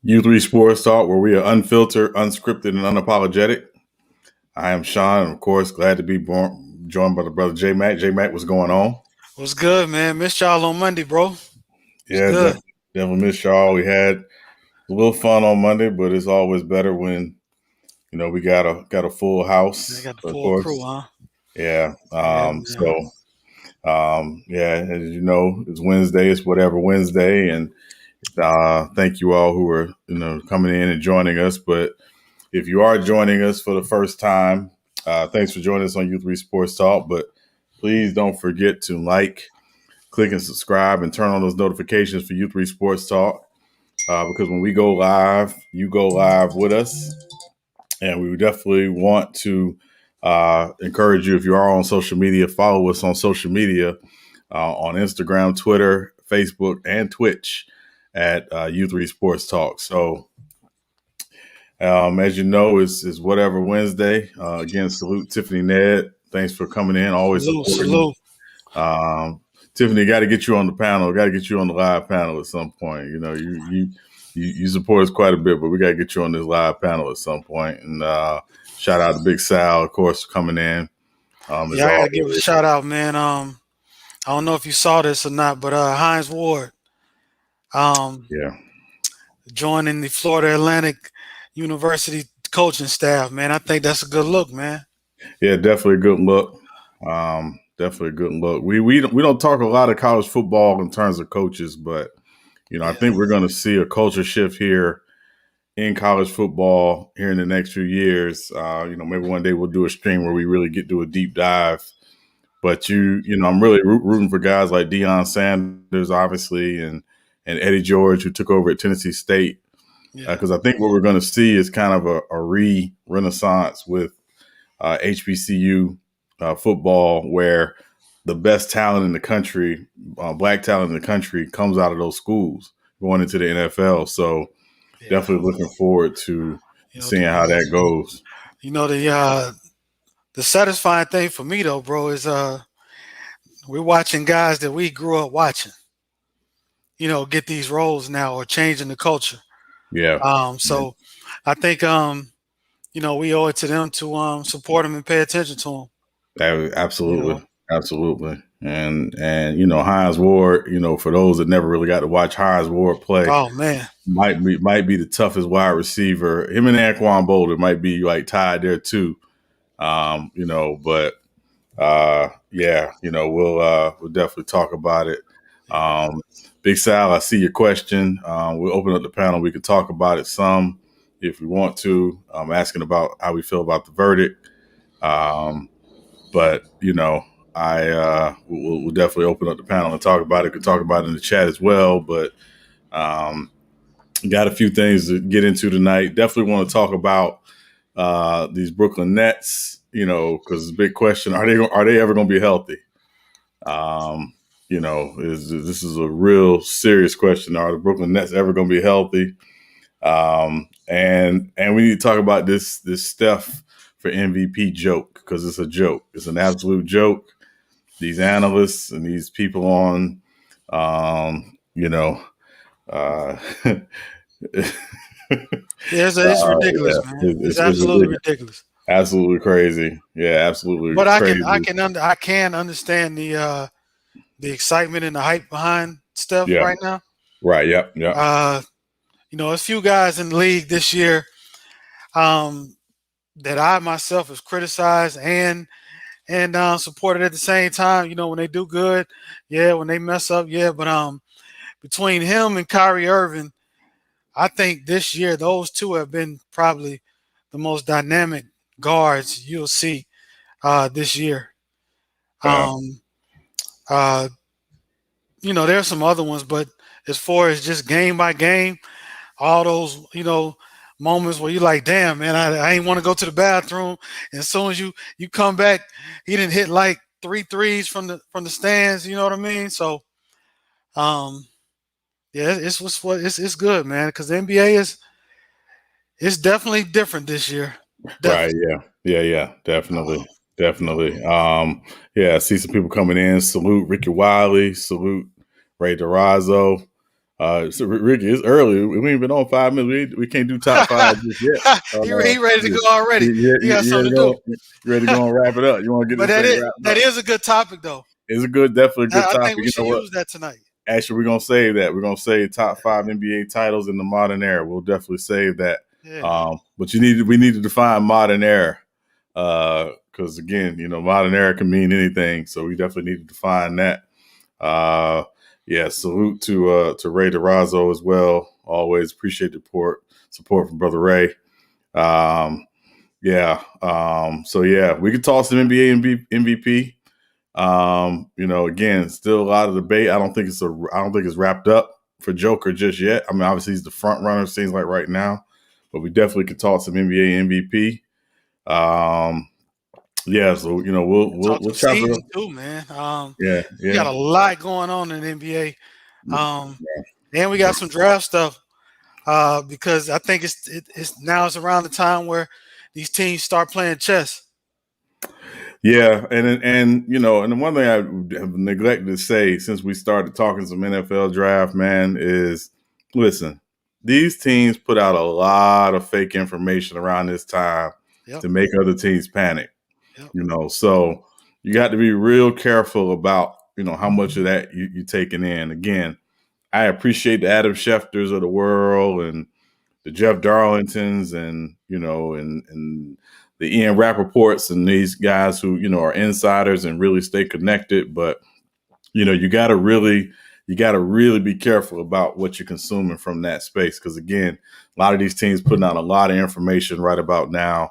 U3 Sports Talk, where we are unfiltered, unscripted, and unapologetic. I am Sean, and of course, glad to be joined by the brother J Mac. J Mac, what's going on? What's good, man? Missed y'all on Monday, bro. Yeah, definitely missed y'all. We had a little fun on Monday, but it's always better when we got a full house. They got the Of full course, crew, huh? yeah. Yeah, As you know, it's Wednesday. It's whatever Wednesday, and thank you all who are coming in and joining us. But if you are joining us for the first time, thanks for joining us on U3 Sports Talk. But please don't forget to click and subscribe, and turn on those notifications for U3 Sports Talk. Because when we go live, you go live with us. And we definitely want to encourage you, if you are on social media, follow us on social media on Instagram, Twitter, Facebook, and Twitch at U3 Sports Talk. So, as you know, it's whatever Wednesday. Again, salute Tiffany Ned. Thanks for coming in. Always salute. Tiffany, got to get you on the panel. Got to get you on the live panel at some point. You support us quite a bit, but we got to get you on this live panel at some point. And shout out to Big Sal, of course, for coming in. I got to give a shout out, man. I don't know if you saw this or not, but Hines Ward, joining the Florida Atlantic University coaching staff, man. I think that's a good look, man. Yeah, definitely a good look. Definitely a good look. We don't talk a lot of college football in terms of coaches, but I think we're going to see a culture shift here in college football here in the next few years. Maybe one day we'll do a stream where we really get to a deep dive. But I'm really rooting for guys like Deion Sanders, obviously, and Eddie George, who took over at Tennessee State. Because I think what we're going to see is kind of a renaissance with HBCU football, where the best talent in the country, black talent in the country, comes out of those schools going into the NFL. So definitely looking forward to seeing how that goes. The satisfying thing for me, though, bro, is we're watching guys that we grew up watching, get these roles now or changing the culture. Yeah. So I think, we owe it to them to support them and pay attention to them. Absolutely. Absolutely. And Hines Ward, for those that never really got to watch Hines Ward play, oh man, might be the toughest wide receiver. Him and Anquan Boulder might be like tied there too. But we'll definitely talk about it. Big Sal, I see your question. We'll open up the panel. We can talk about it some if we want to. Asking about how we feel about the verdict. But we'll definitely open up the panel and talk about it. We can talk about it in the chat as well. But got a few things to get into tonight. Definitely want to talk about these Brooklyn Nets. Because it's a big question: are they ever going to be healthy? This is a real serious question. Are the Brooklyn Nets ever going to be healthy? And we need to talk about this Steph for MVP joke, because it's a joke. It's an absolute joke. These analysts and these people on, it's ridiculous, man. It's absolutely ridiculous. Absolutely crazy. Yeah, absolutely. But crazy. I can understand the excitement and the hype behind Steph right now. Right. Yep. A few guys in the league this year that I myself have criticized and supported at the same time. When they do good, yeah. When they mess up, yeah. But between him and Kyrie Irving, I think this year those two have been probably the most dynamic guards you'll see this year. There's some other ones, but as far as just game by game, all those moments where you're like, damn, man, I ain't want to go to the bathroom, and as soon as you come back, he didn't hit like 3 threes from the stands. You know what I mean? So, it's good, man, because the NBA is definitely different this year. Definitely. Right? Yeah. Definitely. I see some people coming in. Salute Ricky Wiley. Salute Ray DeRazzo. So Ricky, it's early. We ain't been on 5 minutes. We can't do top five just yet. he ready to You, go already. He got you ready something to to do. go? You ready to go and wrap it up? You want to get But this thing that wrapped up? is a good topic though. It's definitely a good I topic. think we You know should what? use that tonight. Actually, we're gonna save that. We're gonna save top 5 NBA titles in the modern era. We'll definitely save that. Yeah. But we need to define modern era, because again, modern era can mean anything. So we definitely need to define that. Uh, yeah, salute to Ray DeRazzo as well. Always appreciate the support from Brother Ray. Yeah. So yeah, we could toss some NBA MVP. Again, still a lot of debate. I don't think it's wrapped up for Joker just yet. I mean, obviously he's the front runner, seems like right now, but we definitely could talk some NBA MVP. Yeah, so Talk we'll some chop it up. season too, man. Yeah, We got yeah. a lot going on in the NBA. Yeah. And we got some draft stuff. Because I think it's around the time where these teams start playing chess. Yeah, and and the one thing I have neglected to say since we started talking some NFL draft, man, is listen, these teams put out a lot of fake information around this time Yep. to make other teams panic. Yep. So you got to be real careful about how much of that you're taking in. Again, I appreciate the Adam Schefters of the world and the Jeff Darlingtons and and the Ian Rappaports and these guys who are insiders and really stay connected. But you got to really be careful about what you're consuming from that space, because again, a lot of these teams putting out a lot of information right about now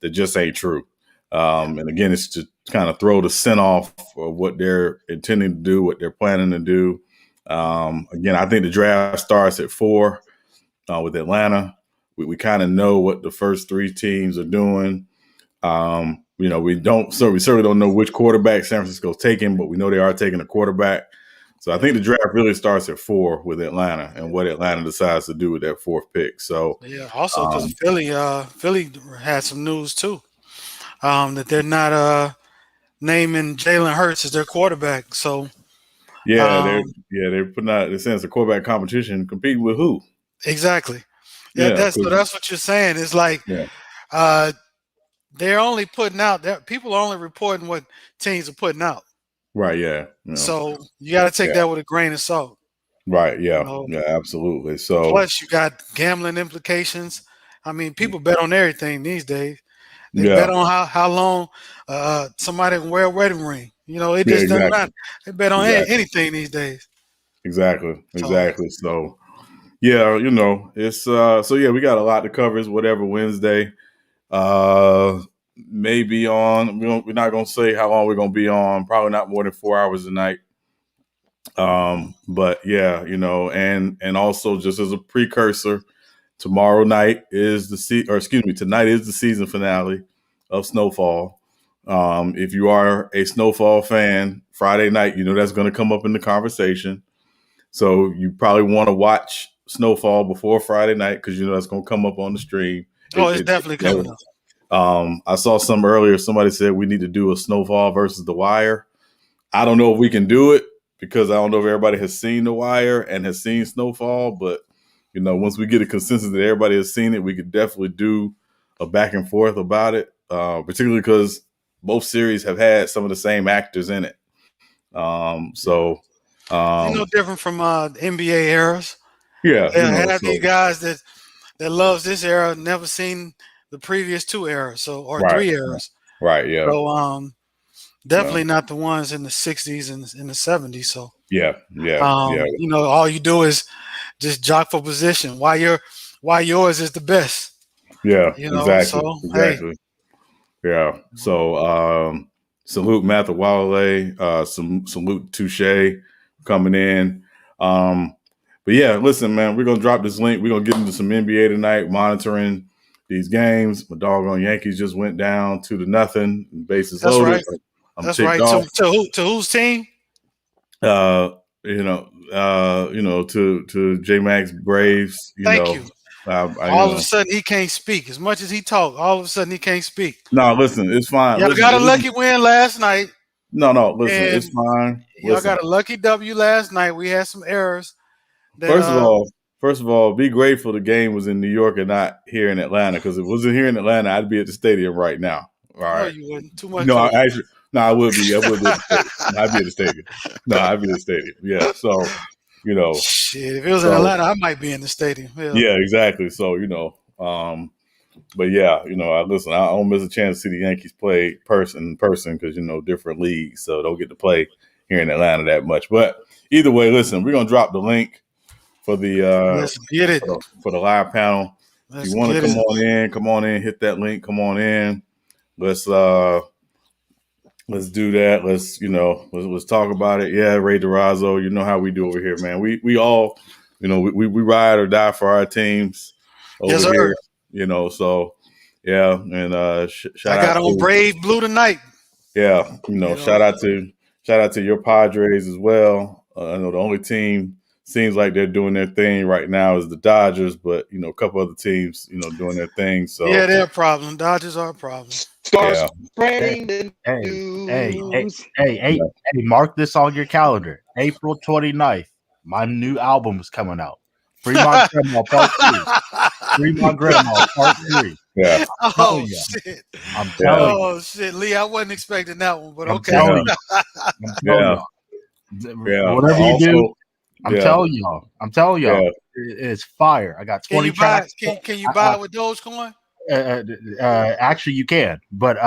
that just ain't true. And again, it's to kind of throw the scent off of what they're intending to do, what they're planning to do. Again, I think the draft starts at 4 with Atlanta. We kind of know what the first 3 teams are doing. We certainly don't know which quarterback San Francisco's taking, but we know they are taking a quarterback. So I think the draft really starts at 4 with Atlanta and what Atlanta decides to do with that 4th pick. So Yeah. Also, because Philly had some news too, that they're not naming Jalen Hurts as their quarterback. So they're putting out, they're saying it's a quarterback competition, competing with who? exactly. Yeah. Yeah, That's what you're saying. It's like yeah, uh, they're only putting out that people are only reporting what teams are putting out. right, yeah, So you got to take yeah, that with a grain of salt. right, You yeah, know, yeah, absolutely. So plus, you got gambling implications. I mean, people bet on everything these days. They bet yeah, on how long somebody can wear a wedding ring. It yeah, just doesn't exactly, matter. They bet on exactly, anything these days. exactly, So exactly. So yeah, it's so yeah, we got a lot to cover. It's whatever Wednesday. Uh Maybe on we're not gonna say how long we're gonna be on, probably not more than 4 hours a night. But yeah, and also just as a precursor, tomorrow night is tonight is the season finale of Snowfall. If you are a Snowfall fan, Friday night, that's gonna come up in the conversation. So you probably want to watch Snowfall before Friday night, because that's going to come up on the stream. it's definitely coming up. I saw some earlier. Somebody said we need to do a Snowfall versus The Wire. I don't know if we can do it, because I don't know if everybody has seen The Wire and has seen Snowfall. But once we get a consensus that everybody has seen it, we could definitely do a back and forth about it. Particularly because both series have had some of the same actors in it. So Ain't no different from NBA eras. yeah, Yeah, have so these guys that loves this era never seen the previous 2 eras, or right, 3 eras. right, yeah. So Yeah, definitely not the ones in the 60s and in the 70s. So yeah, yeah, yeah, all you do is just jock for position. Why yours is the best. yeah, So exactly, hey, exactly. Yeah. So salute Matthew Wale, salute Touche coming in. But yeah, listen, man, we're gonna drop this link. We're gonna get into some NBA tonight, monitoring these games. My doggone Yankees just went down 2-0, bases that's loaded. right. I'm That's ticked right. off. To whose team? To J Max Braves. Thank you. I All of a sudden he can't speak. As much as he talked, all of a sudden he can't speak. No, listen, it's fine. Y'all got a lucky win last night, No, listen, and it's fine. y'all Listen, got a lucky W last night. We had some errors, that First of all, be grateful the game was in New York and not here in Atlanta. Because if it wasn't here in Atlanta, I'd be at the stadium right now. All no, right. you wouldn't. Too much No, coach. I would be. I would be at the stadium. No, I'd be at the stadium. No, I'd be at the stadium. Yeah. So, Shit, if it was in so Atlanta, I might be in the stadium. Hell. yeah, exactly. So, but yeah, listen, I don't miss a chance to see the Yankees play in person because different leagues, so don't get to play here in Atlanta that much. But either way, listen, we're gonna drop the link for the Let's get it. for the live panel. If Let's you want to get it. come on in, hit that link, come on in. Let's do that. Let's talk about it. Yeah, Ray Durazo, you know how we do over here, man. We all, we ride or die for our teams over Yes, sir. here. So yeah, and shout I got out on to Brave Blue tonight. yeah, shout out to your Padres as well. I know the only team seems like they're doing their thing right now is the Dodgers, but a couple other teams, doing their thing. So Yeah, they're a problem. Dodgers are a problem. Start yeah, spreading the news. Hey, mark this on your calendar. April 29th, my new album is coming out. Free My Grandma Part 3. Free My Grandma Part 3. yeah. Oh, shit. I'm telling you. Oh, shit. Lee, I wasn't expecting that one, but okay. I'm telling y'all. Whatever you do, I'm telling y'all. Yeah. It's fire. I got 20 tracks. Can you buy it with Dogecoin? Actually, you can. But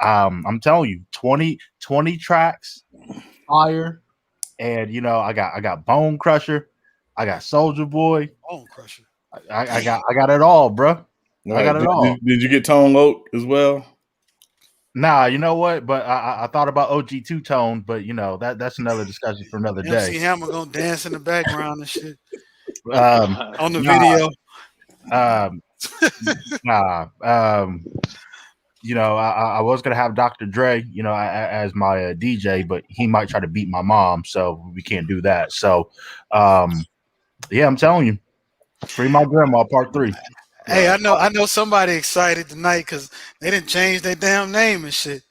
I'm telling you, 20 tracks, fire. And, I got Bone Crusher. I got Soldier Boy. Bone Crusher. I got it all, bro. I got it all. Did you get Tone Loc as well? Nah, you know what? But I thought about OG Two Tone, but that's another discussion for another day. MC Hammer gonna dance in the background and shit on the video. video. I was gonna have Dr. Dre, as my DJ, but he might try to beat my mom, so we can't do that. So, yeah, I'm telling you, Free My Grandma Part 3. Hey, I know somebody excited tonight because they didn't change their damn name and shit.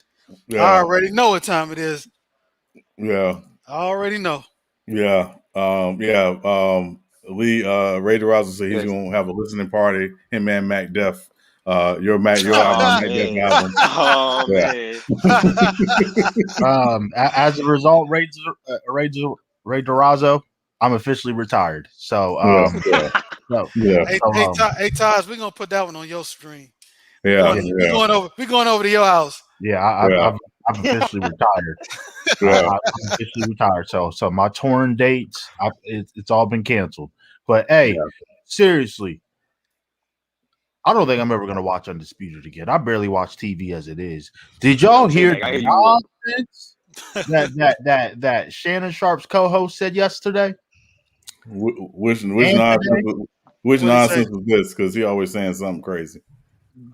Yeah. I already know what time it is. Yeah. I already know. Yeah. Lee, Ray Durazo said he's gonna have a listening party. Him and Mac Def. Your album, Mac Def album. Oh man. As a result, Ray Durazo, I'm officially retired. So Hey, Taj, we're gonna put that one on your stream. Yeah, we're going over to your house. Yeah, I'm officially retired. I'm officially retired. So my touring dates, it's all been canceled. But hey, seriously, I don't think I'm ever gonna watch Undisputed again. I barely watch TV as it is. Did y'all hear the nonsense that Shannon Sharp's co-host said yesterday? Which nonsense was this? Because he always saying something crazy.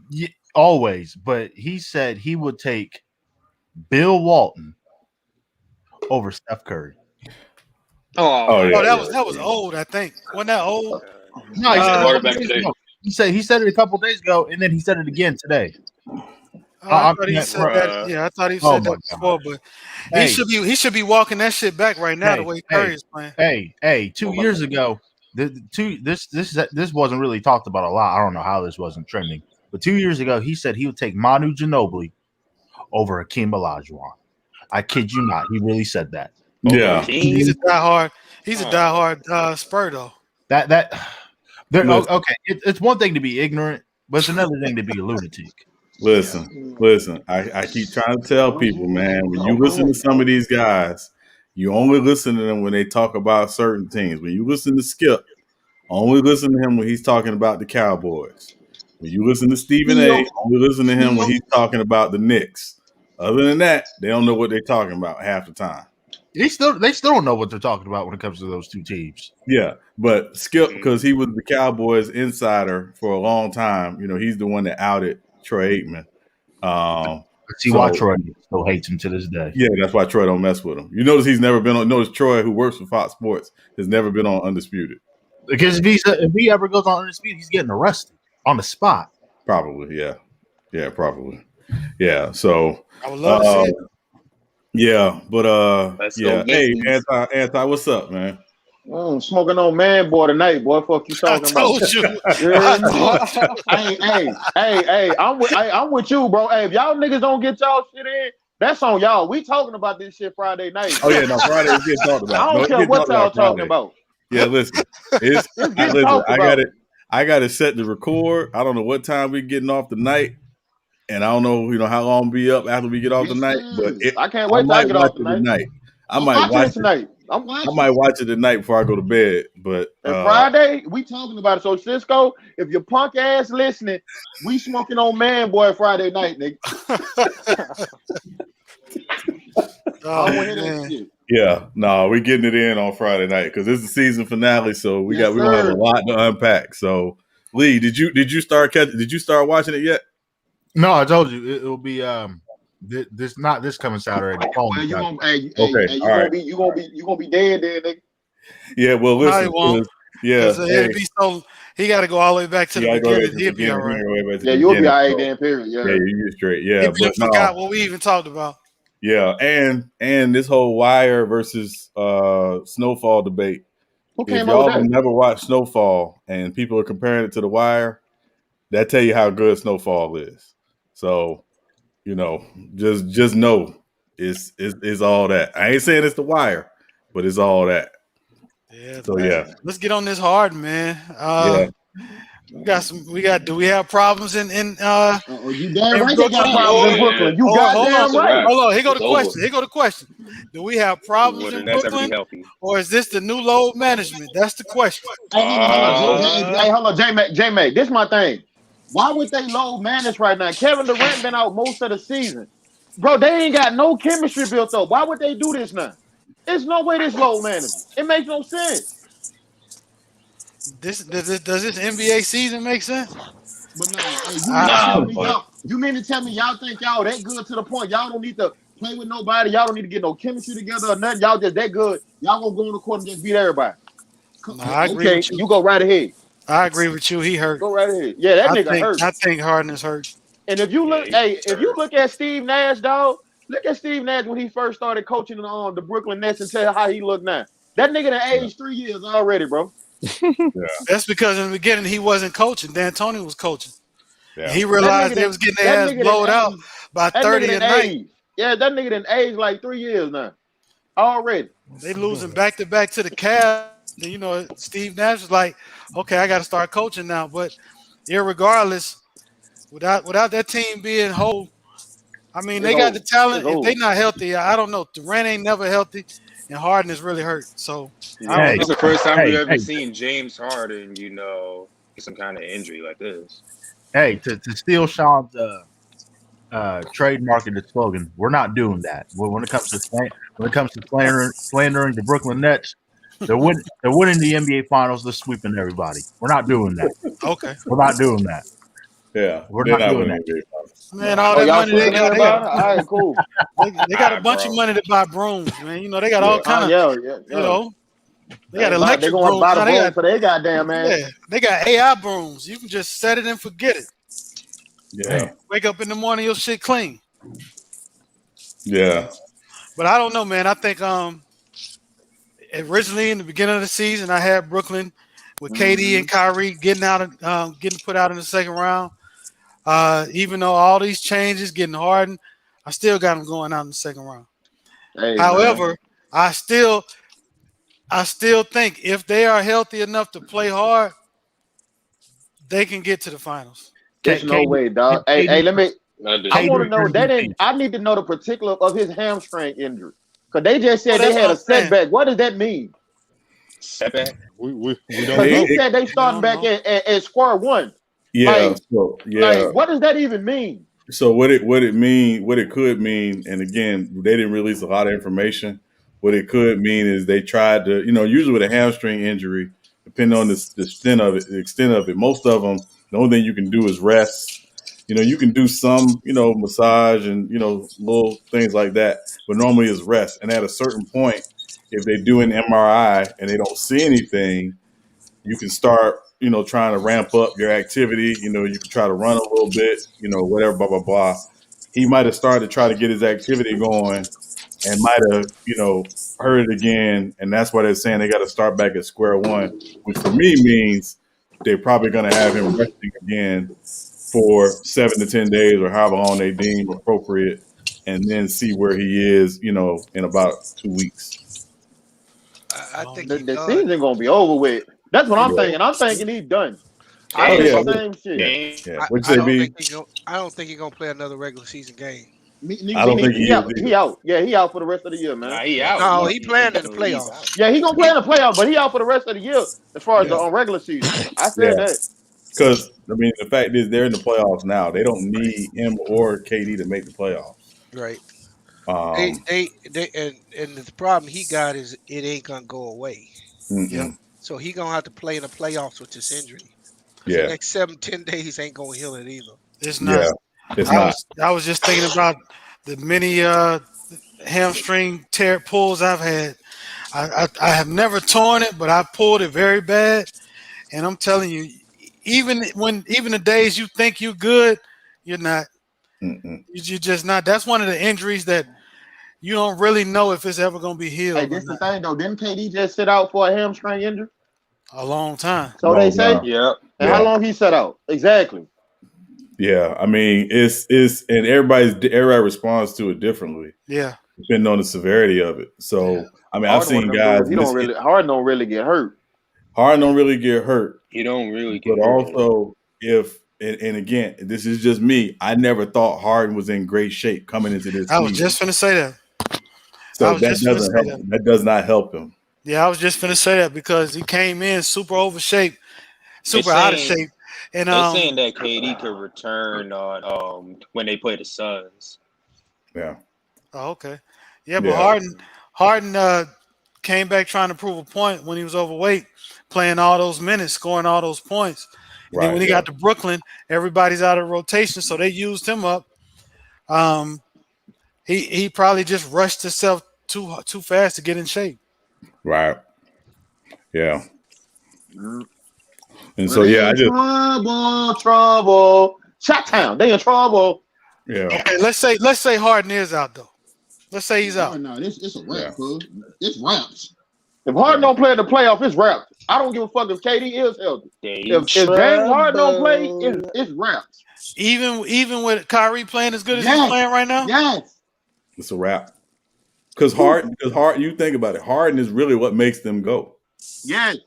Yeah, always, but he said he would take Bill Walton over Steph Curry. That was old. I think wasn't that old? No, he said it a couple days ago, and then he said it again today. I thought he said that. Yeah, I thought he said that before, but he should be walking that shit back right now. The way Curry is playing. Hey, 2 years ago, this wasn't really talked about a lot. I don't know how this wasn't trending, but 2 years ago, he said he would take Manu Ginobili over Hakeem Olajuwon. I kid you not. He really said that. Yeah, he's a diehard Spur though. Okay. It's one thing to be ignorant, but it's another thing to be a lunatic. Listen. I keep trying to tell people, man, when you listen to some of these guys, you only listen to them when they talk about certain teams. When you listen to Skip, only listen to him when he's talking about the Cowboys. When you listen to Stephen A., only listen to him when he's talking about the Knicks. Other than that, they don't know what they're talking about half the time. They still don't know what they're talking about when it comes to those two teams. Yeah, but Skip, because he was the Cowboys insider for a long time, he's the one that outed Troy Aikman. See why Troy still hates him to this day. Yeah, that's why Troy don't mess with him. You notice he's never been on. Notice Troy, who works for Fox Sports, has never been on Undisputed. Because if he ever goes on Undisputed, he's getting arrested on the spot. Probably, yeah, probably, yeah. So I would love to see it. Yeah, but Hey, Anti, what's up, man? Smoking on man boy tonight, boy. Fuck you I talking about? told you. Yeah. I told you. Hey, I'm with you, bro. Hey, if y'all niggas don't get y'all shit in, that's on y'all. We talking about this shit Friday night. Oh yeah, no, Friday is getting talked about. I No, don't it's care getting what talked y'all about talking Friday. about. Yeah, listen, It's getting listen. talked about. I got it set to record. I don't know what time we getting off tonight, and I don't know, how long be up after we get off Yes, tonight. But sir. I can't I wait till I might get watch off it tonight. tonight. I I'm might watching watch it it. tonight. I'm I watching might it. watch it tonight before I go to bed. But And Friday, we talking about it. So Cisco, if your punk ass listening, we smoking on man boy Friday night, nigga. I don't want to hear that shit. yeah, no, we getting it in on Friday night because it's the season finale. So we're gonna have a lot to unpack. So Lee, did you start watching it yet? No, I told you it'll be not this coming Saturday. The following Well, you Saturday. gonna Okay, all right. you gonna be dead there, nigga. Yeah, well, No, he listen, won't. yeah, It'll be so. He got to go all the way back to the I go back beginning. to the He'll be all beginning. right. Go back to Yeah, the you'll be beginning. all right So, then, period. Yeah. you get straight. Yeah, He but forgot what we even talked about. yeah, and this whole Wire versus Snowfall debate. Who If came up y'all with have that? never watched Snowfall and people are comparing it to The Wire, that tell you how good Snowfall is. So, just know it's all that. I ain't saying it's The Wire, but it's all that. Yeah, So yeah, let's get on this hard, man. yeah. Do we have problems in You damn right they got Brooklyn? problems in Brooklyn. You Hold on. goddamn right. Hold on. Here go the It's question. over. Here go the question. Do we have problems Would the in Nets ever be Brooklyn, healthy? or is this the new load management? That's the question. Hold on, J-Mac. This is my thing. Why would they low manage right now? Kevin Durant been out most of the season. Bro, they ain't got no chemistry built up. Why would they do this now? There's no way this low management. It makes no sense. Does this NBA season make sense? But no, hey, Nah, but you mean to tell me y'all think y'all that good to the point y'all don't need to play with nobody, y'all don't need to get no chemistry together or nothing. Y'all just that good. Y'all gonna go on the court and just beat everybody. No, I agree Okay, with you. you go right ahead. I agree with you. He hurt. Go right ahead. Yeah, that nigga hurt. I think Harden is hurt. And if you look, yeah, if you look at Steve Nash, dog, look at Steve Nash when he first started coaching the Brooklyn Nets and tell how he looked now. That nigga done aged 3 years already, bro. That's because in the beginning he wasn't coaching. D'Antoni was coaching. Yeah. He realized they was getting their ass blowed out by 30 a night. Yeah, that nigga done aged like 3 years now. Already. They losing back to back to the Cavs. And, Steve Nash was like, okay, I got to start coaching now. But irregardless, without that team being whole, I mean, they got the talent. If they not healthy, I don't know. Durant ain't never healthy, and Harden is really hurt. So I don't know. it's the first time we've ever seen James Harden, some kind of injury like this. Hey, to steal Sean's trademark and slogan, we're not doing that. When it comes to slandering the Brooklyn Nets, they're winning the NBA Finals. They're sweeping everybody. We're not doing that. Okay, we're not doing that. Yeah, we're not doing that. Man, all that money they got. All right, cool. They got a bunch of money to buy brooms, man. They got all kind of. They got electric they going brooms. to buy the brooms for their goddamn man. Yeah, they got AI brooms. You can just set it and forget it. Yeah. Wake up in the morning, your shit clean. Yeah. But I don't know, man. I think originally in the beginning of the season, I had Brooklyn with KD and Kyrie getting put out in the second round. Even though all these changes, getting Harden, I still got them going out in the second round. Hey, however, man. I still think if they are healthy enough to play hard, they can get to the finals. There's no way, dog. Hey, let me. I want to know I need to know the particular of his hamstring injury because they just said they had a setback. What does that mean? Setback? We don't know. He said they starting back at square one. Yeah. Like, what does that even mean? So what it could mean, and again, they didn't release a lot of information. What it could mean is they tried to, usually with a hamstring injury, depending on the extent of it, most of them, the only thing you can do is rest. You can do some, massage and, little things like that, but normally it's rest. And at a certain point, if they do an MRI and they don't see anything, you can start, trying to ramp up your activity. You can try to run a little bit, whatever, blah, blah, blah. He might have started to try to get his activity going and might have, hurt it again. And that's why they're saying they got to start back at square one, which for me means they're probably going to have him resting again for 7 to 10 days or however long they deem appropriate, and then see where he is, in about 2 weeks. I think the season gonna be over with. That's what I'm thinking. I'm thinking he's done. I think the same shit. Yeah. I don't think he's gonna play another regular season game. I don't think he out. Yeah, he out for the rest of the year, man. Nah, he out. No, he playing in the playoffs. Yeah, he gonna play in the playoffs, but he out for the rest of the year as far as the regular season. I said that. Because the fact is they're in the playoffs now. They don't need him or KD to make the playoffs. Right. They and the problem he got is it ain't gonna go away. Yeah. So he gonna have to play in the playoffs with this injury. Yeah. The next 7-10 days ain't gonna heal it either. It's not. Yeah, it's not. I was just thinking about the many hamstring tear pulls I've had. I have never torn it, but I pulled it very bad. And I'm telling you, even the days you think you're good, you're not. You're just not. That's one of the injuries that you don't really know if it's ever going to be healed. Hey, this the thing though. Didn't KD just sit out for a hamstring injury? A long time. So they say. Yeah. And how long he sat out? Exactly. Yeah, I mean it's and everybody responds to it differently. Yeah. Depending on the severity of it. So I mean, I've seen guys. Harden don't really get hurt. Harden don't really get hurt. He don't really get But hurt. also, and again, this is just me. I never thought Harden was in great shape coming into this season. I was just going to say that. So that does not help him. Yeah, I was just going to say that because he came in super out of shape. And they're saying that KD could return on when they play the Suns. Yeah. Oh, okay. Yeah, but Harden came back trying to prove a point when he was overweight, playing all those minutes, scoring all those points. And then when he got to Brooklyn, everybody's out of rotation, so they used him up. He probably just rushed himself too fast to get in shape. Right. Yeah. And so trouble. Shot-town. They in trouble. Yeah. Okay, let's say Harden is out though. Let's say he's out. No, it's a wrap, it's wraps. If Harden don't play in the playoff, it's wraps. I don't give a fuck if KD is healthy. If James Harden don't play, it's wraps. Even with Kyrie playing as good as he's playing right now? Yes. It's a wrap. Because Harden, you think about it, Harden is really what makes them go. Yes.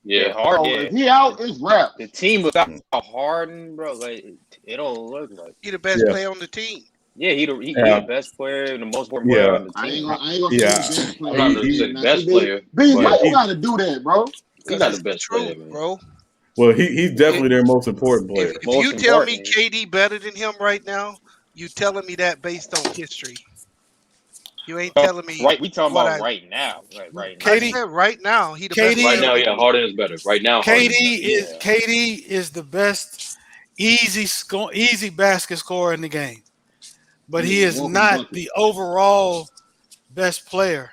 Yeah, Harden. So if he out, it's wraps. The team without Harden, bro, like it don't look like he the best player on the team. Yeah, he the best player and the most important player on the team. I ain't gonna say he's the best player. B, why you gotta do that, bro? He's not the best player, man. Bro. Well, he's definitely their most important player. If you tell me KD better than him right now, you telling me that based on history. You ain't telling me. Right, we talking about right now. Right now. KD, right now, he the best. Right now, yeah, Harden is better. Right now, KD is the best easy basket scorer in the game, but he is not the overall best player.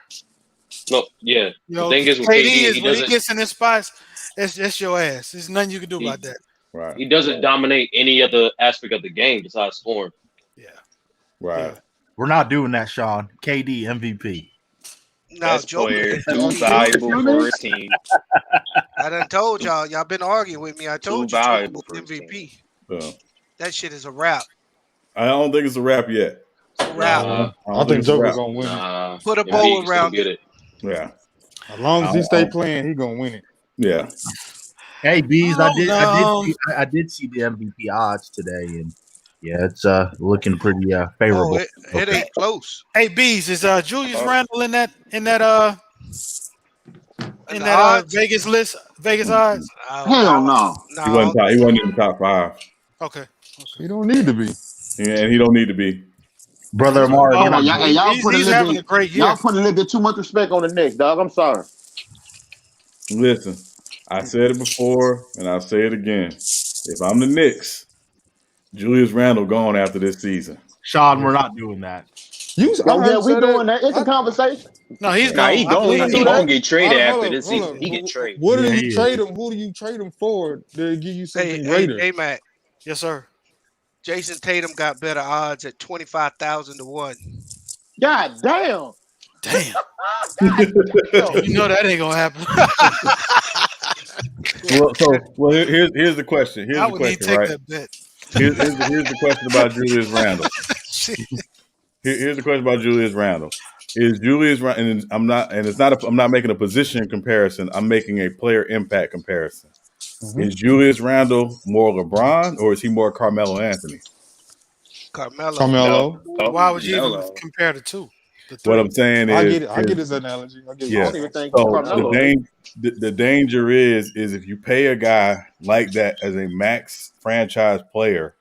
No, yeah. The thing is, with KD when he gets in his spots, that's your ass. There's nothing you can do about that. Right. He doesn't dominate any other aspect of the game besides scoring. Yeah. Right. Yeah. We're not doing that, Sean. KD MVP. No, player, too valuable for his team. I done told y'all. Y'all been arguing with me. I told you MVP. That shit is a wrap. I don't think it's a wrap yet. It's a wrap. I think Joker's gonna win it. Put a bow around it. Yeah. As long as he stay playing, he gonna win it. Yeah. Hey, Bees, I did see the MVP odds today, and yeah, it's looking pretty favorable. It ain't close. Hey, Bees, is Julius Randle in that Vegas odds? Hell no. He wasn't in the top 5. Okay. He don't need to be. Yeah, and he don't need to be. Brother Amari, y'all put a little bit too much respect on the Knicks, dog. I'm sorry. Listen, I said it before, and I'll say it again. If I'm the Knicks, Julius Randle gone after this season. Sean, we're not doing that. We doing that. It's a conversation. No, he's going to get traded after this season. He get traded. What do you trade him? Who do you trade him for to give you something greater? Hey, Matt. Yes, sir. Jason Tatum got better odds at 25,000 to 1. God damn. Damn. God damn. You know that ain't gonna happen. Here's the question. Here's I the wouldn't even question, take right? that bet. Here's the question about Julius Randle. Shit. Here's the question about Julius Randle. Is Julius Randle, and I'm not making a position comparison. I'm making a player impact comparison. Mm-hmm. Is Julius Randle more LeBron or is he more Carmelo Anthony? Carmelo. Why would you even Carmelo. compare the two? The What three? I'm saying I is, get it. I get his analogy. I get I yeah. don't even think So Carmelo. the danger is if you pay a guy like that as a max franchise player,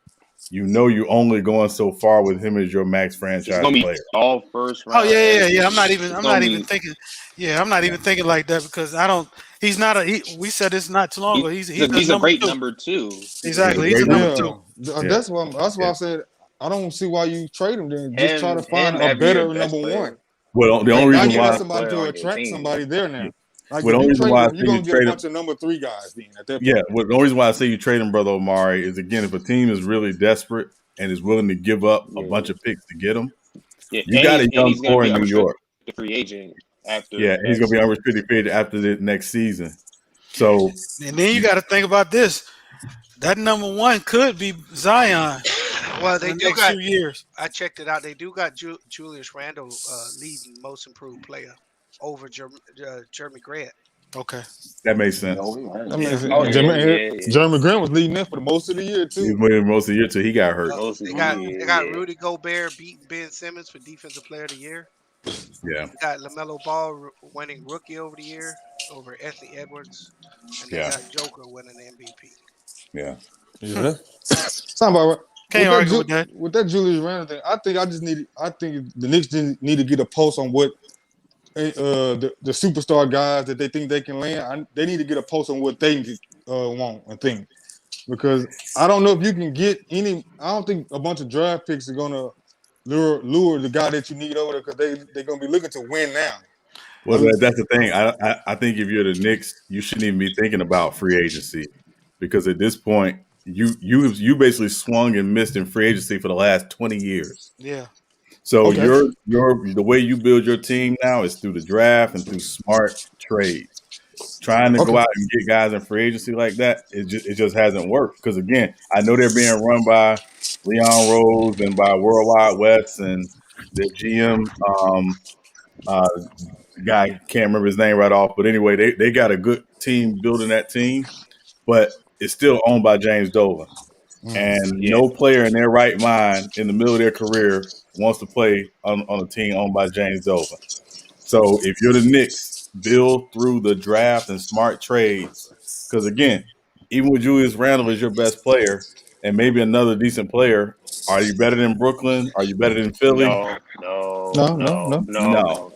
you know you're only going so far with him as your max It's franchise gonna be player. all first Oh round. yeah. I'm not It's even gonna be. thinking. Yeah, I'm not even thinking like that because I don't. He's not a. We said this not too long ago. He's He's a a number great two. number two. Exactly. He's He's a a great number number two. Yeah, that's why I said I don't see why you trade him. Then just try to find a Having your better best number one. player. Well, the Like only now reason you why got somebody to on your attract team. somebody there now. Like well, if the only you reason trade why I him, say you're you gonna get a trade him. bunch of number three guys then at that Yeah, point. well, the only reason why I say you trade him, brother Omari, is again if a team is really desperate and is willing to give up a bunch of picks to get him, Yeah, you got a and young he's gonna core be in a New York. restricted free agent after Yeah, he's gonna next be year. unrestricted free agent after the next season. So And then you got to think about this. That number one could be Zion Well, in they the do next got. few years. I checked it out. They do got Julius Randle leading most improved player over Jeremy Grant. Okay. that makes sense. That makes Oh sense. yeah. Jeremy Grant was leading that for the most of the year He was too. winning most of the year till he got hurt. Most of They the got year. Rudy Gobert beating Ben Simmons for Defensive Player of the Year. Yeah, They got LaMelo Ball winning Rookie over the Year over Anthony Edwards, and they yeah, got Joker winning MVP. yeah. Yeah, sound about right. Can't argue with that. With that Julius Randle thing, I think the Knicks just need to get a pulse on what the superstar guys that they think they can land. They need to get a pulse on what they want and think, because I don't know if you can get any. I don't think a bunch of draft picks are gonna lure the guy that you need over there, because they're gonna be looking to win now. Well, that's the thing. I think if you're the Knicks, you shouldn't even be thinking about free agency, because at this point, you basically swung and missed in free agency for the last 20 years. Yeah. So Okay. the way you build your team now is through the draft and through smart trades. Trying to go out and get guys in free agency like that, it just hasn't worked. Because again, I know they're being run by Leon Rose and by Worldwide West and the GM guy, can't remember his name right off. But anyway, they got a good team building that team, but it's still owned by James Dolan. And Yeah. no player in their right mind in the middle of their career wants to play on a team owned by James Dolan. So if you're the Knicks, build through the draft and smart trades. Because again, even with Julius Randle as your best player and maybe another decent player, are you better than Brooklyn? Are you better than Philly? No. No. No.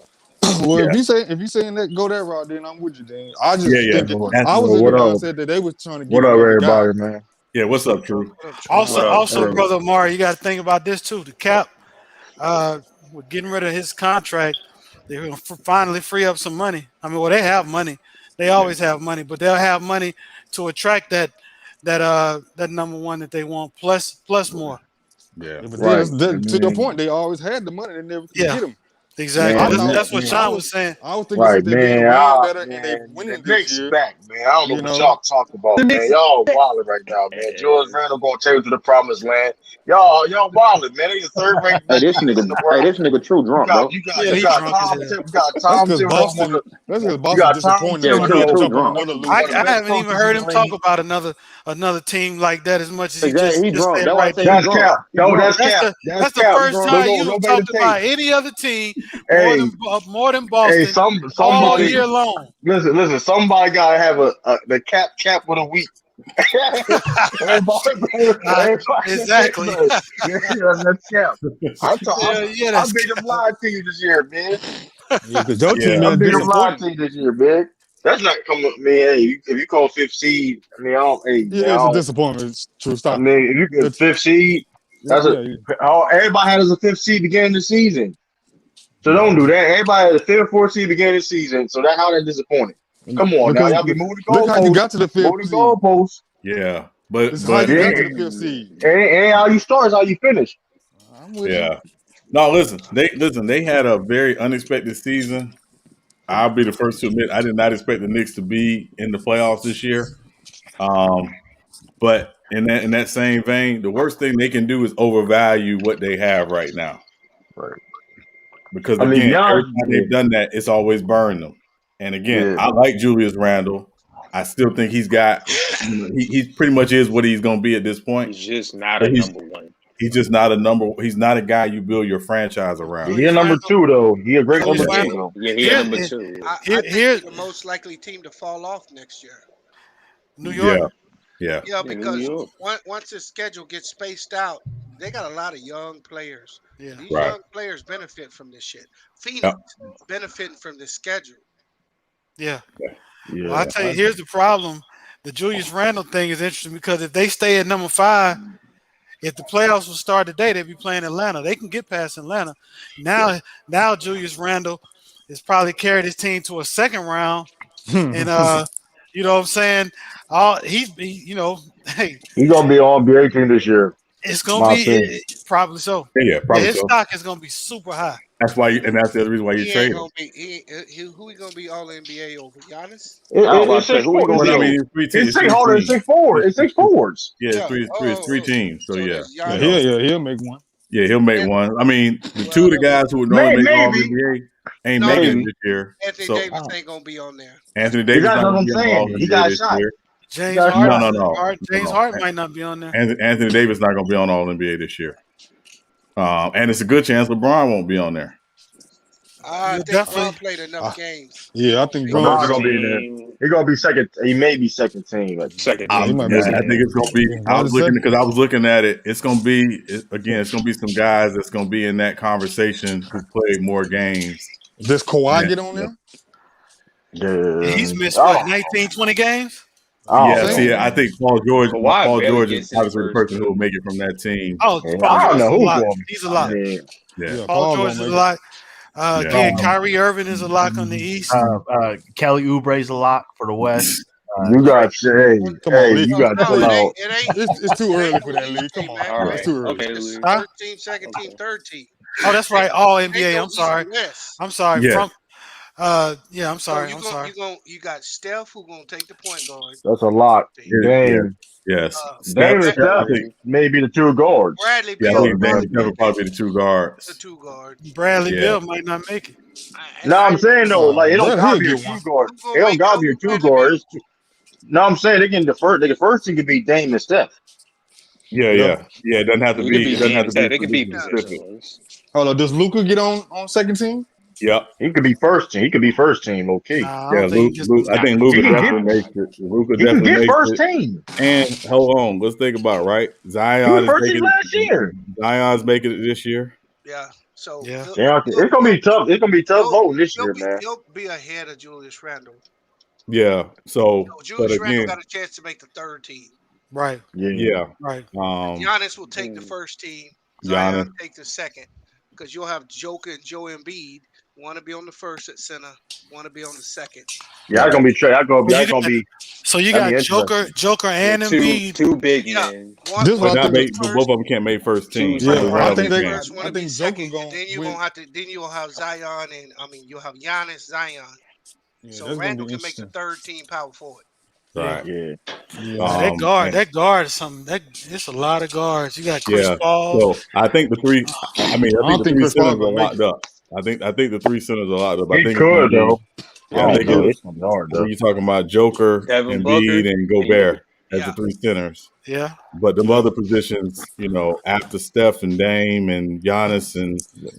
Well, Yeah. if you saying that go that route, then I'm with you. Then I just Yeah. think That's- I was in What the up? mindset that they was trying to get What up, another guy. everybody, man? Yeah, what's up, True? Also, Hey. brother Amari, you got to think about this too. The cap, with getting rid of his contract, they're going to finally free up some money. I mean, well, they have money. They always have money, but they'll have money to attract that number one that they want, plus more. Yeah. But Right. to your point, they always had the money. They never could get him. Exactly. Man, That's what Sean was saying. I was thinking Right, since they're being man. win better and they Man, winning the this Knicks year. back, man. I don't know you what know. y'all talking about, man. Y'all wilding right now, man. George Randle gonna take you to the promised land. Y'all wilding, man. They the third ranked Hey, this in the nigga. world. Hey, this nigga true drunk, bro. You he's got drunk as Tom. hell. You got That's Tom because Thibodeau. Boston got Tom disappointed. Yeah, They're true, trying to true jump on drunk. another loser. I haven't even heard him talk about another team like that as much as he Exactly. He just drunk. said That's why I right say there. he drunk. Cap. He No, drunk. that's Cap. That's the Cap. first No, time you have nobody talked take. about any other team Hey, more than hey, Boston all somebody. year long. Listen. Somebody gotta have the cap of the week. Exactly. That's Cap. Yeah, I'm that's big up live to you this year, man. Yeah, because your team Yeah. I'm is big up live disappointing. to you this year, man. That's not coming up, man. Hey, if you call fifth seed, I mean, I don't. Hey, man, Yeah, it's a disappointment. It's true. I Stop. mean, if you get fifth seed, that's everybody had as a fifth seed beginning the season. So don't do that. Everybody had a fifth, fourth seed beginning the season. So that's how they're disappointed. Come on now, y'all be moving the Look how you got goalposts. to the fifth Moving the seed. goalposts. Yeah. But This is how you but got to the fifth seed. Ain't how you start, it's how you finish. I'm with yeah. No, listen. They had a very unexpected season. I'll be the first to admit I did not expect the Knicks to be in the playoffs this year. But in that same vein, the worst thing they can do is overvalue what they have right now. Right. Because I mean, again, every Giannis, time they've done that, it's always burned them. And again, yeah. I like Julius Randle. I still think he's got, he pretty much is what he's going to be at this point. He's just not But a number one. He's just not a number. He's not a guy you build your franchise around. He a number two though. He a great number Yeah, two though. yeah, he a number two. I think he's the most likely team to fall off next year. New York. Yeah. Yeah, because New York. once the schedule gets spaced out, they got a lot of young players. Yeah. These Right. young players benefit from this shit. Phoenix benefiting from this schedule. Yeah. Yeah. Well, I tell you, here's the problem. The Julius Randle thing is interesting because if they stay at number 5, if the playoffs will start today, they'd be playing Atlanta. They can get past Atlanta. Now Julius Randle has probably carried his team to a second round. And you know what I'm saying? Hey, He's gonna be on NBA team this year. it's gonna be probably so. Yeah, probably his so. stock is gonna be super high. That's why, and that's the other reason why you trade him. Who he gonna be all NBA over? Giannis? It's 6 Well, I forwards. mean, it's three teams. It's 6 forwards. It's 6 forwards. It's 6 forwards. Yeah, it's three teams. So yeah, he'll make one. Yeah, he'll make one. I mean, the two of the guys who would normally make all NBA ain't making it this year. Anthony Davis ain't gonna be on there. Anthony Davis not gonna be on all He got NBA shot. this year. James Harden. No. James Harden might not be on there. Anthony Davis not gonna be on all NBA this year. And it's a good chance LeBron won't be on there. I think LeBron played enough games. Yeah, I think LeBron's gonna be in there. He's gonna be second. He may be second team. Second. I think it's gonna be. I was looking at it. It's gonna be It's gonna be some guys that's gonna be in that conversation who played more games. Does Kawhi get on there? Yeah. He's missed 19, 20 games. I think Paul George is obviously the person who will make it from that team. Oh, I don't know who's going. He's a lot. Yeah. Paul George is a lot. Again, Kyrie Irving is a lock on the East. Kelly Oubre's a lock for the West. You got you got No, out. It's too early for that league. Come on, All right. it's too early. Okay, It's Lee. third team, second team, third team. Oh, that's right. All NBA. I'm sorry. I'm sorry. Yeah. I'm sorry. So I'm sorry. You got Steph who gonna take the point guard. That's a lot. Dame. Yes. Dame and Steph may be the two guards. Bradley Yeah, I Beal. think Dame and Steph will probably be the two guards. The two guard. Bradley Beal might not make it. No, I'm saying though, like it don't gotta be a two guard. It don't gotta be a two guard. No, I'm saying they can defer. The first team could be Dame and Steph. Yeah. It doesn't have to be. It doesn't have to be. They could be specific. positionless. Hold on, does Luka get on second team? Yep. He could be first team. He could be first team. Okay. Nah, Yeah, I think Luka definitely makes it. Luka He can definitely get makes first it. team. And hold on, let's think about it, right. He Zion was is first making team last year. Zion's making it this year. Yeah. So Yeah. It's gonna be tough. It's gonna be tough voting this year, man. He'll be ahead of Julius Randle. Yeah. So, Julius but Randle again, got a chance to make the third team. Right. yeah. Right. Giannis will take the first team. Zion take the second. Because you'll have Joker and Joe Embiid. Want to be on the first at center. Want to be on the second. Yeah, I'm gonna be trade. I'm gonna be. So you got Joker and Embiid. Two big men. But both of them can't make first team. I think Joker going. Then you gonna have to. Then you'll have Zion and you'll have Giannis, Zion. Yeah, so Randle can make the third team power forward. Right. Yeah. That guard is something. It's a lot of guards. You got Chris Paul. So I think the three. I think the three centers are locked up. I think the three centers are locked up. I think could though. Yeah, it's gonna be hard though. You're talking about Joker, Devin Embiid, Booker, and Gobert as the three centers. Yeah. But the other positions, after Steph and Dame and Giannis, and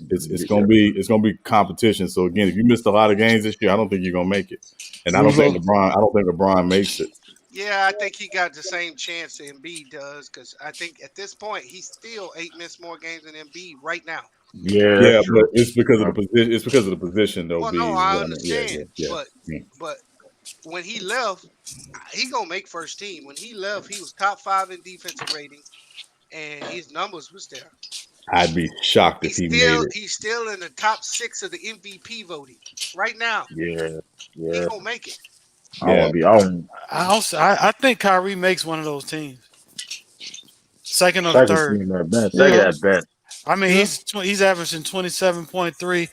it's gonna be competition. So again, if you missed a lot of games this year, I don't think you're gonna make it. And I don't think LeBron makes it. Yeah, I think he got the same chance that Embiid does because I think at this point he's still 8 missed more games than Embiid right now. Yeah, but it's because of the position. It's because of the position, though. Well, no, I understand, Yeah. but when he left, he gonna make first team. When he left, he was top 5 in defensive rating, and his numbers was there. I'd be shocked if he made it. He's still in the top 6 of the MVP voting right now. Yeah. He gonna make it. I think Kyrie makes one of those teams. Second or third. Second at best. I mean, he's averaging 27.3,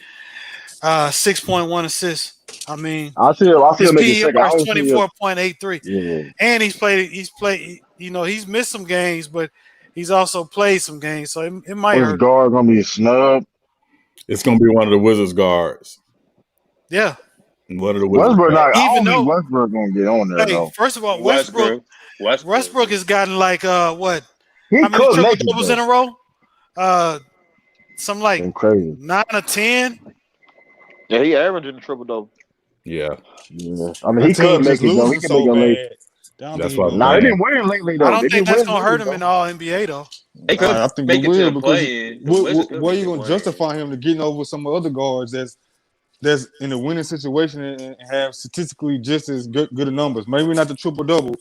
6.1 assists. I mean, I see him make a second. I PER is don't see him. 24.83. Yeah. And he's played. He's missed some games, but he's also played some games. So it might What's hurt. guard gonna be a snub? It's going to be one of the Wizards guards. Yeah. One of the Wizards Westbrook. guards. I don't think Westbrook gonna get on there though. First of all, Westbrook has gotten like what? He How many could triple make it doubles in a row? Some like crazy. 9 or 10. Yeah, he averaging a triple double. Yeah. I mean, he could make it though. He can make it late. That's why. Nah, they didn't win lately though. I don't think that's gonna hurt him in All NBA though. I think they will because what are you gonna justify him to getting over some other guards that's in a winning situation and have statistically just as good numbers? Maybe not the triple double,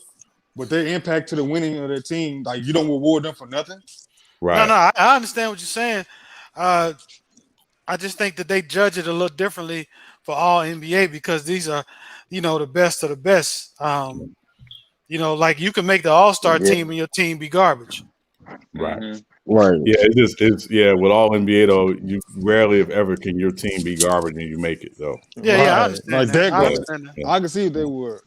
but their impact to the winning of their team, like you don't reward them for nothing. Right. No, I understand what you're saying. I just think that they judge it a little differently for All NBA because these are, the best of the best. Like you can make the All-Star team and your team be garbage. Right. Right. Yeah, it's with All NBA though, you rarely if ever can your team be garbage and you make it though. Yeah, I understand. Like that. I understand that. I can see if they were,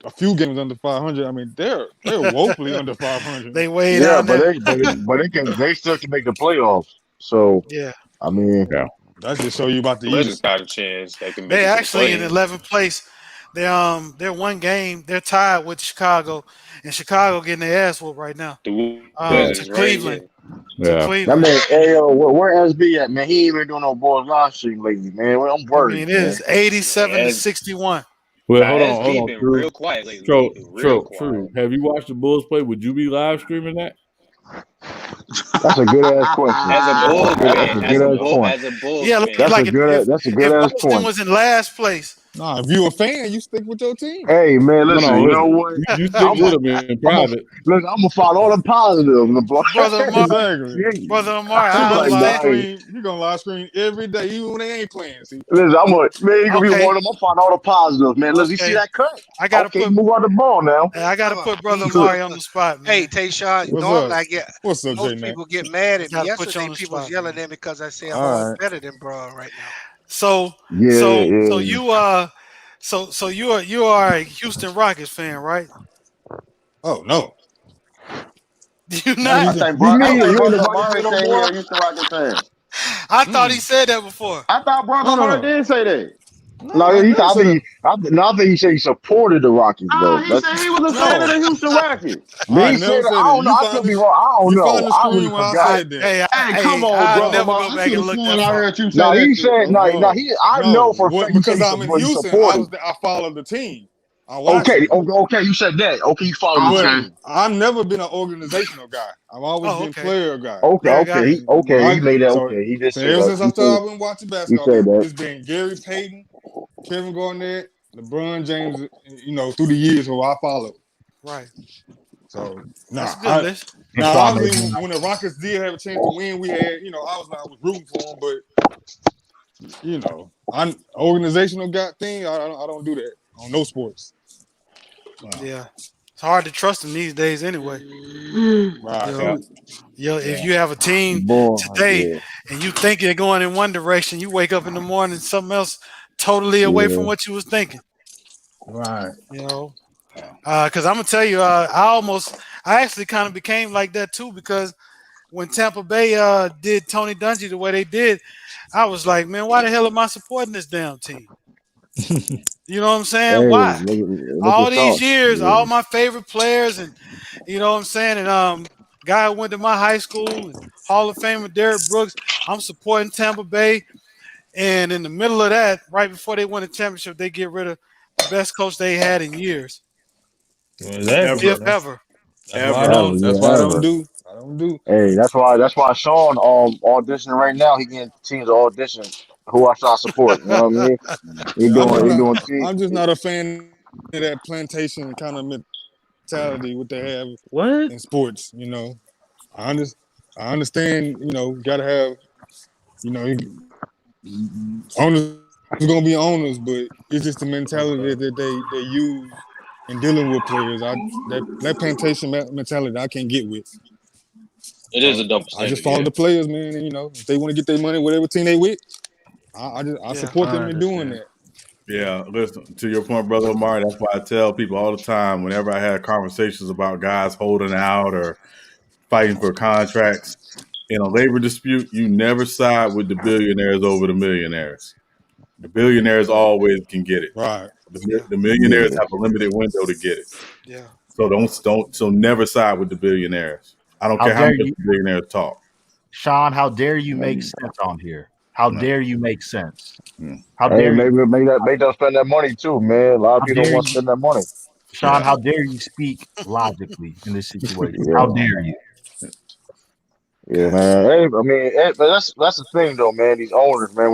a few games under 500. I mean, they're woefully under 500. They way down there. They still can make the playoffs. So yeah, I mean, that just show you about the Legends got a chance. They actually in 11th place. They're one game. They're tied with Chicago, and Chicago getting their ass whooped right now. To Cleveland. Yeah. That man, where SB at, man? He ain't been doing no boys live stream lately, man. I'm worried. I mean, it is 87-61. Well, hold on. Been real quiet lately. True. Have you watched the Bulls play? Would you be live streaming that? That's a good ass question. As a Bulls fan, that's a good ass Boston point. Was in last place. Nah, if you a fan, you stick with your team. Hey man, listen, you know what? You stick with them in private. Listen, I'm gonna follow all the positives. Brother Omar, you gonna live stream every day, even when they ain't playing. See? Listen, you gonna be one of them. I'm find all the positives, man. Listen, you see that cut? I gotta move on the ball now. I gotta put Brother Omar on the spot, man. Hey, Tayshawn, what's up, most people get mad at me. Yesterday, people was yelling at me because I said I'm better than Braun right now. So you are a Houston Rockets fan, right? Oh no. You not? I thought he said that before. I thought Brother Omar did say that. I think he said he supported the Rockets though. He said he was a fan of the Houston Rockets. I don't know. I could be wrong. I don't know. I really forgot. Hey, come on, Brother Omar. Go back and look that up. No, he said I know for a fact because I'm in Houston. I follow the team. Okay, you said that. Okay, you follow the team. I've never been an organizational guy. I've always been player guy. He made that. Okay, he just ever since I started watching basketball, it's been Gary Payton, Kevin Garnett, LeBron James. Through the years who I followed. Right. So obviously, when the Rockets did have a chance to win, we had I was rooting for them, but I'm an organizational guy thing. I don't do that on no sports. Wow. Yeah, it's hard to trust them these days anyway. Right. If you have a team today and you think you're going in one direction, you wake up in the morning something else totally away from what you was thinking. Right. Because I'm gonna tell you, I actually kind of became like that too because when Tampa Bay did Tony Dungy the way they did, I was like, man, why the hell am I supporting this damn team? You know what I'm saying? Why? All these years, all my favorite players, and you know what I'm saying, and guy who went to my high school, and Hall of Famer Derrick Brooks. I'm supporting Tampa Bay, and in the middle of that, right before they win the championship, they get rid of the best coach they had in years, if ever. That's why I don't do. Hey, that's why Sean auditioning right now. He getting teams to audition who I shall support. You know what I mean? I'm just not a fan of that plantation kind of mentality what they have in sports. I understand. Gotta have. Owners are gonna be owners, but it's just the mentality that they use in dealing with players. That plantation mentality I can't get with. It is a double I standard. just follow the players, man. And if they want to get their money, whatever team they with, I support them in doing that. Yeah, listen, to your point, Brother Omar, that's why I tell people all the time whenever I had conversations about guys holding out or fighting for contracts, in a labor dispute, you never side with the billionaires over the millionaires. The billionaires always can get it. Right. The millionaires have a limited window to get it. Yeah. So never side with the billionaires. I don't care how much the billionaires talk. Sean, how dare you make sense on here? How dare you make sense? How Hey, dare you? make them spend that money too, man. A lot of people don't want to spend that money. Sean, how dare you speak logically in this situation? How dare you? Yeah, man. Hey, I mean, but that's the thing, though, man. These owners, man.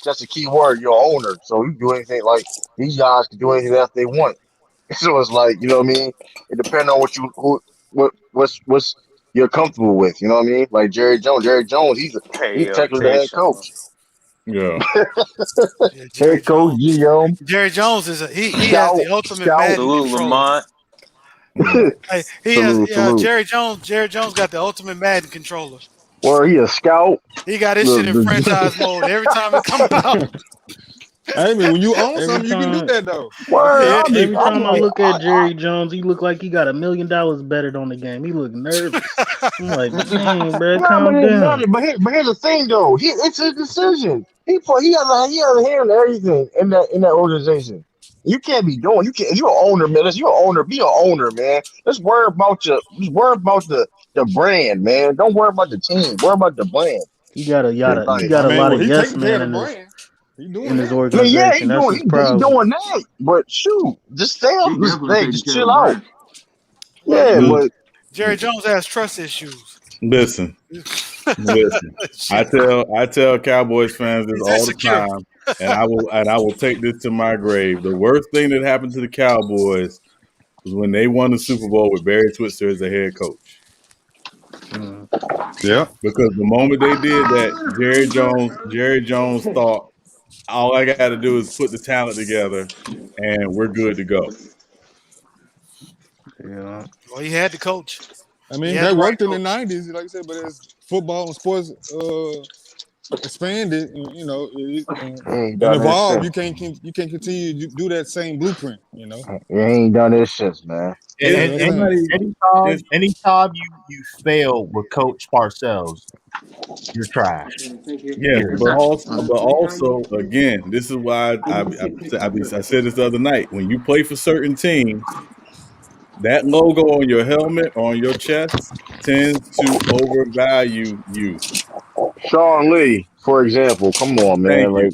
That's a key word. You're an owner, so you do anything. Like these guys can do anything that they want. So it's like, you know what I mean. It depends on what's you're comfortable with. You know what I mean. Like Jerry Jones. He's technically the head coach. Yeah. Head coach, GM. Jerry Jones is he has the ultimate Madden controller. Jerry Jones got the ultimate Madden controller. Well, he a scout. He got his shit in franchise mode every time it comes out. I mean, when you own something, you can do that though. Every time I look at Jerry Jones, he look like he got $1 million betted on the game. He look nervous. I'm like, dang, bro, calm down. But here's the thing, though. It's his decision. He has a hand in everything in that organization. You can't be doing. If you're an owner, man. You're an owner. Be an owner, man. Let's worry about the brand, man. Don't worry about the team. Worry about the brand. He got a lot of yes men in his organization. He's doing that. But shoot, just stay on this thing. Just chill out. Yeah, but Jerry Jones has trust issues. Listen. I tell Cowboys fans this all the time, and I will take this to my grave. The worst thing that happened to the Cowboys was when they won the Super Bowl with Barry Switzer as the head coach. Yeah, because the moment they did that, Jerry Jones thought all I got to do is put the talent together, and we're good to go. Yeah, well, he had the coach. I mean, that worked in the '90s, like I said, but as football and sports expanded, and evolved, you can't continue to do that same blueprint. You ain't done this shit, man. Anytime you fail with Coach Parcells, you're trash. Yeah, but also, again, this is why I said this the other night. When you play for certain teams, that logo on your helmet or on your chest tends to overvalue you. Sean Lee, for example, come on, man.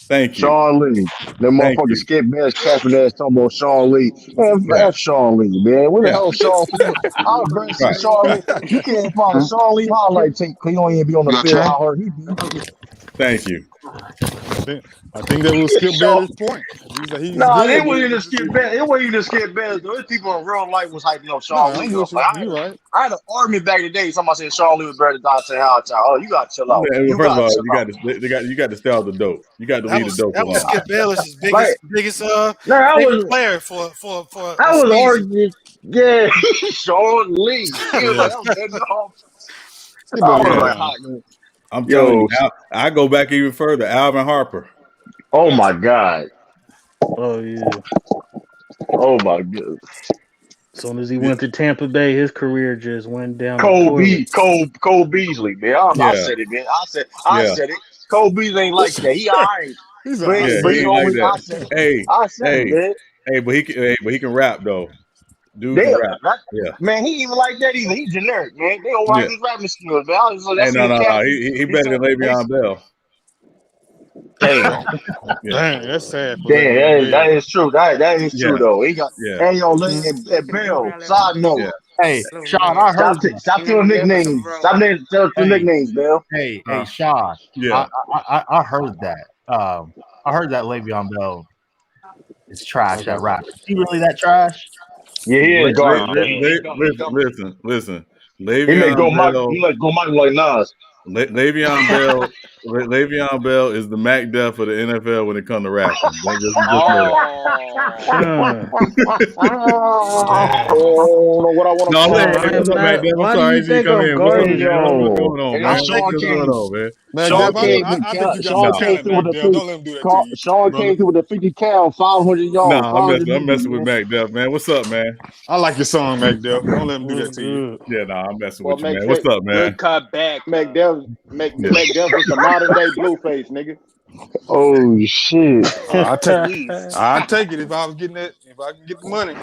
Thank you. Sean Lee. That motherfucker Skip Bayless capping ass talking about Sean Lee. Man, F Sean Lee, man. Where the hell Sean? I was going to see Sean Lee. You can't find a Sean Lee highlight tape because he don't even be on the field. How hard he be. Thank you. I think that was Skip Bayless' point. It wasn't even Skip Bayless. It wasn't even Skip Bayless. Those people in real life was hyping up Sean Lee. I had an argument back in the day. Somebody said Sean Lee was better than Dante Howard. Oh, you got to chill out. First of all, you got to stay out the dope. You got to leave the dope alone. That was Skip Bayless' biggest player for. I was arguing. Yeah, Sean Lee. He was I'm telling you, I go back even further. Alvin Harper. Oh my God. Oh yeah. Oh my God. As soon as he went to Tampa Bay, his career just went down. Cole Beasley, man. I said it, man. I said it. Cole Beasley ain't like that. He all right. I said it, man. Hey, but he can rap though. Dude, man, he even like that either. He's generic, man. They don't like his rapping skills, man. No. He better than Le'Veon Bell. Damn, that's sad. Damn, that is true. That is true though. He got Bell. Side note. Yeah. Hey, Sean, I heard. Stop telling nicknames. Stop telling nicknames, Bell. Hey, Sean. Yeah, I heard that. I heard that Le'Veon Bell is trash at rap. Is he really that trash? Yeah, he is garbage. Listen. He let go Michael like Nas. Le'Veon Bell Le'Veon Bell is the Mac Def of the NFL when it comes to rapping. Just Oh, what I want to no, call. hey, what's up, Mac Def? I'm Why do sorry, you I see you think come I'm in. What's up, guarding man? What's Yo, going on, and man? then What's Sean going came. on, man? Mac Sean Def, came I think you got Sean some came talent, through with Mac a Def. 50. Don't let him do that to you, Sean brother. came through with a 50 count, 500 yards, Nah, 500 I'm messing with meters, man. Mac Def, man. What's up, man? I like your song, Mac Def. Don't let him do What's that to you. good? Yeah, nah, I'm messing Well, with you, man. What's up, man? Good cut back. McDuff is the modern day Blueface, nigga. Oh shit! I take Please. I take it if I was getting that. If I can get the money.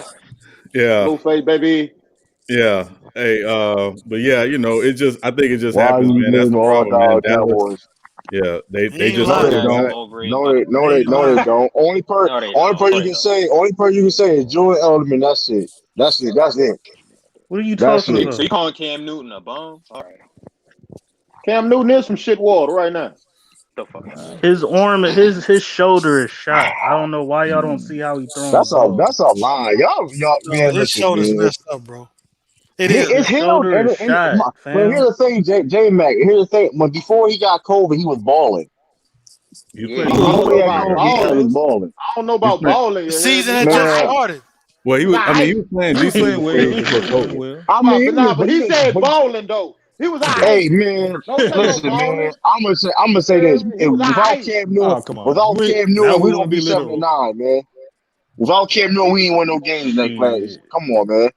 Yeah, Blueface, baby. yeah. Hey, but yeah, I think it just Why happens, you man. That's name the all problem, man. dog Dallas, Cowboys? yeah, He they ain't just No, hold they lying. on. don't. Overrated No, by they the way. He ain't no, they lying. don't. Only person No, they you don't. can say. Only person you can say is Joey Elderman. That's it. That's it. That's it. What are you That's talking it. So you about? calling Cam Newton a bum? All right, Cam Newton is some shit water right now. the fuck out of here. His arm, his shoulder is shot. I don't know why y'all don't see how he throwing That's a balls. that's a lie. Y'all No, man, his listen, shoulder's man. messed up, bro. It is, It's His man. him. shoulder is shot, But here's fam. the thing, J Mac. Here's the thing. When before he got COVID, he was balling. You Yeah, playing? I He was don't Before know he had about balling. COVID, he balling. was balling. I don't know He was about playing. balling. The You hear season me? had just Man, started. Well, He was all he right. was playing He was decent playing before well. He before was playing COVID. well. I mean, But he said but balling though. He was all hey right. man, Don't say no listen, man. balling. I'm gonna say this. He was all right. Oh, come on. Now We we want don't to be be 7-9, literal. man. Without Cam Newton, we ain't win no games next last. Shit. Come on, man.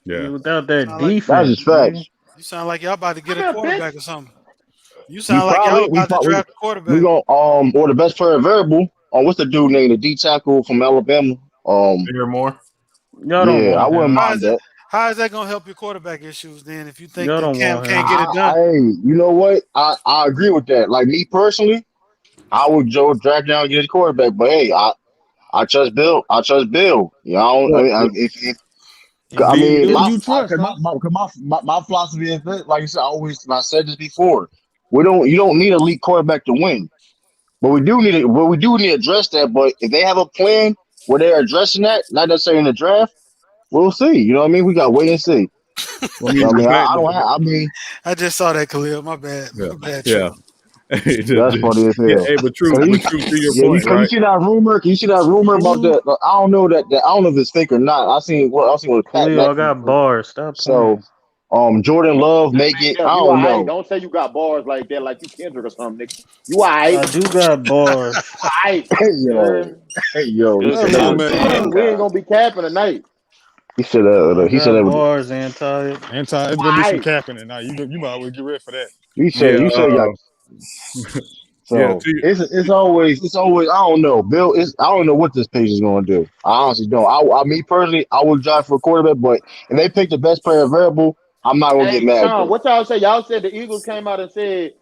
Yeah, Without that Sound like That's defense, just man. facts. you sound like y'all about to get a Come here, quarterback bitch. or something. You sound like y'all about to draft a We quarterback. gonna or the best player variable. What's the dude named the D tackle from Alabama? Hear more? Y'all don't Yeah, I want wouldn't him. mind that. How is that gonna help your quarterback issues then if you think Y'all that don't Cam want can't him. get it done? Hey, you know what? I agree with that. Like me personally, I would Joe drag down and get his quarterback, but hey, I trust Bill. I trust Bill. You know, but, if I Indeed, mean, do my you trust, cause huh? my philosophy is this. Like I said, and I said this before. You don't need an elite quarterback to win, but we do need it. But we do need to address that. But if they have a plan where they're addressing that, not necessarily in the draft, we'll see. You know what I mean? We got to wait and see. I You know mean, what I the mean? fact, I mean, I just saw that, Khalil. My bad. yeah, My bad, yeah. true. that's funny as Yeah, hell. hey, but true, to your Yeah, point, can you right? see that rumor? Can you see that rumor about Ooh, that? I don't know I don't know if it's fake or not. I seen what Pat Khalil, I McAfee. got bars. Stop So, playing. Jordan Love make it. I You all don't right. know. Don't say you got bars like that, like you Kendrick or something, nigga. You all right. I do got bars. All right. Hey You hear yo, me? hey yo. He Good said Let him that go, with cop, a Mac. We D. bad ain't, Though. we ain't cop. gonna be capping tonight. I He said got that with a. bars, anti. It's You gonna all be some right. capping tonight. You might well get ready for that. Yeah, You said yeah. yeah. So it's always I don't know. Bill I don't know what this page is gonna do. I honestly don't. Me personally, I would drive for a quarterback, but if they pick the best player available, I'm not gonna get Hey, mad at Sean, them. what y'all say? Y'all said the Eagles came out and said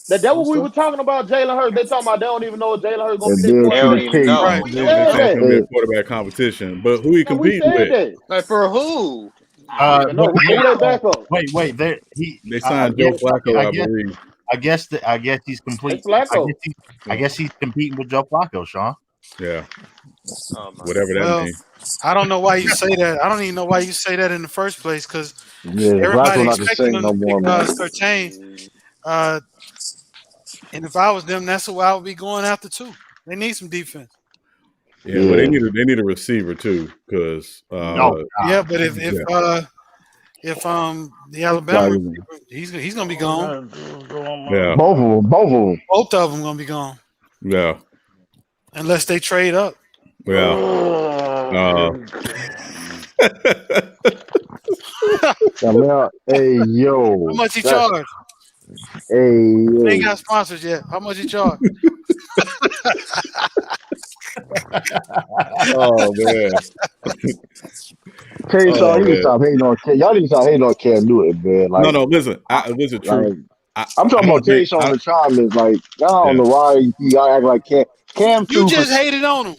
that what we were talking about, Jalen Hurts. They talking about they don't even know if Jalen Hurts gonna be And their then They to don't the quarterback. even K. Right. know. We They said saying it's gonna that. be a quarterback competition, but who he Man, we competing said with? that. Like for who? I don't even know. Who they back up? Wait. There, They signed Joe Flacco, I believe. I guess he's It's complete. Flacco. I guess he's competing with Joe Flacco, Sean. Yeah, Oh my whatever that Well, means. I don't know why you say that. I don't even know why you say that in the first place because Yeah, everybody Flacco not the expecting same them to no pick more, man. Surtain. god. Uh, and if I was them, that's who I would be going after too. They need some defense. Yeah, well, they Yeah. need a receiver too, because Oh Yeah, God. but if the Alabama Like receiver, he's gonna be All I gone. gotta do is go on my. yeah, both of them. Both of them gonna be gone yeah, unless they trade up. yeah. Uh, I mean, hey How yo, much he that's charge? hey They ain't yo. got sponsors yet. How much he charge? oh man, Tell you oh something, he need to man. stop hating on Cam. Y'all need to stop hating on Cam Newton, man. No, Like, no. Listen, I, listen. like True. I'm I talking don't about Tell think. you something. The time is like, y'all don't Yeah. know why y'all act like Cam. Cam You too for just hated on him.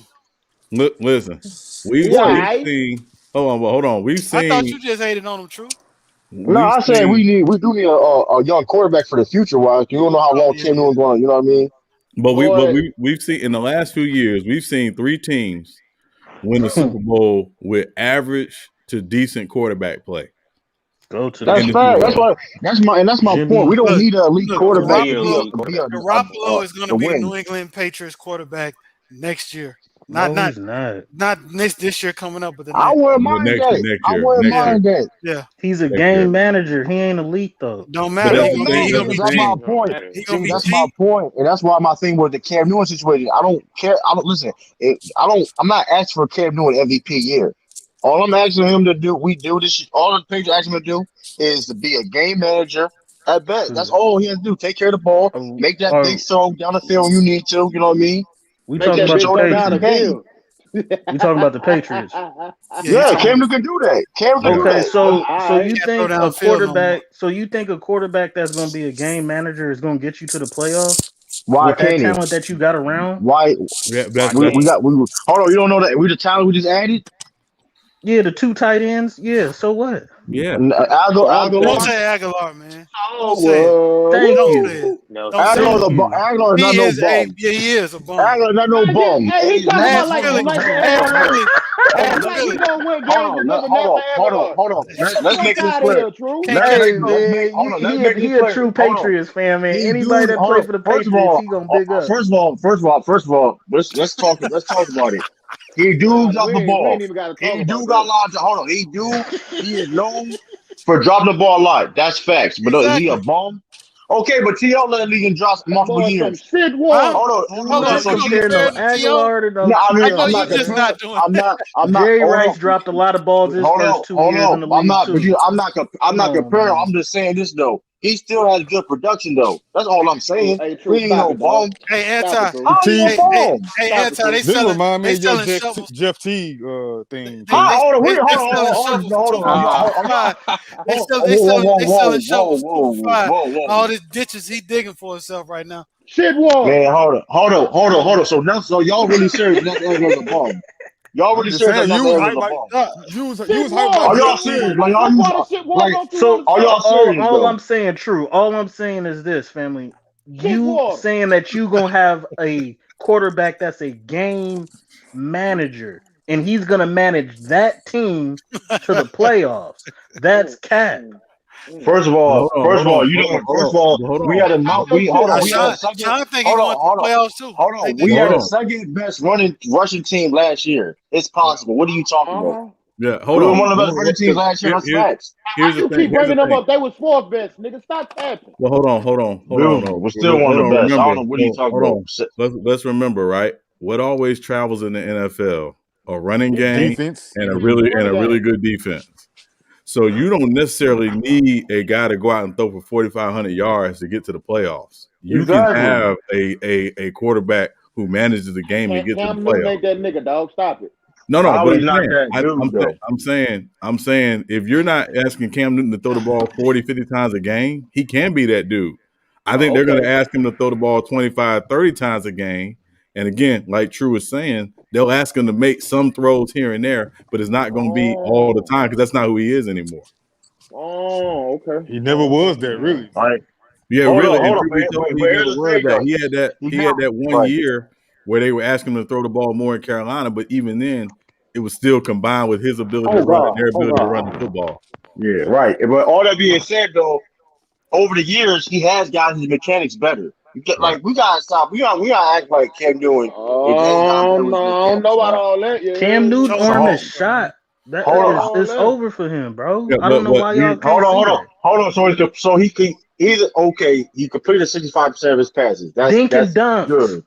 Listen, He all we've right. seen. Hold on. I thought you just hated on him, True. No, We've I said seen. we do need a young quarterback for the future. Wise, you don't know how Oh long yeah, Cam Newton's going. You know what I mean? But Boy, we've seen in the last few years, we've seen 3 teams win the Super Bowl with average to decent quarterback play. Go to That's the fact. That's my Jimmy. point. We don't need an elite quarterback to Garoppolo is going to be the win. New England Patriots quarterback next year. No, he's not. Not this year coming up, but the I next. wouldn't mind that. I wouldn't mind that. Yeah, he's a game manager. He ain't elite though. Don't It matter. don't matter. That's my point. See, that's my point, and that's why my thing with the Cam Newton situation. I don't care. I don't listen. I'm not asking for Cam Newton MVP year. All I'm asking him to do, all the Patriots asking him to do is to be a game manager at best. That's all he has to do. Take care of the ball, make that big throw down the field when you need to. You know what I mean? We talking about the Patriots. We talking about the Patriots. Yeah, Cam Newton can do that. Cam can do that. So you think a quarterback? So you think a quarterback that's going to be a game manager is going to get you to the playoffs? Why with can't that talent that you got around? Why? We hold on. You don't know that we the talent we just added. Yeah, the 2 tight ends. Yeah, so what? Yeah. Aguilar. Don't say Aguilar, man. Don't say it. Thank you. Aguilar is not no bum. Yeah, he is a bum. Aguilar is not no bum. Hey, he talking about like Hold on. Let's make this clear. He a true Patriots fan, man. Anybody that play for the Patriots, he gonna big up. First of all, let's talk about it. He do drop the ball. He do got a lot. Hold on. He is known for dropping the ball a lot. That's facts. But is he a bum? Okay, but T.O. led the league and dropped multiple years. Hold on. So Aguilar, I'm not. Jerry Rice dropped a lot of balls his first 2 years in the league. I'm not comparing. I'm just saying this though. He still has good production though. That's all I'm saying. We ain't no bum. Hey, Anti. Hey, Anti. This remind me of your Jeff Teague thing. Hold on. They selling shovels for all these ditches he digging for himself right now. Shit wall. Man, hold on. So y'all really serious? That was a bum. Y'all really serious? You was hyped like. Are y'all serious? All I'm saying, true. All I'm saying is this, family. You saying that you gonna have a quarterback that's a game manager, and he's gonna manage that team to the playoffs. That's cap. First of all, we had a second best rushing team last year. It's possible. What are you talking about? Yeah, hold on. One of the best running teams last year. That's facts. You keep bringing them up. They was 4th best, nigga. Stop tapping. Well, hold on. We're still one of the best. I don't know what are you talking about. Let's remember, right? What always travels in the NFL: a running game defense and a really good defense. So you don't necessarily need a guy to go out and throw for 4,500 yards to get to the playoffs. You can have a quarterback who manages the game to get to the playoffs. Make that nigga, dog. Stop it. No, but I'm saying if you're not asking Cam Newton to throw the ball 40, 50 times a game, he can be that dude. I think they're going to ask him to throw the ball 25, 30 times a game. And again, like True was saying, they'll ask him to make some throws here and there, but it's not going to be all the time because that's not who he is anymore. Oh, okay. He never was that, really. Right. Yeah, really. He had that 1 year where they were asking him to throw the ball more in Carolina, but even then, it was still combined with his ability to run and their ability to run the football. Yeah, right. But all that being said, though, over the years, he has gotten his mechanics better. We gotta stop. We gotta act like Cam Newton. I don't know about all that. Yeah. Cam Newton's arm is shot. It's over for him, bro. Yeah, I don't know why y'all can't Hold on. So he can either he completed 65% of his passes. That's dunks. Good.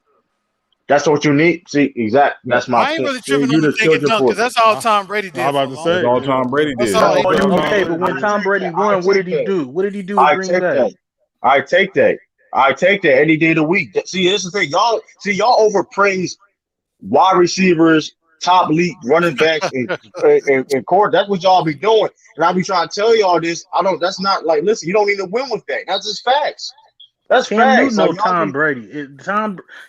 That's what you need. See, exactly. That's my. I ain't really tripping on the dink and dunk because that's all Tom Brady did. I'm about to say. That's all Tom Brady did. Okay, but when Tom Brady won, what did he do? What did he do with Green Bay? I take that any day of the week. See, this is the thing. Y'all overpraise wide receivers, top elite running backs, and court. That's what y'all be doing. And I be trying to tell y'all this. That's not like, listen, you don't need to win with that. That's just facts. That's facts. Cam Newton, Tom Brady. If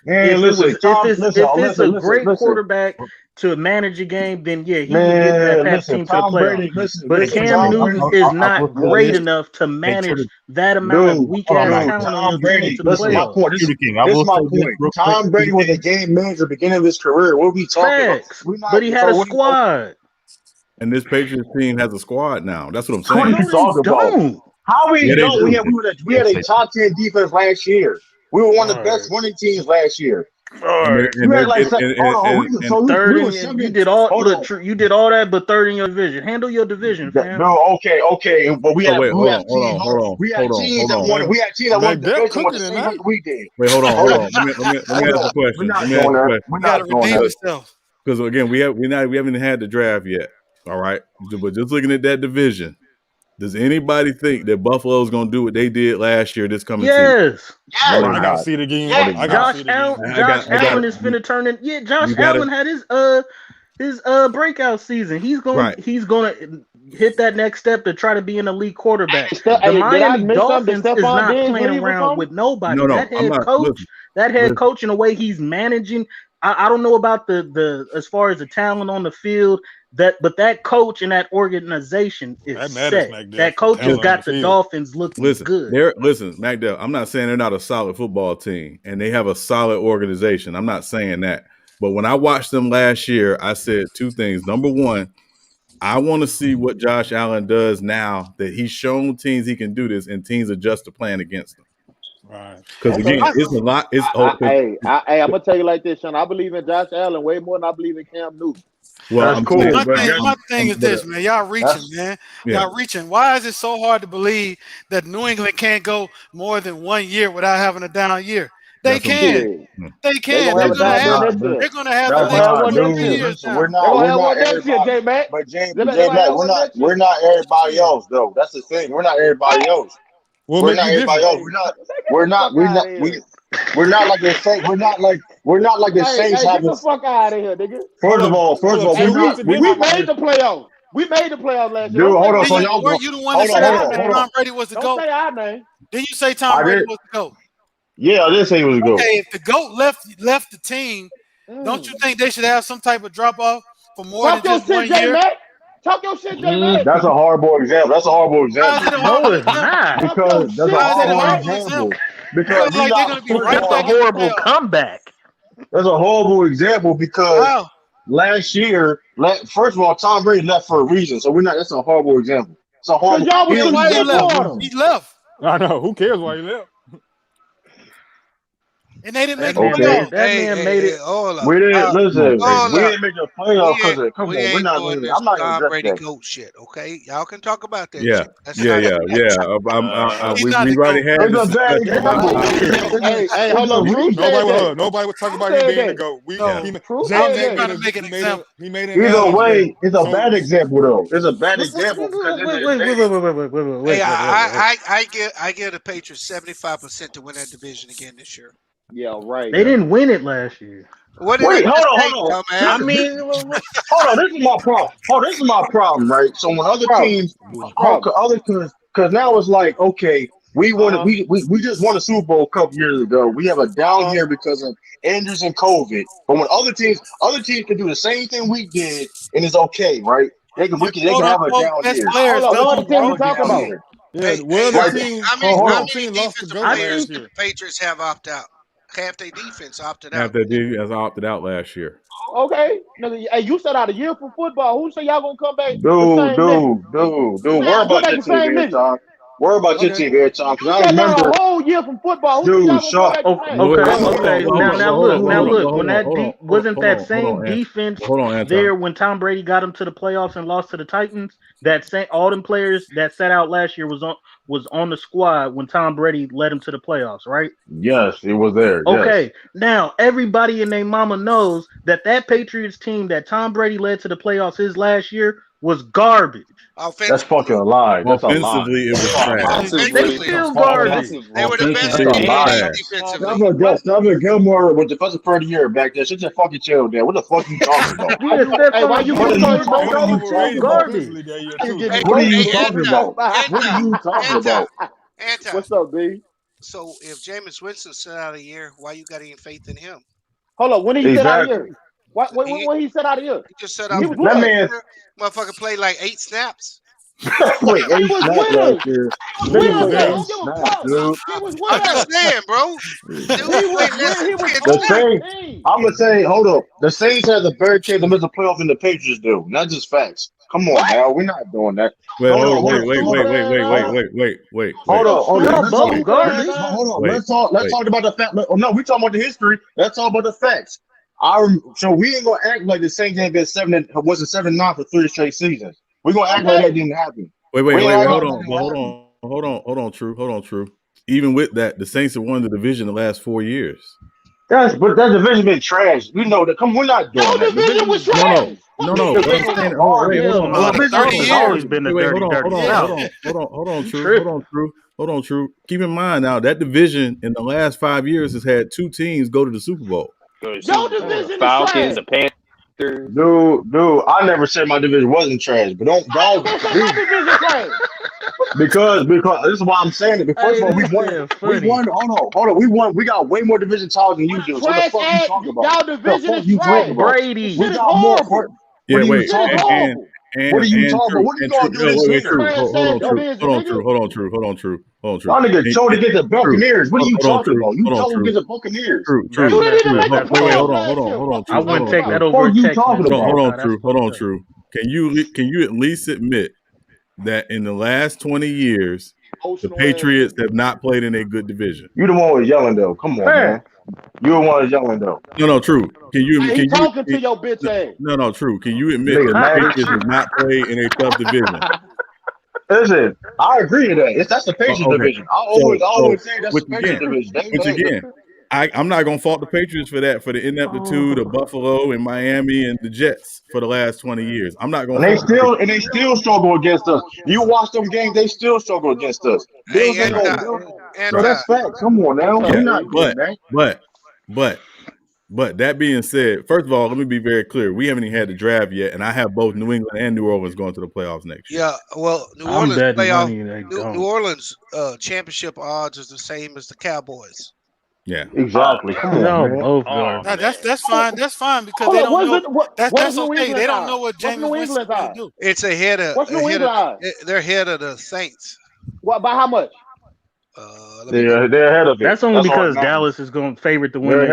it's a great quarterback to manage a game, then yeah, he can get that team to the playoffs. But Cam Newton is not great enough to manage that amount of weak-ass talent on the team to the playoffs. This is my point. Tom Brady was a game manager beginning of his career. What are we talking about? But he had a squad. And this Patriots team has a squad now. That's what I'm What saying. are you talking about? How we Yeah, they don't? do. We had a top 10 defense last year. We were one of the best winning teams last year. You had like so third we were in you did all you did all that, but third in your division. Handle your division, fam. No, okay, but we had hold on. We had teams that won the division with the same record we did. Wait, hold on. Let me ask a question. We're not doing that. We're not doing that. Because again, we haven't had the draft yet. All right, but just looking at that division, does anybody think that Buffalo's going to do what they did last year this coming season? No, I got to see it again. Josh Allen is finna turn in. Yeah, Josh Allen had his breakout season. He's going to hit that next step to try to be an elite quarterback. The Miami Dolphins is not playing around with nobody. That head coach, in the way he's managing, I don't know about the as far as the talent on the field. But that coach and that organization is set. That coach has got the Dolphins looking good. Listen, McDowell, I'm not saying they're not a solid football team and they have a solid organization. I'm not saying that. But when I watched them last year, I said two things. Number one, I want to see what Josh Allen does now that he's shown teams he can do this and teams adjust the plan against him. Right. Because again, it's a lot. Hey, I'm gonna tell you like this, Sean. I believe in Josh Allen way more than I believe in Cam Newton. Well, that's cool. My thing is this, man. Y'all reaching, man. Y'all reaching. Why is it so hard to believe that New England can't go more than 1 year without having a down year? They can. They can. They're gonna have the next 2 years. We're not everybody. But James, we're not everybody else though. That's the thing. We're not everybody else. We're not everybody else. We're not like the Saints. We're not like the Saints. Get the fuck out of here, nigga. First of all, we made the playoffs. We made the playoffs last year. Dude, hold on. So y'all were you the one that said Tom Brady was the GOAT? Don't say our name. Didn't you say Tom Brady was the GOAT? Yeah, I did say he was the GOAT. Okay, if the GOAT left the team, don't you think they should have some type of drop off for more than just 1 year? Talk your shit, J-Man. That's a horrible example. No, it's not. Because that's a horrible example. Because they're going to be right back. A horrible comeback. That's a horrible example because last year, first of all, Tom Brady left for a reason. So that's a horrible example. It's a horrible. He left. I know. Who cares why he left? And they didn't make the playoffs. That man made it. We didn't listen. We didn't make the playoffs because come on, we're not doing this. I'm not Tom Brady GOAT shit. Okay, y'all can talk about that. Yeah. We already had this discussion. Hey, hold on. Nobody was talking about him being the GOAT. James trying to make an example. He made it. Either way, it's a bad example though. It's a bad example because wait. I give the Patriots 75% to win that division again this year. Yeah, right. They didn't win it last year. Wait, hold on. I mean, hold on. This is my problem. This is my problem, right? So when other teams, because now it's like, okay, we just won a Super Bowl a couple years ago. We have a down year because of injuries and COVID. But when other teams can do the same thing we did, and it's okay, right? They can have a down year. What team you talking about? Yeah, the team lost the GOAT last year. The Patriots have opted out. Half their defense opted out. Half their defense opted out last year. Okay. Hey, you said out a year for football. Who say y'all gonna come back? Dude. Worry about your team here, Tom. Worry about your team here, Tom. Because I remember a whole year from football. Dude, shut up. Okay. Now look. When wasn't that same defense there when Tom Brady got him to the playoffs and lost to the Titans? All them players that sat out last year was on the squad when Tom Brady led him to the playoffs, right? Yes, it was there. Okay, yes. Now everybody and their mama knows that Patriots team that Tom Brady led to the playoffs his last year was garbage. That's fucking a lie. That's offensively, it was trash. They still garbage. They were the best defensively. Stephen Gilmore was defensive player of the year back there. Shut your fucking chill there. What the fuck you talking about? Hey, why you garbage? What are you talking about? What are you talking about? What's up, B? So if Jameis Winston set out a year, why you got any faith in him? Hold on, when did he set out a year? When he set out a year? He just set out. That man, motherfucker played like 8 snaps. Wait, 8 snaps last year. I'm just saying, bro. I'm gonna say, hold up. The Saints have the better chance to miss the playoff than the Patriots do. Not just facts. Come on now, we're not doing that. Wait. Hold Hold on. Let's talk about the fact. Oh, no, we talking about the history. Let's talk about the facts. So we ain't gonna act like the Saints ain't been 7-9 for 3 straight seasons. We're gonna act like that didn't happen. Wait. Hold on, True. Even with that, the Saints have won the division the last 4 years. But that division been trash. We know that. We're not doing that. Division was trash. No. The division has always been the dirty South. Hold on, True. Keep in mind now that division in the last 5 years has had 2 teams go to the Super Bowl. Your division Falcons, the Panthers. Dude, I never said my division wasn't trash, but don't because this is why I'm saying it. First of all, we won. Hold on. We won. We got way more division titles than you do. So what the fuck you talking about? Y'all division is trash. Brady. We got more. What are you talking about? What are you talking about? What are you gonna do this year? Hold on, True. Y'all niggas told to get the Buccaneers. What are you talking about? You told to get the Buccaneers. True. Hold on, True. I wouldn't take that over. What are you talking about? Hold on, True. Can you at least admit that in the last 20 years, the Patriots have not played in a good division? You the one was yelling though. Come on, man. You the one was yelling though. No, True. Can you talking to your bitch ass? No, True. Can you admit that the Patriots have not played in a tough division? Listen, I agree to that. That's the Patriots division. I always say that's the Patriots division. Which again, I'm not gonna fault the Patriots for that, for the ineptitude of Buffalo and Miami and the Jets for the last 20 years. I'm not gonna. And they still struggle against us. You watch them games, they still struggle against us. Bills ain't so that's facts. Come on now. We're not good, man. But that being said, first of all, let me be very clear. We haven't even had the draft yet, and I have both New England and New Orleans going to the playoffs next year. Yeah, well, New Orleans championship odds is the same as the Cowboys. Yeah, exactly. Come on, both that's fine. That's fine because they don't know. That's okay. They don't know what James Winston's going to do. It's ahead of. They're ahead of the Saints. What, by how much? They're ahead of it. That's only because Dallas is going to favorite the win. And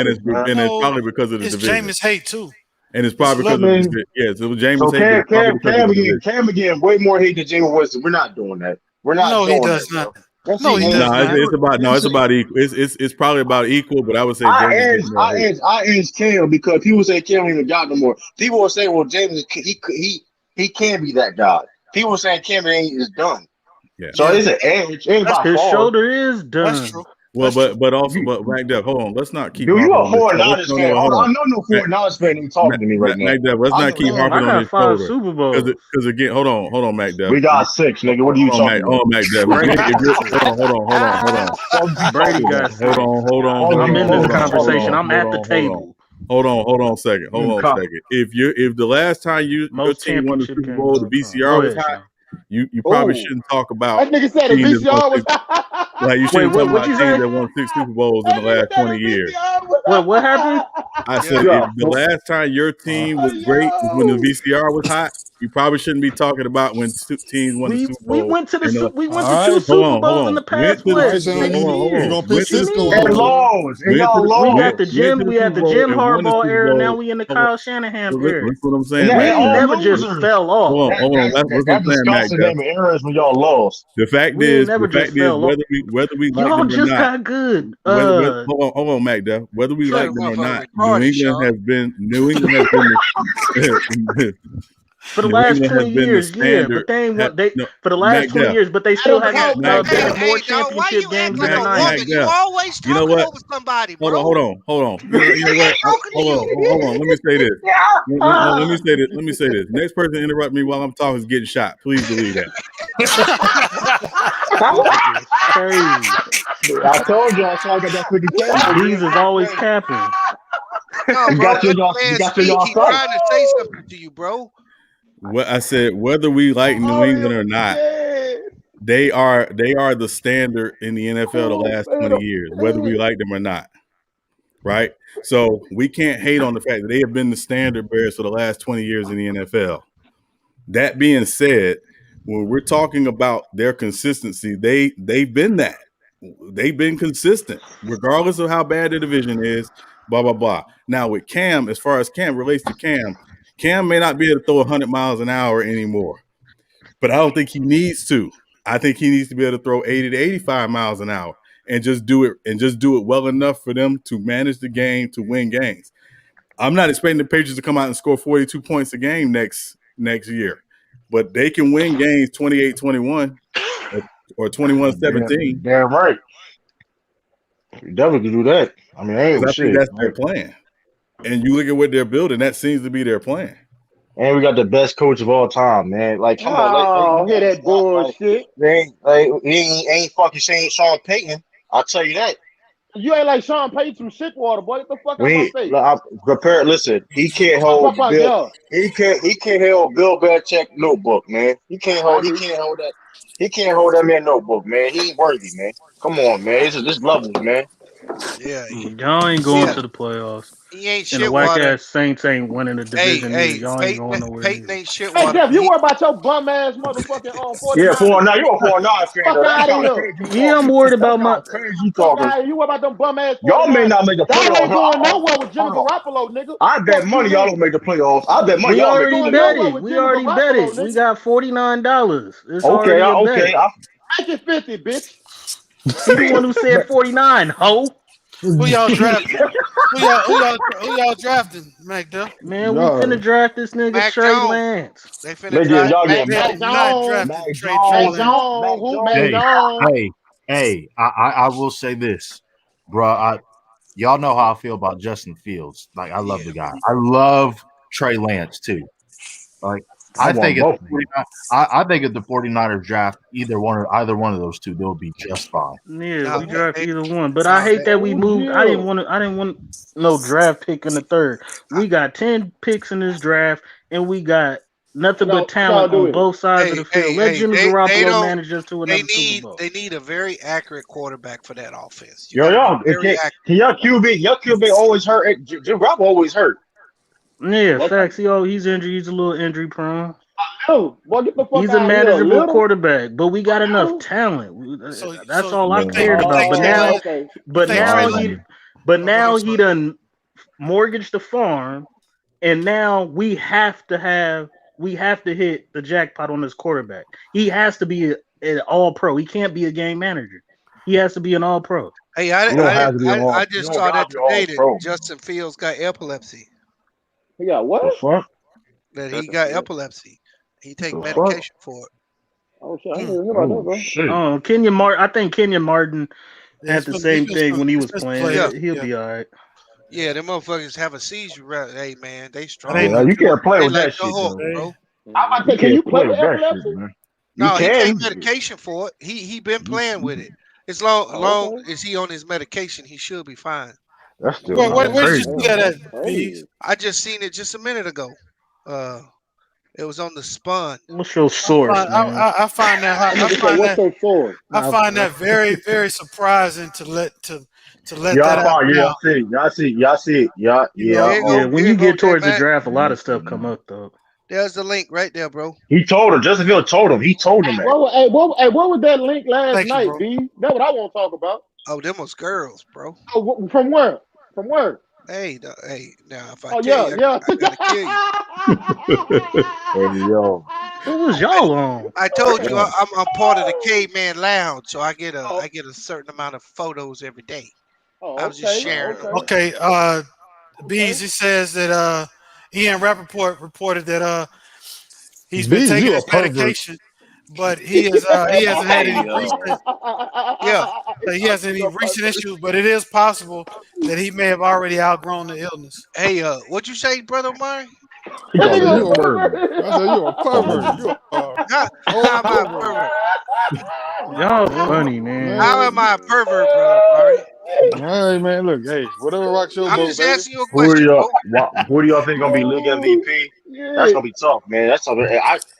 it's probably because of the division. Jameis hate too. And it's probably because of the Jameis. So Cam again, way more hate than Jameis Winston. We're not doing that. We're not. No, doing he does that, not. No, he does not. It's about equal. It's probably about equal, but I would say I edge Cam because people say Cam ain't even got no more. People will say, well, James he can't be that guy. People saying Cam is done. Yeah. So it's an edge. His shoulder is done. That's true. Well, but Mac Dev, hold on. Let's not keep. You a 49ers fan? I know no 49ers fan ain't talking to me right now. Mac Dev, let's not keep harping on his shoulder. Super Bowls. Because again, hold on, Mac Dev. We got 6, nigga. What are you talking about? Mac Dev. Hold on. Brady got 6. Hold on. I'm in this conversation. I'm at the table. Hold on a second. If the last time your team won the Super Bowl, the VCR was hot. You probably shouldn't talk about. That nigga said the VCR was like you shouldn't talk about teams that won 6 Super Bowls in the last 20 years. What happened? I said if the last time your team was great was when the VCR was hot. You probably shouldn't be talking about when teams won the Super Bowl. We went to 2 Super Bowls in the past. You're gonna pick Cisco. We at the Jim Harbaugh era. Now we in the Kyle Shanahan era. That's what I'm saying. We never just fell off. Hold on. That's what I'm saying, Mac. When y'all lost. The fact is, whether we like y'all them just or not, got good. Hold on, Mac. Whether we like them or not, New England has been for the last 20 years, but they ain't for the last 20 years, but they still haven't been more championship games than the Niners. You always talking over somebody, bro. Hold on. You know what? Hold on. Let me say this. Let me say this. Next person to interrupt me while I'm talking is getting shot. Please believe that. I told y'all, so I got that freaking camera. These is always capping. No, bro, you got your trying to say something to you, bro. What I said, whether we like New England or not, they are the standard in the NFL the last 20 years, whether we like them or not. Right? So we can't hate on the fact that they have been the standard bearers for the last 20 years in the NFL. That being said, when we're talking about their consistency, they've been that. They've been consistent, regardless of how bad the division is, blah, blah, blah. Now with Cam, as far as Cam relates to Cam, Cam may not be able to throw 100 miles an hour anymore, but I don't think he needs to. I think he needs to be able to throw 80 to 85 miles an hour and just do it well enough for them to manage the game to win games. I'm not expecting the Patriots to come out and score 42 points a game next year, but they can win games 28-21 or 21-17. Damn right. You definitely can do that. I mean, I think that's their plan. And you look at what they're building, that seems to be their plan. And we got the best coach of all time, man. Like, come on, hear that bullshit. He ain't fucking saying Sean Payton. I'll tell you that. You ain't like Sean Payton some shit water, boy. Get the fuck out my face. Listen, he can't hold Bill. He can't hold Bill Belichick notebook, man. He can't hold that. He can't hold that man notebook, man. He ain't worthy, man. Come on, man. This levels, man. Yeah, y'all ain't going to the playoffs. He ain't shit and the whack ass Saints ain't winning the division. Y'all ain't going nowhere. Peyton ain't shit. Hey, Jeff, you worry about your bum ass motherfucking on 49. Yeah, 49. You a 49 fan? Fuck out of here. Yeah, I'm worried about my. You talking? You worry about them bum ass. Y'all may not make the playoffs. Y'all ain't going nowhere with Jimmy Garoppolo, nigga. I bet money y'all don't make the playoffs. I bet money we y'all already make bet the it. We already bet it. We got $49. It's okay. Make it 50, bitch. He the one who said 49, ho. Who y'all drafting? Who y'all drafting, Mac Duff? Man, we finna draft this nigga Mac Trey Jones. Lance. They finna draft y'all Mac get Jones. Hey, I will say this, bro. Y'all know how I feel about Justin Fields. Like, I love the guy. I love Trey Lance too. Like, I think if the 49ers draft either one of those two, they'll be just fine. Yeah, we draft either one. But I hate that we moved. I didn't want no draft pick in the third. We got 10 picks in this draft, and we got nothing but talent on both sides of the field. Let Jimmy Garoppolo manage us to another Super Bowl. They need a very accurate quarterback for that offense. Y'all QB always hurt. Jim Garoppolo always hurt. Yeah, facts. He's injured. He's a little injury prone. Boy, get the fuck He's a manageable quarterback, but we got enough talent. That's all I cared about. But now he done mortgaged the farm, and now we have to hit the jackpot on this quarterback. He has to be an all pro. He can't be a game manager. He has to be an all pro. Hey, I just saw that today that Justin Fields got epilepsy. He got what? The fuck? That he got epilepsy. He take medication for it. Oh shit! I didn't hear about that, bro. I think Kenyon Martin had the same thing when he was playing. He'll be all right. Yeah, them motherfuckers have a seizure. Hey man, they strong. You can't play with that shit, bro. Can you play with epilepsy? No, he take medication for it. He been playing with it. As long as he on his medication, he should be fine. That's still where did you see that at? I just seen it just a minute ago. It was on the Spun. What's your source? I find that. I find that very, very surprising to let that out. Y'all see it. Yeah. When you get towards the draft, a lot of stuff come up though. There's the link right there, bro. He told him. Justin Fields told him. He told him that. What was that link last night, B? That's what I want to talk about. Oh, them was girls, bro. Oh, from where? Hey, now if I tell you, I gotta kill you. Yo. What was y'all on? I told you I'm part of the Caveman Lounge, so I get a certain amount of photos every day. I was just sharing. Okay, Bees, he says that Ian Rappaport reported that he's been taking his medication, but he hasn't had any recent. Yeah, he hasn't any recent issues, but it is possible that he may have already outgrown the illness. Hey, what'd you say, brother Murray? You a pervert. I said you a pervert. How am I a pervert? Y'all funny, man. How am I a pervert, brother Murray? All right, man. Look, hey, whatever rocks your boat. I'm just asking you a question. Who do y'all think gonna be league MVP? That's gonna be tough, man. That's tough.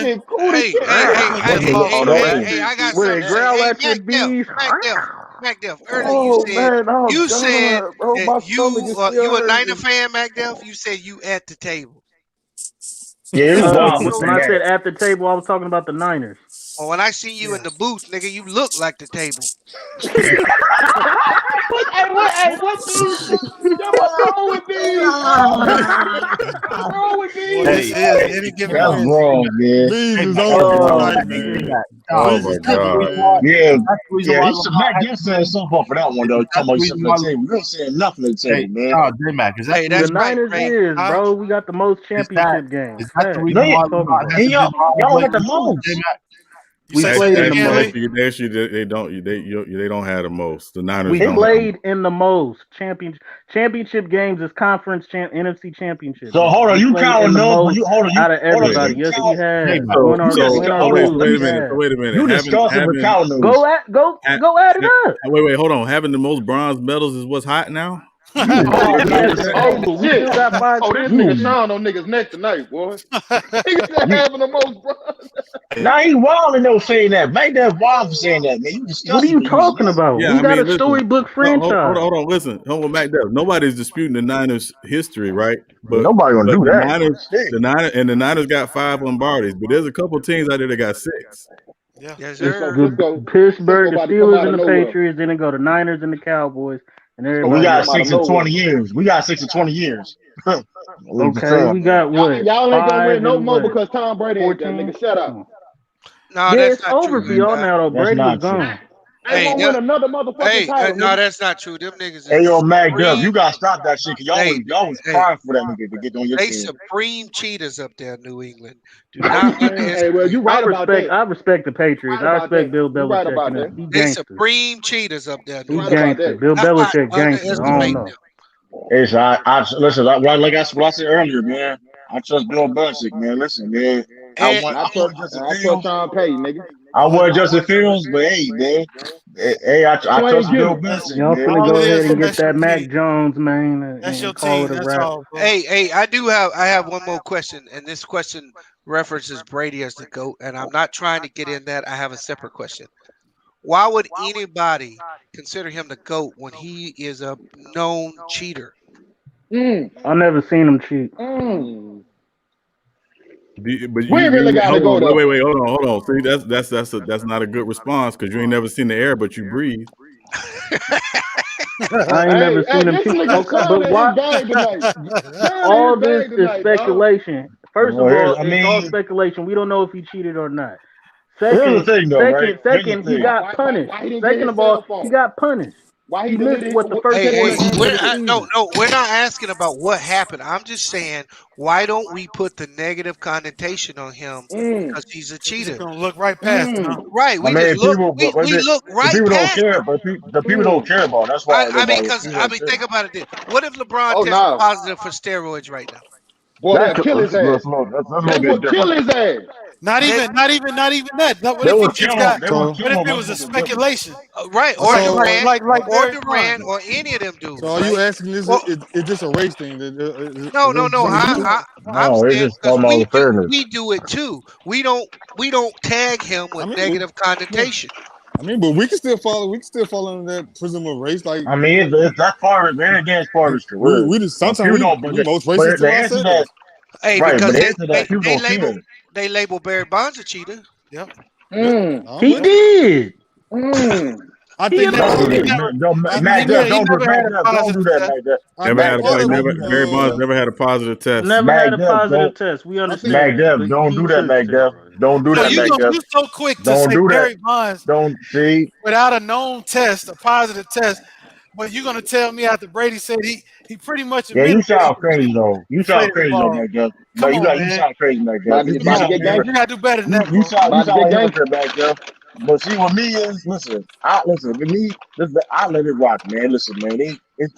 Morning. shit cool as Hey, shit. I got When something they to say. growl Hey, at your beef. Mac Def. Earlier Oh man, I'm you said done, bro. that My stomach is still you a Niner hurting. fan, Mac Def. You said you at the table. Yeah, it was wild. When I said at the table, I was talking about the Niners. Well, when I see you in the booth, nigga, you look like the table. Hey, what these? Yo, what's wrong with these? What's wrong with these? Boy, this is any given That's Wednesday. wrong, man. Bees is on tonight, man. Oh Bees my is cooking, God. man. Yeah, reason yeah. why Mac just said something for that one though. Talking about the something reason at the table. You ain't saying nothing at the Hey, table, man. no, J-Mac, is that Hey, the The that's right, Niners Ray. is, bro. We got the most championship games. Is that the Facts. reason No, why Talking about. that's the reason why y'all like got the this, most. J-Mac? You say played in the most. Actually, they don't have the most. The Niners We don't. played in the most championship games is conference NFC championship. So hold on, We you played counting in the those? most out of everybody. You Yes, count, we have. J-Mac. Win or lose, Wait a we minute. have. Wait a minute. you discussing for counting those. Go add it up. Wait. Hold on. Having the most bronze medals is what's hot now. At the table, we Shit. still got 5 Oh, this nigga championships. Sean on niggas neck tonight, boy. Niggas having the most bronze. Now he wild in though saying that. Make that wild for saying that, man. You What are disgusting. you talking about? Yeah, We I got mean, a listen. storybook franchise. Hold on. Listen, hold on, Mac. Nobody's disputing the Niners' history, right? But Nobody gonna do the that. Niners got 5 Lombardis, but there's a couple teams out there that got 6. Yeah. Yes, Cisco, sir. Cisco, Pittsburgh, the about to come Steelers, out and of the nowhere. Patriots. Then it go the Niners and the Cowboys, and So we everybody got else. 6 in 20 years. We got 6 in 20 years. Okay, we got what? Y'all ain't gonna 5 win no and more what? because Tom Brady ain't there, 14? nigga. Shut up. No, Yeah, that's it's not over true. for y'all now, though. That's Brady not was gone. They won't win another motherfucking title, no, nigga. that's not true. Them niggas Hey is yo, Mag Dub, supreme. you gotta stop that shit. Cause y'all was Hey, crying for that nigga to get on your they team. supreme cheaters up there, New England. Do not Hey, well, you right about that. I respect the Patriots. Right I about respect that. Bill You right Belichick. about that. He They gangster. supreme cheaters up there, He New right England. about gangster. that. Bill Do not Belichick gangster. I don't underestimate know. them. It's listen, like I said earlier, man. I trust Bill Belichick, man. Listen, man. And I want Justin I trust Fields. Sean Payton, nigga. I want Justin Fields, but hey, man. Hey, I trust Bill Belichick, Y'all man. finna All go it ahead is, and get that's your that Mac team. Jones, man, That's your and call team. it a That's wrap. all, bro. hey, I have one more question, and this question references Brady as the GOAT, and I'm not trying to get in that. I have a separate question. Why would anybody consider him the GOAT when he is a known cheater? I never seen him cheat. But We really gotta go though. wait, hold on. See, that's not a good response because you ain't never seen the air, but you breathe. I ain't never Hey, seen him this cheat. nigga Okay, Sean but in why? his bag tonight. Sean in All his this bag is tonight, dog. speculation. First of Well, all, I it's all mean, speculation. We don't know if he cheated or not. here's the Second, thing, though, right? Here's the he thing. got punished. Why he didn't get Second his of all, cell phone? he got punished. Why He he missed deleted? what the first Hey, 4 hey, games of the season. we're not asking about what happened. I'm just saying, why don't we put the negative connotation on him because he's a You just cheater? gonna look right past it, huh? Right. I We just mean, look. people, We look the right people don't past care, him. but the people don't care about. That's why I mean, nobody. because People don't think care. about it. This. What if LeBron Oh tested no, positive for steroids right now? boy, they'll kill his ass. That's a little They bit will kill different. his ass. Not They, even that. What They if he will kill just him. got? They will So, What kill if him. it That's was a a little bit different. speculation, right, or so, Durant, like or Barry Durant, Bonds? or any of them so dudes, are you right? asking this? Well, Is this a race thing? no, Is no, those no. gonna do it? I'm No, it's saying just because talking about fairness. we do it too. We don't tag him I with mean, negative connotation. but we can still follow. We can still follow under that prism of race. Like I mean, it's that part of very against part of his career. we just But sometimes people don't. we most But racist the to answer to that, ourselves. Hey, right? But because the answer to that, people don't care. they label Barry Bonds a cheater. Yep. Yep, I don't He blame him. did. I He think Don't that do He that, never, man. Don't, I he Mac think never, Dub, that he don't do never had Mac a Dub. Don't do positive that, test. Mac Dub. I Never think had Mac part Dub, of don't it. do a that. Barry Bonds never had a positive test. Never Mac had a Dub, positive don't. test. We I think Mac understand that, Dub, but don't he do that, took Mac Dub. steroids. Don't do So that, Mac Dub. you so quick to Don't say do that. Barry Bonds Don't see. without a known test, a positive test, but you're gonna tell me after Brady said he pretty much Yeah, you admitted that sound crazy though. You he sound traded the crazy though, ball. Mac Dub. Come But on, you man. sound crazy, Mac Dub. About to Come on, get man. gangster. You gotta do better than that, You bro. sound About to like get a gangster. hypocrite, Mac Dub. But see, with me is listen. With me, I let it rock, man. Listen, man. It's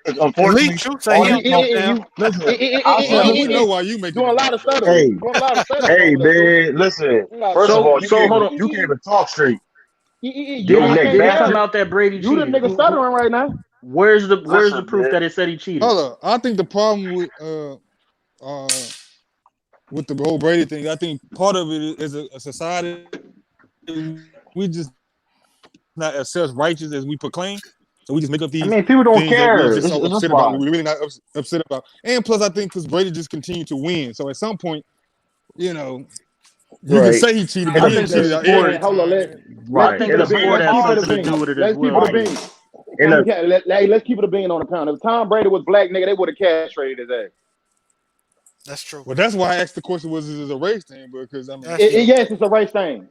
At unfortunately least you say all he these don't give a damn. listen. I'll say Well, this we though. know why you making Doing the a lot rock, of brother. stuttering. Hey, Doing a lot of stuttering hey, over there, dude. man. Listen. Doing a lot of First of stuttering. all, So hold on. you can't even talk straight. You Your I neck Did it can't come tell bastard. you. out that Brady You the cheated? nigga stuttering right now. Where's the Listen, proof man. that it said he cheated? Hold up. I think the problem with the whole Brady thing, I think part of it is a society we just not as self righteous as we proclaim. So we just make up these. People don't things that we're care. just so It's upset fine. about. We're really not upset about. And plus, I think because Brady just continued to win, so at some point, you know, you can say he cheated, but I he ain't think the cheated sport. Hold on, I think the sport has something to do with it as Let's keep well. it a bean. Let's keep it a bean on the pound. If Tom Brady was black, nigga, they would have castrated his ass. That's true. Well, that's why I asked the question: was it a race thing? Because I mean, yes, it's a race thing.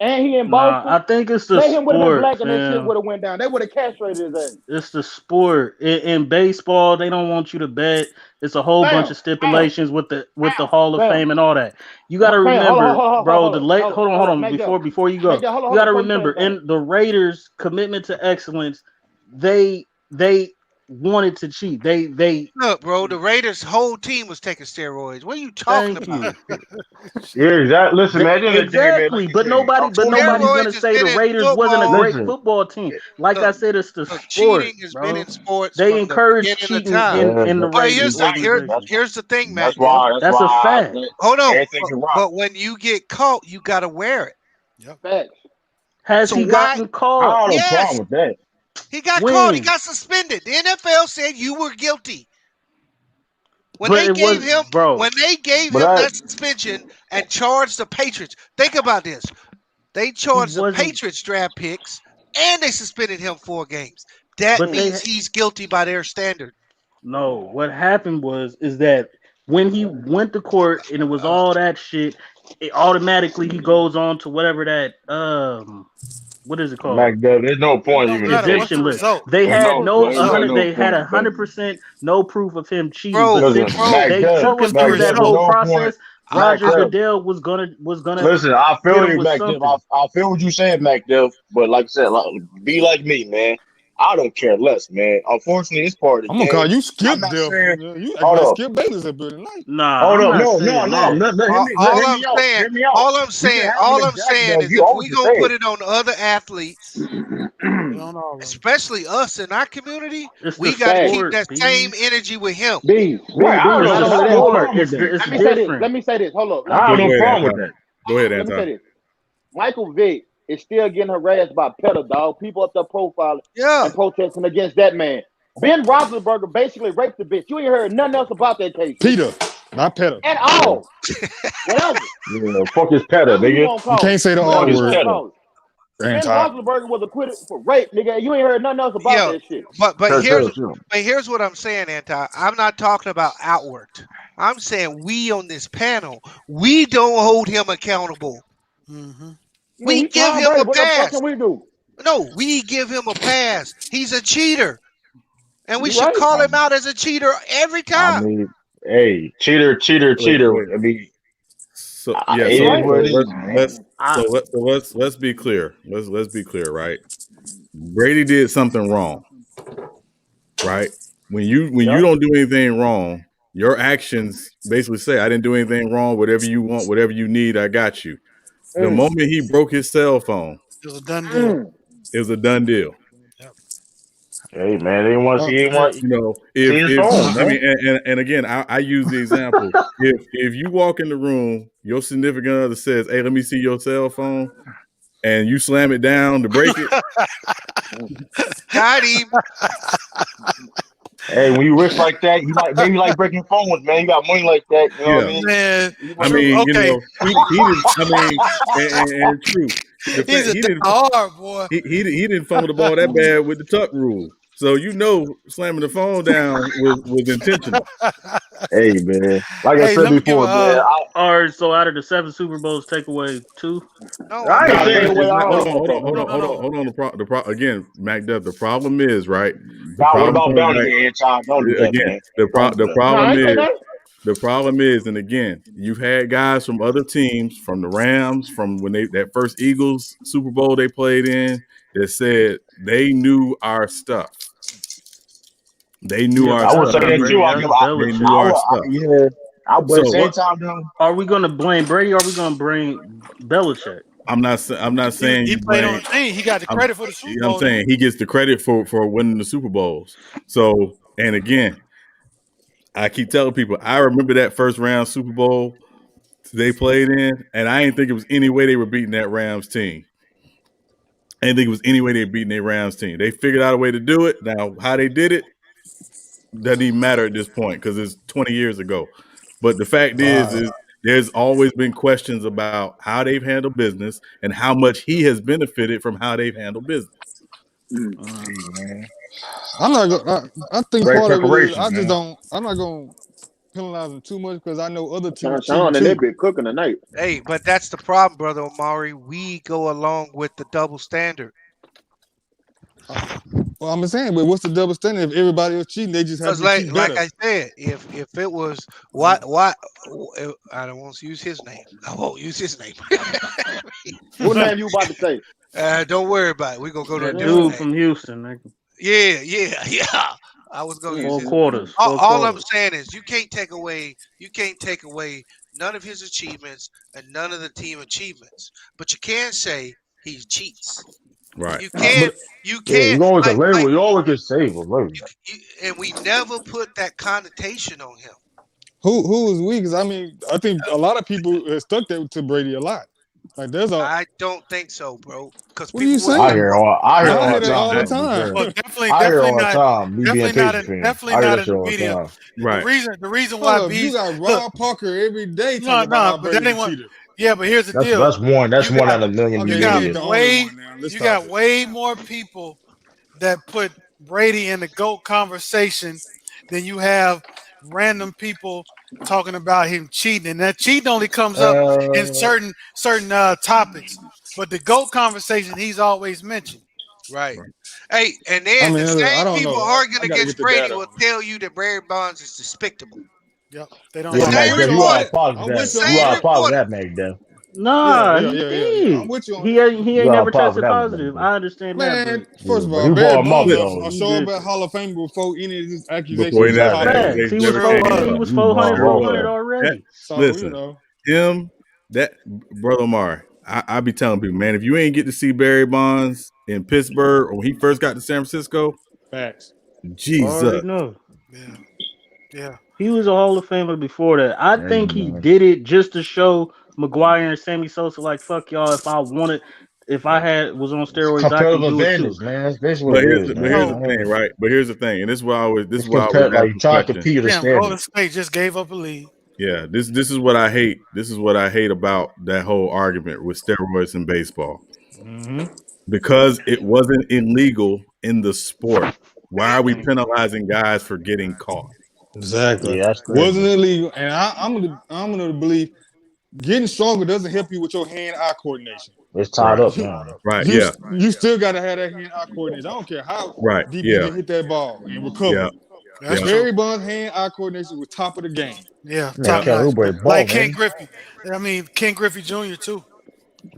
And he in Boston. I think it's the Let him would have been sport, black and that shit fam. would have went down. They would have castrated his ass. It's the sport. In baseball, they don't want you to bet. It's a whole bunch of stipulations with the Hall of Fame and all that. You got to remember, bro. Hold on. Before you go, you got to remember in the Raiders' commitment to excellence, they wanted to cheat. They look, bro. The Raiders' whole team was taking steroids. What are you talking about? Yeah, exactly. Listen, man. Exactly, but nobody's gonna say the Raiders wasn't a great football team. Like I said, it's the sport. Cheating has bro. been in sports. They encourage cheating in the Raiders. Here's the thing, man. That's a fact. Hold on, but when you get caught, you gotta wear it. Yep. Facts. Has he gotten caught? I don't have a problem with that. He got caught. He got suspended. The NFL said you were guilty. When they gave him that suspension and charged the Patriots, think about this. They charged the Patriots draft picks and they suspended him 4 games. That means he's guilty by their standard. No, what happened is that when he went to court and it was all that shit, automatically he goes on to whatever that what is it called? There's no point even. Eviction list. They had They had 100% no proof of him cheating. But since they took him through that whole process, Roger Goodell was gonna. Listen, I feel you, Mac Dev. I feel what you're saying, Mac Dev. But like I said, be like me, man. I don't care less, man. Unfortunately, it's part of the game. I'm gonna call you Skip Dev. You act like Skip Bayless up here tonight. All I'm saying is if we gonna put it on other athletes, especially us in our community, we gotta keep that same energy with him. Let me say this. Hold up. I have no problem with that. Go ahead, Let me say this. Michael Vick is still getting harassed by pedal dog. People up there profiling and protesting against that man. Ben Roethlisberger basically raped the bitch. You ain't heard nothing else about that case. Peter, not pedal. At all. Whatever. Yeah, fuck his pedal, nigga. You can't say the R word. Ben Roethlisberger was acquitted for rape, nigga. You ain't heard nothing else about that shit. But here's what I'm saying, Anti. I'm not talking about outward. I'm saying we on this panel, we don't hold him accountable. Mm-hmm. We give him a pass. What the fuck can we do? No, we give him a pass. He's a cheater. And we should call him out as a cheater every time. I mean, hey, cheater. I mean, let's be clear. Let's be clear, right? Brady did something wrong, right? When you don't do anything wrong, your actions basically say, "I didn't do anything wrong. Whatever you want, whatever you need, I got you." The moment he broke his cell phone, it was a done deal. It was a done deal. Yep. Hey man, they didn't want to see anyone. And again, I use the example. if you walk in the room, your significant other says, "Hey, let me see your cell phone," and you slam it down to break it. Got him. Hey, when you rich like that, you maybe like breaking phones, man. You got money like that, you know what I mean? Man, and true. He's a hard boy. He didn't fumble the ball that bad with the tuck rule. So slamming the phone down was intentional. Hey man, like I said before, man. All right, so out of the 7 Super Bowls, take away 2. No, hold on. Again, Mac Duff. The problem is right. What about bounty? Don't do that, again, man. The problem is, and again, you've had guys from other teams, from the Rams, from when that first Eagles Super Bowl they played in, that said they knew our stuff. They knew our stuff. I would say that too. They knew our stuff. Yeah. But same time, though, are we going to blame Brady or are we going to blame Belichick? I'm not saying he played on the team. He got the credit for the Super Bowl. I'm saying he gets the credit for winning the Super Bowls. So, and again, I keep telling people, I remember that first round Super Bowl they played in, and I didn't think it was any way they were beating that Rams team. I didn't think it was any way they beating their Rams team. They figured out a way to do it. Now, how they did it doesn't even matter at this point because it's 20 years ago. But the fact is there's always been questions about how they've handled business and how much he has benefited from how they've handled business. I'm not gonna. I think Great part of it is preparation, I just man. don't. I'm not gonna penalize them too much because I know other teams cheat Sean and too. that bit cooking tonight. Hey, but that's the problem, brother Omari. We go along with the double standard. Well, I'm saying, but what's the double standard if everybody else cheating? They just have Because to cheat better. like I said, if it was why I don't want to use his name. I won't use his name. What name you about to say? Don't worry about it. We're gonna go to a That different dude name. from Houston. Yeah. I was gonna use Four his quarters. all I'm saying is you can't take away none of his achievements and none of the team achievements. But you can say he cheats. Right. You can't You always a label. You always just say a label. And we never put that connotation on him. Who is we? Because I mean, I think a lot of people stuck that to Brady a lot. Like I don't think so, bro. Because what are you saying? I hear that all the time. Well, definitely not. Me being not Patriots fan. definitely I hear not that in shit the all the media. time. Right. The reason why you got Rob Parker every day talking about how but Brady that ain't cheated. Yeah, but here's the deal. That's one out of a million. You got way more people that put Brady in the GOAT conversation than you have random people talking about him cheating. And that cheating only comes up in certain topics. But the GOAT conversation, he's always mentioned. Right. Hey, and then the same people arguing against Brady will tell you that Barry Bonds is despicable. Yep. They don't. Yeah, Meg, you are positive that. You are positive that, Meg. Nah, he did. I'm with you on he ain't never tested positive. I understand that. Man, But first of all, Barry Bonds a show Hall of Fame before any of his accusations. He was 400 already. So, listen, him, that brother Omar, I be telling people, man, if you ain't get to see Barry Bonds in Pittsburgh or when he first got to San Francisco, facts. Jesus. Yeah. He was a Hall of Famer before that. I think he did it just to show McGuire and Sammy Sosa, like, fuck y'all. If I was on steroids, I can do it too. Man. That's basically what it is. But here's the thing, right? But here's the thing, and this is why I always ask try to compete with the standard. Golden State just gave up a lead. Yeah, this is what I hate. This is what I hate about that whole argument with steroids in baseball. Mm-hmm. Because it wasn't illegal in the sport. Why are we penalizing guys for getting caught? Exactly. Yeah, wasn't illegal, and I'm gonna believe getting stronger doesn't help you with your hand-eye coordination. It's tied up now. Right. You still gotta have that hand-eye coordination. I don't care how deep you can hit that ball and recover. Barry Bonds' hand-eye coordination was top of the game. Yeah, top notch. Like Ken Griffey. I mean, Ken Griffey Jr. too.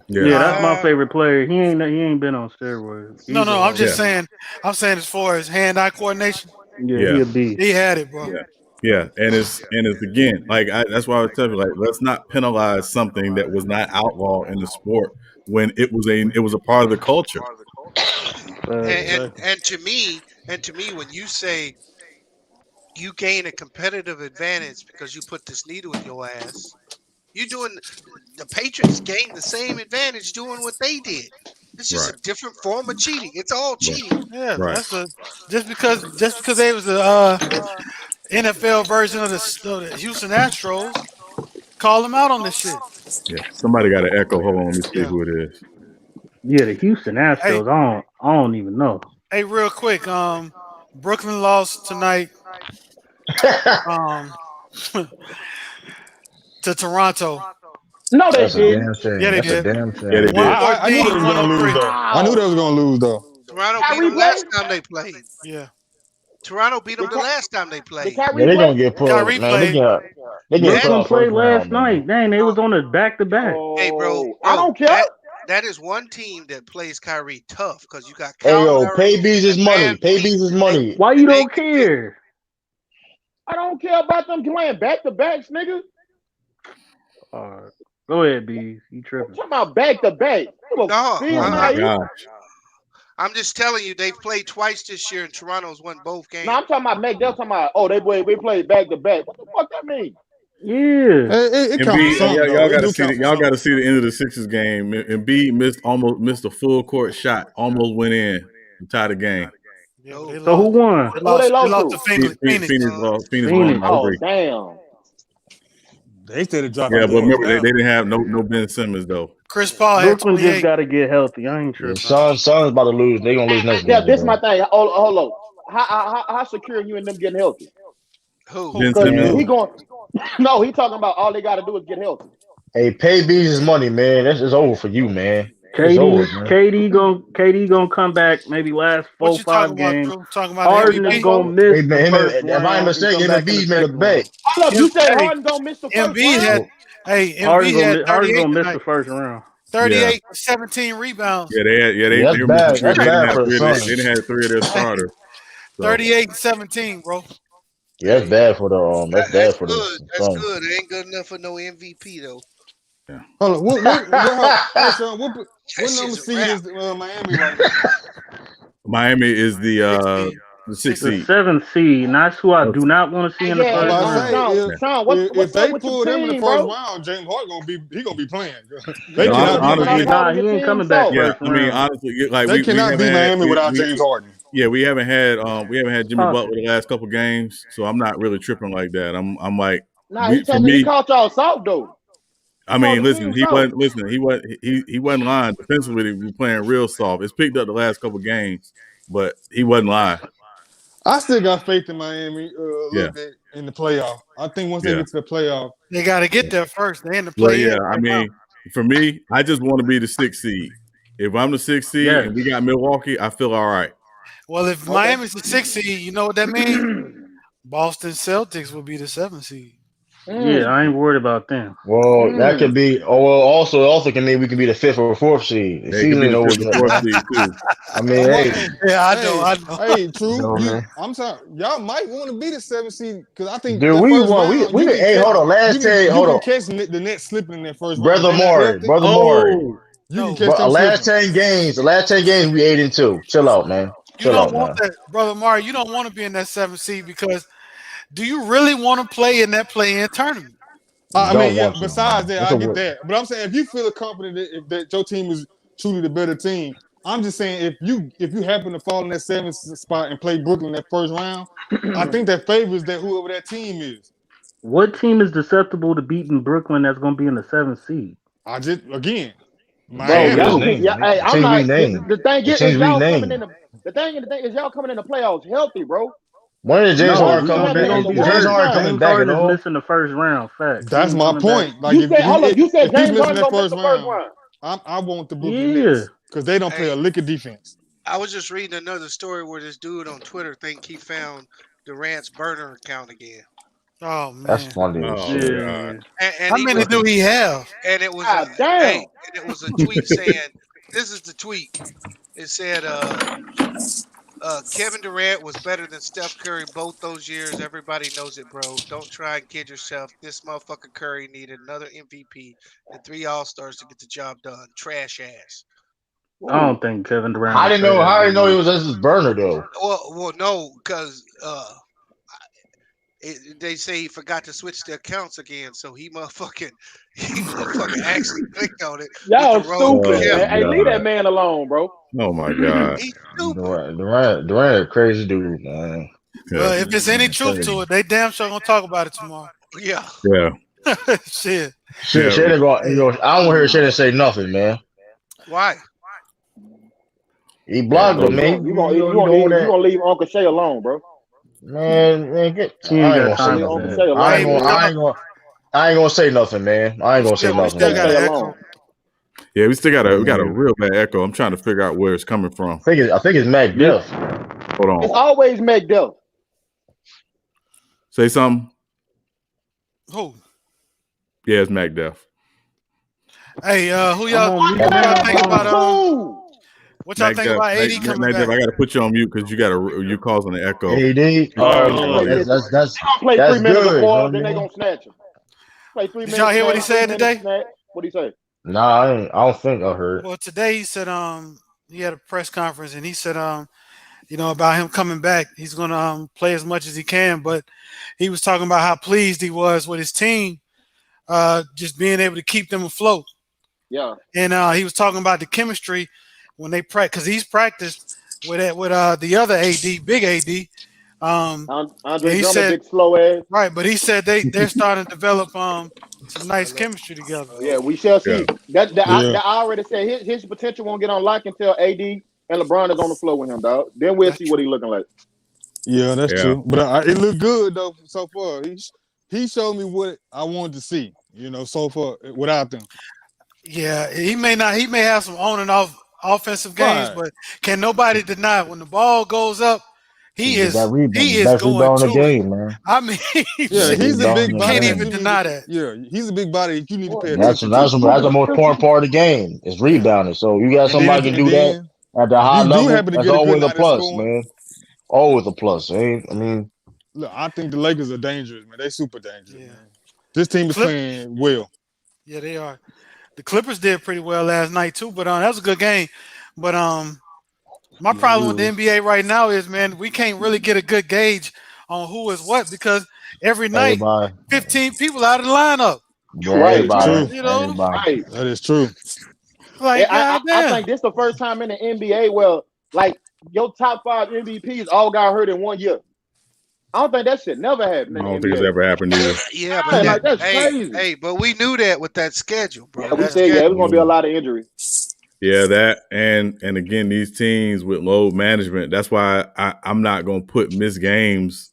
Yeah, that's my favorite player. He ain't been on steroids. No, I'm just saying. I'm saying as far as hand-eye coordination. Yeah, he had it, bro. Yeah, and it's again like that's why I was telling you, like, let's not penalize something that was not outlawed in the sport when it was a part of the culture. And to me, when you say you gain a competitive advantage because you put this needle in your ass, the Patriots gained the same advantage doing what they did. It's just a different form of cheating. It's all cheating. Yeah, that's just because they was the NFL version of the Houston Astros, call them out on this shit. Yeah, somebody got an echo. Hold on, let me see who it is. Yeah, the Houston Astros. I don't even know. Hey, real quick, Brooklyn lost tonight to Toronto. No, they didn't. Yeah, they did. I knew they was gonna lose though. I knew they was gonna lose though. Toronto beat them last time they played. Yeah. Toronto beat them the last time they played. Yeah, they gonna get put. Kyrie They Brooklyn played last night. Dang, they was on a back-to-back. Hey, bro, I don't care. That is one team that plays Kyrie tough because you got. Hey, yo, pay Bees his money. Pay Bees his money. Why you don't care? I don't care about them playing back-to-backs, nigga. Go ahead, B. You tripping? I'm talking about back-to-back. No, I'm just telling you, they've played twice this year, and Toronto's won both games. No, I'm talking about Meg. They're talking about, they played back-to-back. What the fuck that mean? Yeah. It counts for something, though. Y'all It got to do see count for y'all got to something. see the end of the Sixers game. Embiid almost missed a full court shot, almost went in to tie the game. Yeah, but they So who lost. won? Who they They lost lost to to? Phoenix. Phoenix won Phoenix. by Oh 3. damn. They said it dropped Yeah, the but boys remember they down. didn't have no Ben Simmons though. Chris Paul had Brooklyn just 28. got to get healthy. I ain't Yeah, tripping. Suns about to lose. They gonna lose next Yeah, game. this my Bro. thing. Hold on. How secure you in them getting healthy? Who? Ben Because Simmons. he going. No, he talking about all they got to do is get healthy. Hey, pay Bees his money, man. This is over for you, man. It's over, man. KD gonna come back maybe last What 4 you talking 5 about, games. Drew? Talking about Oh, an you Harden is think MVP? gonna so? miss Hey, the man, first if I ain't round and mistaken, come him and back in the Bees made a second bet. round. Hold up, you said Hey, Harden don't miss the first Embiid had round? Embiid had Harden 38 gonna miss the tonight. first round. 38 17 rebounds. Yeah, They that's were missing bad. 3. That's They didn't bad have for the 3. They Suns. didn't have 3 of their Hey, starters. So 38 17, bro. Yeah, that's Hey, bad for the That's that's bad for the good. That's Suns. good. It ain't good enough for no MVP though. yeah. Hold on. Hey, Sean, That what number shit's a seed wrap. is Miami right now? Miami is the 16. 6th The seed. 7th seed, and that's who I do not want to see in the Yeah, I'm first about to round. say Sean, Yeah. Sean, if what's up they with your pull them in the team, first bro? round, James Harden gonna be playing. They Yeah, No, cannot because beat you been honestly, out Miami. calling He your ain't team coming back so. yeah. first I mean, round. honestly, like They we cannot haven't beat had Miami without James Harden. we haven't had Jimmy Huh. Butler the last couple games, so I'm not really tripping like that. I'm like Nah, he for told me he me. caught y'all soft though. He I called mean, the listen, team soft. he wasn't lying. Defensively, we playing real soft. It's picked up the last couple games, but he wasn't lying. I still got faith in Miami a Yeah, little bit in the playoff. I think once they yeah. get to the playoff, They got to get there first. They in the Well, play in yeah. I right now. mean, for me, I just want to be the 6th seed. If I'm the 6th seed Yes. and we got Milwaukee, I feel all right. Well, if Okay. Miami's the 6th seed, you know what that means? Boston Celtics will be the 7th seed. Yeah, I ain't worried about them. Well, that could Mm. be. Oh, well, also can mean we can be the 5th or 4th seed. The They could season be ain't the over 5th yet, or 4th man. seed too. I mean, hey, Yeah, I know. hey, I know. hey, you true. know, man. I'm sorry, y'all might want to be the 7th seed because I think Dude, that we first won. round We you did. can Hey, catch hold on. Last take. you Hold can on, catch the net slipping in that first round. If brother they not Maury. healthy, Brother Maury. Oh you can no, catch them Last slipping. 10 games. The last 10 games, we 8-2. Chill out, man. you Chill don't out want now. that, brother Mario. You don't want to be in that 7th seed because do you really want to play in that play-in tournament? You I mean, don't yeah. want to, Besides man. that, That's I a get word. that. But I'm saying if you feel confident that your team is truly the better team, I'm just saying if you happen to fall in that 7th spot and play Brooklyn that first round, I think that favors that whoever that team is. What team is susceptible to beating Brooklyn that's gonna be in the 7th seed? I just again, Bro, Teams we Miami. y'all Who? keep named. yeah. Hey, The I'm teams we not. named. The thing The is teams we y'all coming named. in the thing is y'all coming in the playoffs healthy, bro. When is James No, Y'all Harden we you coming gon' we having back? a gonna Is be James worst hurt. Harden run. coming James back at Harden is all? missing the first round. Facts. He That's ain't my coming back. point. Like You said if he's James missing Harden that gonna miss first the first round, round. I want the Brooklyn Yeah. Nets because they don't play a Hey, lick of defense. I was just reading another story where this dude on Twitter think he found Durant's burner account again, Oh That's man, funny as Oh shit. God. Yeah. and how he many was, do he have? and it was a God damn. hey, and it was a tweet saying, "This is the tweet." It said, Kevin Durant was better than Steph Curry both those years. Everybody knows it, bro. Don't try and kid yourself. This motherfucker Curry needed another MVP and 3 All-Stars to get the job done. Trash ass. I Ooh. don't think Kevin Durant I would didn't say know. that How I didn't know he again. was as his burner though. Well, no, because they say he forgot to switch the accounts again, so he motherfucking actually clicked on it with the Y'all wrong stupid, Oh account. man. Hey, leave that God. man alone, bro. Oh my God. He's stupid. Durant, a crazy dude, man. Yeah. Well, if there's any truth Crazy. to it, they damn sure gonna talk about it tomorrow. Yeah. Yeah. Shit. Shit, Yeah. Shannon go. Yeah. I don't hear Shannon say nothing, man. Why? He Yeah. blocked him, You man. gonna you gonna He doing you that, gonna leave Uncle Shay alone, bro. man. Get. He ain't I ain't got gonna Gonna say time leave for Uncle nothing, that. Shay man. Hey, alone, man. I ain't gonna say nothing, man. I ain't we gonna say still we nothing, still Leave got man. an Shay echo. alone. Yeah, we still got I we got a mean, real bad echo. I'm trying to figure out where it's coming from. I think it's Mac Me, Def. Hold It's on. always McDuff. Say something. Who? Yeah, it's Mac Def. Hey, who I'm y'all on mute what y'all now. think Hold about on. Cool. what y'all Mac think Def. about AD coming Mac Def. back? I got to put you on mute because you causing an echo. AD. Man, Okay, listen. They gonna play that's 3 minutes of good. You know quarter, what I then they mean? gonna snatch him. Play three Did y'all minutes hear what he snatch, three said minutes today? snatch. What he say? Nah, I don't think I heard. Well, today he said he had a press conference and he said about him coming back. He's going to play as much as he can, but he was talking about how pleased he was with his team, just being able to keep them afloat. Yeah. And he was talking about the chemistry when they practice, because he's practiced with the other AD, big AD. Andre he Drummond, said, big slow ass. right, but he said they're starting to develop some nice chemistry together. Yeah, we shall see. Yeah. I already said his potential won't get unlocked until AD and LeBron is on the floor with him, dog. Then we'll see what he's looking like. Yeah, that's true. But it looked good though so far. He showed me what I wanted to see. So far without them. Yeah, he may have some on and off offensive games, but can nobody deny when the ball goes up, he is going to the game, man. I mean, he's a big body. Can't even deny that. Yeah, he's a big body that you need to pay attention. That's the most important part of the game is rebounding. So you got somebody can do that at the high level. That's always a plus, man. Always a plus. Look, I think the Lakers are dangerous, man. They super dangerous. Yeah. Man. This team is playing well. Yeah, they are. The Clippers did pretty well last night too, but that was a good game. But my problem with the NBA right now is, man, we can't really get a good gauge on who is what because every night 15 people out of the lineup. Yeah, right, right. That is true. Like, I think this is the first time in the NBA where like your top 5 MVPs all got hurt in 1 year. I don't think that shit never happened. I don't think it's ever happened either. Yeah, but that's crazy. Hey, but we knew that with that schedule, bro. Yeah, we said it was gonna be a lot of injuries. Yeah, that and again, these teams with load management. That's why I'm not gonna put missed games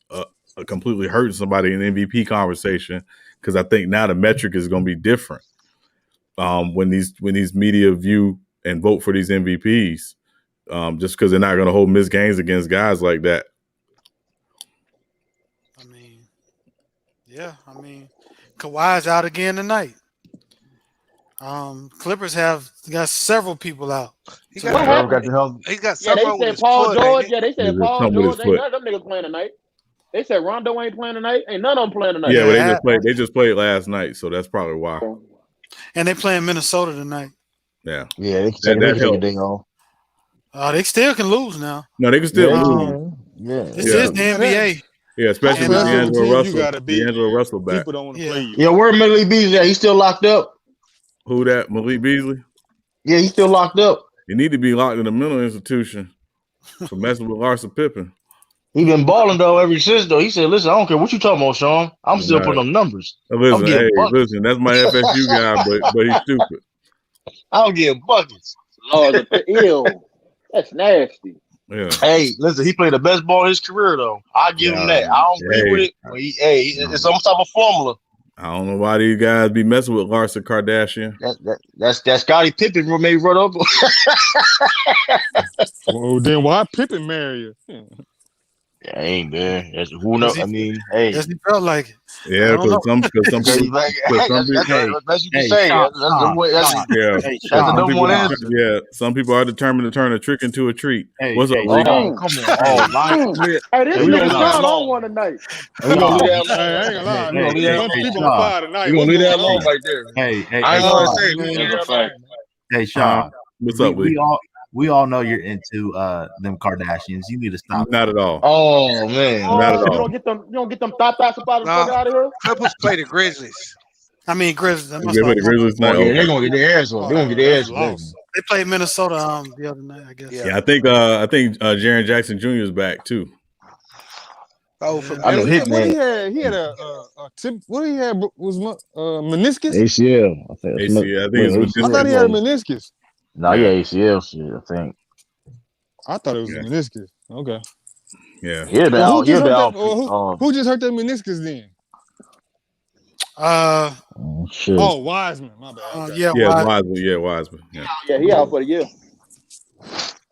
completely hurting somebody in the MVP conversation because I think now the metric is gonna be different. When these media view and vote for these MVPs, just because they're not gonna hold missed games against guys like that. Yeah, Kawhi's out again tonight. Clippers have got several people out. He got something with his Paul George. Yeah, they said Paul George. Ain't none of them niggas playing tonight. They said Rondo ain't playing tonight. Ain't none of them playing tonight. Yeah, but they just played last night, so that's probably why. And they playing Minnesota tonight. Yeah. Yeah, they can take everything off. They still can lose now. No, they can still lose. Yeah. This is the NBA. Yeah, especially with D'Angelo Russell back. People don't want to play you. Yeah, where Malik Beasley at? He's still locked up. Who that? Malik Beasley? Yeah, he's still locked up. You need to be locked in a mental institution for messing with Larsa Pippen. He been balling though ever since though. He said, "Listen, I don't care what you talking about, Sean. I'm still putting up numbers." Listen, that's my FSU guy, but he's stupid. I don't get buckets. Lord, ew, that's nasty. Yeah. Hey, listen, he played the best ball in his career though. I give him that. I don't agree with it. But it's some type of formula. I don't know why these guys be messing with Larsa Kardashian. That's Scottie Pippen maybe run up. Well, then why Pippen marry you? Yeah, ain't there. Who knows? I mean, hey, he felt like it. Yeah, because some people, that's you can say. That's the number one answer. Yeah, some people are determined to turn a trick into a treat. What's up, Lee? Come on. Hey, this nigga Sean on one tonight. We're gonna leave that alone. I ain't gonna lie. We're gonna leave that alone right there. I ain't gonna say. Hey, Sean. What's up, Lee? We all know you're into them Kardashians. You need to stop. Not at all. Oh man, not at all. You don't get them thoughts about out of here. Clippers play the Grizzlies. Grizzlies. The Grizzlies they're gonna get their ass off. They're gonna get their ass off. They played Minnesota the other night, I guess. Yeah, I think Jaren Jackson Jr. is back too. Oh, from I know Hitman. He had a tip. What he had was meniscus. ACL. I think I thought he had a meniscus. No, yeah, ACL shit, I think. I thought it was a meniscus. Okay. Yeah. Who just hurt that meniscus then? Shit. Oh, Wiseman. My bad. Wiseman. Yeah, he out for the year.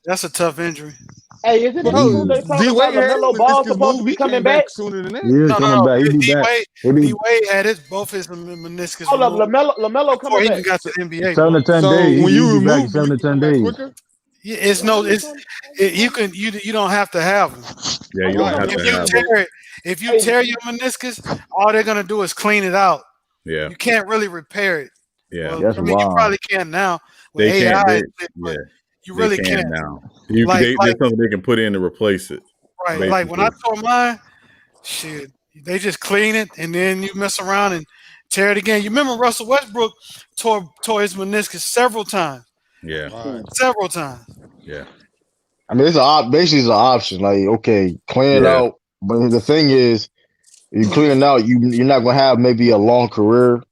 That's a tough injury. Hey, is it true they talking about LaMelo Ball supposed to be coming back? Sooner than that? Yeah, coming back. D-Wade had both his meniscus. Hold up, LaMelo coming back. He got to the NBA. 7 to 10 days. When you remove 7 to 10 days. You don't have to have them. Yeah, you don't have to have them. If you tear your meniscus, all they're gonna do is clean it out. Yeah. You can't really repair it. Yeah. Well, you probably can now with AI. You really they can't. now. Like, There's something they can put in to replace it. Right. Basically. Like when I tore mine, shit, they just clean it and then you mess around and tear it again. You remember Russell Westbrook tore his meniscus several times. Yeah. Several times. Yeah. I mean, basically it's an option. Like, okay, clean it out. But the thing is, if you clean it out, you're not gonna have maybe a long career.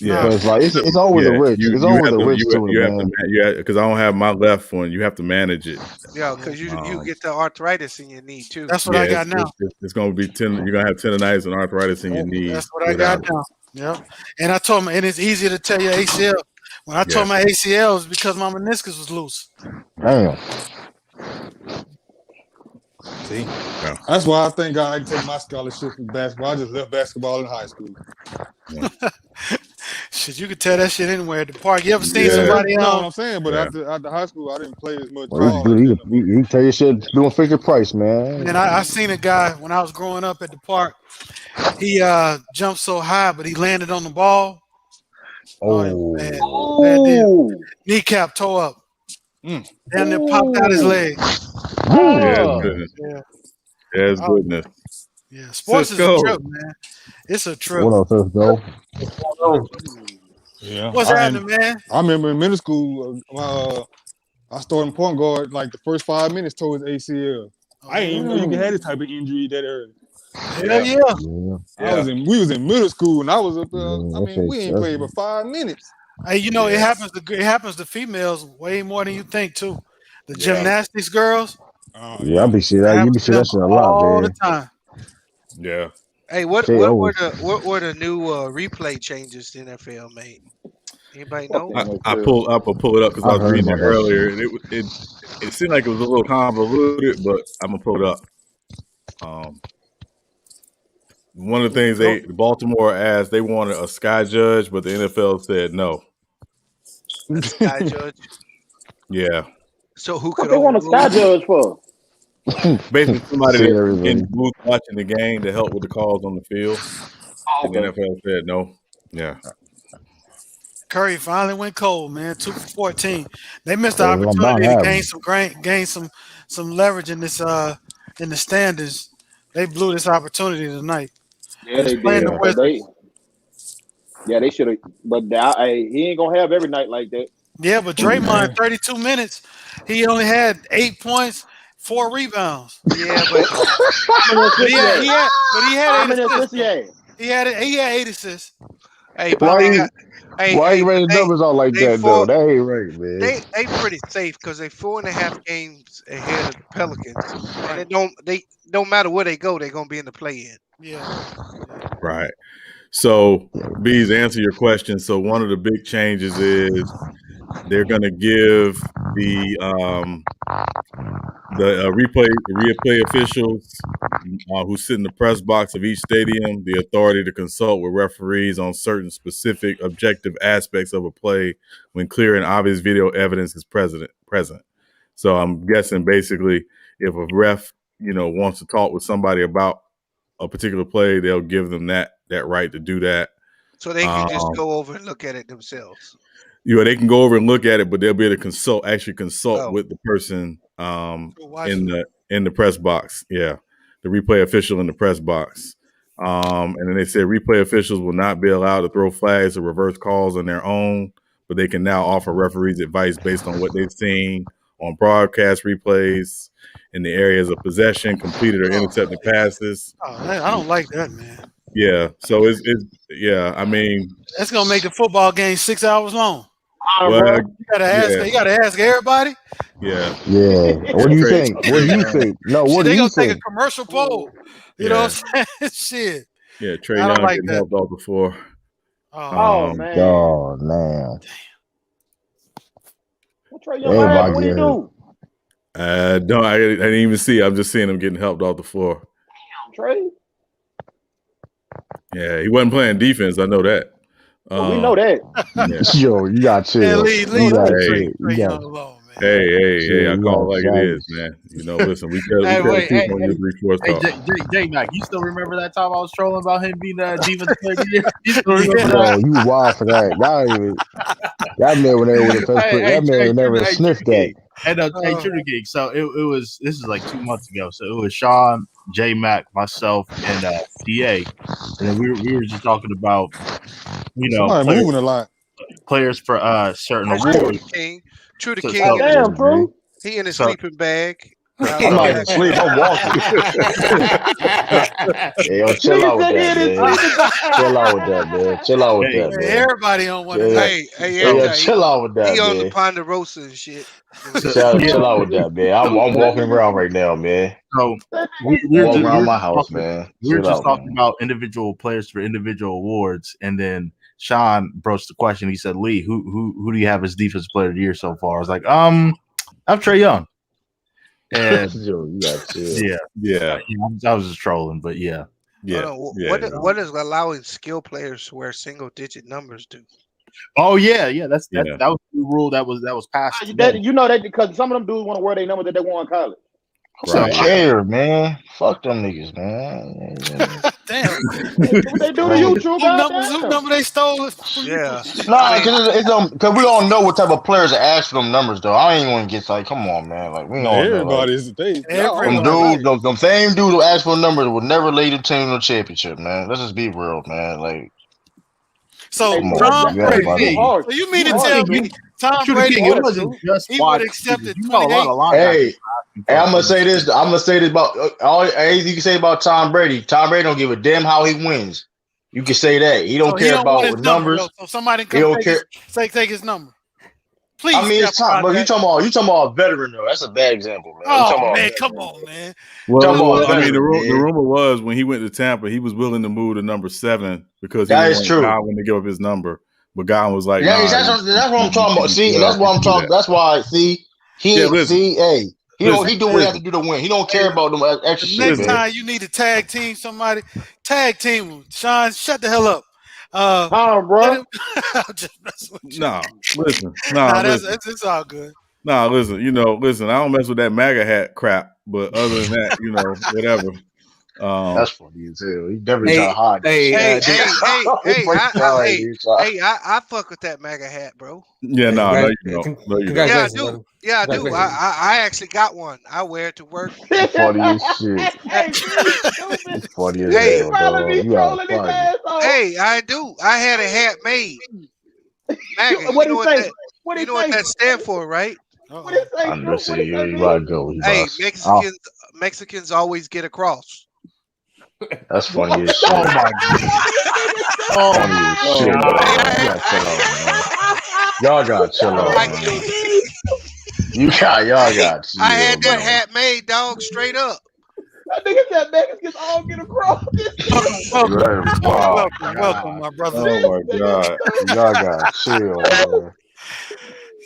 Yeah, because like it's always a risk. It's always a risk to it, man. Because I don't have my left one. You have to manage it. Yeah, because you get the arthritis in your knee too. That's what I got now. It's going to be you're going to have tendonitis and arthritis in your knee. That's what I got now. Yep. And I told him, and it's easier to tell your ACL. When I tore my ACL, it's because my meniscus was loose. Damn. See, that's why I think I can take my scholarship in basketball. I just left basketball in high school. Yeah. Shit, you could tell that shit anywhere at the park. You ever seen somebody? You know what I'm saying? But after high school, I didn't play as much. You tell your shit doing Fisher Price, man. And I seen a guy when I was growing up at the park. He jumped so high, but he landed on the ball. Oh, bad deal. Kneecap toe up. And then popped out his leg. Yeah, it's goodness. Yeah, sports is a trip, man. It's a trip. What up, Cisco? Yeah. What's happening, man? I remember in middle school, I started point guard like the first 5 minutes towards ACL. I didn't even know you could have this type of injury that early. Hell yeah. We was in middle school and I was up there. We ain't played but 5 minutes. Hey, you know, it happens to females way more than you think too. The gymnastics girls. I be seeing that. You be seeing that shit a lot, man. All the time. Yeah. Hey, what were the new replay changes the NFL made? Anybody know? I pull it up because I was reading it earlier. And it seemed like it was a little convoluted, but I'm gonna pull it up. One of the things Baltimore asked, they wanted a sky judge, but the NFL said no. A sky judge. Yeah. So who What could they want a sky judge for? Basically, somebody that's in the booth watching the game to help with the calls on the field. And the NFL said no. Yeah. Curry finally went cold, man. 2 for 14. They missed the opportunity to gain some leverage in this in the standings. They blew this opportunity tonight. Yeah, they did. They should have. But he ain't gonna have every night like that. Yeah, but Draymond, 32 minutes, he only had 8 points, 4 rebounds. Yeah, but he had 8 assists. He had 8 assists. Hey, why you running the numbers out like that, though? That ain't right, man. They pretty safe because they 4.5 games ahead of the Pelicans, and it don't matter where they go, they're gonna be in the play-in. Yeah. Right. So, Bees, answer your question. So, one of the big changes is they're going to give the replay officials who sit in the press box of each stadium the authority to consult with referees on certain specific objective aspects of a play when clear and obvious video evidence is present. So, I'm guessing basically if a ref, wants to talk with somebody about a particular play, they'll give them that right to do that. So they can just go over and look at it themselves. They can go over and look at it, but they'll be able to consult with the person in the press box. Yeah, the replay official in the press box. And then they said replay officials will not be allowed to throw flags or reverse calls on their own, but they can now offer referees advice based on what they've seen on broadcast replays in the areas of possession, completed or intercepted passes. Oh, I don't like that, man. Yeah, so it's I mean, that's gonna make the football game 6 hours long. Well, you gotta ask everybody. Yeah. What do you think? What do you think? No, what do you think? They gonna take a commercial poll. You know what I'm saying? Shit. Yeah, Trey Young getting helped off before. Man. Oh man. What Trey Young? What do you do? I didn't even see. I'm just seeing him getting helped off the floor. Damn, Trey. Yeah, he wasn't playing defense. I know that. We know that. Yeah. Yo, you got chill. Hey, I call it like it is, man. Listen, we tell the truth on your three-fourths talk. J-Mac, you still remember that time I was trolling about him being a defensive player of the year? You still remember that? You wild for that. That man would never sniffed that. And hey, True to Geek. So it was. This is like 2 months ago. So it was Sean, J Mac, myself, and DA, and then we were just talking about Somebody moving a lot. Players for certain True awards. King. True to So- King. Damn, True. He in his So- sleeping bag. I'm not even sleep. I'm walking. Hey, yo, chill out with that, man. Chill out with that, man. Chill out with that, man. Everybody on one of Yeah. that. Hey, Yeah, chill out with that, he on the man. Ponderosa and shit. Chill out with that, man. I'm walking around right now, man. So Walking around my house, man. We were Chill just out, talking man. about individual players for individual awards, and then Sean broached the question. He said, "Lee, who do you have as defensive player of the year so far?" I was like, I'm Trae Young. And Yo, you got chill. Yeah. I was just trolling, but yeah. What does allowing skill players to wear single digit numbers do? Oh yeah. That was the rule that was passed. You know that because some of them dudes want to wear their number that they wore in college. I don't care, man. Fuck them niggas, man. Damn. What they do to you, True? Who number they stole? Yeah. Nah, because we all know what type of players that ask for them numbers, though. I ain't want to get like, come on, man. Like we all Everybody's know. Like, them same dudes who ask for numbers would never lead the team to a championship, man. Let's just be real, man. Like, so come on, Tom man. Brady. So you mean to tell me Tom Brady it wasn't just he would have accepted a lot of Hey, I'm gonna say this. About all you can say about Tom Brady. Tom Brady don't give a damn how he wins. You can say that he don't care about his numbers. So somebody he don't care. Take his number. Please. I mean, it's Tom, but you talking about a veteran though. That's a bad example, man. Oh man, come on, man. Well, I mean, the rumor was when he went to Tampa, he was willing to move to number 7 because he is true. Godwin to give up his number. But Godwin was like, yeah, nah, that's what I'm talking about. See, that's what I'm talking. That's why. See, he do what he has to do to win. He don't care about them extra shit. Next time you need to tag team somebody, tag team him. Sean, shut the hell up. Bro. No, listen. It's all good. Nah, listen. I don't mess with that MAGA hat crap. But other than that, whatever. That's funny as hell. He definitely try to hide. I fuck with that MAGA hat, bro. Yeah, no, you don't. Yeah, I do. Yeah, I do. I actually got one. I wear it to work. Funny as shit. It's funny as hell, dog. Hey, I do. I had a hat made. MAGA. What you know say? What that stand for, right? What it say? I'm just saying, you gotta go. Hey, Mexicans always get across. That's funny as shit. Oh my god. Funny as shit. Y'all gotta chill out, man. Y'all got chill. I had that hat made, dog, straight up. That nigga said Mexicans all get across. Welcome, my brother. Oh my god. Y'all got chill, man.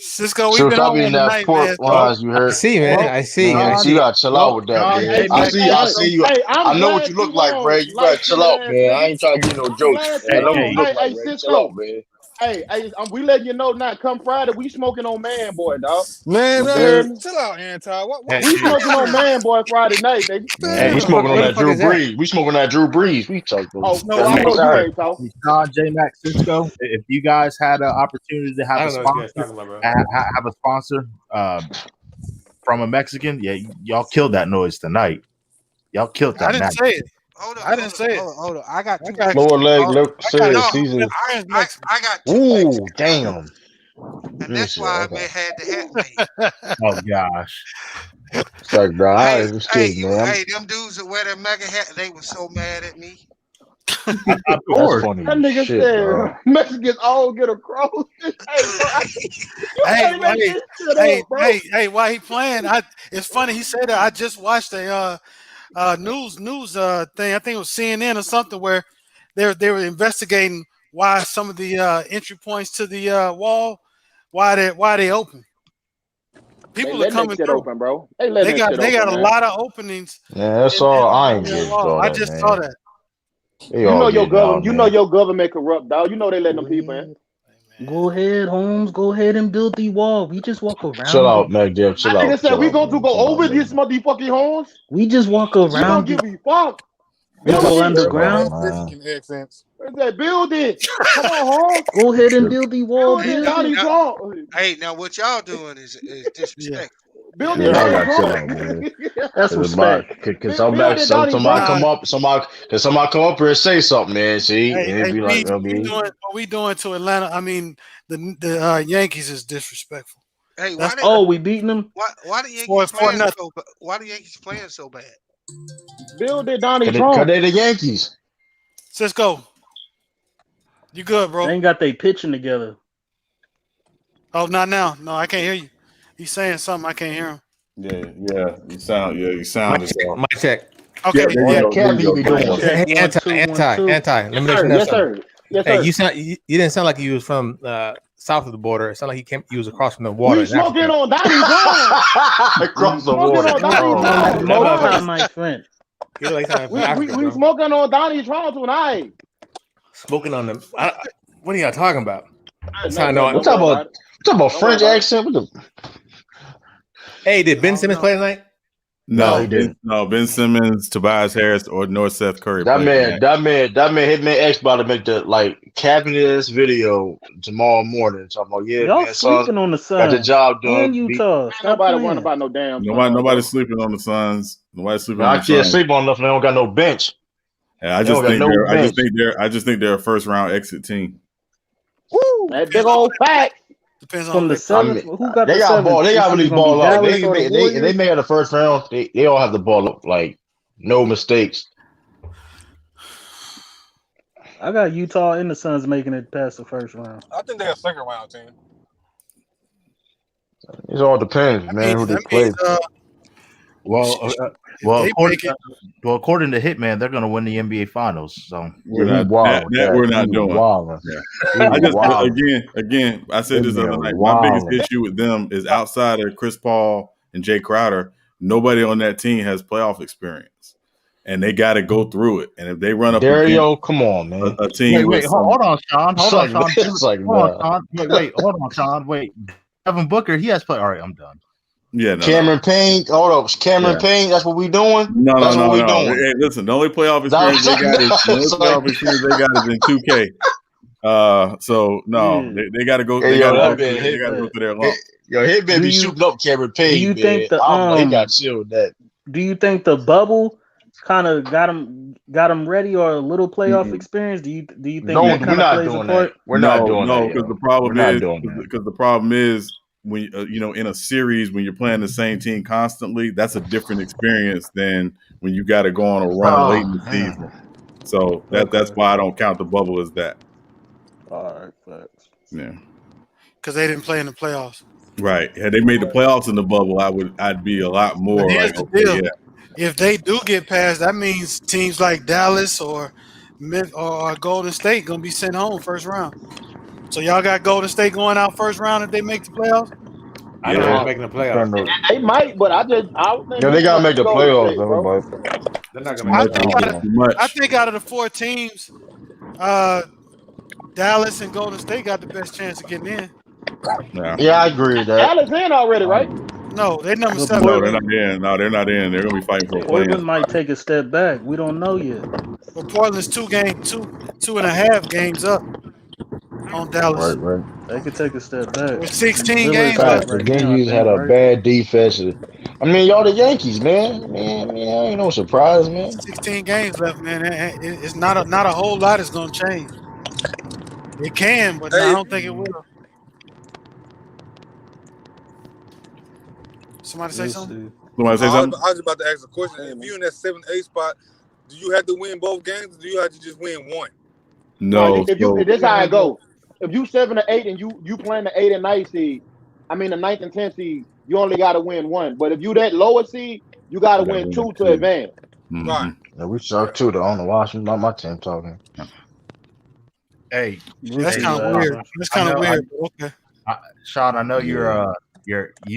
Cisco, we've been on that pork rise, you heard? I see, man. I see. You gotta chill out with that, man. I see you. I know what you look like, bro. You gotta chill out, man. I ain't trying to get no jokes. I know what you look like, man. Chill out, man. Hey, we letting you know now. Come Friday, we smoking on Man Boy, dog. Man, chill out, Anti. We smoking on Man Boy Friday night, baby. Hey, we smoking on that Drew Brees. We smoking on that Drew Brees. We talking. Oh no, I know you ain't talking. Sean, J Mac, Cisco. If you guys had an opportunity to have a sponsor, from a Mexican, y'all killed that noise tonight. Y'all killed that. I didn't say it. I didn't say it. Hold on. I got lower leg season. I got two. Ooh, damn. And that's why I had the hat made. Oh gosh. Sorry, bro. I was kidding, man. Hey, them dudes that wear that MAGA hat, they were so mad at me. That's funny. That nigga said Mexicans all get across. Hey, while he playing, it's funny he said that. I just watched a news thing. I think it was CNN or something where they were investigating why some of the entry points to the wall, why they open. People are coming through, open, bro. They got a lot of openings. Yeah, that's all. I ain't getting. I just saw that. You know your government corrupt, dog. You know they letting them people in. Go ahead, Holmes. Go ahead and build the wall. We just walk around. Chill out, Mac Dev. Chill out. Nigga said we going to go over these motherfucking homes. We just walk around. You don't give a fuck. You Build go it. underground. Mexican accents. Where's that? Build it. Come on, Hawk. Go ahead and build the wall, Build it, build Donnie it. Trump. Hey, now what y'all doing is disrespectful. Build Yeah, it, y'all Donnie got chill Trump. out, man. That's respect. Cause somebody come up, somebody come up here and say something, man. See, and it'd be like, what we doing to Atlanta? I mean, the Yankees is disrespectful. Hey, we beating them? Why the Yankees playing so? Why the Yankees playing so bad? Build it, Donnie Trump. Trump. They the Yankees. Cisco, you good, bro? They ain't got they pitching together. Oh, not now. No, I can't hear you. He's saying something. I can't hear him. Yeah. You sound. Mic check. Okay. Anti. Let me let you know Yes, something. sir. Yes, Hey, sir. you didn't sound like you was from south of the border. It sounded like you was across from the water. We smoking on Donnie Trump. Across the smoking water. on Donnie Trump. My friend. We smoking on Donnie Trump tonight. Smoking on them. What are y'all talking about? I'm talking about French accent. Hey, did Ben Simmons play tonight? No, he didn't. No, Ben Simmons, Tobias Harris, or Seth Curry. That man, Hitman X about to make the cabinet video tomorrow morning. Talking about y'all man, sleeping on the Suns. Got the job done. And Utah. Nobody worrying about no damn. Nobody's sleeping on the Suns. Nobody's sleeping on the Suns. I can't sleep on nothing. They don't got no bench. Yeah, I just think they're a first round exit team. Woo! That big old fact. Depends from on the seventh. Who got they the got ball? They got really ball up. They made the first round. They all have the ball up. No mistakes. I got Utah and the Suns making it past the first round. I think they're a second round team. It all depends, man. Who they play. According to Hitman, they're going to win the NBA Finals. So we're not doing. Again, I said this the other night. My biggest issue with them is outside of Chris Paul and Jay Crowder, nobody on that team has playoff experience, and they got to go through it. And if they run up, come on, man, a team. Hold on, Sean. Hold on, Sean. Wait, Devin Booker, he has play. All right, I'm done. Yeah, Cameron Payne. Hold up, Cameron Payne. That's what we doing. No. Hey, listen, the only playoff experience they got is in 2K. So no, they got to go. They got to go through their lump. Yo, Hitman be shooting up Cameron Payne. Do you think he got chill with that? Do you think the bubble kind of got him ready, or a little playoff experience? Do you think that kind of plays a part? We're not doing that. No, because the problem is. When in a series, when you're playing the same team constantly, that's a different experience than when you got to go on a run late in the season. So that's why I don't count the bubble as that. All right, facts. Yeah, because they didn't play in the playoffs. Right. Had they made the playoffs in the bubble, I'd be a lot more like, okay, yeah. If they do get past, that means teams like Dallas or Golden State gonna be sent home first round. So y'all got Golden State going out first round if they make the playoffs? I don't know making the playoffs. They might, but I don't think they gotta make the playoffs. They're not gonna make the playoffs. I think out of the 4 teams, Dallas and Golden State got the best chance of getting in. Yeah, I agree with that. Dallas in already, right? No, they're number 7. No, they're not in. No, they're not in. They're gonna be fighting for a play. Portland might take a step back. We don't know yet. But Portland's 2.5 games up on Dallas. Right. They could take a step back. With 16 games left. The Yankees had a bad defense. I mean, y'all the Yankees, man. Ain't no surprise, man. 16 games left, man. It's not a whole lot is gonna change. It can, but I don't think it will. Somebody say something? I was about to ask a question. If you're in that 7-8 spot, do you have to win both games, or do you have to just win one? No. If this how it goes. If you 7 or 8 and you playing the 8 and 9 seed, the 9th and 10th seed, you only got to win one. But if you that lower seed, you got to win 2 to advance. Mm-hmm. Right. Yeah, we suck too. I don't know why my team talking. Hey, that's kind of weird. That's kind of weird. Okay, Sean, I know you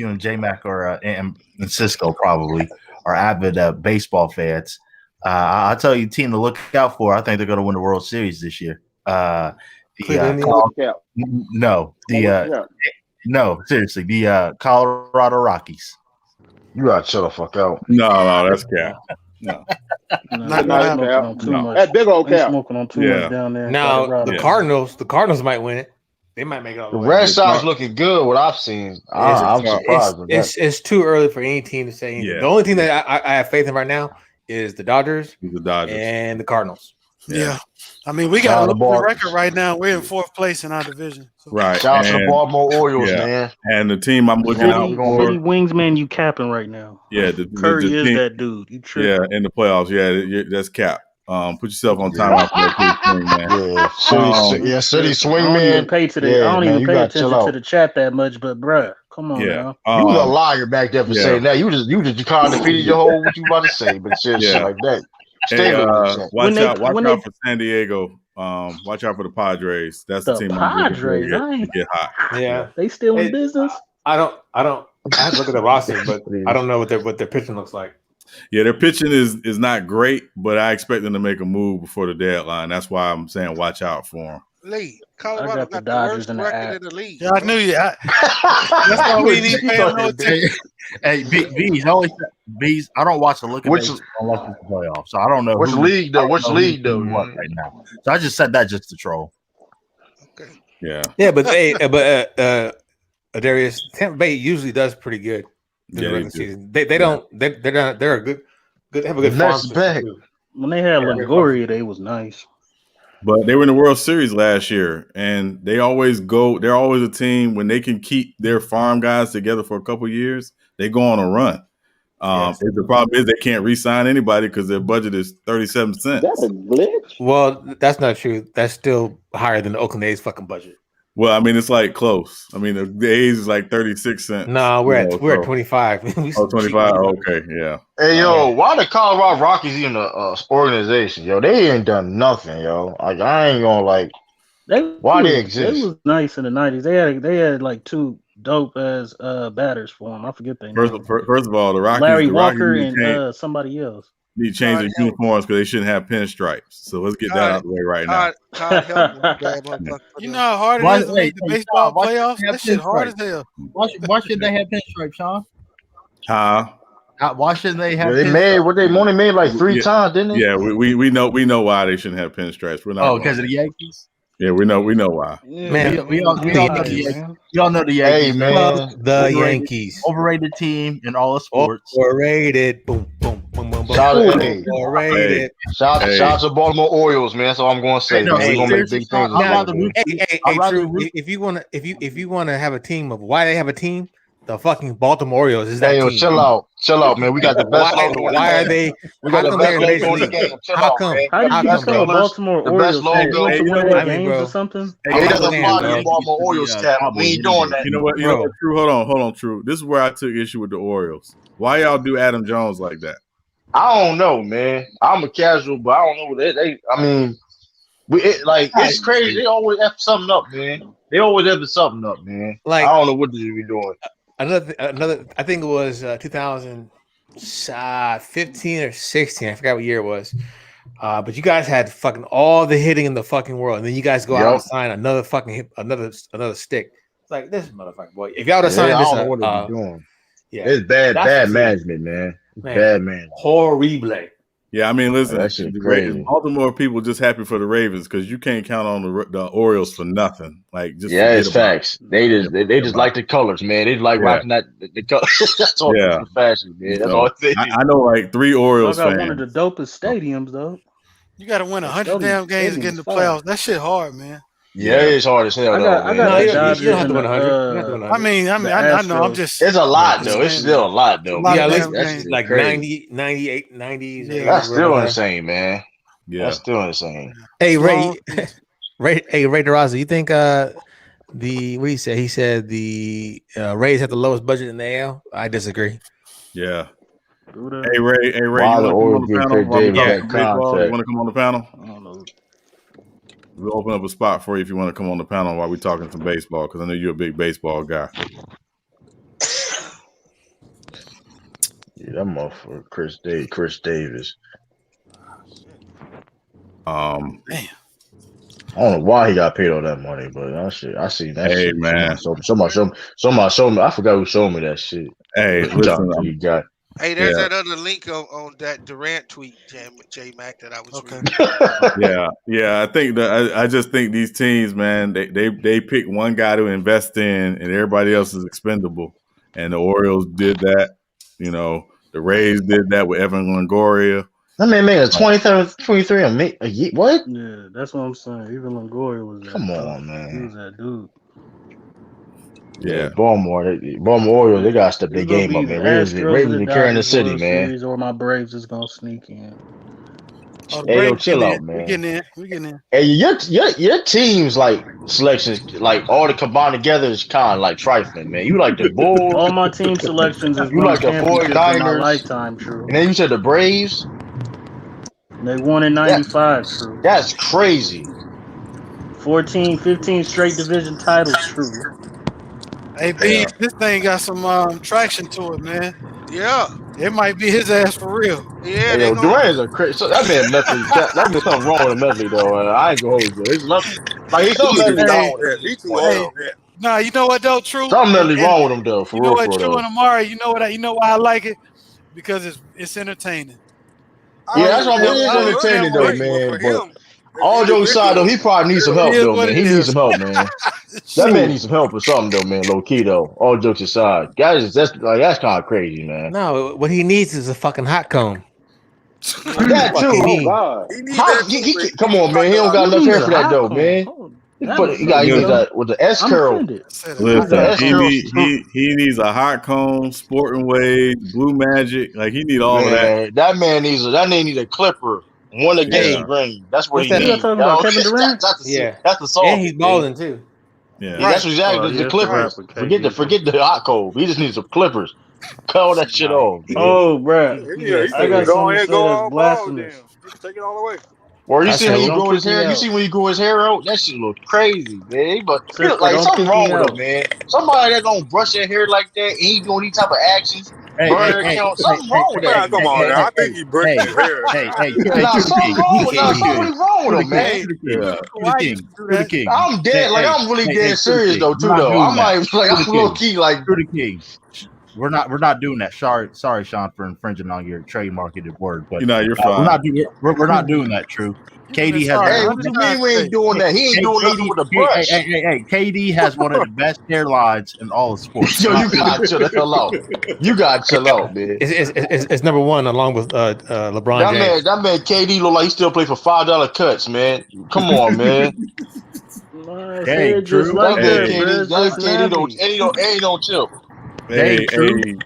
and J-Mac and Cisco probably are avid baseball fans. I'll tell you, team to look out for. I think they're going to win the World Series this year. Seriously, the Colorado Rockies. You gotta chill the fuck out. No, that's cap. No. Not nice gonna cap. On too No. much. That big old They cap. smoking on too Yeah. much down there. Now Colorado. the Cardinals might win it. They might make it all The the way. Red Sox looking good. What I've seen, I'm surprised with that. It's too early for any team to say anything. Yeah. The only team that I have faith in right now is the Dodgers and the Cardinals. Yeah. I mean, we got a losing record right now. We're in 4th place in our division. So. Right. Shout out to the Baltimore Orioles, man. And the team I'm looking out for. City Wingsman, you capping right now. Yeah, Curry is team, that dude. You tripping. Yeah, in the playoffs. Yeah, that's cap. Put yourself on time out for that swing, man. Yeah, City swing, I don't man. even pay to the, Yeah, I don't man, even you pay gotta chill attention to out. the chat that much, but bruh, come on now. You was a liar back there for saying that. You just kind of defeated your whole what you about to say, but shit like that. Hey, watch out for San Diego. Watch out for the Padres. That's the team. Padres, I'm get hot. Yeah, they still in business. I have to look at the roster, but I don't know what their pitching looks like. Yeah, their pitching is not great, but I expect them to make a move before the deadline. That's why I'm saying watch out for them. Lee, Colorado got the worst record in the league. Yeah, I knew you. That's why we need to pay no attention. Hey, Bees, I don't watch the looking unless it's the playoffs, so I don't know which league though. Right now, so I just said that just to troll. Okay. Yeah, but Darius, Tampa Bay usually does pretty good in the regular season. They're a good have a good farm system too. When they had Longoria, they was nice. But they were in the World Series last year, and they're always a team when they can keep their farm guys together for a couple of years, they go on a run. The problem is they can't re-sign anybody because their budget is 37 cents. That's a glitch. Well, that's not true. That's still higher than the Oakland A's fucking budget. Well, I mean, it's like close. I mean, the A's is like 36 cents. No, we're at 25. 25. Okay, yeah. Hey, yo, why the Colorado Rockies in the organization? Yo, they ain't done nothing, yo. Like, I ain't gonna they exist? It was nice in the 90s. They had like two dope as batters for them. I forget their First of all, the Rockies, Larry Walker and somebody else. Need to change their uniforms because they shouldn't have pinstripes. So let's get that out of the way right now. You know how hard it is to make the baseball playoffs? That shit hard as hell. Why should they have pinstripes, Sean? Why shouldn't they have? They only made like 3 times, didn't they? Yeah, we know why they shouldn't have pinstripes. We're not. Because of the Yankees. Yeah, we know why. Man, we all know the Yankees. You all know the Yankees, man. The Yankees, overrated team in all of sports. Overrated. Boom, boom, boom, boom, boom. Shout out to Baltimore Orioles, man. That's all I'm going to say. Hey, we're gonna make big things. If you want to have a team of why they have a team, the fucking Baltimore Orioles is that team. Chill out, man. We got the best logo. Why are they? We got the best logo in the game. How come? How did you become Baltimore Orioles? The best logo. Games or something? It doesn't apply to the Baltimore Orioles cap. We ain't doing that. You know what? True. Hold on, True. This is where I took issue with the Orioles. Why y'all do Adam Jones like that? I don't know, man. I'm a casual, but I don't know what it's crazy. They always F something up, man. They always F something up, man. Like, I don't know what they be doing. Another. I think it was 2015 or 16. I forgot what year it was. But you guys had fucking all the hitting in the fucking world, and then you guys go out and sign another fucking another stick. It's like this motherfucker boy. If y'all would have signed this, I don't know what they're doing. Yeah, it's bad management, man. Bad management. Horrible. Yeah, I mean, listen, that shit crazy. Baltimore people just happy for the Ravens because you can't count on the Orioles for nothing. Like, just it's facts. They just like the colors, man. They just like rocking the colors. That's all the fashion, man. That's all they do. I know like 3 Orioles fans. One of the dopest stadiums, though. You got to win 100 damn games to get in the playoffs. That shit hard, man. Yeah, it's hard as hell. You don't have to win 100. I know. I'm just. It's a lot, though. It's still a lot, though. Yeah, that's like 90, 98, 90s. Yeah, that's still insane, man. Yeah, that's still insane. Hey, Ray DeRosa, you think what do you say? He said the Rays have the lowest budget in the AL. I disagree. Yeah. Hey Ray, you want to come on the panel? I don't know. We'll open up a spot for you if you want to come on the panel while we're talking some baseball, because I know you're a big baseball guy. Yeah, that motherfucker, Chris Davis. Man. I don't know why he got paid all that money, but I seen that shit. Man. Somebody showed me. I forgot who showed me that shit. Hey, listen, you got. Hey, there's that other link on that Durant tweet, J Mac, that I was reading. Yeah. I think that I just think these teams, man, they pick one guy to invest in, and everybody else is expendable. And the Orioles did that. You know, the Rays did that with Evan Longoria. That man made a 23 a year. What? Yeah, that's what I'm saying. Even Longoria was that. Come on, man. He was that dude. Yeah, Baltimore Orioles, they gotta step their game up, man. Ravens are carrying the city, man. Or my Braves is gonna sneak in. Hey, yo, chill out, man. We getting in. Hey, your team's like selections, like all the combined together is kind of like trifling, man. You like the Bulls. All my team selections is you like the 49ers. In my lifetime, true. And then you said the Braves. They won in 95, true. That's crazy. 15 straight division titles, true. Hey, B, this thing got some traction to it, man. Yeah. It might be his ass for real. Yeah, hey, yo, Durant's a crazy. So that man mentally, that there's something wrong with him mentally, though. I ain't gonna hold you. He's something mentally wrong with him. He's too old. Nah, you know what though, True? Something mentally wrong with him, though. For you know real, what, True and Amari. You know why I like it? Because it's entertaining. Yeah, that's what it is entertaining, though, man. But all jokes aside, though, he probably needs some help, though, man. He needs some help, man. That man needs some help or something, though, man. Low key, though. All jokes aside, guys, that's kind of crazy, man. No, what he needs is a fucking hot comb. That too. Oh God! Come on, man. He don't got enough hair for that, though, man. He got that with the S curl. Listen, he needs a hot comb, Sporting Waves, Blue Magic. Like he need all of that. That man needs a clipper. One a game green. That's what he needs. Talking about Kevin Durant? That's the song. And he's balling too. Yeah, that's exactly the clippers. Forget the hot cold. He just needs some clippers. Cut all that shit off. Oh, bro. I got something to say that's blasphemous. Take it all the way. Or you see when he grew his hair? You see when he grew his hair out? That shit look crazy, man. But he look like something wrong with him, man. Somebody that don't brush their hair like that, ain't doing these type of actions. Something wrong with that. Come on, I think he brushed his hair. Something wrong with him, man. To the king. I'm dead. Like I'm really dead serious though, too. Though I'm low key like to the king. We're not doing that. Sorry, Sean, for infringing on your trademarked word, but you're fine. We're not doing that. True. KD has. Hey, what you mean we ain't doing that? He ain't doing nothing with the brush. Hey, KD has one of the best hairlines in all of sports. Yo, you got to chill the hell out. You got to chill out, man. It's number one along with LeBron James. That man KD look like he still play for $5 cuts, man. Come on, man. Hey, true. KD don't chill. Hey, KD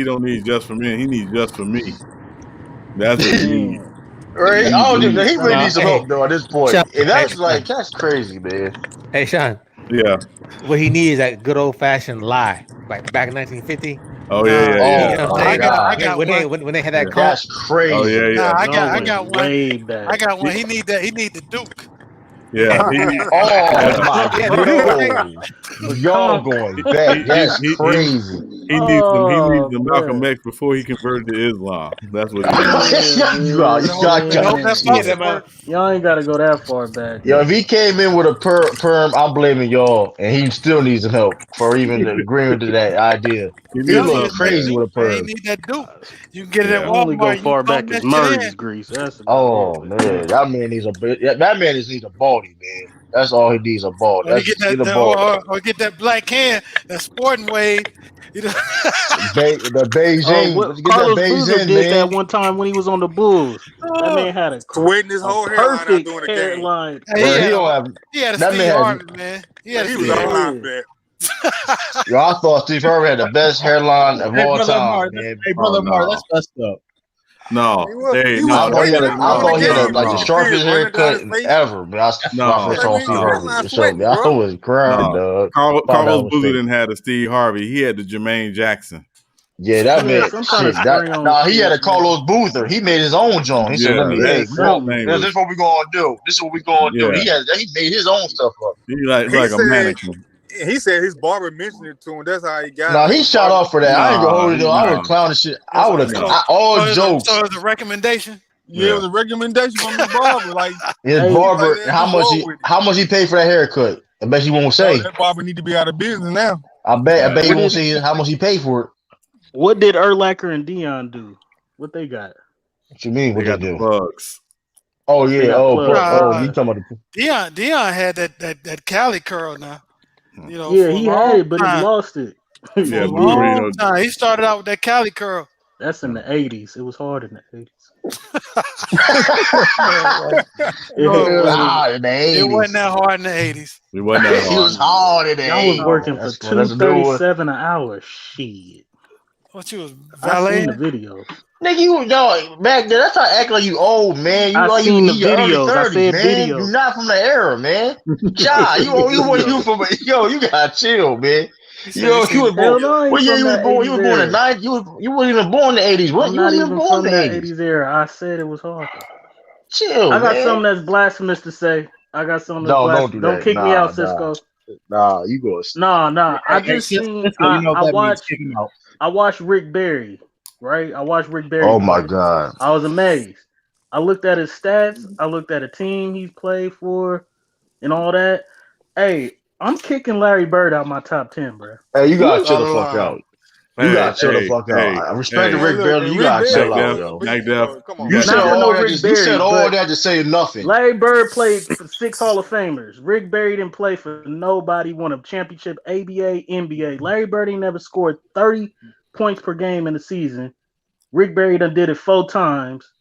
don't need just for me. He needs just for me. That's what he needs. Right? He really needs some help though at this point. Sean, and that's crazy, man. Hey, Sean. Yeah. What he needs is that good old fashioned lie, like back in 1950. Oh yeah. You know I got when they had that car. That's crazy. Oh yeah. I got one. I got one. He need the Duke. Yeah. Y'all going back. That's crazy. He needs the Malcolm X before he converted to Islam. That's what he y'all ain't gotta go that far back. Yo, if he came in with a perm, I'm blaming y'all, and he still needs some help for even agreeing to that idea. He look crazy with a perm. He need that Duke. You can get it at Walmart. Only go far back as Murray's grease. That's man, that man needs a baldy, man. That's all he needs, a baldy. Or get that black can, that Sporting Wave. You know? the Beijing. Carlos Boozer did that one time when he was on the Bulls. That man had a sweating his whole perfect hairline. He had a Steve Harvey, man. He was alive, man. Yo, I thought Steve Harvey had the best hairline of all time. Hey, brother Mar, that's messed up. No, I thought he had the sharpest haircut ever. But I saw Steve Harvey. Show me. I was crying, dog. Carlos Boozer didn't have the Steve Harvey. He had the Jermaine Jackson. Yeah, that man. He had a Carlos Boozer. He made his own joint. He said, "Let me, this is what we're gonna do. This is what we're gonna do." He made his own stuff up. He like a mannequin. He said his barber mentioned it to him. That's how he got it. No, he shot off for that. I ain't gonna hold it though. I would clown the shit. I would have all jokes. So it's a recommendation. Yeah, it was a recommendation from his barber. Like his barber, how much he paid for that haircut? I bet he won't say. That barber need to be out of business now. I bet he won't say how much he paid for it. What did Urlacher and Dion do? What they got? What you mean? They What got they the do? plugs. Oh They yeah. got Oh, plugs. you talking about the? Dion had that Cali curl now. You know, Yeah, for a he had long it, but he time. lost it. For Yeah, a but you long know, time. He started out with that Cali curl. That's in the 80s. It was hard in the 80s. No, in the it 80s. wasn't that hard in the 80s. it wasn't that He was hard. hard in the Y'all was 80s. working for That's a new one. $237 an hour. Shit. What you was I seen valet? the videos. Nigga, you back then. That's how I act like you old, man. You I like seen you the in your early videos. I 30s, said man. videos. You're not from the era, man. Child, you from you gotta chill, man. You was Hell born. no, I ain't What year from you was that born? You 80s was born in era. 90. You weren't even born in the 80s. What? I'm You not wasn't even even born from in the that 80s. 80s era. I said it was hard. Chill, I got man. something that's blasphemous to say. I got something that's No, don't blasphemous. do Don't that. kick me out, Cisco. Nah, you go. Nah. I just Cisco, seen. you know I what that means. watched. Kick him out. I watched Rick Barry. Right. I watched Rick Barry. Oh my play. God. I was amazed. I looked at his stats. I looked at a team he's played for, and all that. Hey, I'm kicking Larry Bird out my top 10, bro. Hey, you gotta chill the fuck out. You gotta chill the fuck out. I respect the Rick Barry. You gotta chill out, yo. You said Not for all no that. Rick You said Barry, all but that to say nothing. Larry Bird played for 6 Hall of Famers. Rick Barry didn't play for nobody. Won a championship, ABA, NBA. Larry Bird ain't never scored 30 points per game in the season. Rick Barry done did it 4 times.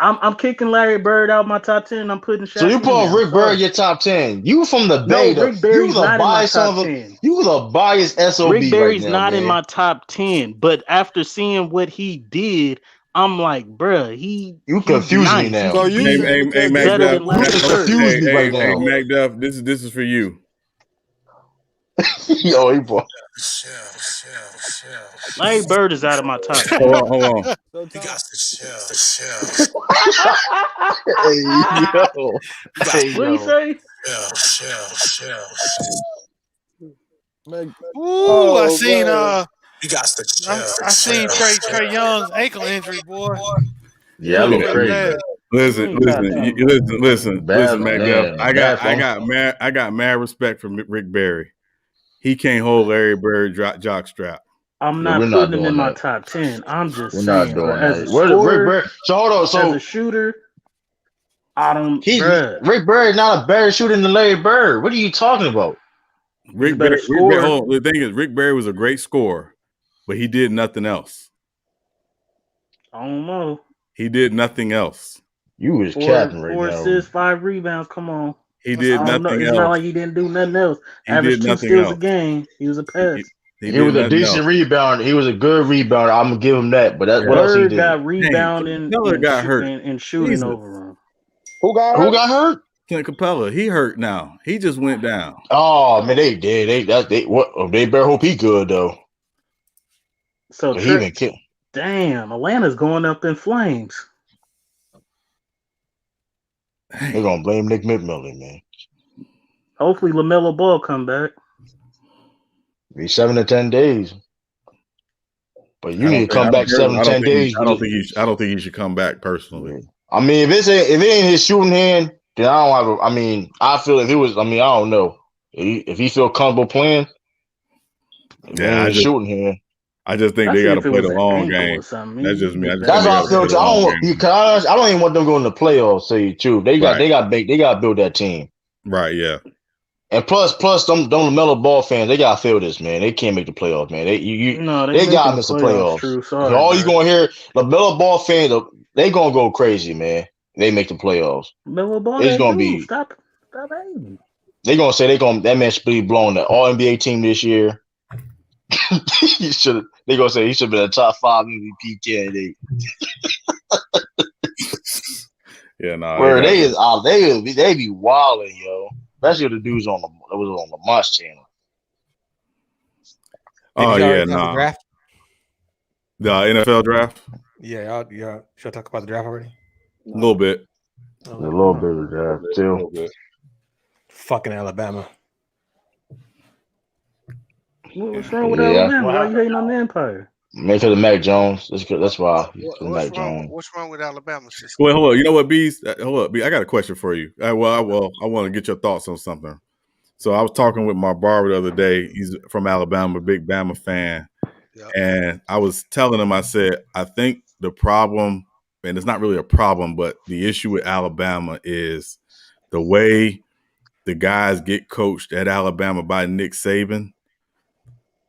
I'm kicking Larry Bird out my top 10. I'm putting Shaq. So you put in Rick Barry in your top 10. You from the Bay, no, though. Rick Barry's You the not in my biased top son of 10. You the biased SOB Rick Barry's right now, not man. in my top 10, but after seeing what he did, I'm like, bruh, You he's confuse me nice. now. He could be Hey, Mac better Duff. than Larry You Bird. confuse me right Hey, now. Mac Duff. This is for you. Yo, he boy. Larry Bird is out of my top 10. Hold on. You got to chill. Hey, yo. Hey, What he say? Chill. Ooh, I seen You got to chill. I seen Trey Young's ankle injury, boy. Yeah, that It was look pretty crazy. bad. Listen, Mac Duff. Damn, I got mad respect for Rick Barry. He can't hold Larry Bird jock strap. I'm Yeah, not we're not putting him doing in my that. top 10. I'm just We're not saying, doing bro, as that. a Where Rick scorer, Barry? So hold on. as So a shooter, I don't, bruh. Rick Barry not a better shooter than Larry Bird. What are you talking about? Rick better Barry. scorer. Hold on. The thing is, Rick Barry was a great scorer, but he did nothing else. I don't know. He did nothing else. You was capping right 4 now. assists, 5 rebounds. Come on. He did I don't know. nothing It's else. not like he didn't do nothing else. He Average did 2 nothing steals a else. game. He was a pest. He was a decent rebounder. He was a good rebounder. I'm gonna give him that. But what else he Bird did? got rebounding Capella got hurt. and shooting Jesus. over him. Who got hurt? Clint Capella. He hurt now. He just went down. Oh man, they did. They better hope he good though. So he even killed. Damn, Atlanta's going up in flames. They're gonna blame Nick McMillan, man. Hopefully LaMelo Ball come back. Be 7 to 10 days. But you need to come back 7 to 10 days. I don't think he should come back personally. I mean, if it ain't his shooting hand, then I don't have. I mean, I feel if it was. I mean, I don't know if he feel comfortable playing. Yeah, shooting hand. I just think they got to play the long game. That's just me. That's how I feel too. I don't even want them going to the playoffs. Tell you the truth, they got to build that team. Right. Yeah. And plus, them LaMelo Ball fans, they gotta feel this, man. They can't make the playoffs, man. They gotta miss the playoffs. True. Sorry, all you gonna hear, LaMelo Ball fans, they gonna go crazy, man. They make the playoffs. LaMelo Ball, it's gonna be. Stop hating. They gonna say that man should be blowing the All NBA team this year. They gonna say he should be a top 5 MVP candidate. Yeah, nah. Where they be wilding, yo. Especially the dudes on the Moss channel. Oh yeah, nah. Draft? The NFL draft. Yeah, should I talk about the draft already? A little bit. A little bit of draft too. Fucking Alabama. What's wrong with Alabama? Why you hating on the Empire? Make it the Mac Jones. That's why. What's wrong with Alabama? Wait, hold on. You know what, Bees? Hold up, Bees. I got a question for you. I want to get your thoughts on something. So I was talking with my barber the other day. He's from Alabama, big Bama fan, And I was telling him, I said, I think the problem, and it's not really a problem, but the issue with Alabama is the way the guys get coached at Alabama by Nick Saban.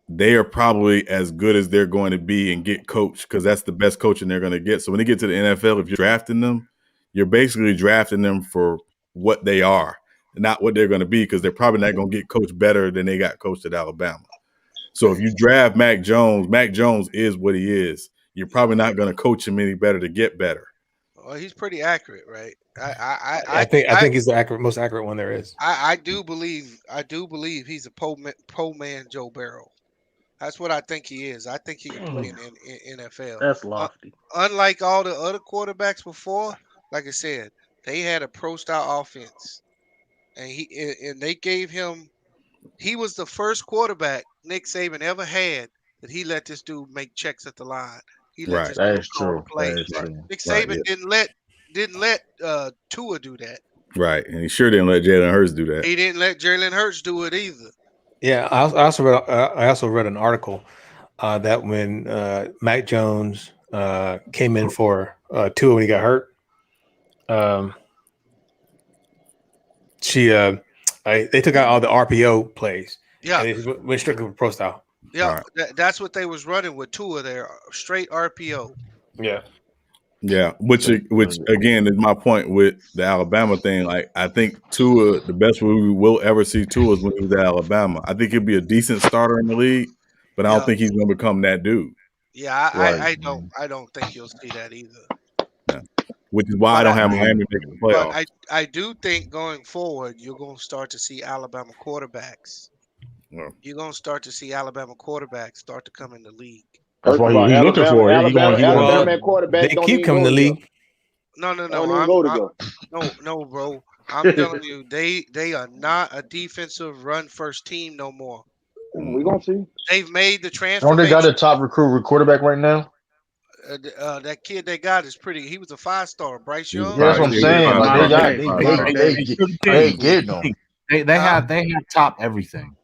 They are probably as good as they're going to be and get coached because that's the best coaching they're going to get. So when they get to the NFL, if you're drafting them, you're basically drafting them for what they are, not what they're going to be, because they're probably not going to get coached better than they got coached at Alabama. So if you draft Mac Jones is what he is. You're probably not going to coach him any better to get better. Well, he's pretty accurate, right? I think he's the most accurate one there is. I do believe he's a po man Joe Burrow. That's what I think he is. I think he can play in NFL. That's lofty. Unlike all the other quarterbacks before, like I said, they had a pro style offense, and they gave him. He was the first quarterback Nick Saban ever had that he let this dude make checks at the line. He let this That dude is call true. the plays. That is true. Nick Saban didn't let Tua do that. Right, and he sure didn't let Jalen Hurts do that. He didn't let Jalen Hurts do it either. Yeah, I also read an article that when Mac Jones came in for Tua when he got hurt, they took out all the RPO plays. Yeah, and they went strictly with pro style. Yeah, that's what they was running with Tua there, straight RPO. Yeah, which again is my point with the Alabama thing. Like, I think Tua, the best we will ever see Tua is when he was at Alabama. I think he'll be a decent starter in the league, but I don't think he's going to become that dude. Yeah, I don't think you'll see that either. Yeah. Which is why I don't have Miami making the playoffs. But I do think going forward, you're going to start to see Alabama quarterbacks. Yeah. You're going to start to see Alabama quarterbacks start to come in the league. That's what he's looking for. Alabama quarterbacks they keep coming in the league. No, bro. I'm telling you, they are not a defensive run first team no more. We're gonna see. They've made the transfer. Don't they got a top recruit quarterback right now? That kid they got is pretty. He was a 5-star, Bryce Young. Yeah, that's what I'm saying. Like they get them. They have top everything.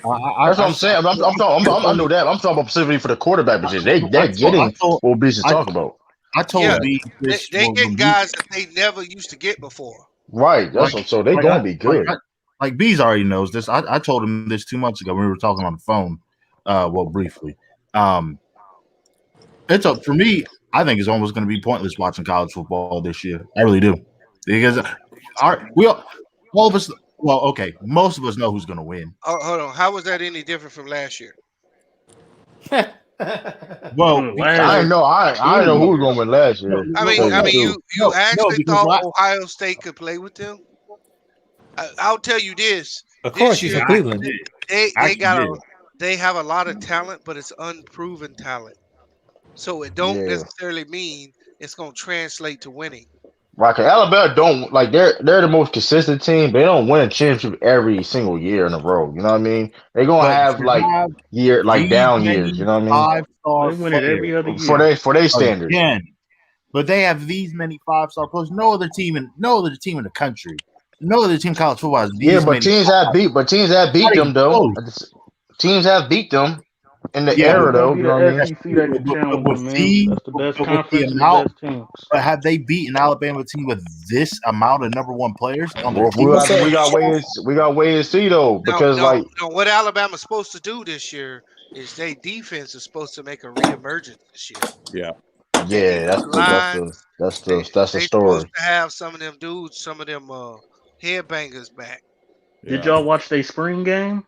That's what I'm saying. I know that. I'm talking about specifically for the quarterback position. They're getting what Beast is talking about. I told they get guys that they never used to get before. Right. So they're gonna be good. Like Bees already knows this. I told him this 2 months ago when we were talking on the phone. Briefly. For me. I think it's almost going to be pointless watching college football this year. I really do, because all of us. Well, okay, most of us know who's going to win. Oh, hold on. How was that any different from last year? Well, I know who was going to win last year. I mean, you actually thought Ohio State could play with them? I'll tell you this. Of course, you're Cleveland. They have a lot of talent, but it's unproven talent. So it don't necessarily mean it's going to translate to winning. Right, because Alabama don't they're the most consistent team, but they don't win a championship every single year in a row. You know what I mean? They're gonna have down years. You know what I mean? They win it every other year for their standards. Again, but they have these many 5-star players. No other team in the country, no other team in college football has these. Yeah, but teams have beat them though. Teams have beat them. In the era, though, you know what I mean? That's the best conference and the best teams. But have they beaten Alabama team with this amount of number one players? On the we got wait and see though, because what Alabama's supposed to do this year is their defense is supposed to make a reemergence this year. Yeah, that's the story. Supposed to have some of them dudes, some of them headbangers back. Did y'all watch their spring game?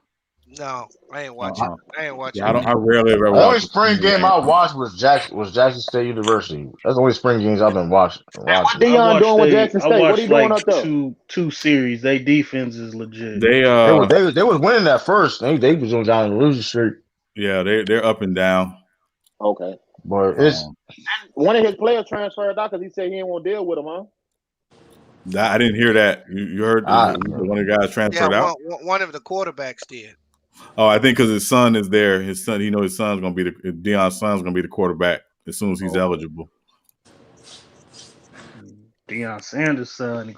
No, I ain't watching. I rarely ever watch. The only spring game I watched was Jackson State University. That's the only spring games I've been watching. What Deion doing with Jackson State? What are you doing up there? Two series. They defense is legit. They was winning that first. They was on down the losing streak. Yeah, they're up and down. Okay, but it's one of his players transferred out because he said he didn't want to deal with him, huh? I didn't hear that. You heard one of the guys transferred out? One of the quarterbacks did. Oh, I think because his son is there. His son, his son's going to be Deion's son's going to be the quarterback as soon as he's eligible. Deion Sanders' son.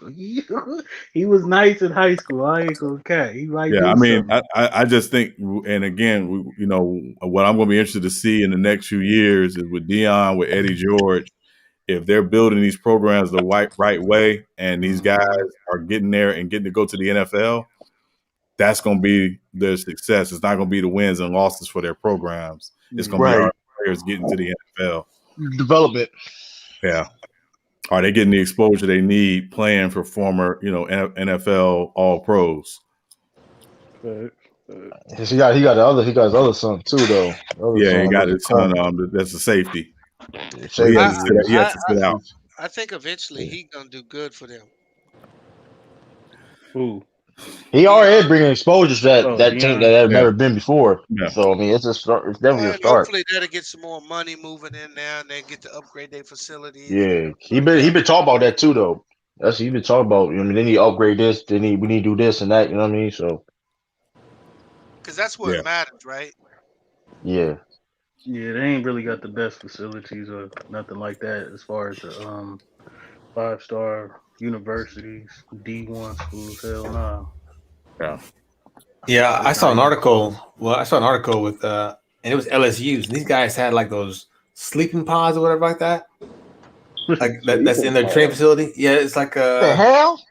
He was nice in high school. I ain't gonna cat. He might do I mean, something. I just think, and again, you know, what I'm going to be interested to see in the next few years is with Deion, with Eddie George, if they're building these programs the right way, and these guys are getting there and getting to go to the NFL, that's going to be their success. It's not going to be the wins and losses for their programs. It's going to be our players getting to the NFL. Development. Yeah. Are they getting the exposure they need playing for former, you know, NFL All Pros? He got his other son too, though. He got his son. That's a safety. So he has to sit out. I think eventually he's gonna do good for them. Who? He already bringing exposure to that team that had never been before. Yeah. So I mean, it's a start. It's definitely a start. Hopefully that'll get some more money moving in there, and they get to upgrade their facilities. Yeah, he been talking about that too, though. He been talking about. I mean, they need to upgrade this. We need to do this and that. You know what I mean? So, because that's what matters, right? Yeah. Yeah, they ain't really got the best facilities or nothing like that as far as the 5-star universities, D1 schools. Hell no. Yeah, I saw an article. Well, I saw an article with and it was LSU's, and these guys had like those sleeping pods or whatever like that. Like that's in their training facility. Yeah, it's like the hell?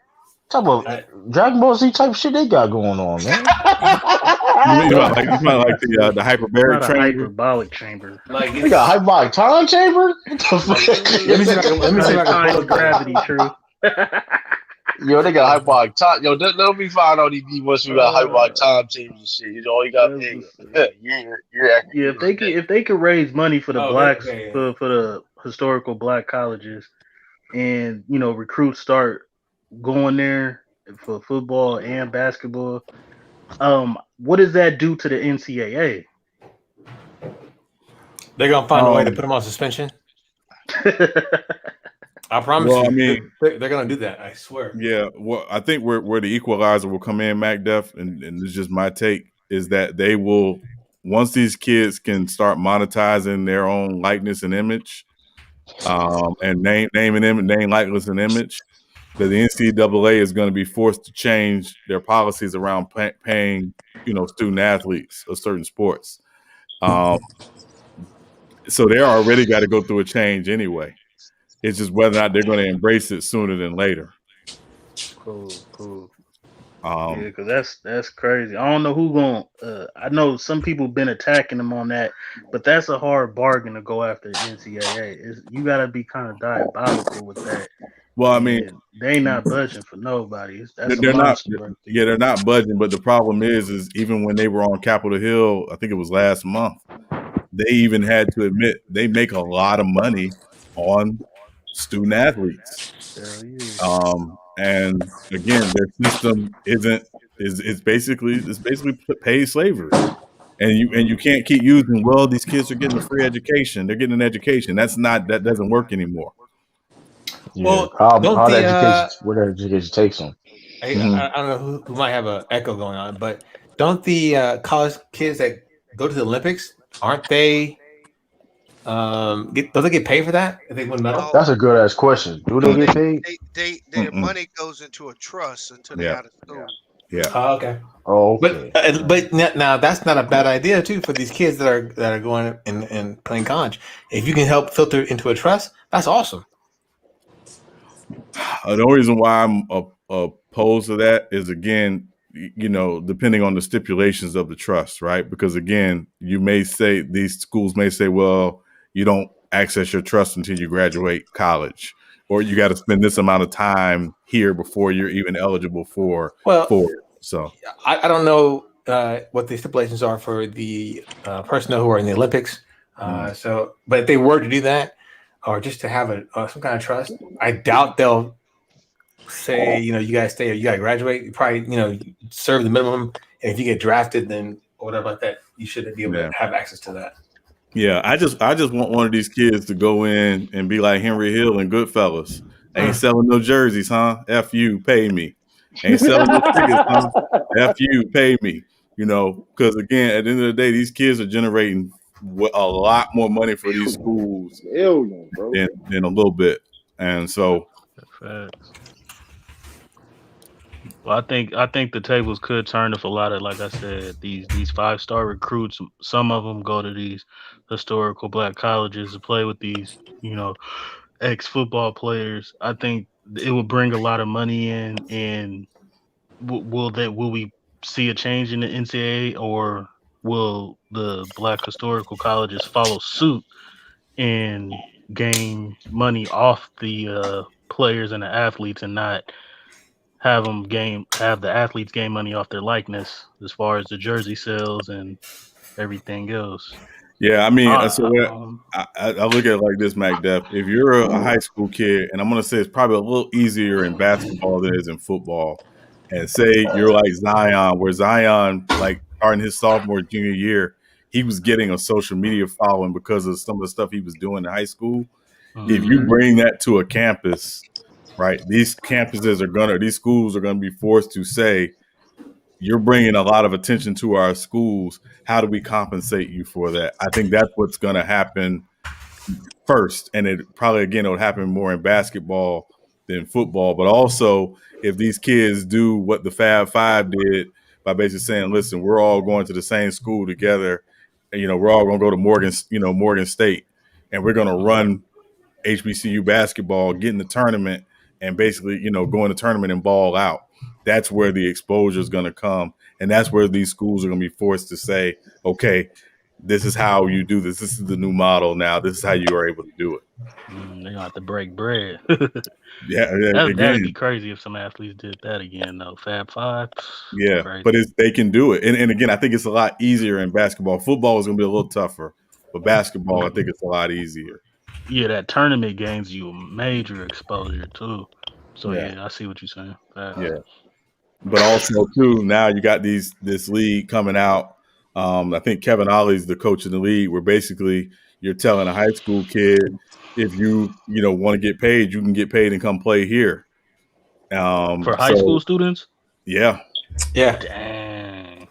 Talk about Dragon Ball Z type shit they got going on, man. You mean like the hyperbaric chamber? Hyperbolic chamber. Like they got hyperbolic time chamber. What the fuck? Let me see if I can gravity. True. Yo, they got hyperbolic time. Yo, they'll be fine on these once you got hyperbolic time chambers and shit. You know, you got if they could raise money for the blacks for the historical black colleges, and you know recruits start going there for football and basketball, what does that do to the NCAA? They're gonna find a way to put them on suspension. I promise you. I mean, they're gonna do that. I swear. Yeah. Well, I think where the equalizer will come in, MacDef, and it's just my take, is that they will, once these kids can start monetizing their own likeness and image, and name and image, name, likeness, and image, that the NCAA is going to be forced to change their policies around paying, you know, student athletes of certain sports. So they're already got to go through a change anyway. It's just whether or not they're going to embrace it sooner than later. Cool. Yeah, because that's crazy. I don't know who going. I know some people been attacking them on that, but that's a hard bargain to go after the NCAA. You got to be kind of diabolical with that. Well, I mean, they ain't not budging for nobody. They're not. Yeah, they're not budging. But the problem is even when they were on Capitol Hill, I think it was last month, they even had to admit they make a lot of money on student athletes. And again, their system is basically paid slavery. And you can't keep using, well, these kids are getting a free education. They're getting an education. That doesn't work anymore. Yeah. Well, where the education takes them. I don't know who might have an echo going on, but don't the college kids that go to the Olympics, aren't they? Don't they get paid for that if they win medal? That's a good ass question. Do they get paid? Their money goes into a trust until they're out of school. Yeah. Okay. Oh, okay. But now that's not a bad idea too for these kids that are going and playing college. If you can help filter into a trust, that's awesome. The only reason why I'm opposed to that is, again, you know, depending on the stipulations of the trust, right? Because again, these schools may say, well, you don't access your trust until you graduate college, or you got to spend this amount of time here before you're even eligible for it. So I don't know what the stipulations are for the personnel who are in the Olympics. So, but if they were to do that, or just to have some kind of trust, I doubt they'll say, you know, you guys stay or you got to graduate. You probably, you know, serve the minimum, and if you get drafted, then or whatever like that, you should be able to have access to that. Yeah, I just want one of these kids to go in and be like Henry Hill and Goodfellas. Ain't selling no jerseys, huh? F you, pay me. Ain't selling no tickets, huh? F you, pay me. You know, because again, at the end of the day, these kids are generating a lot more money for these schools than a little bit. And so Facts. Well, I think the tables could turn if a lot of, like I said, these 5-star recruits, some of them go to these historical black colleges to play with these, ex football players. I think it will bring a lot of money in, and will we see a change in the NCAA, or will the black historical colleges follow suit and gain money off the players and the athletes, and not have the athletes gain money off their likeness as far as the jersey sales and everything else? Yeah, I mean, I look at it like this, Mac Def. If you're a high school kid, and I'm going to say it's probably a little easier in basketball than it is in football, and say you're like Zion, where Zion, like starting his sophomore, junior year, he was getting a social media following because of some of the stuff he was doing in high school. If you bring that to a campus, right, these schools are going to be forced to say, you're bringing a lot of attention to our schools. How do we compensate you for that? I think that's what's going to happen first. And it probably, again, it'll happen more in basketball than football. But also, if these kids do what the Fab Five did by basically saying, listen, we're all going to the same school together. And, we're all going to go to Morgan State, and we're going to run HBCU basketball, get in the tournament, and basically, go in the tournament and ball out. That's where the exposure is going to come. And that's where these schools are going to be forced to say, okay, this is how you do this. This is the new model now. This is how you are able to do it. They're going to have to break bread. That'd be crazy if some athletes did that again, though. Fab Five. Yeah, crazy. But they can do it. And again, I think it's a lot easier in basketball. Football is going to be a little tougher. But basketball, I think it's a lot easier. Yeah, that tournament gains you a major exposure, too. So, yeah I see what you're saying. Yeah. But also, too, now you got this league coming out. I think Kevin Ollie's the coach of the league, where basically you're telling a high school kid, if you want to get paid, you can get paid and come play here. For high school students? Yeah. Dang.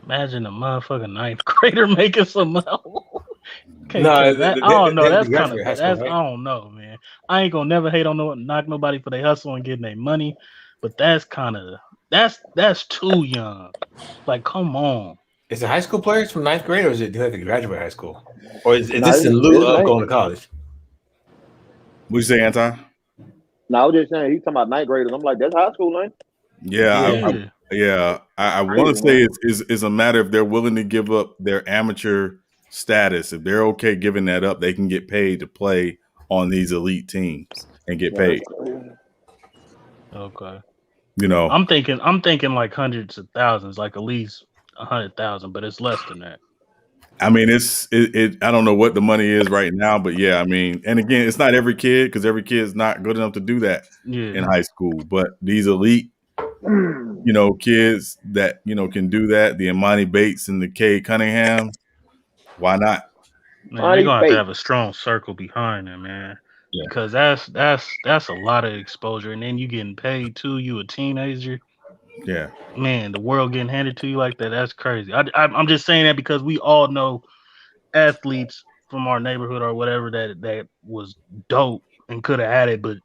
Imagine a motherfucking ninth grader making some money. I don't know. That's kind of. I don't know, man. I ain't gonna never knock nobody for their hustle and getting their money. But that's kind of that's too young. Like, come on. Is it high school players from ninth grade, or is it do they have to graduate high school, or is this in lieu of going to college? What you say, Anton? No, I was just saying he's talking about ninth graders. I'm like, that's high school, man. Yeah. I want to say it's a matter if they're willing to give up their amateur status. If they're okay giving that up, they can get paid to play on these elite teams and get paid. Okay. I'm thinking like hundreds of thousands, like at least 100,000, but it's less than that. I mean, I don't know what the money is right now, but yeah, I mean, and again, it's not every kid, because every kid is not good enough to do that in high school. But these elite, kids that can do that, the Imani Bates and the Cade Cunningham, why not? Man, they're gonna have to have a strong circle behind them, man. Yeah. Because that's a lot of exposure, and then you getting paid too. You a teenager. Yeah, man, the world getting handed to you like that, that's crazy. I'm just saying that because we all know athletes from our neighborhood or whatever that was dope and could have had it, but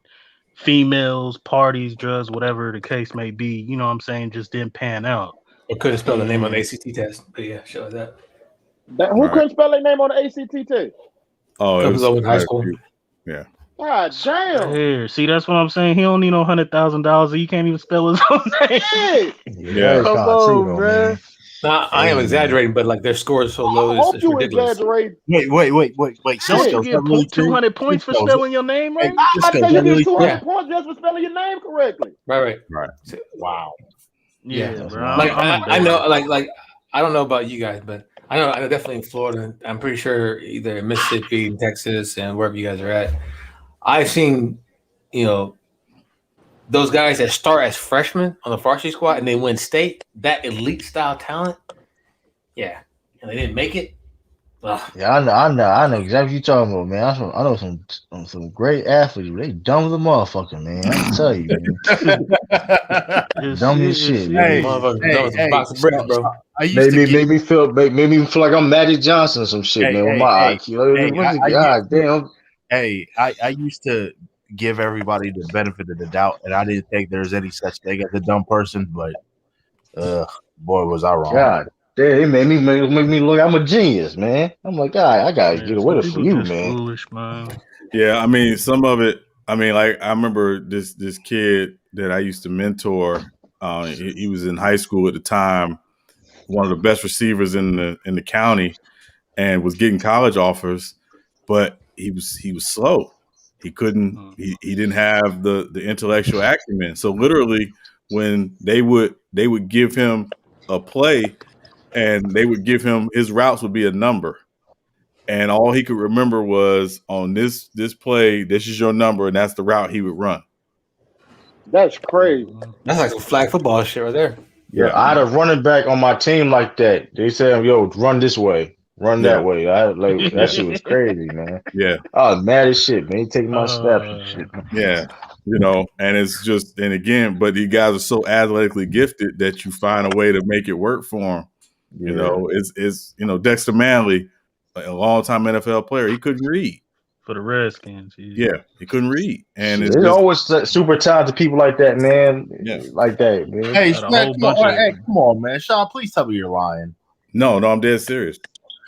females, parties, drugs, whatever the case may be, you know what I'm saying, just didn't pan out. Or could have spelled the name on the ACT test. But yeah, show that. Who couldn't spell their name on the ACT test? Oh, it was in high school. Yeah. God damn. Here, see, that's what I'm saying. He don't need no $100,000. He can't even spell his own name. Yeah, come on, man. Nah, I am exaggerating, but like their score is so low, it's ridiculous. Exaggerate. Wait. Don't you get 200 points for spelling your name right? I think you get 200 points just for spelling your name correctly. Right. Wow. Yeah, bro. Like I know, like I don't know about you guys, but I know definitely in Florida. I'm pretty sure either in Mississippi, Texas, and wherever you guys are at. I've seen, those guys that start as freshmen on the varsity squad and they win state, that elite style talent. Yeah. And they didn't make it. Ugh. Yeah, I know exactly what you're talking about, man. I know some great athletes. They dumb as a motherfucker, man. I can tell you, man. Dumb as shit. Made me feel like I'm Magic Johnson or some shit, man. With my IQ. God damn. Hey, I used to give everybody the benefit of the doubt, and I didn't think there's any such thing as a dumb person, but boy, was I wrong. God damn, it made me look. I'm a genius, man. I'm like, God, I gotta get away with it for you, man. Foolish, man. Yeah, I mean, some of it. I mean, like I remember this kid that I used to mentor. He was in high school at the time, one of the best receivers in the county, and was getting college offers, but he was slow. He couldn't. He didn't have the intellectual acumen. So literally, when they would give him a play, and they would give him his routes would be a number. And all he could remember was on this play, this is your number, and that's the route he would run. That's crazy. That's like some flag football shit right there. Yeah, I had a running back on my team like that. They said, "Yo, run this way, run that way." That shit was crazy, man. Yeah, I was mad as shit, man. He taking my snaps and shit. Yeah, and it's just, and again, but these guys are so athletically gifted that you find a way to make it work for them. Yeah. It's Dexter Manley, a long-time NFL player, he couldn't read. For the Redskins. Yeah, he couldn't read. And There's always super talented people like that, man. Yeah. Like that, man. Hey, come on, man. Sean, please tell me you're lying. No, I'm dead serious.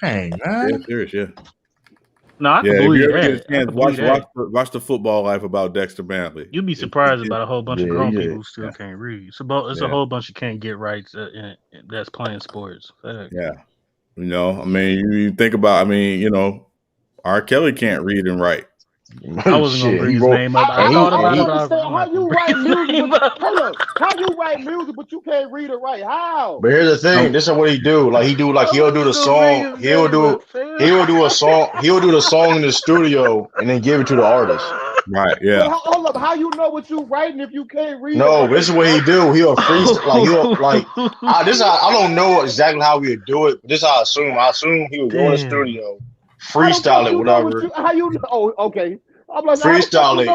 Hey, man. Dead serious, yeah. No, I can believe that. Watch the Football Life about Dexter Manley. You'd be surprised about a whole bunch of grown people who still can't read. It's a whole bunch of can't get rights that's playing sports. Fact. Yeah. I mean, you think about, R. Kelly can't read and write. I wasn't going to bring his name up. I thought about it. How you write music? How you write music, but you can't read or write? How? But here's the thing. This is what he do. Like he'll do the song. He'll do a song. He'll do the song in the studio and then give it to the artist. Right. Yeah. But hold up. How you know what you writing if you can't read? No, this is what he do. He'll freestyle. This I don't know exactly how he'll do it, but this I assume. I assume he would go in the studio, freestyle it, whatever. How you know? Oh, okay. I'm like, freestyle it,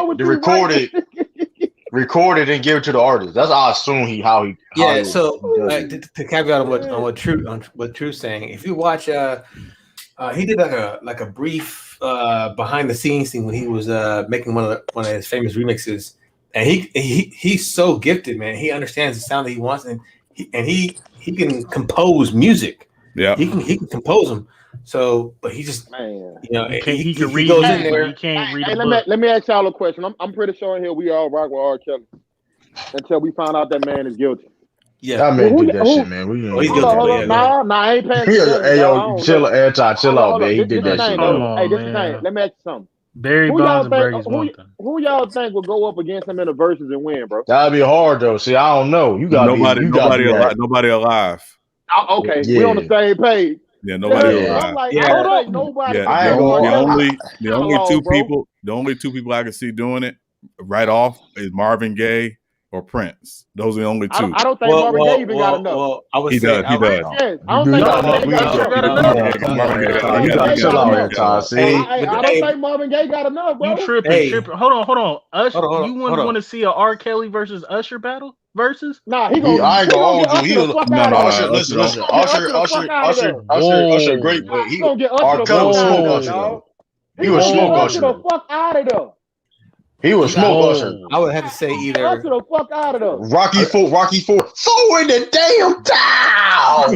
record it, and give it to the artist. That's how I assume how he. To caveat on what True's saying, if you watch, he did like a brief behind the scenes thing when he was making one of his famous remixes, and he's so gifted, man. He understands the sound that he wants, and he can compose music. Yeah, he can compose them. So, but he just, he can read. He goes in there. He can't read. Let me ask y'all a question. I'm pretty sure in here we all rock with R. Kelly until we find out that man is guilty. Yeah, that man did that shit, man. He's guilty. Nah, I ain't paying attention. Hey, yo, chill out, man. He did that shit. Hey, this is the thing. Let me ask you something. Barry Bonds and Brady's one thing. Who y'all think will go up against him in the verses and win, bro? That'd be hard though. See, I don't know. You got nobody alive. Okay, we on the same page. Yeah, nobody alive. I'm like, nobody. The only two people I can see doing it right off is Marvin Gaye or Prince. Those are the only two. I don't think Marvin Gaye even got enough. Well, I would he say does. He does. Yes, I don't think Marvin Gaye got enough. You got to chill out here, Todd. See, I don't think Marvin Gaye got enough, bro. You tripping? Hold on. Usher, you wouldn't want to see a R. Kelly versus Usher battle? Versus? Nah, he gonna. I ain't gonna hold you. Usher, listen. Usher, great, but he R. Kelly smoke Usher. He was smoke Usher. The fuck out of there. He was smoke Usher. I would have to say either. Usher the fuck out of there. Rocky Four. Throw in the damn towel.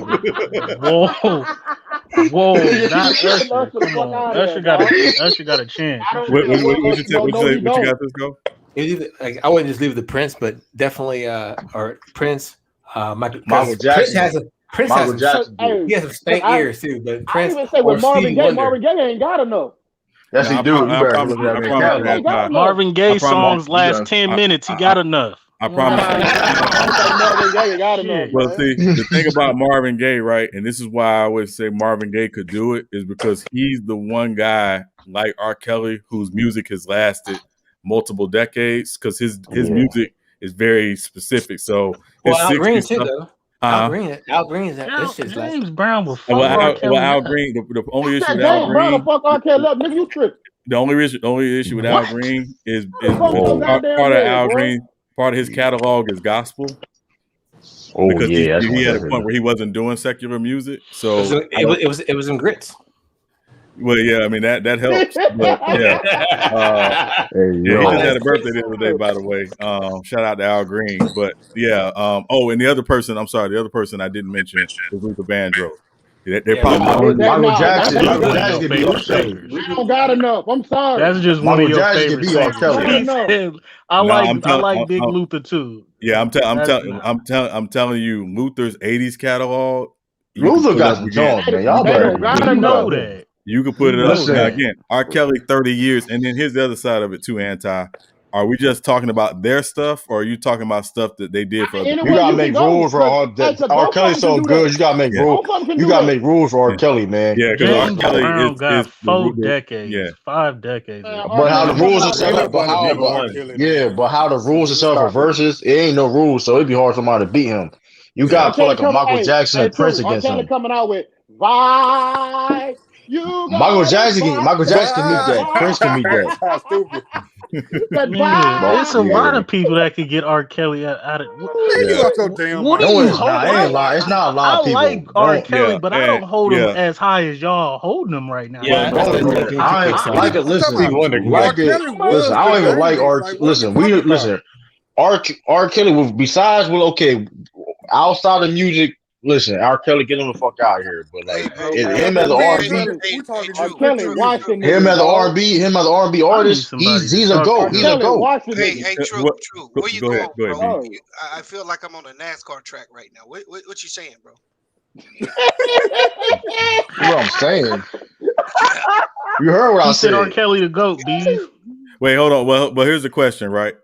Whoa! Not Usher. Come on. Usher got a chance. What you got this go? I wouldn't just leave it to Prince, but definitely or Prince, Michael Jackson. Prince has some stank ears too, but Prince. I even say with Marvin Gaye ain't got enough. Yes, he do. Marvin Gaye songs last 10 minutes. He got enough. I promise. Well, see, the thing about Marvin Gaye, right, and this is why I always say Marvin Gaye could do it, is because he's the one guy like R. Kelly whose music has lasted multiple decades, because his music is very specific. So Al Green too, though. Al Green is that. James Brown will fuck Al Green. The only issue with Al Green. Fuck R. Kelly up, nigga, you tripping. The only issue with Al Green is part of Al Green. Part of his catalog is gospel. Oh, because yeah, he had a point where he wasn't doing secular music. So it was in Grits. Well, yeah, I mean that helps. But yeah, he just had a birthday the other day, by the way. Shout out to Al Green. But yeah, and the other person, I'm sorry, the other person I didn't mention was Luther Vandross. They're probably Michael Jackson. Michael Jackson could be R. Kelly. We don't got enough. I'm sorry. That's just one of your favorite singers. I like Big Luther too. Yeah, I'm telling you, Luther's '80s catalog. Luther got some songs, man. Y'all better know that. You can put it up. Now, again, R. Kelly 30 years, and then here's the other side of it too, Anti. Are we just talking about their stuff, or are you talking about stuff that they did for other people? You gotta make rules for R. Kelly's so good. You gotta make rules. You gotta make rules for R. Kelly, man. Yeah, because R. Kelly got 4 decades, 5 decades. But how the rules are set up, but how the rules are set up for verses, it ain't no rules, so it'd be hard for somebody to beat him. You gotta put like a Michael Jackson and Prince against him. Coming out with Vibe. Michael Jackson can meet that. Prince can meet that. Stupid. There's a lot of people that could get R. Kelly out of. What are you holding? It's not a lot of people. I like R. Kelly, but I don't hold him as high as y'all holding him right now. I like it. Listen, I don't even like R. Listen. R. Kelly. Besides, outside of music. Listen, R. Kelly, get him the fuck out of here. But like him as an R&B, him as an R&B artist, he's a GOAT. He's a GOAT. Hey, true. Where you going, bro? I feel like I'm on a NASCAR track right now. What you saying, bro? What I'm saying. You heard what I said. R. Kelly the GOAT, B. Wait, hold on. Well, but here's the question, right?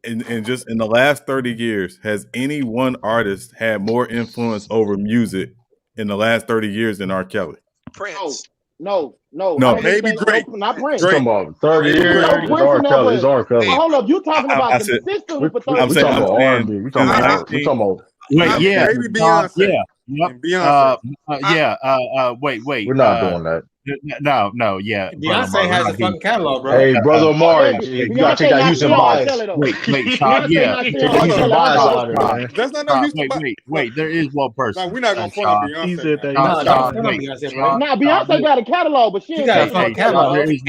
In just in the last 30 years, has any one artist had more influence over music in the last 30 years than R. Kelly? Prince. No. Maybe Drake. Not Prince. Talking about 30 years. It's R. Kelly. Hold up, you talking about consistently for 30 years? We talking about R&B. We talking about. Maybe Beyonce. Wait. We're not doing that. No. Beyonce has a fucking catalog, bro. Hey, brother Omari, you gotta take that Houston bias. Wait, Take that Houston bias out of there, man. That's not no Houston bias. Wait. There is one person. No, we're not gonna front Beyonce. Nah, Beyonce got a catalog, but she ain't got a catalog. She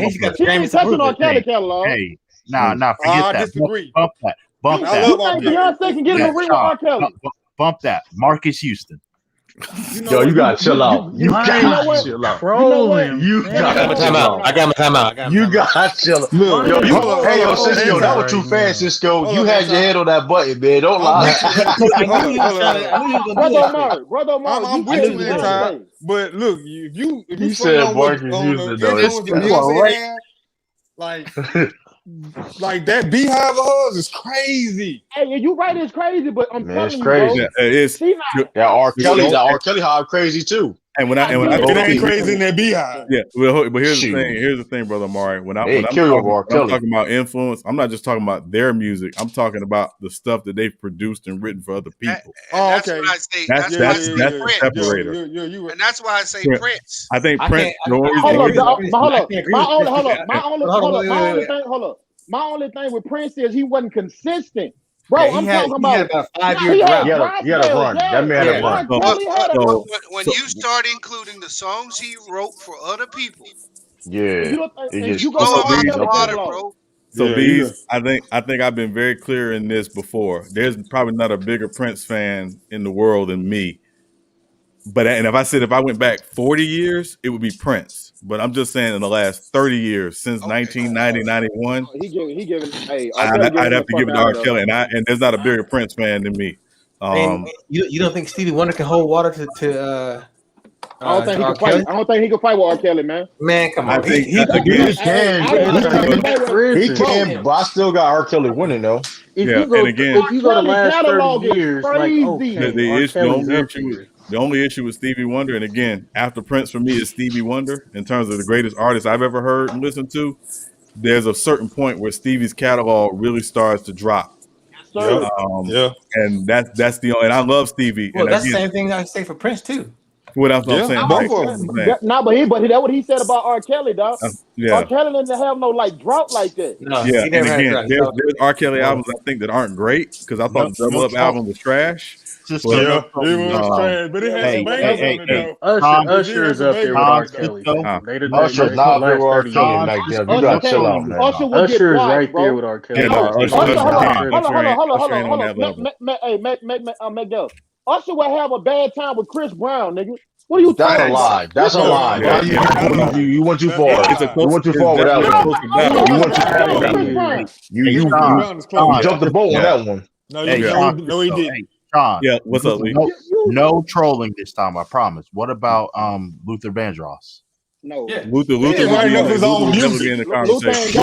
ain't touching on Kelly catalog. Hey, forget that. I disagree. Bump that. You think Beyonce can get him a ring with R. Kelly? Bump that. Marcus Houston. Yo, you gotta chill out. You gotta chill out. You gotta chill out. I got my time out. You gotta chill out. Yo, Cisco, that was too fast, Cisco. You had your head on that button, man. Don't lie. Brother Omar, I'm with you that time. But look, if you said Marcus Houston, though. Like that beehive of hers is crazy. Hey, you right, it's crazy, but I'm telling you, crazy. Bro, R. Kelly hive crazy too. And when I it ain't crazy in that beehive. Yeah, well, but here's the thing, brother Amari. When I'm talking about influence, I'm not just talking about their music. I'm talking about the stuff that they've produced and written for other people. That's what I say. That's the separator. And that's why I say Prince. I think Prince. My only thing with Prince is he wasn't consistent. Bro, I'm talking about. He had about 5 years. He had a run. That man had a run. When you start including the songs he wrote for other people, So Bees, I think I've been very clear in this before. There's probably not a bigger Prince fan in the world than me. But if I went back 40 years, it would be Prince. But I'm just saying in the last 30 years, since 1990, 91, I'd have to give it to R. Kelly. And there's not a bigger Prince fan than me. You don't think Stevie Wonder can hold water to I don't think he can fight. I don't think he can fight with R. Kelly, man. Man, come on. He can, but I still got R. Kelly winning though. If you go the last 30 years, the only issue with Stevie Wonder, and again, after Prince for me is Stevie Wonder in terms of the greatest artist I've ever heard and listened to. There's a certain point where Stevie's catalog really starts to drop. And that's the only. And I love Stevie. Well, that's the same thing I say for Prince too. What else I'm Yeah, saying? both Like, of that's them. what I'm saying. Nah, but that's what he said about R. Kelly, dog. R. Yeah. Kelly didn't have no like drought like that. No, Yeah, he and never had a again, drought. there's So, R. Kelly albums I think that aren't great because I thought the Double Up album was trash. Cisco, But Yeah, it was trash, but it had some bangers on it though. Usher is up there with R. Kelly. Usher's not up there with R. Kelly, years. Mac Dev. You gotta chill out, man. Usher will get Usher is quiet, right bro. there with R. Kelly. Yeah, no, Usher Hold ain't on. Usher will have a bad time with Chris Brown, nigga. What are you That's talking a lie. about? That's a lie. You went too far. You went too far with that one. You went too far with that one. You jumped the boat on that one. No, he didn't. Hey, Sean. Yeah, what's up, Lee? No trolling this time, I promise. What about Luther Vandross? No. Yeah. Luther would be in the conversation.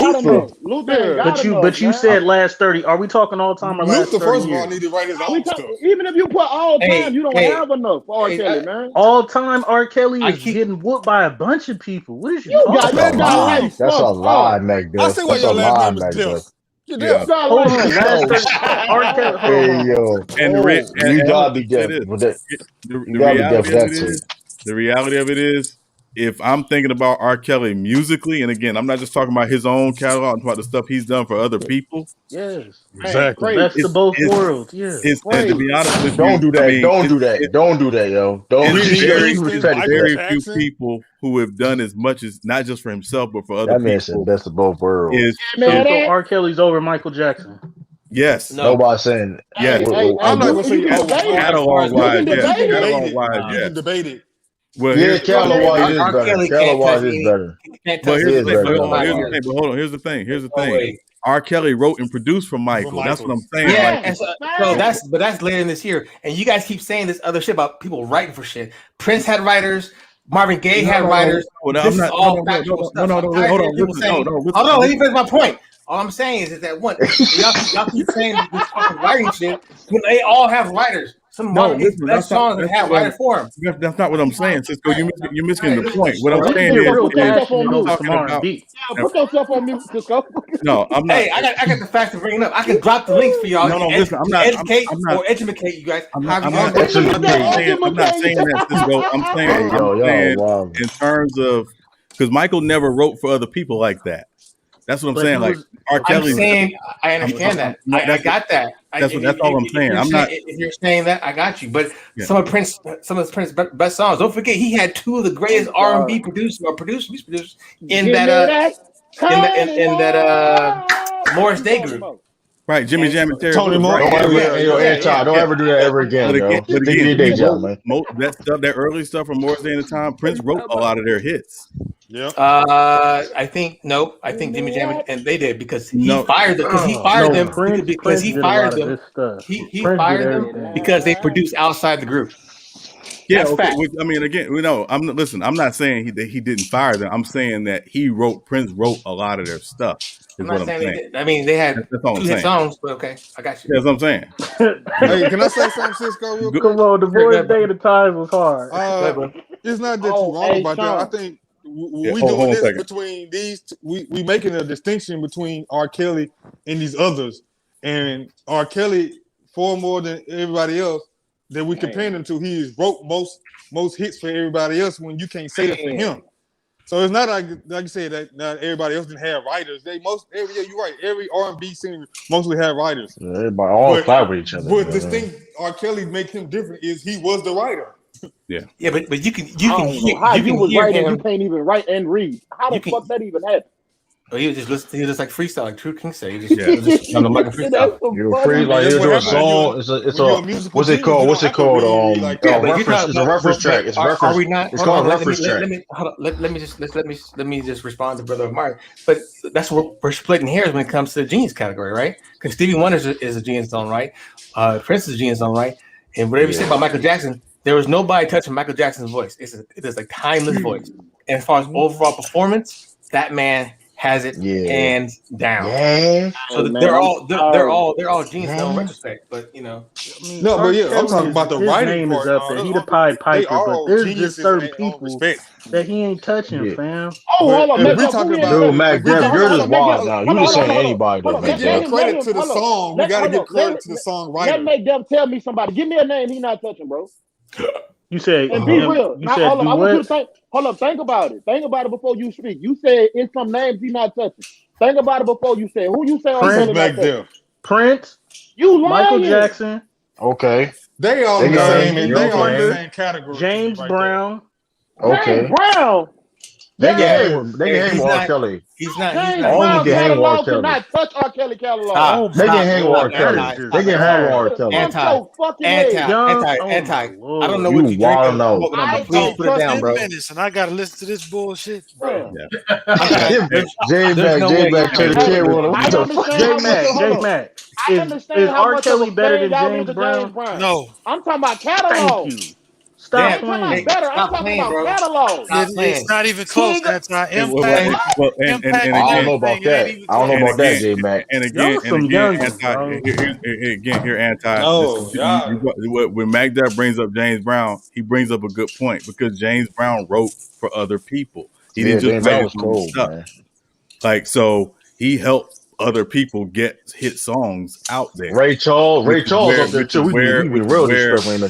But you said last 30. Are we talking all time or last 30 first of years? all, need to write his own stuff. Even if you put all time, you don't have enough for R. Kelly, man. All time R. Kelly is getting whooped by a bunch of people. What is you talking about? That's a lie, Mac Dev. I say why your last name is Jeff. Yeah. Hold on, R. Kelly. Hey, yo. And you gotta be deaf with that. You gotta be deaf with that too. The reality of it is, if I'm thinking about R. Kelly musically, and again, I'm not just talking about his own catalog, I'm talking about the stuff he's done for other people. Yes, exactly. Best of both worlds. Yeah. And to be honest with don't you, do that. Don't do that. Don't do that, yo. Don't. Very few people who have done as much as not just for himself, but for other people. That man said best of both worlds. So R. Kelly's over Michael Jackson. Yes. Nobody's saying. Yes. I'm not gonna say catalog-wise. You can debate it. Well, catalog-wise is better. Catalog is better. But here's the thing. Here's the thing. R. Kelly wrote and produced for Michael. That's what I'm saying. Yeah, but that's later in this year. And you guys keep saying this other shit about people writing for shit. Prince had writers. Marvin Gaye had writers. Hold on. Hold on. Let me finish my point. All I'm saying is that one, y'all keep saying this fucking writing shit when they all have writers. Some best songs that have writer for them. That's not what I'm saying, Cisco. You're missing the point. What I'm saying is put yourself on mute, Cisco. No, I'm not. Hey, I got the facts to bring it up. I can drop the links for y'all. No, listen, I'm not educate you guys. I'm not saying that, Cisco. I'm saying in terms of because Michael never wrote for other people like that. That's what I'm saying. Like R. Kelly. I understand that. I got that. That's all I'm saying. I'm not. If you're saying that, I got you. But some of Prince's best songs. Don't forget, he had two of the greatest R&B producers in that Morris Day group. Right, Jimmy Jam and Terry. Tony Moore. Don't ever do that ever again. That early stuff from Morris Day and the Time, Prince wrote a lot of their hits. Yeah. I think Jimmy Jam and they did because he fired them because he fired them because they produced outside the group. Yeah, I mean, again, I'm not saying that he didn't fire them. I'm saying that Prince wrote a lot of their stuff. I'm not saying they had two hit songs, but okay, I got you. That's what I'm saying. Hey, can I say something, Cisco? Real quick? Come on, the Morris Day of the Time was hard. It's not that you wrong about that. I think we doing this between these. We making a distinction between R. Kelly and these others, and R. Kelly far more than everybody else that we comparing him to. He wrote most hits for everybody else when you can't say that for him. So it's not like you said that not everybody else didn't have writers. You're right. Every R&B singer mostly had writers. Yeah, everybody all fight with each other. But this thing R. Kelly make him different is he was the writer. Yeah, but you can how you was writing, you can't even write and read. How the fuck that even happened? Oh, he was just listening. He was just like freestyle, like True King said. He just on the mic and freestyle. You're free, like you do a song. It's a what's it called? What's it called? Reference. It's a reference track. It's a reference. Are we not? It's called a reference track. Let me just respond to Brother Mark. But that's what we're splitting hairs when it comes to the genius category, right? Because Stevie Wonder is a genius on right. Prince is a genius on right. And whatever you say about Michael Jackson, there was nobody touching Michael Jackson's voice. It is a timeless voice. And as far as overall performance, that man has it hands down. Yeah. So they're all genius in no retrospect, but I'm talking about the writing part. Up there. He the Pied Piper, but there's just certain people that he ain't touching, fam. Oh, hold on, we talking about dude, Mac Dev, you're just wild now. You just saying anybody. We give credit to the song. We gotta give credit to the song writer. Let Mac Dev tell me somebody. Give me a name he not touching, bro. You said And be real. you Now, said hold up. I want you to duets. think. Hold up. Think about it. Think about it before you speak. You said it's some names he not touching. Think about it before you say who you say R. This is Kelly not back touching. there. Prince, You Michael lying. Jackson, Okay. They all in the Okay. same. Stevie They all in the Wonder, same category. James right Brown. James Okay. Brown. They can hang Yes. with. They can hang with R. Kelly. James Only Brown can hang with R. catalog Kelly. cannot touch R. Kelly catalog. Stop. They can hang with R. Stop. Kelly. Anti. They can hang with R. Kelly. Bump Anti. your fucking leg. Young. Anti. my I don't know lord. what You you drinking wild or out. smoking on, I but please don't put it down, 10 bro. minutes, and I gotta listen to this bullshit. Bro. J There's no way. Mac, turn the camera on. What I the fuck? understand J how much Mac. of J Mac. I Is understand how R. much Kelly of a better fan than y'all James is to James Brown? Brown. No, I'm talking about Thank catalog. you. Stop I ain't talking about playing. better. I'm Stop talking playing, about bro. catalog. Stop playing. it's not even close. That's not And, impact. and Impact and and I don't know again, about everything. It ain't that. even I don't know close. about that, J Mac. Y'all some youngins, anti. bro. Here, anti. No, y'all. When Mac Dub brings up James Brown, he brings up a good point because James Brown wrote for other people. He Yeah, didn't just James write Brown his was own cold, stuff. man. Like so, he helped other people get hit songs out there. Ray Charles up there too. We been real disrespectful in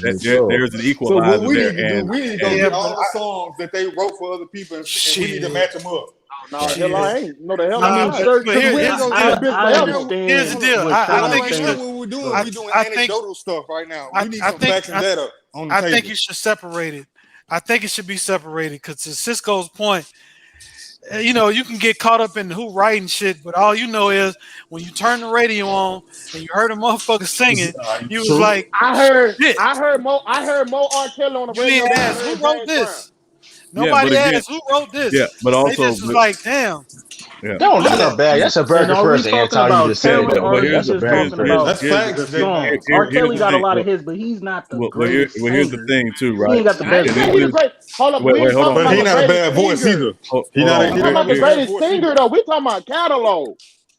there's an So equalizer what we there, need to do, we need to go and get all the songs that they wrote for other people, and we need to match them up. No, the hell I ain't. No, the hell I I'm mean, not. sir, But because here- We here's ain't the gonna deal. do this I forever. understand Here's the deal. what I Sean's think you Right now, should. what we're doing, I- we're doing I think- anecdotal stuff right now. I- We need I some think- facts and data on the I table. think you should separate it. I think it should be separated because to Cisco's point, you can get caught up in who writing shit, but all you know is when you turn the radio on and you heard a motherfucker singing, you was like, I heard shit. more R. Kelly on the You radio didn't than I ask who heard wrote James this. Yeah, Nobody but again, asked who wrote this. yeah, but They also, just was like, damn. yeah. No, that's not bad. That's a bad And are we comparison. talking Anti, you about just said talent, though. or are you here's just the- talking about That's facts, the J Mac. songs? Here- R. Kelly here's got the a lot thing. of his, but he's not the Well, greatest here's the singer. thing too, He right? ain't got the I best ain't saying he the great. Hold up, we ain't talking But about he the not a greatest bad voice singer. either. Hold He not on. We talking about the greatest singer though. We talking about catalog.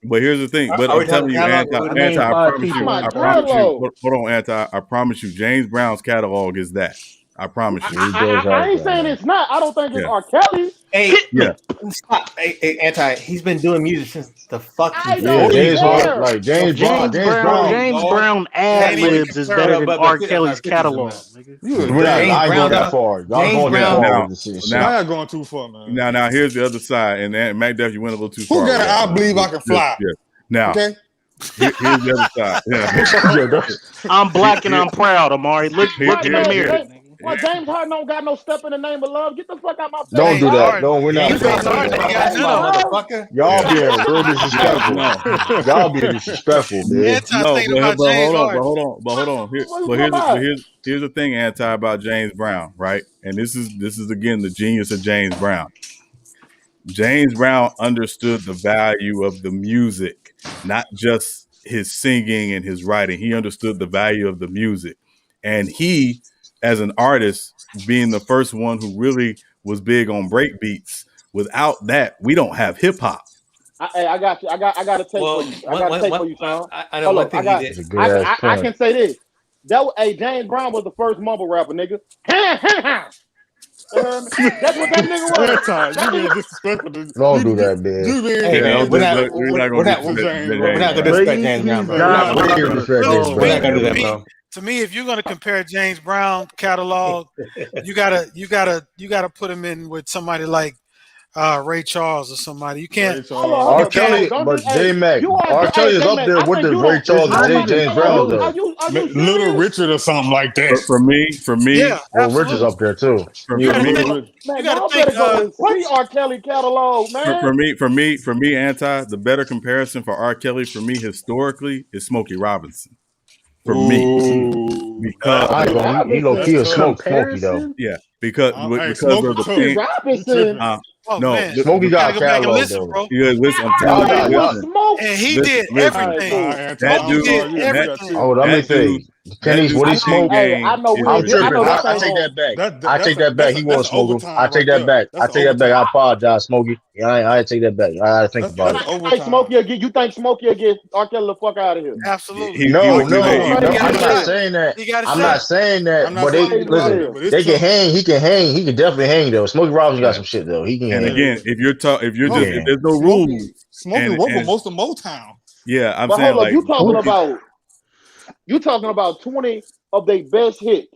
But here's the thing. But Are we I'm telling talking you, catalog or anti. I named I 5 promise people you. on I the promise you. catalog. Hold on, anti. I promise you. James Brown's catalog is that. I promise you. I ain't saying it's not. I don't think it's Yeah. R. Kelly. Hey, Yeah. stop. Hey, Anti. He's been doing music since the fucking I Yeah, don't 40s. James care. Harden, like James Brown. James Brown ad Can't even libs is compare. better than But R. pictures, Kelly's pictures, catalog. Nigga. You a We're not, James I ain't Brown going that got far. Y'all James going too Brown. far Now, with this shit. Now you're going too far, man. now, here's the other side, and then Mac Duff, you went a little too Who far. got with an that, I man. believe I can fly? Yeah. Now, Okay. here's the other side. Yeah. I'm black and I'm proud, Amari. Look in the mirror. Well, James Harden don't got no step in the name of love. Get the fuck out my face. Don't do that. No, we're not. James Harden, he got none of them, motherfucker. Y'all being real disrespectful. No. Y'all being disrespectful, man. No, but hold on. What Here's the thing, anti about James Brown, right? And this is again the genius of James Brown. James Brown understood the value of the music, not just his singing and his writing. He understood the value of the music. And he, as an artist, being the first one who really was big on break beats, without that, we don't have hip hop. I got you. I got a take for you. I got a take for you, son. I know one thing he did. I can say this. James Brown was the first mumble rapper, nigga. That's what that nigga was. You being disrespectful. Don't do that, man. We're not going to disrespect James Brown, bro. We're not going to do that, bro. To me, if you're going to compare James Brown catalog, you gotta put him in with somebody like Ray Charles or somebody. You can't. R. Kelly, but J Mac. R. Kelly is up there with the Ray Charles and James Brown, though. Little Richard or something like that. For me, yeah, well, Richard's up there too. For me, y'all better go and see R. Kelly catalog, man. For me, anti, the better comparison for R. Kelly for me historically is Smokey Robinson. For me, because I ain't gonna, he low key a Smokey though. Yeah, because of the Smokey Robinson. No, man. Smokey got go back and catalog listen, though. bro. Yeah, listen, I'm telling you, and he did everything. That dude did everything. Oh, let me think. Kenny's what he smoked. Hey, I know I'm tripping. I take that back. I take that back. He won't smoke him. I take that back. I take that back. I apologize, Smokey. Yeah, I take that back. I gotta think about it. Hey, Smokey, you think Smokey will get R. Kelly the fuck out of here? Absolutely. No, I'm not saying that. I'm not saying that. But they can hang. He can hang. He can definitely hang though. Smokey Robinson got some shit though. He can hang. And again, if there's no rules. Smokey worked with most of Motown. Yeah, I'm but saying hold like up, you talking about 20 of their best hits.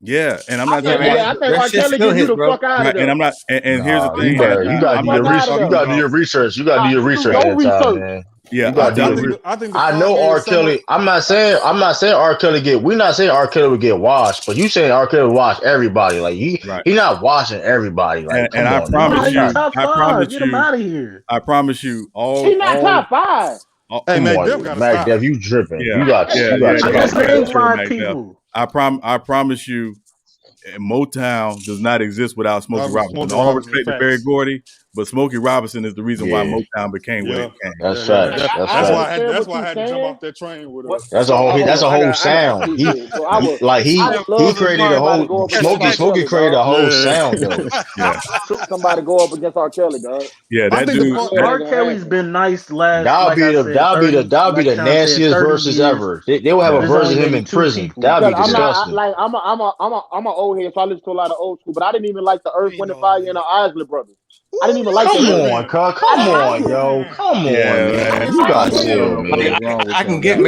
Yeah, and I'm I not think, talking I think R. Kelly get you the fuck out of right, there. and I'm not. And here's the Nah, thing. you gotta do your research. You gotta do your research. You gotta do your research No that time, research. man. Yeah, You gotta do your research. I think the I know problem R. is some of- Kelly. I'm not saying R. Kelly get. We're not saying R. Kelly would get washed, but you saying R. Kelly would wash everybody. Like he not washing everybody. Like and I come on, promise man. you, top I five. promise Get you, him out of here. I promise you, He's not top 5. Hey, Come Mac on, Dev gotta Mac stop. Dev, you dripping. Yeah, You got yeah. Just That's name true, 5 Mike Dev. people. I promise you, Motown does not exist without Smokey Robinson. All respect to Berry Gordy, but Smokey Robinson is the reason why Motown became what it became. That's right. That's why I had to jump off that train with us. That's a whole sound. He created a whole Smokey created a whole sound though. Yeah. Somebody go up against R. Kelly, dog. Yeah, that dude. R. Kelly's been nice last. That'll be the nastiest verses ever. They will have a verse of him in prison. That'll be disgusting. I'm an old head, so I listen to a lot of old school. But I didn't even like the Earth, Wind, and Fire and the Isley Brothers. I didn't even like that. Come on, yo. Come on, man. You got chill, man. I can't get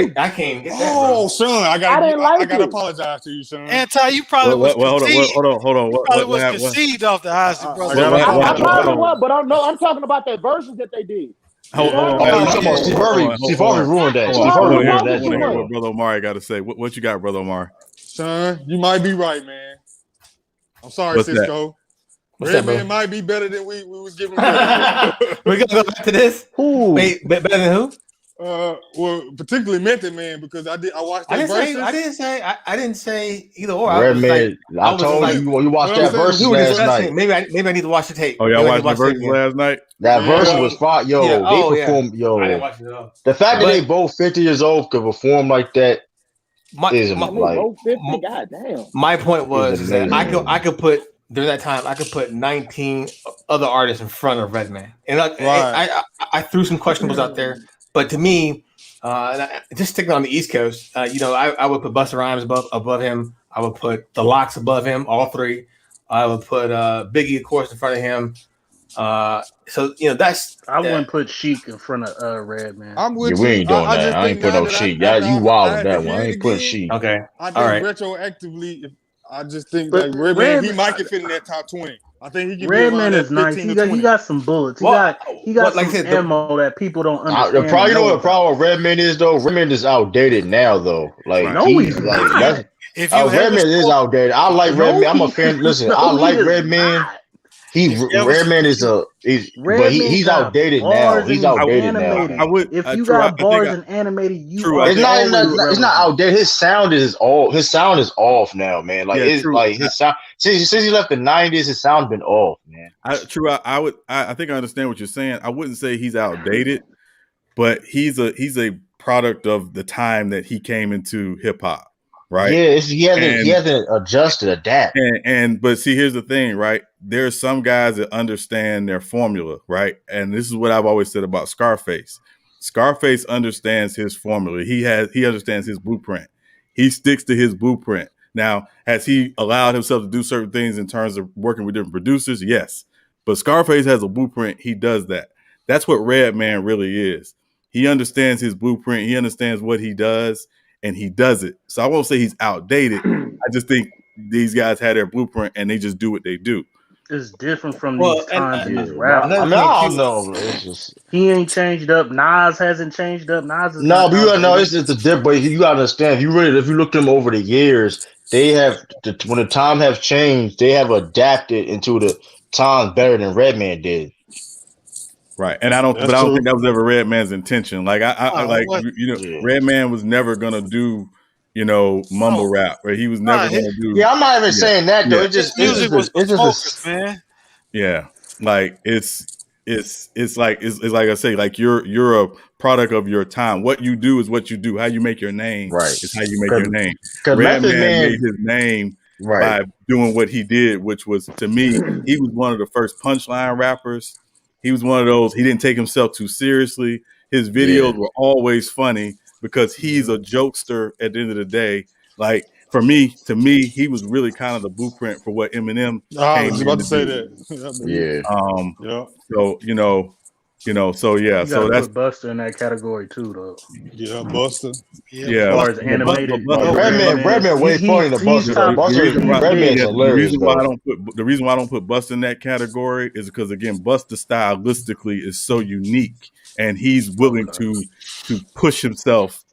that. Oh, son, I gotta apologize to you, son. Anti, you probably was conceived. Hold on. You probably was conceived off the Isley Brothers. I probably was, but I'm talking about that verses that they did. Hold on. Steve Harvey ruined that. Steve Harvey ruined that. What Brother Omari got to say? What you got, Brother Omari? Son, you might be right, man. I'm sorry, Cisco. Redman might be better than we was giving credit. We're gonna go back to this. Who? Wait, better than who? Well, particularly Method Man because I watched that verses. I didn't say either or. Redman, I told you you watched that verse last night. Maybe I need to watch the tape. Oh, y'all watched the verse last night? That verse was fire. Yo, they performed. Yo, I didn't watch it at all. The fact that they both 50 years old could perform like that is like. God damn. My point was that I could put. During that time, I could put 19 other artists in front of Redman, and I threw some questionables out there. But to me, just sticking on the East Coast, I would put Busta Rhymes above him. I would put The Lox above him, all three. I would put Biggie, of course, in front of him. So that's. I wouldn't put Sheik in front of Redman. I'm with we you. ain't doing that. I ain't put no Sheik. You wild with that one. I ain't put Sheik. Okay. I think retroactively. I just think like Redman, he might get fit in that top 20. I think he can. Redman is nice. He got some bullets. He got like some ammo that people don't understand. The problem with Redman is though. Redman is outdated now though. Like he's not. Redman is outdated. I like Redman. I'm a fan. Listen, I like Redman. Redman is he's outdated now. He's outdated now. If you got bars and animated, it's not outdated. His sound is off now, man. Like his sound since he left the 90s, his sound's been off, man. I think I understand what you're saying. I wouldn't say he's outdated, but he's a product of the time that he came into hip hop. Right. Yeah, he hasn't adjusted, adapt. But see, here's the thing, right? There's some guys that understand their formula, right? And this is what I've always said about Scarface. Scarface understands his formula. He understands his blueprint. He sticks to his blueprint. Now, has he allowed himself to do certain things in terms of working with different producers? Yes. But Scarface has a blueprint. He does that. That's what Redman really is. He understands his blueprint. He understands what he does. And he does it. So I won't say he's outdated. I just think these guys had their blueprint and they just do what they do. It's different from these times he was rapping. I don't know. He ain't changed up. Nas hasn't changed up. Nas is it's just a different. But you gotta understand. If you look them over the years, they have when the time have changed, they have adapted into the times better than Redman did. Right, and I don't think that was ever Redman's intention. Like Redman was never gonna do, mumble rap, or he was never gonna do. Yeah, I'm not even saying that though. Yeah. Music was focused, man. Yeah, like it's like I say, like you're a product of your time. What you do is what you do. How you make your name, right, is how you make your name. Redman made his name by doing what he did, which was, to me, he was one of the first punchline rappers. He was one of those. He didn't take himself too seriously. His videos were always funny because he's a jokester at the end of the day. Like to me, he was really kind of the blueprint for what Eminem. I was about to say that. So So yeah, You so gotta that's put Buster in that category too, though. Yeah, Buster. yeah. As far as but animated, Redman way funny than he's Buster though. top. Redman's hilarious though. The reason why I don't put Buster in that category is because again, Buster stylistically is so unique, and he's willing to push himself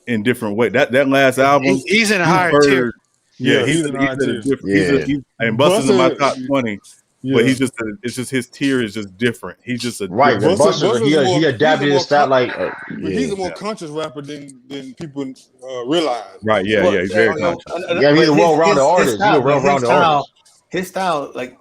in different ways. That last album, He's in a higher tier. Yeah, he's in high at a tier. different. And Buster's in my top 20. Yeah. But it's just his tier is just different. He's just a right. different. Buster, he adapted his style he's a more conscious rapper than people realize. Right? Yeah, yeah. He's very conscious. Yeah, he's a well-rounded artist. He's a well-rounded artist. His style, like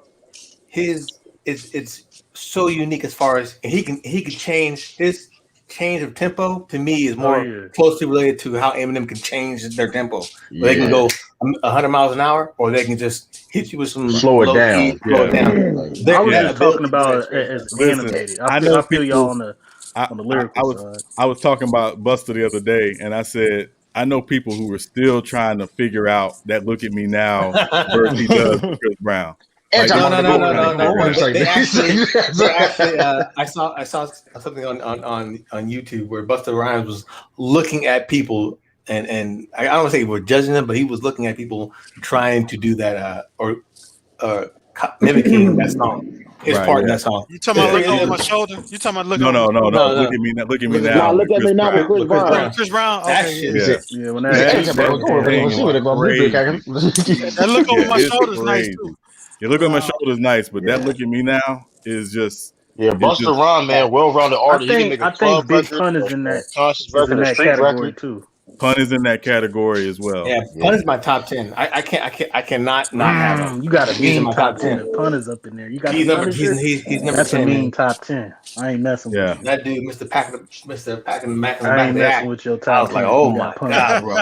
it's so unique as far as he can change his change of tempo. To me, is more closely related to how Eminem can change their tempo. They can go 100 miles an hour, or they can just hit you with some slow it down. I was just talking about as animated. I feel y'all on the lyrical side. I was talking about Buster the other day, and I said I know people who are still trying to figure out that "Look at Me Now" verse he does with Chris Brown. Like, no. They actually, I saw something on YouTube where Busta Rhymes was looking at people, and I don't want to say we're judging them, but he was looking at people trying to do that or mimicking that song. His part in that song. You talking about looking over my shoulder? You talking about looking? No. Look at me now. Look at me now. Look at me now with Chris Brown. Chris Brown. Okay. Yeah. When that look over my shoulder is nice too. Yeah, look on my shoulder is nice, but that "Look at Me Now" is just Busta Rhymes, man, well-rounded artist. I think Big Pun is in that category too. Pun is in that category as well. Yeah, Pun is my top 10. I cannot not have him. You got a mean top 10. Pun is up in there. You got he's number 10. That's a mean top 10. I ain't messing with you. That dude, Mr. Packing the Mac. I ain't messing with your top 10. I was like, oh my god, bro.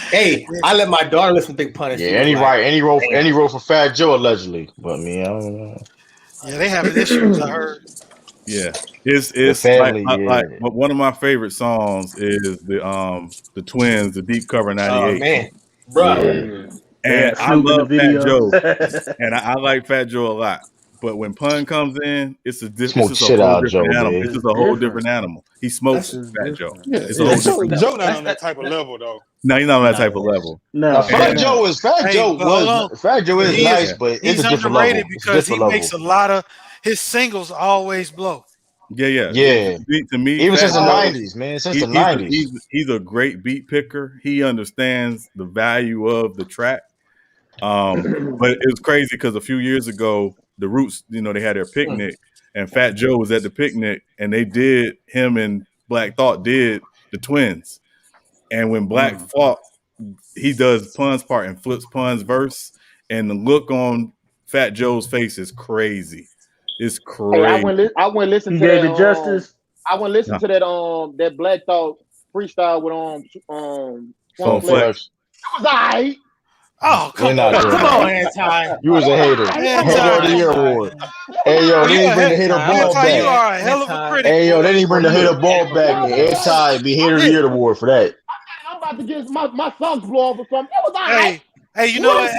Hey, I let my daughter listen to Big Pun. Yeah, and he wrote for Fat Joe allegedly, but me, I don't know. Yeah, they having issues. I heard. Yeah, it's family, like one of my favorite songs is the Twins, the Deep Cover 98. Oh man, bro. And I love Fat Joe, and I like Fat Joe a lot. But when Pun comes in, it's a different animal. It's just a whole different animal. He smokes Fat Joe. Yeah, it's a whole different. Joe not on that type of level though. No, he's not on that type of level. No, Fat Joe is nice, but he's it's a different underrated level. because he makes a lot of his singles always blow. Yeah. To me, even since the 90s, man. Since the 90s, he's a great beat picker. He understands the value of the track. But it was crazy because a few years ago, the Roots, they had their picnic, and Fat Joe was at the picnic, and him and Black Thought did the Twins. And when Black Thought, he does Pun's part and flips Pun's verse, and the look on Fat Joe's face is crazy. It's crazy. Hey, I went listen to David that. Justice. I went listen to that Black Thought freestyle with Phone Flex. It was alright. Oh, come on, Anti. You was a hater. Hater of the Year award. Hey yo, they didn't bring the hater ball back. You are a hell of a critic. Hey yo, they didn't bring the hater ball back. Anti be hater of the Year award for that. I'm about to get my socks blow off or something. It was alright. Hey, you know what?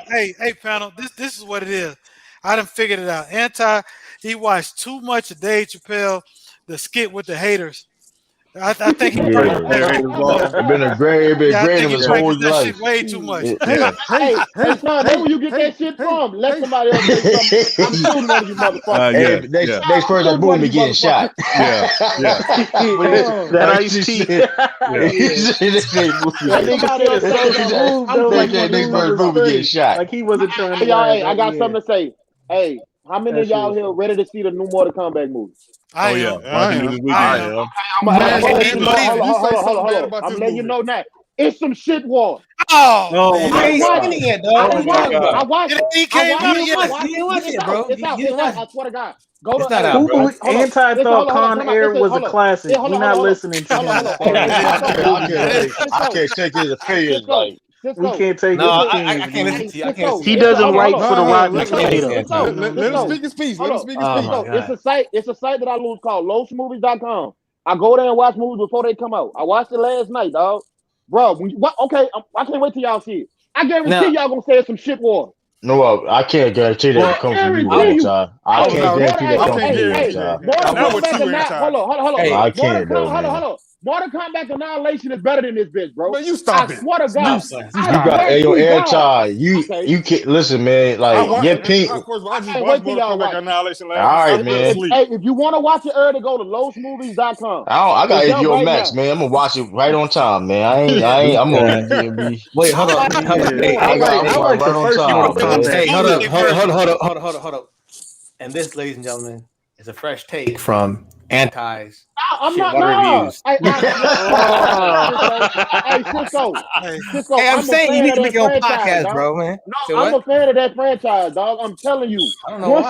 Hey, panel. This is what it is. I done figured it out. Anti, he watched too much of Dave Chappelle, the skit with the haters. I think he been a great in his whole life. Way too much. Yeah. Hey, son, where you get that shit from? Let somebody else say something. I'm shooting one of you motherfuckers. Next person boom, be getting shot. Yeah. That Ice-T. Next person boom, be getting shot. Like he wasn't trying to. Hey, I got something to say. Hey, how many of y'all here ready to see the new Mortal Kombat movie? I am. I'm letting you know now. It's some shit war. I watched it. He came out yet. You watch it, bro. It's out. I swear to God. It's not out, bro. Anti thought Con Air was a classic. We're not listening to him. I can't take his opinions. We can't take no, I can't listen to you. I can't. He doesn't write for the Rotten Tomatoes. Let him speak his piece. It's a site that I use called lowsmovies.com. I go there and watch movies before they come out. I watched it last night, dog. Bro, okay, I can't wait till y'all see it. I guarantee y'all gonna say it's some shit war. No, I can't guarantee that it comes from you, anti. I can't guarantee that comes from you, anti. Mortal I can't though, man. Hold on. Mortal Kombat Annihilation is better than this bitch, bro. Man, you stop I it. swear to God. You got anti. You can't listen, man. Like your pink. First of all, I just watched Mortal Kombat Annihilation last All right, man. If you want to watch it early, go to lostmovies.com. I got HBO Max, man. I'm gonna watch it right on time, man. I ain't. I'm gonna be. Wait, hold on. Hey, I like right the first on time. Mortal Hey, Kombat. hold up. And this, ladies and gentlemen, is a fresh take from Anti's I'm not reviews. Hey, Cisco. Hey, I'm saying you need to make your own podcast, dog. bro, man. No, I'm a fan of that franchise, dog. I'm telling you. I don't know why.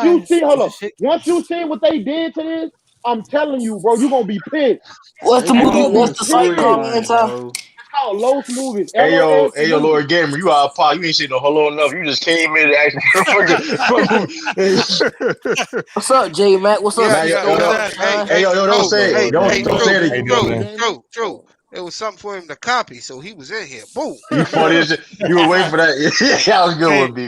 Once you see what they did to this, I'm telling you, bro, you're gonna be pissed. What's the movie? What's the site called, Anti? It's called Los Movies. Hey yo, Lord Gamer, you out of pot. You ain't seen no hello enough. You just came in and actually. What's up, J Mac? What's up? Hey, yo, don't say it. Don't say it again. True. It was something for him to copy, so he was in here. Boom. You funny as shit. You were waiting for that. That was good with me.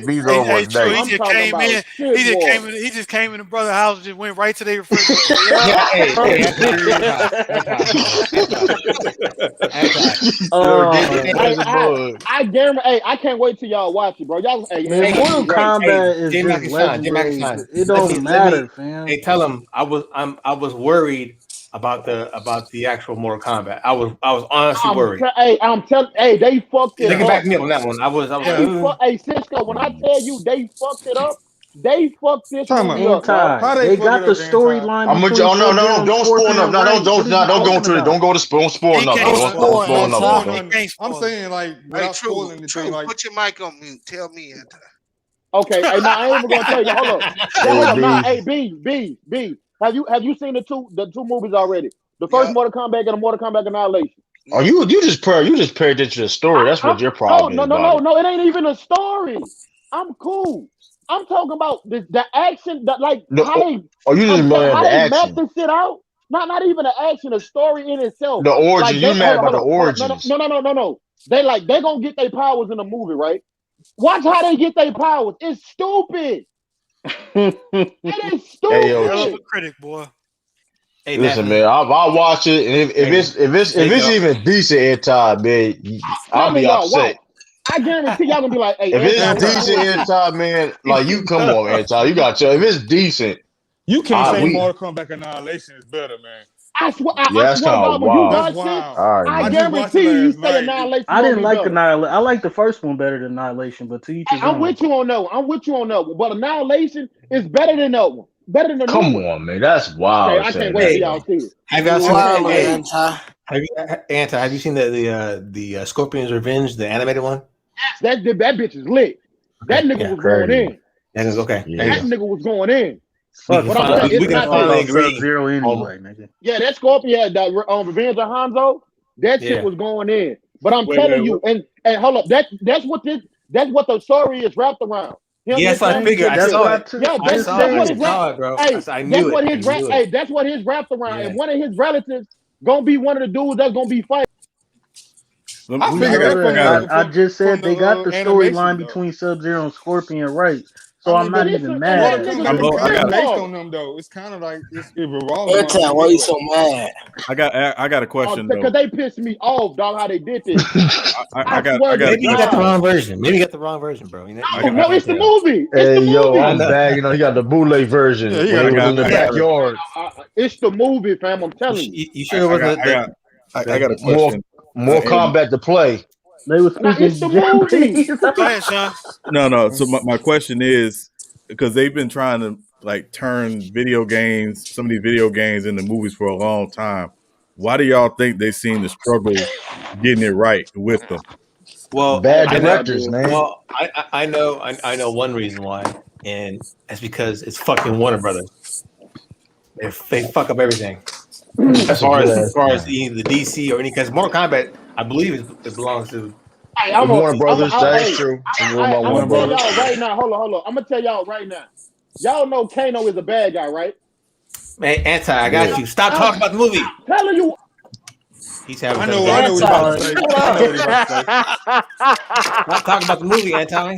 He just came in the brother's house and just went right to their refrigerator. I guarantee. Hey, I can't wait till y'all watch it, bro. Y'all. Mortal Kombat is just legendary. It don't matter, fam. Hey, tell him I was worried about the actual Mortal Kombat. I was honestly worried. I'm telling. Hey, they fucked it up. They can back me up on that one. I was. Hey, Cisco, when I tell you they fucked it up, they fucked this movie up. They got the storyline. I'm with you. No, don't spoil nothing. No, don't go into it. Don't go to spoil nothing. Don't spoil nothing. I'm saying like without spoiling anything. Like, put your mic on mute. Tell me, Anti. Okay, hey, now I ain't even gonna tell you. Hold on. Hey, B. Have you seen the two movies already? The first Mortal Kombat and the Mortal Kombat Annihilation. Oh, you just paid attention to the story. That's what your problem is. No, it ain't even a story. I'm cool. I'm talking about the action, how they map this shit out. Not even the action, the story in itself. The origin. You mad about the origins? No. They gonna get their powers in the movie, right? Watch how they get their powers. It's stupid. It is stupid. Hell of a critic, boy. Hey, listen, man, I'll watch it, and if it's even decent at time, man, I'll be upset. I guarantee y'all gonna be like, hey, if it's decent at time, man, like you come on, Anti, you got to. If it's decent, you can't say Mortal Kombat Annihilation is better, man. I swear, that's kind of wild. I guarantee you say Annihilation. I didn't like Annihilation. I like the first one better than Annihilation, but to each his own. I'm with you on that one. But Annihilation is better than that one. Better than the Come new on, man, that's wild. Okay, I can't wait till y'all see it. Have you seen the Scorpion's Revenge, the animated one? That bitch is lit. That nigga was going in. That is okay. That nigga was going in. We can finally agree. Zero anyway, nigga. Yeah, that Scorpion, that Revenge of Hanzo, that shit was going in. But I'm telling you, and hold up, that's what the story is wrapped around. Yes, I figured. I saw it. Yeah, that's what his wrapped around. Yeah. And one of his relatives gonna be one of the dudes that's gonna be fighting. I just said they got the storyline between Sub-Zero and Scorpion right. So I'm not even mad. Based on them though, it's kind of like it revolves. Why you so mad? I got a question though. Because they pissed me off, dog. How they did this. Maybe you got the wrong version. Maybe you got the wrong version, bro. No, it's the movie. I'm bagging on. You got the bootleg version. In the backyard. It's the movie, fam. I'm telling you. You sure it wasn't? I got a question. More combat to play. They were speaking Japanese. Go ahead, Sean. No. So my question is, because they've been trying to like turn video games, some of these video games into movies for a long time. Why do y'all think they seem to struggle getting it right with them? Well, bad directors, man. Well, I know one reason why, and that's because it's fucking Warner Brothers. They fuck up everything. As far as the DC or any, because Mortal Kombat, I believe it belongs to Warner Brothers. That's true. I'm gonna tell y'all right now. Hold on. I'm gonna tell y'all right now. Y'all know Kano is a bad guy, right? Man, Anti, I got you. Stop talking about the movie. I'm telling you. He's having. I know what he's about to say. Stop talking about the movie, Anti.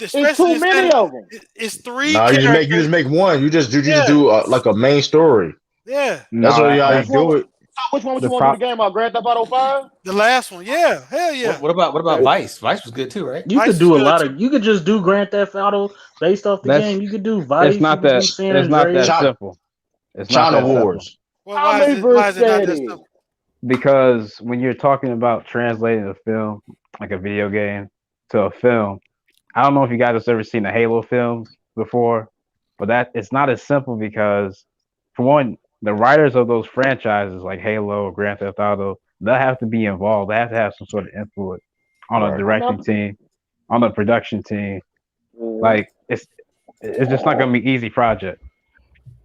It's too many of them. It's 3 Nah, characters. you just make one. You just do like a main story. Yeah. That's what y'all do it. Which one would you want to do the game on? Grand Theft Auto 5? The last one, yeah, hell yeah. What about Vice? Vice was good too, right? You Vice could do a was lot good, of. You could just do Grand Theft Auto based off the game. You could do Vice. It's not you could that. do San It's not that Andreas. simple. It's not China that simple. Wars. Well, why is it not that simple? Because when you're talking about translating a film, like a video game, to a film, I don't know if you guys have ever seen the Halo films before, but that it's not as simple because, for one, the writers of those franchises like Halo or Grand Theft Auto, they'll have to be involved. They have to have some sort of influence on a directing team, on the production team. Like it's just not gonna be an easy project.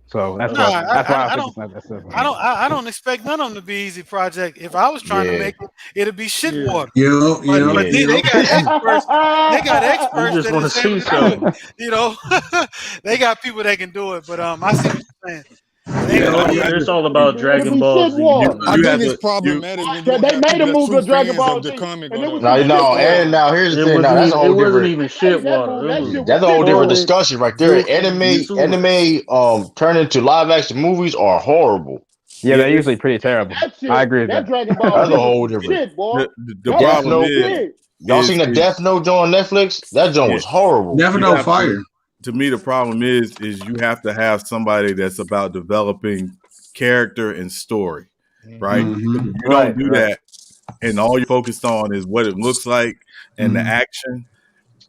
So that's why I think it's not that simple. I don't expect none of them to be easy project. If I was trying to make it, it'd be shit water. But they got experts. They got experts. You just want to see something. You know, they got people that can do it. But I see what you're saying. It's all about Dragon Ball Z. I think it's problematic when you they made a movie of Dragon Ball Z. And now here's the thing. Now that's a whole different. Even shit water. That's a whole different discussion right there. Anime turn into live action movies are horrible. Yeah, they're usually pretty terrible. I agree with that. Dragon Ball That's a whole different. The problem is, y'all seen the Death Note joint on Netflix? That joint was horrible. Death Note fire. To me, the problem is you have to have somebody that's about developing character and story, right? Mm-hmm. If you don't do that, and all you're focused on is what it looks like and the action,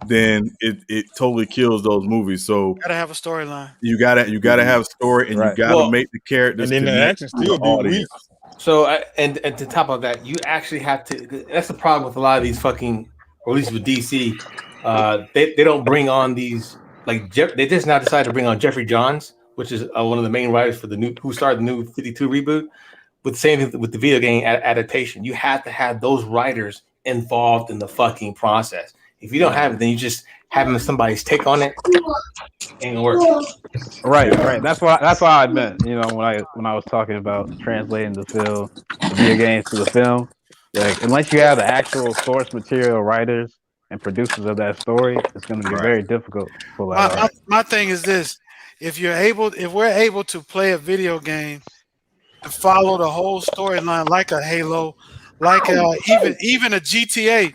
then it totally kills those movies. So gotta have a storyline. You gotta have a story, and you gotta make the characters. And then the action still be weak. So and to top of that, you actually have to. That's the problem with a lot of these fucking, or at least with DC. They don't bring on these. Like they just now decided to bring on Jeffrey Johns, which is one of the main writers for who started the new 52 reboot. With the same thing with the video game adaptation, you have to have those writers involved in the fucking process. If you don't have it, then you just having somebody's take on it ain't gonna work. Right. That's why I meant. You know, when I was talking about translating the video games to the film, like unless you have the actual source material writers and producers of that story, it's going to be very difficult for my thing is this: if we're able to play a video game and follow the whole storyline like a Halo, like even a GTA,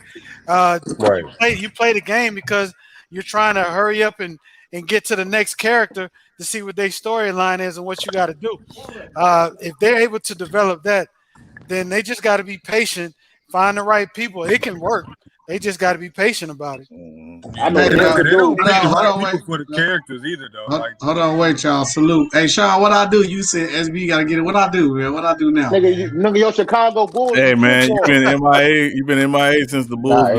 you play the game because you're trying to hurry up and get to the next character to see what their storyline is and what you got to do. If they're able to develop that, then they just got to be patient, find the right people. It can work. They just got to be patient about it. I know they don't bring the right people for the characters either, though. Hold on, wait, y'all. Salute. Hey, Sean, what I do? You said SB got to get it. What I do, man? What I do now? Nigga, your Chicago Bulls. Hey, man, you've been MIA. You've been MIA since the Bulls.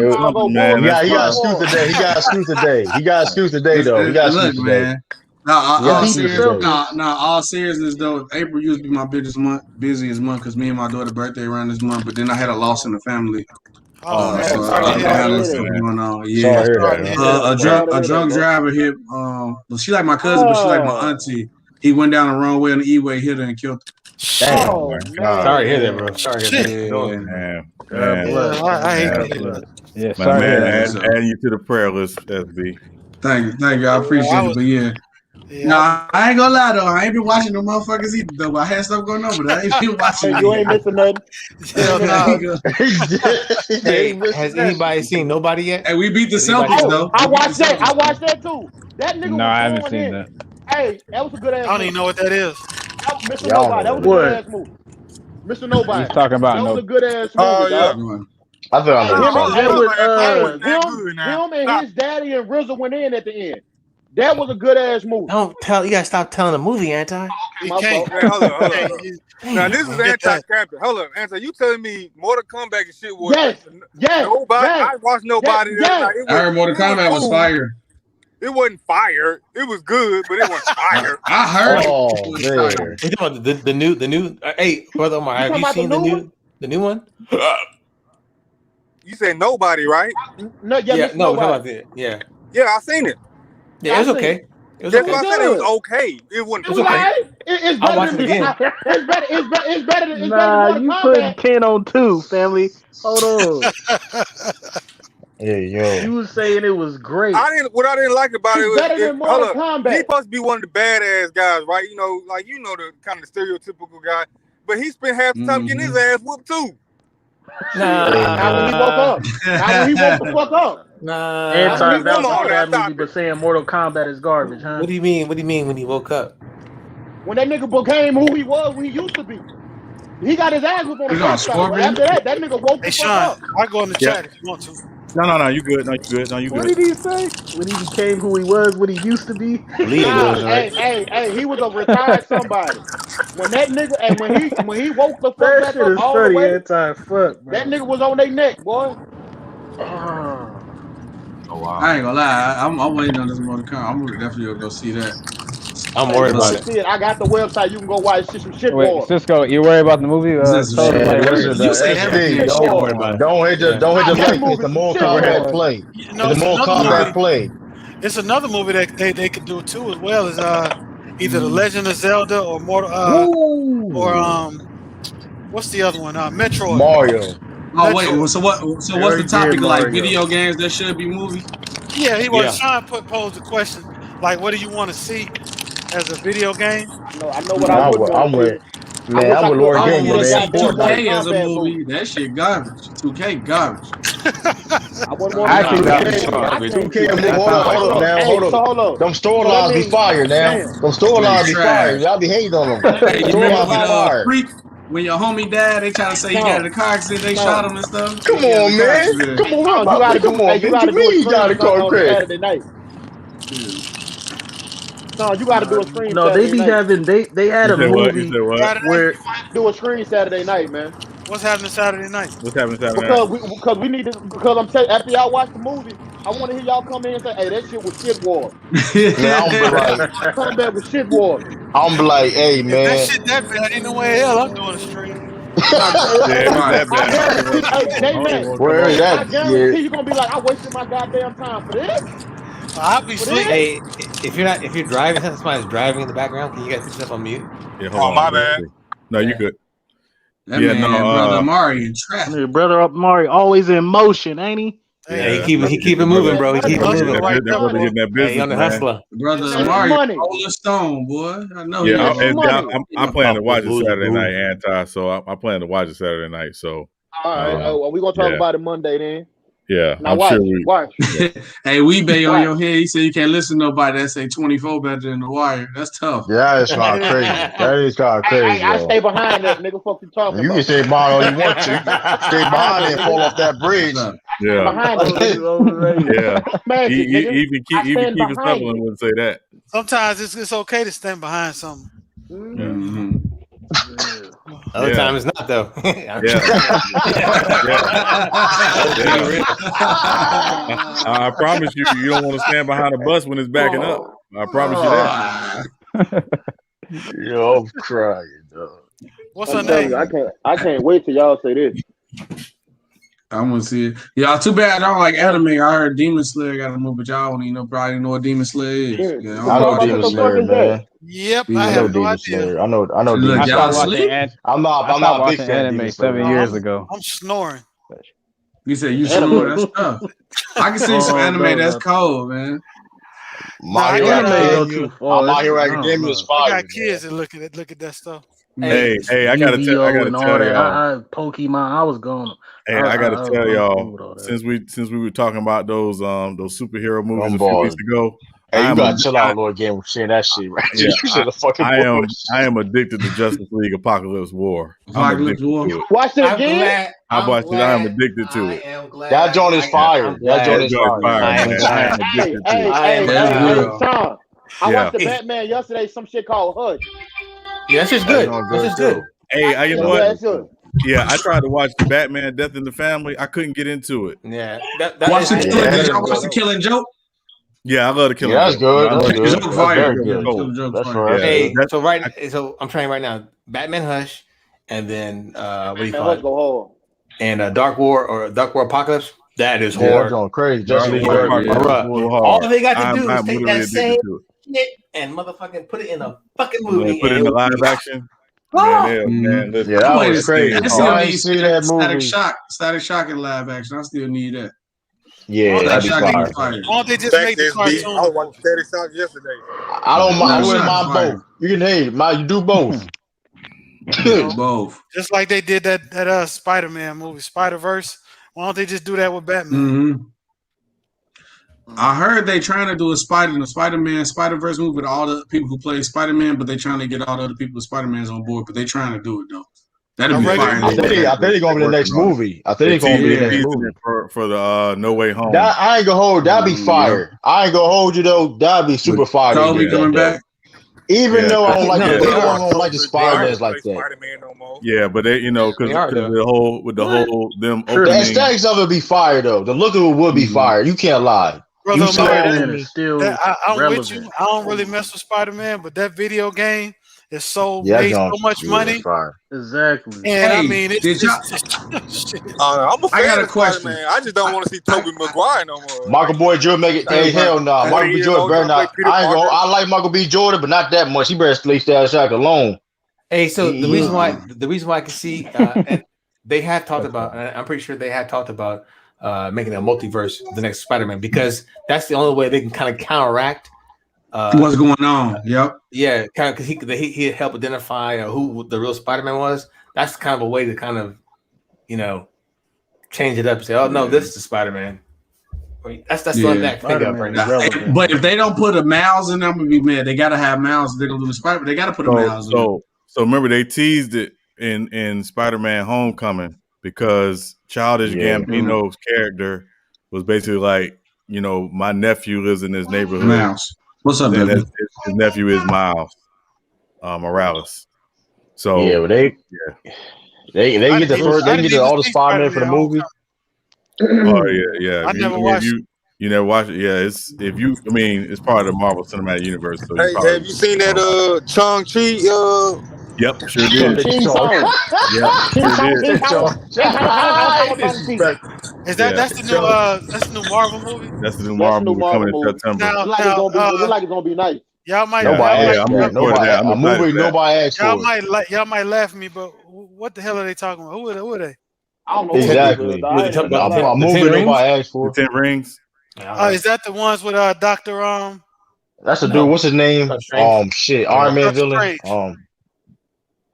Man, yeah, he got excuse today. He got excuse today, though. He got excuse today. Man. All seriousness though, April used to be my busiest month because me and my daughter's birthday around this month. But then I had a loss in the family. So I had stuff going on. Yeah, a drunk driver hit. Well, she like my cousin, but she like my auntie. He went down the wrong way on the E-way, hit her and killed her. Oh, sorry to hear that, bro. Sorry to hear that. I hate that. Yeah, sorry. Add you to the prayer list, SB. Thank you. I appreciate it. But yeah. Nah, I ain't gonna lie though. I ain't been watching no motherfuckers either though. But I had stuff going on, but I ain't been watching. You ain't missing nothing. Hey, has anybody seen Nobody yet? Hey, we beat the Celtics though. I watched that too. That nigga. No, I haven't seen that. Hey, that was a good ass. I don't even know what that is. Mr. Nobody. That was a good ass movie. Mr. Nobody. He's talking about that was a good ass movie. Oh yeah. I thought him and his daddy and RZA went in at the end. That was a good ass movie. Don't tell. You gotta stop telling the movie, Anti. You can't. Hey, hold on. Now this is anti-captain. Hold up, Anti. You telling me Mortal Kombat and shit was? Yes. Nobody. I watched Nobody. I heard Mortal Kombat was fire. It wasn't fire. It was good, but it wasn't fire. I heard. Oh man. You talking about the new? Hey, brother Omar, have you seen the new one? You said Nobody, right? No, yeah, no, about that. Yeah, I seen it. Yeah, it was okay. It was okay. I said it was okay. It wasn't. It's okay. It's better than again. It's better than. Nah, you put 10 on 2, family. Hold on. Hey, yo. You was saying it was great. What I didn't like about it was better than Mortal Kombat. He's supposed to be one of the badass guys, right? You know the kind of stereotypical guy. but he spent half the time getting his ass whooped too. Not when he woke up. Not when he woke the fuck up. And talking about the bad movie, but saying Mortal Kombat is garbage, huh? What do you mean? What do you mean when he woke up? When that nigga became who he was, who he used to be. He got his ass whooped on the You got first time, but after that nigga woke the fuck up. I go in the chat if you want to. No, you good. No, you good. No, you What good. did he say? When he became who he was, what he used to be? Hey, he was a retired somebody. When that nigga and when he woke the fuck That back shit up is all funny, the way, anti-fuck, bro. that nigga was on their neck, boy. Oh wow. I ain't gonna lie. I'm waiting on this Mortal Kombat. I'm definitely gonna go see that. I'm worried about it. See it. I got the website. You can go watch some shit Wait, war. Cisco, you worried about the movie? You say everything. Don't hit the like. It's the Mortal Kombat play. It's the Mortal Kombat play. It's another movie that they could do too as well as either The Legend of Zelda or Mortal or what's the other one? Metroid. Mario. Oh wait, so what's the topic? Like video games that should be movies? Yeah, he was trying to pose the question like, what do you want to see as a video game? I know what I would want to see. Man, I would Lord I Game, want to see man. 2K as a movie. That shit garbage. 2K garbage. I wouldn't want to see 2K. Hold up. Them storylines be fire now. Them storylines be fire. Y'all be hating on them. Hey, you remember when your homie died, they try to say he got in a car accident, they shot him and stuff. Come on, man. Come on, you gotta do a stream on Saturday night. No, you got to do a screen. No, Saturday they be night. having they had a movie where do a screen Saturday night, man. What's happening Saturday night? What's happening Saturday night? Because we need to. Because I'm saying after y'all watch the movie, I want to hear y'all come in and say, "Hey, that shit was shit war." Man, I'm be like, come back with shit war. I'm be like, hey man, if that shit that bad, ain't no way in hell I'm doing a stream. Where is that? I guarantee you gonna be like, I wasted my goddamn time for this. I'll be sleeping. Hey, if you're driving, since somebody's driving in the background, can you guys put yourself on mute? Yeah, hold on. My bad. No, you good. That man, brother Amari in traffic. Your brother Amari always in motion, ain't he? Yeah, he keep it moving, bro. He keep it moving. That brother getting that business, he on the hustler. Brother Amari, Rolling Stone, boy. I know. Yeah, I'm planning to watch it Saturday night, anti. So I plan to watch it Saturday night. So all right, we gonna talk about it Monday then. Yeah, now watch. Hey, Weebay on your head. He said you can't listen to nobody that say 24 better than The Wire. That's tough. Yeah, that's kind of crazy. That is kind of crazy. I stay behind that nigga. Fuck you talking about? You can stay behind all you want to. Stay behind and fall off that bridge. Yeah. Man, even keep us stumbling wouldn't say that. Sometimes it's okay to stand behind something. Mm-hmm. Other time it's not though. I promise you don't want to stand behind a bus when it's backing up. I promise you that. Yo, I'm crying, dog. What's her name? I can't wait till y'all say this. I want to see it. Y'all, too bad I don't like anime. I heard Demon Slayer got a movie, but y'all don't even probably know what Demon Slayer is. Yeah, I know Demon Slayer, man. Yep, I have no idea. I know Demon Slayer. I'm not a big fan of anime 7 years ago. I'm snoring. You said you snoring? That's tough. I can see some anime that's cold, man. My Hero Academia is fire. I got kids that look at that stuff. Hey, I gotta tell y'all. Pokemon, I was going. Hey, I gotta tell y'all, since we were talking about those superhero movies a few weeks ago. Hey, you gotta chill out, Lord Game, saying that shit, right? Yeah, you should have fucking. I am addicted to Justice League Apocalypse War. Apocalypse War. Watch it again. I watched it. I am addicted to it. That joint is fire. That joint is fire. I am addicted to it. Hey, Tom. I watched the Batman yesterday. Some shit called Hush. Yeah, that's just good. That's just good. Hey, you know what? Yeah, I tried to watch the Batman Death in the Family. I couldn't get into it. Yeah, watch the Killing Joke. Yeah, I love the Killing Joke. Yeah, that's good. That's good. Hey, so I'm trying right now. Batman Hush, and then what do you call it? And Dark War or Dark War Apocalypse. That is horror. That's going crazy. All they got to do is take that same shit and motherfucking put it in a fucking movie. Put it in the live action. Man, that was crazy. I ain't see that movie. Static Shock in live action. I still need that. Yeah, that'd be fire. Why don't they just make the cartoon? I watched Static Shock yesterday. I don't mind. I wouldn't mind both. You can you do both. Both. Just like they did that Spider-Man movie, Spider-Verse. Why don't they just do that with Batman? Mm-hmm. I heard they trying to do a Spider-Man Spider-Verse movie with all the people who play Spider-Man, but they trying to get all the other people with Spider-Man's on board. But they trying to do it though. That'd be fire. I think they're gonna be the next movie. I think they're gonna be the next movie for the No Way Home. I ain't gonna hold. That'd be fire. I ain't gonna hold you though. That'd be super fire. Toby coming back. Even though I don't like I don't like the Spider-Mans like that. Yeah, but they, because the whole them The opening. aesthetics of it be fire though. The look of it would be fire. You can't lie. Brother, You Spider-Man is still I'm relevant. with you. I don't really mess with Spider-Man, but that video game is made John, so much money. Exactly. And I Hey, mean, it's did shit. I'm a fan I got a of question. Spider-Man. I just don't want to see Tobey Maguire no more. Michael B. Jordan make it. Hey, hell no. Michael B. Jordan better not. I like Michael B. Jordan, but not that much. He better leave that shot alone. Hey, so the reason why I can see, and they have talked about, and I'm pretty sure they have talked about making a multiverse the next Spider-Man, because that's the only way they can kind of counteract what's going on. Yep. Yeah, kind of, because he help identify who the real Spider-Man was. That's kind of a way to kind of, change it up and say, oh no, this is the Spider-Man. That's the only thing I can think of right now. But if they don't put a Miles in, I'm gonna be mad. They gotta have Miles. They're gonna do the Spider. They gotta put a Miles in. So remember they teased it in Spider-Man Homecoming because Childish Gambino's character was basically like, my nephew lives in this neighborhood. Miles. What's up, baby? His nephew is Miles Morales. So yeah, but they get the first. They get all the Spider-Man for the movie. Oh yeah. I never watched. You never watched it? Yeah, it's part of the Marvel Cinematic Universe. So Hey, have you seen that Chang-Chi? Yep, sure did. Is that's the new Marvel movie? That's the new Marvel movie coming in September. It's like it's gonna be nice. Y'all might nobody asked for it. Y'all might laugh at me, but what the hell are they talking about? Who are they? I don't know exactly. A movie nobody asked for. 10 Rings. Is that the ones with Dr. That's the dude. What's his name? Iron Man villain.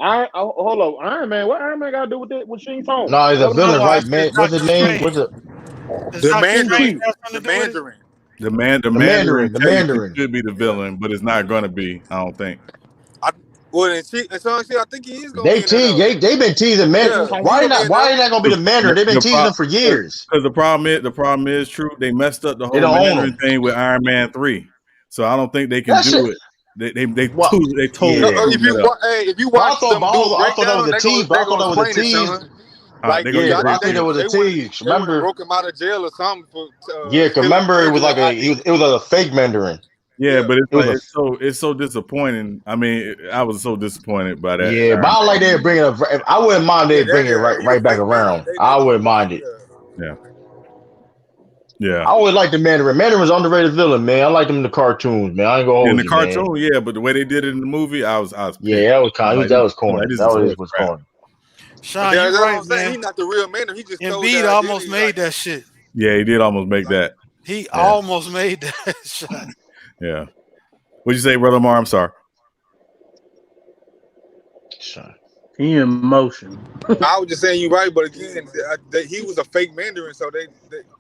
hold up, Iron Man. What Iron Man got to do with it? With Sheen Tong? No, he's a villain, right, man? What's his name? The Mandarin. The Mandarin should be the villain, but it's not going to be. I don't think. I think he is going. They've been teasing Mandarin. Yeah. Why not going to be the Mandarin? They've been teasing him for years. Because the problem is true. They messed up the whole Mandarin thing with Iron Man 3, so I don't think they can do it. They totally. If you watch, I thought that was a tease. I thought that was a tease. I think it was a tease. Remember, broke him out of jail or something. Remember it was like it was a fake Mandarin. Yeah, but it's so disappointing. I mean, I was so disappointed by that. Yeah, but I like they bring it. I wouldn't mind they bring it right back around. I wouldn't mind it. Yeah. I always liked the Mandarin. Mandarin's underrated villain, man. I like him in the cartoons, man. I ain't gonna hold in the you, cartoon, man. yeah, but the way they did it in the movie, I was that was corny. That was corny. Sean, you're right, man. He's not the real Mandarin. He just Embiid almost made that shit. Yeah, he did almost make that. He almost made that shot. Yeah. What'd you say, Brother Mar? I'm sorry. He in motion. I was just saying you right, but again, he was a fake Mandarin, so the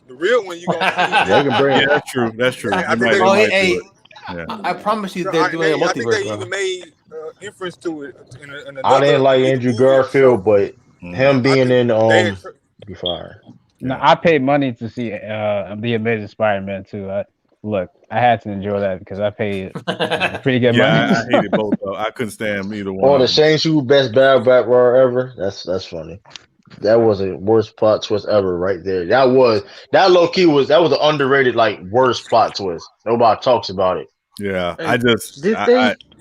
real one you gonna see. They can bring that's true. That's true. I promise you, they're doing a multiverse. I think they even made inference to it. I didn't like Andrew Garfield, but him being in be fire. No, I paid money to see The Amazing Spider-Man too. Look, I had to enjoy that because I paid pretty good money. I hated both though. I couldn't stand either one. Oh, the Shane Shoe best bad rapper ever. That's funny. That was the worst plot twist ever, right there. That low key was an underrated worst plot twist. Nobody talks about it. Yeah,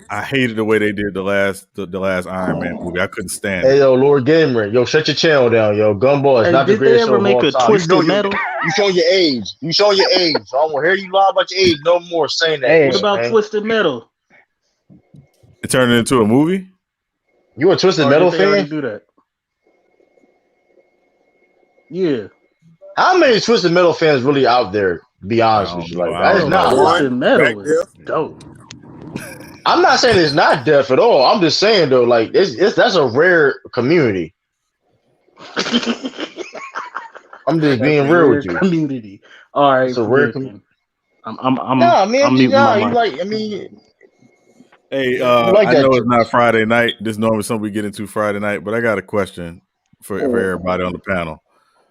I hated the way they did the last Iron Man movie. I couldn't stand it. Hey, yo, Lord Gamer, yo, shut your channel down, yo. Gumball is not the greatest show of all time. Did they ever make a Twisted Metal? You showing your age. You showing your age. So I don't want to hear you lie about your age no more saying that. Hey, what about Twisted Metal? It turned into a movie? You a Twisted Metal fan? Do that. Yeah. How many Twisted Metal fans really out there? To be honest with you, that's not Twisted Metal is dope. I'm not saying it's not deaf at all. I'm just saying though, like that's a rare community. I'm just being real with you. Community. All right, it's a rare community. I'm muting my mic. like, I mean. Hey, like I that know too. it's not Friday night. This is normally something we get into Friday night, but I got a question for everybody on the panel.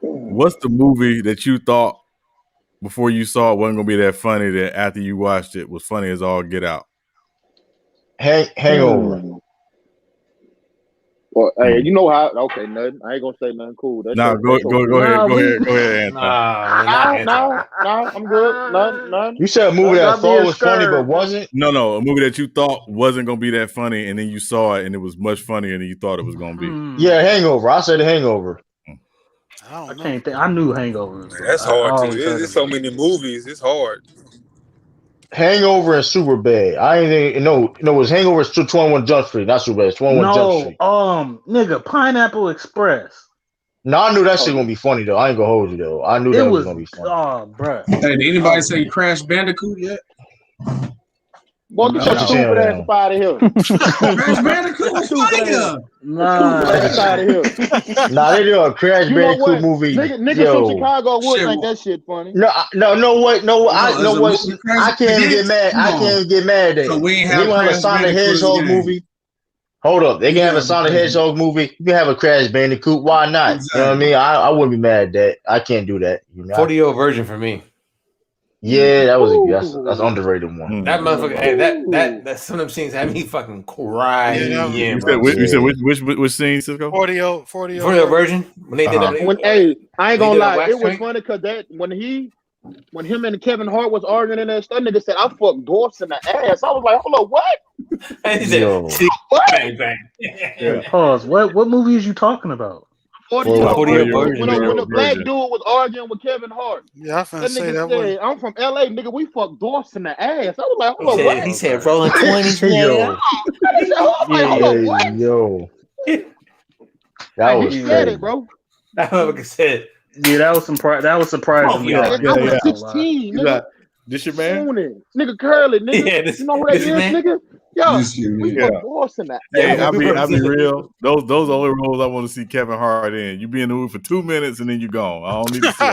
What's the movie that you thought before you saw it wasn't going to be that funny that after you watched it was funny as all get out? Hangover. Well, hey, you know how? Okay, nothing. I ain't gonna say nothing cool. That's go ahead, Anthony. No, I'm good. None. You said a movie that I thought was funny but wasn't? No, a movie that you thought wasn't gonna be that funny, and then you saw it and it was much funnier than you thought it was gonna be. Yeah, Hangover. I said Hangover. I can't think. I knew Hangover. That's hard too. There's so many movies. It's hard. Hangover and Superbad. I ain't think no. It was Hangover. It's 21 Jump Street, not Superbad. It's 21 Jump Street. Nigga, Pineapple Express. No, I knew that shit gonna be funny though. I ain't gonna hold you though. I knew that was gonna be funny. Oh, bro. Hey, did anybody say Crash Bandicoot yet? Boy, get your stupid ass up out of here. Crash Bandicoot was funnier. Nah, out of here. Nah, they do a Crash Bandicoot movie. Niggas from Chicago would think that shit funny. No, what? I can't even get mad. I can't even get mad at it. So we ain't they gonna have a Sonic Hedgehog movie. Hold up, they can have a Sonic Hedgehog movie. You can have a Crash Bandicoot. Why not? Exactly. You know what I mean? I wouldn't be mad at that. I can't do that. You know? 40-year-old virgin for me. Yeah, that was that's underrated one. That motherfucker. Hey, that some of them scenes had me fucking crying. You said which scene, Cisco? 40-year-old virgin. When they did that. Hey, I ain't gonna lie, it was funny because when him and Kevin Hart was arguing in that nigga said, "I fucked Dorse in the ass." I was like, "Hold on, what?" And he said, "What?" Bang bang. Pause. What movie is you talking about? 40-year-old when the black dude was arguing with Kevin Hart. Yeah, I finna say nigga that said, "I'm from LA, nigga. We fucked Dorse in the ass." I was like, "Hold on, what?" He said, "Rolling 20s." Yo. That was crazy, bro. That motherfucker said. Yeah, that was surprising. I was 16, nigga. This your man? Nigga Curly, nigga. Yeah, you know who that is, nigga? Yo, we fucked Dorse in the ass. Hey, I'll be real. Those are the only roles I want to see Kevin Hart in. You be in the movie for 2 minutes and then you gone. I don't need to see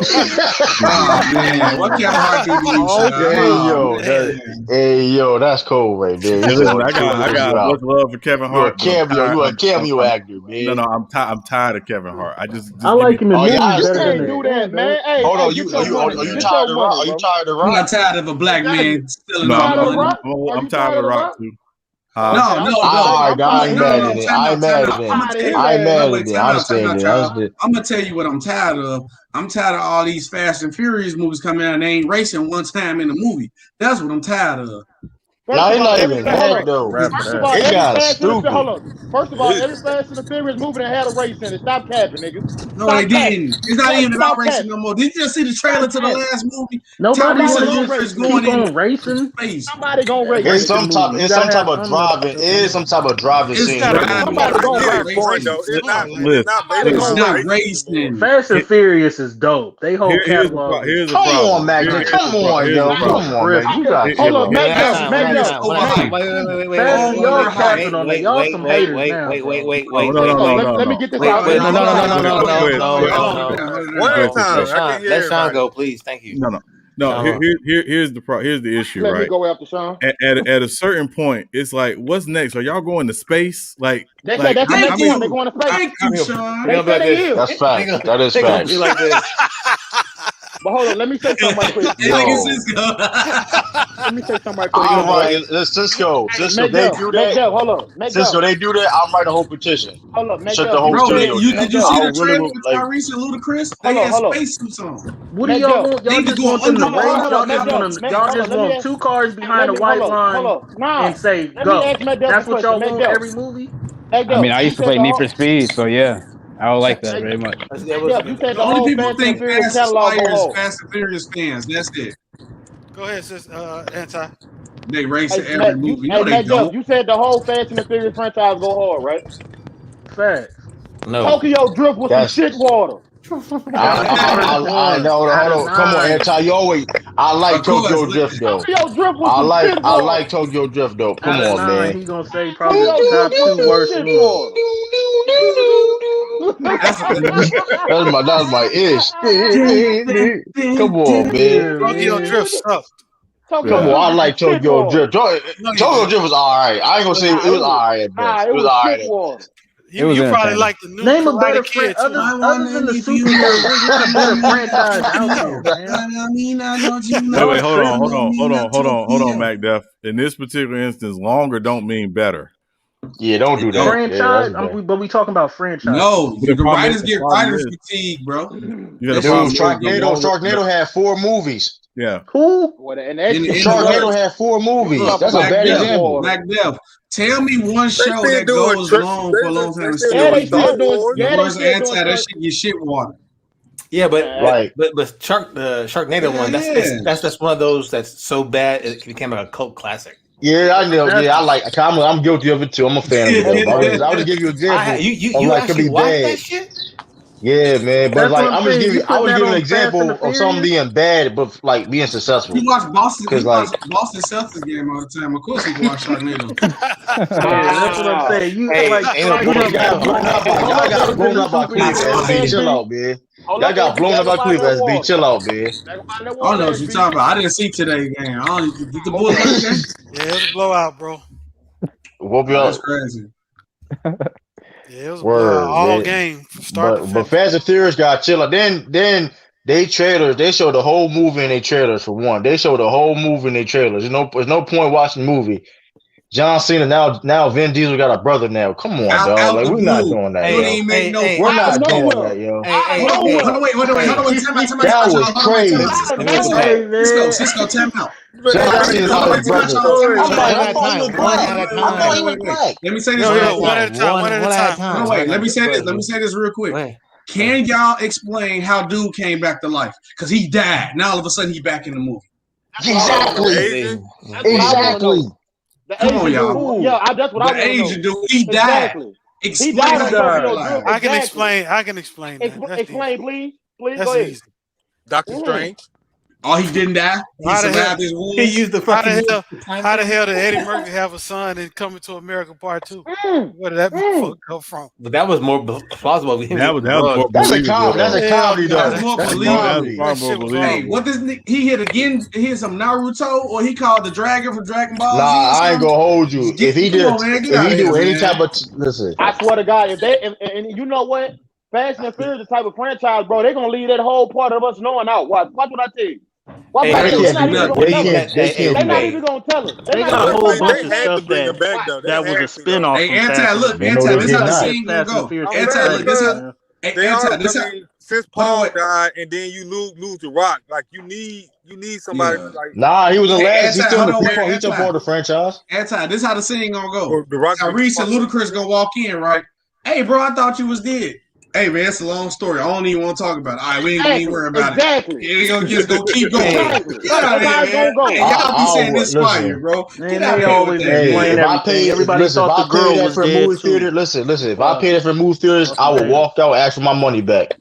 Oh man, what Kevin Hart do to you? Hey yo, that's cool right there. Listen, I got much love for Kevin Hart. You a cameo actor, man. No, I'm tired of Kevin Hart. I like him in movies better can't than do that, man. Hey, hold on, you tired of Rock? Are you tired of Rock? I'm not tired of a black man stealing I'm money. tired of Rock too. No. I ain't mad at it. I understand it. I'm gonna tell you what I'm tired of. I'm tired of all these Fast and Furious movies coming out and they ain't racing one time in the movie. That's what I'm tired of. No, it's not even that though. First of all, every Fast and the Furious movie that had a race in it. Stop capping, nigga. No, they didn't. It's not even about racing no more. Did you just see the trailer to the last movie? Nobody is going in racing. Somebody gonna race. It's some type of driving. It is some type of driving scene. Somebody gonna race. It's not racing. Fast and Furious is dope. They whole catalog. Come on, Magnus. Come on, yo. Come on, man. You got hold on, Magnus. Wait. Let me get this out. Let Sean go, please. Thank you. No. Here's the issue, right? Let me go after Sean. At a certain point, it's like, what's next? Are y'all going to space? Like, they said that's the next one. They're going to space. Thank you, Sean. That's fact. That is fact. But hold on, let me say something right quick. Let me say something right quick. All right, Cisco, they do that. Hold on. Cisco, they do that. I'm writing a whole petition. Hold up, shut the whole studio. Did you see the trailer with Tyrese and Ludacris? They had spacesuits on. What do y'all want? Y'all just want them to race? Y'all just want 2 cars behind a white line and say go. That's what y'all want every movie? I mean, I used to play Need for Speed, so yeah. I would like that very much. The only people think Fast and Furious fans. That's it. Go ahead, sis. Anti. They race in every movie. No, they don't. You said the whole Fast and the Furious franchise go hard, right? Facts. No. Tokyo Drift with some shit water. I know. Hold on. Come on, Anti. You always. I like Tokyo Drift though. Tokyo Drift was I some like. shit I for like Tokyo Drift though. Come Out of on, 9, man. he gonna say probably the top 2 worst movies. That's my ish. Come on, man. Tokyo Drift sucked. Come on, I like Tokyo Drift. Tokyo Drift was all right. I ain't gonna say it was all right at best. It was all right at best. You probably like the new Name a better Karate Kid too. other than the superhero. What's a better franchise out there, man? Wait, hold on, Mac Def. In this particular instance, longer don't mean better. Yeah, don't do that. Franchise, but we talking about franchise. No, the writers get writers is- fatigue, bro. Sharknado had 4 movies. Yeah. Who? Sharknado had 4 movies. That's a bad example. Black Death. Tell me one show that goes long for a long time. That shit get shit water. Yeah, but Right. but Sharknado one, that's one of those that's so bad it became like a cult classic. Yeah, I know. Yeah, I like. I'm guilty of it too. I'm a fan of it. Though. I would give you an example. You like could be bad. That shit? Yeah, man. But That's like, what I'm I'm just saying. giving. You I put would that give an on example Fast and of something being bad, but like being successful. He watched Boston. Because He watched Boston Celtics game all the time. Of course, he can watch Sharknado. That's what I'm saying. You Y'all got blown up by Cleveland. SB, chill out, man. Y'all got blown up by Cleveland. SB, chill out, man. I don't know what you're talking about. I didn't see today's game. I don't did the Bulls play the game? Yeah, it was a blowout, bro. That's crazy. Yeah, it was a blowout all game from start to finish. But Fast and Furious got chill out. Then they trailers. They show the whole movie in their trailers for one. They show the whole movie in their trailers. There's no point watching the movie. John Cena now Vin Diesel got a brother now. Come on, dog. Like we're not doing that. We're not doing that, yo. Hold on, wait. That was crazy. Cisco, time out. John Cena got his brother. Let me say this one at a time. Wait, let me say this real quick. Can y'all explain how dude came back to life? Because he died. Now all of a sudden he's back in the movie. Exactly. Come on, y'all. Yeah, that's what I want to know. The Asian dude, he died. He died. I can explain that. Explain, please. That's go ahead. easy. Doctor Strange. Oh, he didn't die. He survived his wounds. He used the fucking. How the hell did Eddie Murphy have a son in Coming to America Part 2? Where did that motherfucker come from? But that was more plausible. That's a comedy. That's a comedy, though. That's more believable. Hey, what this? He hit again? He hit some Naruto, or he called the dragon from Dragon Ball? Nah, I ain't gonna hold you. If he do any type of listen, I swear to God, and you know what? Fast and Furious, the type of franchise, bro, they're gonna leave that whole part of us knowing out. Watch what I tell you. They're not even gonna tell us. They got a whole bunch of stuff that was a spinoff. Hey, Anti, look, this how the scene gonna go. Anti, this how. Since Paul died, and then you lose the Rock, like you need somebody like. Nah, he was the last. He took part of the franchise. Anti, this how the scene gonna go. The Rock, Tyrese and Ludacris gonna walk in, right? Hey, bro, I thought you was dead. Hey, man, it's a long story. I don't even want to talk about it. All right, we ain't worry about it. We're gonna just go keep going. Get out of here, man. Hey, y'all be saying this fire, bro. Get out of here. Everybody thought the girl was dead movie theater. Listen. If I paid that for movie theaters, I would walk out and ask for my money back.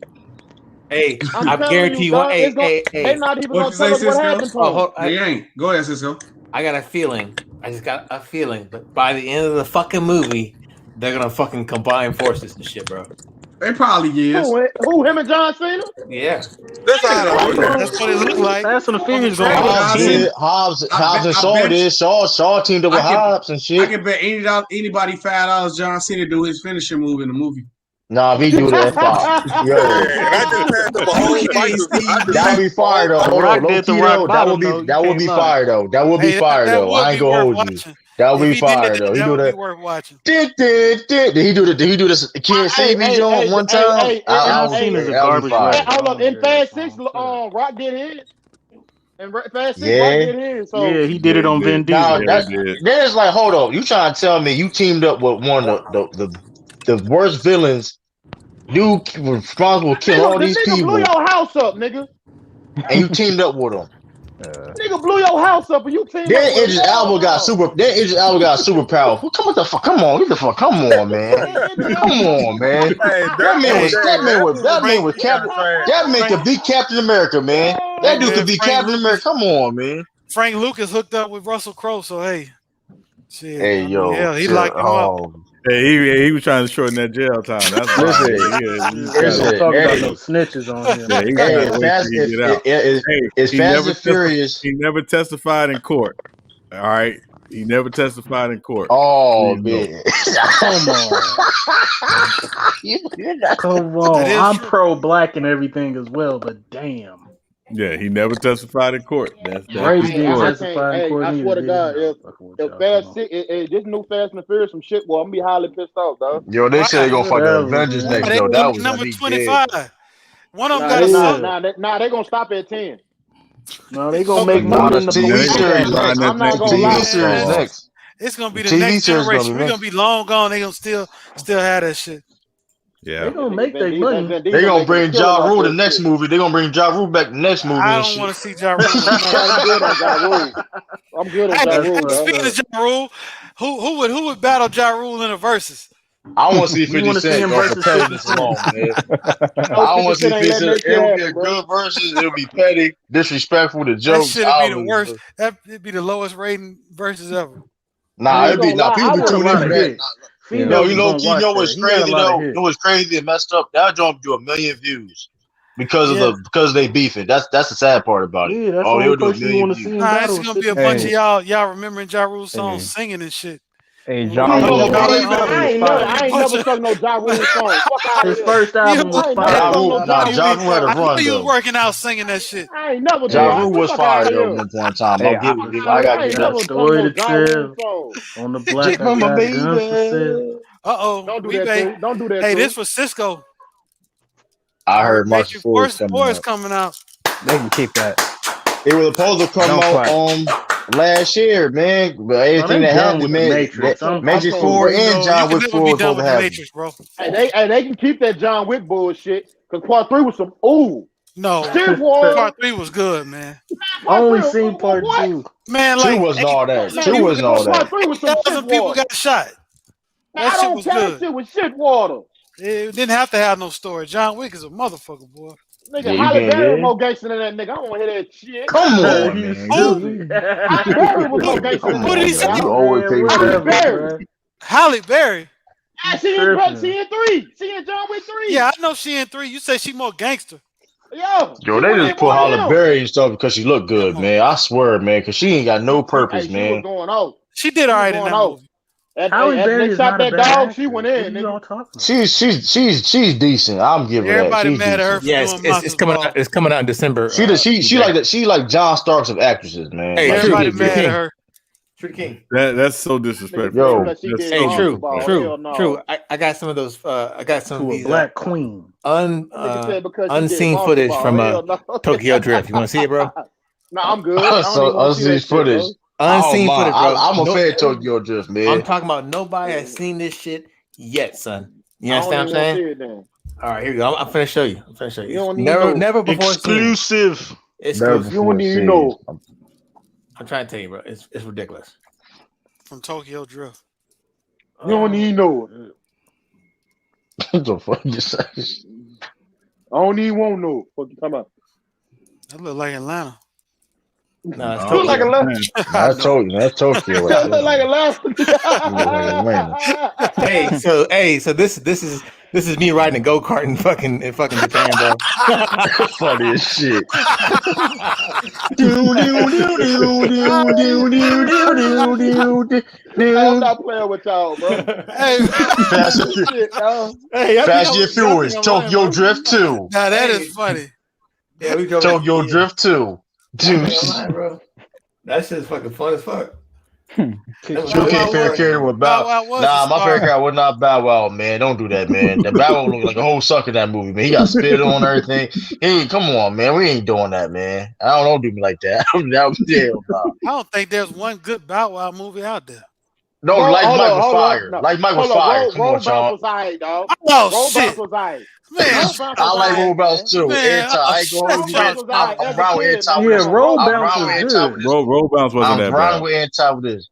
Hey, I guarantee you one. Hey. They're not even gonna tell us what happened to him. They ain't. Go ahead, Cisco. I got a feeling. I just got a feeling. But by the end of the fucking movie, they're gonna fucking combine forces and shit, bro. They probably is. Who? Him and John Cena? Yeah. That's what it looked like. That's what the figures going Hobbs and Shaw did. Shaw teamed up with Hobbs and shit. I can bet anybody $5 John Cena do his finishing move in the movie. Nah, if he do that, yo, that would be fire though. Hold on, that would be fire though. That would be fire though. I ain't gonna hold you. That would be fire though. He do that. Worth watching. Did he do this? Can't see me on one time. John Cena's a garbage. Hold up, in Fast 6, Rock did his. And Fast 6, Rock did his. So yeah, he did it on Vin Diesel. Then it's like, hold up, you trying to tell me you teamed up with one of the worst villains? Dude responsible for killing all these people. Blew your house up, nigga. And you teamed up with him. Nigga blew your house up and you team up Then with Idris Elba got superpower. Come on, get the fuck, come on, man. Come on, man. Hey, That man was Captain. That man could beat Captain America, man. That dude could beat Captain America. Come on, man. Frank Lucas hooked up with Russell Crowe, so hey, shit. Hey, yo, hell, he locked him up. Hey, he was trying to shorten that jail time. That's listen, talk about no snitches on him. It's Fast and Furious. He never testified in court. All right, he never testified in court. Oh man, come on, come on. I'm pro-black and everything as well, but damn. Yeah, he never testified in court. Brady didn't testify in court. I swear to God, if this new Fast and Furious some shit, boy, I'm gonna be highly pissed off, dog. Yo, they say they gonna fight the Avengers next. Yo, that was number 25. One of them got a Nah, they gonna stop at 10. No, they gonna make money in the TV series. I'm not gonna lie. TV series next. It's gonna be the next generation. We're gonna be long gone. They gonna still have that shit. Yeah, they gonna make their money. They gonna bring Ja Rule the next movie. They gonna bring Ja Rule back the next movie. I don't want to see Ja Rule. I'm good on Ja Rule. Speaking of Ja Rule, who would battle Ja Rule in a versus? I want to see 50 Cent go for petty this long, man. I want to see 50 Cent. It will be a good versus. It'll be petty, disrespectful to jokes. That should be the worst. That'd be the lowest rating versus ever. Nah, it'd be people be tuning in for that. No, you know what's crazy though? You know what's crazy and messed up? That joint do 1 million views because they beefing. That's the sad part about it. Yeah, that's the person you want to see. It's gonna be a bunch of y'all remembering Ja Rule's songs singing and shit. Hey, Ja Rule. I ain't never sung no Ja Rule song. His first album was fire. Ja Rule had a run though. You was though. working out singing that shit. I ain't never. Ja Rule was fire though. At one time, I gotta give that story to tell on the black. Mama baby. Don't do that. Don't do that. Hey, this was Cisco. I heard March 4th is coming out. They can keep that. It was supposed to come out last year, man. But everything that happened, man. Matrix 4 and John Wick 4 was supposed to happen. Matrix, bro. Hey, they can keep that John Wick bullshit because Part 3 was some No, Part 3 was good, man. I only seen Part 2. Man, like 2 wasn't all that. 2 wasn't all that. Part 3 was some shit people got shot. That shit was good. That shit was shit water. It didn't have to have no story. John Wick is a motherfucker, boy. Nigga, Halle Berry more gangster than that nigga. I don't want to hear that shit. Come on, man. Halle Berry was more gangster than that. What did he say? Halle Berry. Halle Berry. Yeah, she in 3. She in John Wick 3. Yeah, I know she in 3. You say she more gangster. Yo, they just put Halle Berry and stuff because she look good, man. I swear, man, because she ain't got no purpose, man. She did all right in that movie. Halle Berry shot that dog. She went in. She's decent. I'm giving everybody that. Mad at her. Yes, it's coming out. It's coming out in December. She like John Starks of actresses, man. Hey, everybody mad at her. True King. That's so disrespectful. Yo, hey, true. I got some of those. I got some of these Black Queen unseen footage from Tokyo Drift. You want to see it, bro? No, I'm good. Unseen footage. Unseen footage, bro. I'm a fan of Tokyo Drift, man. I'm talking about nobody has seen this shit yet, son. You understand what I'm saying? All right, here we go. I'm finna show you. Never before exclusive. Exclusive. You don't even know. I'm trying to tell you, bro. It's ridiculous. From Tokyo Drift. You don't even know it. What the fuck you say? I don't even want to know. What you talking about? That look like Atlanta. No, it's look like Atlanta. That's Tokyo. That look like Atlanta. Hey, so this is me riding a go-kart in fucking Japan, bro. Funny as shit. I'm not playing with y'all, bro. Hey, Fast and Furious, Tokyo Drift 2. Now that is funny. Yeah, we go Tokyo Drift 2. Dude, bro. That shit's fucking fun as fuck. Your favorite character was Bow Wow. Nah, my favorite character was not Bow Wow, man. Don't do that, man. That Bow Wow looked like a whole sucker in that movie, man. He got spit on everything. Hey, come on, man. We ain't doing that, man. Don't do me like that. I don't think there's one good Bow Wow movie out there. No, like Mike was fire. Like Mike was fire. Come on, Roll bounce y'all. was alright, dog. Oh Roll shit, bounce was alright. man! Roll bounce was I like alright, roll bounce man. too. Every Man, time I ain't shut gonna hold you, y'all man. Was I'm alright as a around with kid, Anti man. with Yeah, this. roll I'm bounce around was with Anti good. with this. Roll bounce wasn't I'm that around bad. with Anti with this.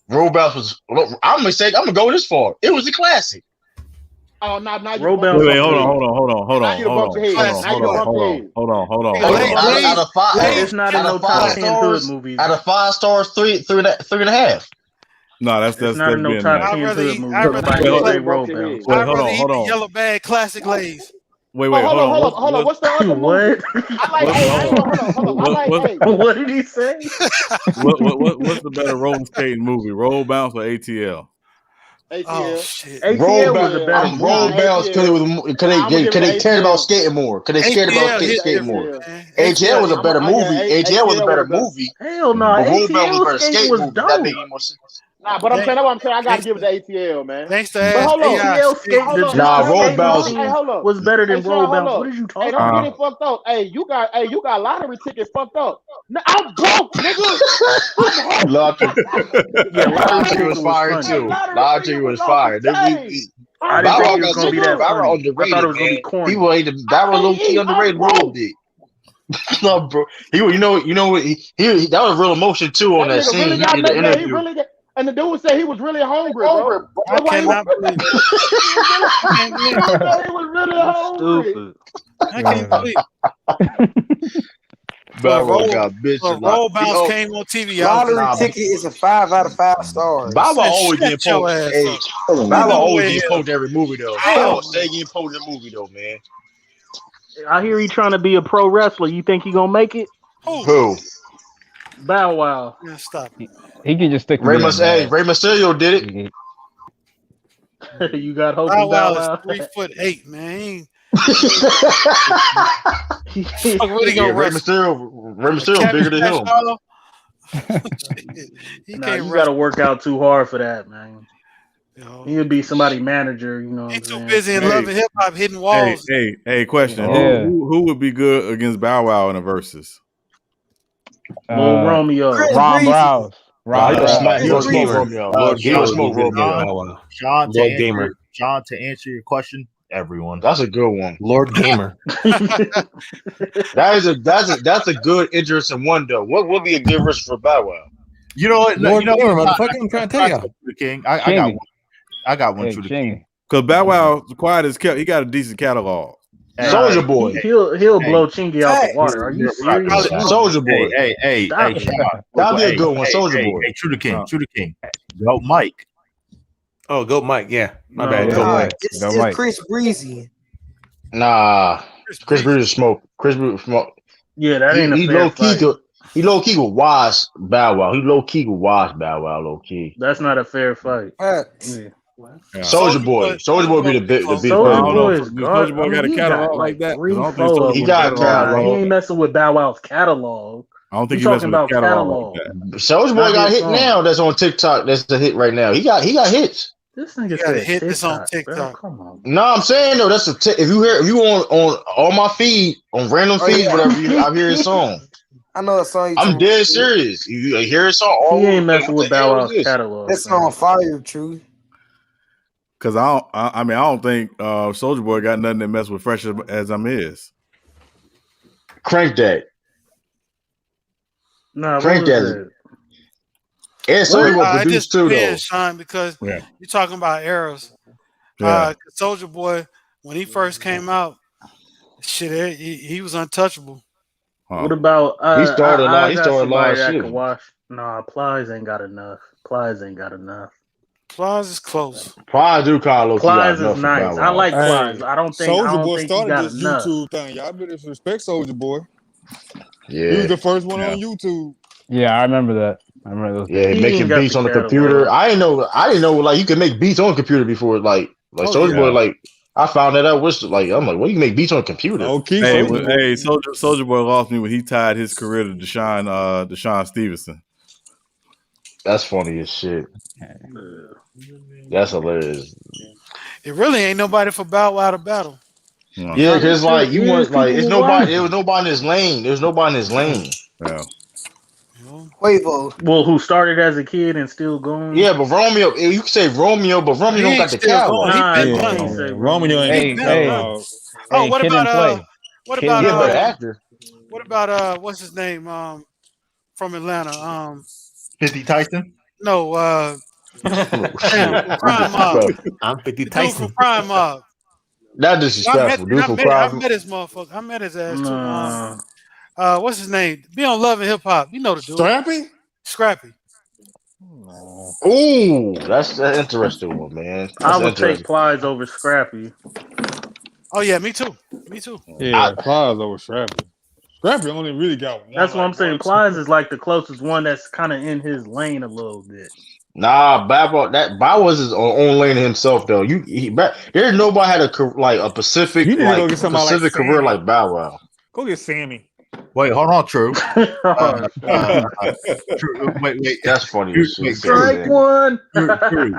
Roll bounce was. Look, I'm gonna go this far. It was a classic. Oh, now you Roll done bumped bounce Wait, was your hold head. on, good. Now you done bumped your head. classic. Now you done bumped your head. hold on. Out of five, Lays, It's not in out no of top five 10 hood stars, movies. out of 5 stars, three and a half. No, It's that's not in no being top nice. 10 hood movies. I'd rather Nobody eat can say like, roll Bumped your head. bounce. Wait, I'd hold rather on, eat hold the on. yellow bag classic Lays. Wait, Oh, hold hold on. on. What's the other What? movie? I like. Hey, I ain't gonna hold on. I like. Hey, What did he say? What's the better roller skating movie? Roll bounce or ATL? ATL. Oh shit. ATL was a better I'm roll movie. bounce because they cared about skating more. Because they scared about skating more. ATL was a better movie. ATL was a better movie. Hell no, But roll bounce was a ATL better skating skate was movie. That dope. made more sense. Nah, but I'm saying that's what I'm saying. I gotta give it to ATL, man. Thanks to But ask hold on. ATL skate Hold the on. Nah, drifting roll skating bounce. Hey, scene hold up. was better than Hey, roll Sean, bounce. hold What up. is you Hey, talking don't get about? it fucked up. Hey, you got lottery tickets fucked up. No, I'm broke, nigga. Lottery Yeah, lottery was ticket was fire funny. too. Lottery Lottery ticket was was fire. off the chain. I I'm didn't think Bow it was broke, gonna be that nigga. Bow funny. I underrated, thought it was gonna man. be corny. Bow low key underrated a little broke. bit. No, bro. You know what? He that was real emotion too on That that nigga scene. really He got did the made. Yeah, he interview. really got. And the dude said he was really hungry, bro. I cannot believe it. I can't believe it. He was really hungry. Stupid. I can't believe it. Bow got bitch a lot. Roll bounce came on TV. Lottery ticket is a 5 out of 5 stars. Bow Wow always getting Shut your poked. ass Hey, up. Bow Wow No always way getting hell. poked every movie though. Hell Bow Wow no. stay getting poked every movie though, man. I hear he trying to be a pro wrestler. You think he gonna make it? Who? Bow Wow. Yeah, stop it. He can just stick to Ray being bad. Mysterio did it. You got hope Bow in Bow Wow Wow. is 3'8", man. He Fuck, really gonna Ray wrestle? Mysterio bigger than him. He Nah, can't you wrestle. got to work out too hard for that, man. Yo. He'll be somebody manager, you know what I'm He's too saying? busy in love and hip hop hitting walls. Hey, question. Yeah. Who would be good against Bow Wow in a versus? Lil Romeo. Ron Browse. He gonna smack. He gonna Browse. smoke Romeo. He gonna smoke Romeo. Sean, Lord Gamer. To answer your question, everyone. That's a good one. Lord Gamer. That's a good interesting one though. What would be a good verse for Bow Wow? You know what? Lord Gamer, motherfucker. I'm trying to tell you. The King. I got one. I got one. Hey, True the King. Because Bow Wow, quiet as kept, he got a decent catalog. Soldier Boy. He'll blow Chingy out the water. Are you serious? Soldier Boy. Hey, Stop. That'd be a good one. Soldier Boy. Hey, True the King. Go Mike. Oh, go Mike. Yeah. My bad. Yeah, Go yeah. Mike. It's Chris Breezy. Nah. Chris Breezy smoke. Chris Breezy smoke. Yeah, that ain't He a fair low key fight. he low key would wash Bow Wow. He low key would wash Bow Wow low key. That's not a fair fight. Yeah. Soldier Boy. Soldier Boy be the big Soldier Boy is Soldier Boy got a he catalog got like that. 3, I don't 4 think of He them. got a catalog. He ain't messing with Bow Wow's catalog. I don't think We he messing talking with about catalog like catalog. that. Soldier Boy Not got his hit song. now. That's on TikTok. That's the hit right now. He got hits. This nigga You got a said hit this on TikTok, bro. TikTok. Come on. No, I'm saying though, that's if you on all my feed on random Oh, feeds, yeah. whatever I hear his song. I know a song you I'm talking dead about. serious. You hear his song all He ain't like, messing what with the Bow hell is Wow's this? catalog. That song fire, true. Because I don't think Soldier Boy got nothing that mess with Fresh as I'm is. Crank that. Nah, what Crank was that. that? And Soldier Boy It produced just too though. depends, Sean, because you're talking about eras. Yeah. Soldier Boy, when he first came out, shit, he was untouchable. What about He started a lot. I He got started a lot somebody of that shit. can wash. Nah, Plies ain't got enough. Plies ain't got enough. Plies is close. Plies do call low key Plies enough is for nice. Bow I Wow. like Plies. I don't think Boy he started got this enough. YouTube thing. Y'all better respect Soldier Boy. Yeah. He was the first one on YouTube. Yeah, I remember that. I remember those. Yeah, days. making beats on the computer. I didn't know like you could make beats on a computer before. Like Soldier Boy, like I found that out. I'm like, what do you make beats on a computer? Soldier Boy lost me when he tied his career to Deshaun Stevenson. That's funny as shit. That's hilarious. It really ain't nobody for Bow Wow to battle. Yeah, because like you want like it's nobody. There was nobody in his lane. There was nobody in his lane. Yeah. Quavo. Well, who started as a kid and still going? Yeah, but Romeo, you can say Romeo, but Romeo He don't ain't got the still catalog. going. He Nah, been you done. can't say Romeo ain't He got Hey, the been hey, done. catalog. Oh, hey, Kid and Play. what Kid and Yeah, but Play. actor. what about what's his name? From Atlanta. 50 Tyson. No, Oh damn, shit! from You Crime Mob. disrespectful. I'm 50 The dude from Tyson. Crime Mob. Not I met disrespectful. and Dude for I crime. met his motherfucker. I met his ass too. Nah. What's his name? Be on Love and Hip Hop. You know the dude. Strappy? Scrappy. No. Ooh, that's an interesting one, man. I That's would take interesting. Plies over Scrappy. Oh yeah, me too. Me too. Yeah, Plies over Strappy. Scrappy only really got That's what I'm saying. Plies two. is like the closest one that's kind of in his lane a little bit. Nah, Bow was his own lane himself though. There's nobody had a You need to go get somebody like Pacific career Sammy. like Bow Wow. Go get Sammy. Wait, hold on, True. Oh, True. Wait. That's funny True, as shit. Strike one. True.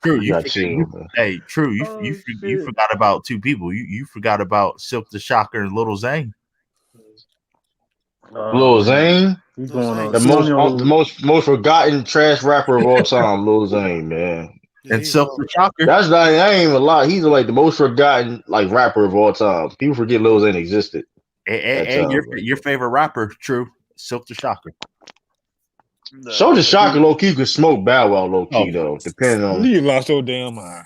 You got chill, man. Hey, True. You shit. forgot about two people. You forgot about Silk the Shocker and Little Zane. Lil Zane, He's going on. the most forgotten trash rapper of all time, Lil Zane, man. And Silk the Shocker. That ain't even a lot. He's like the most forgotten rapper of all time. People forget Lil Zane existed. And your favorite rapper, True, Silk the Shocker. So the Shocker low key could smoke Bow Wow low key though, depending on. You lost your damn mind.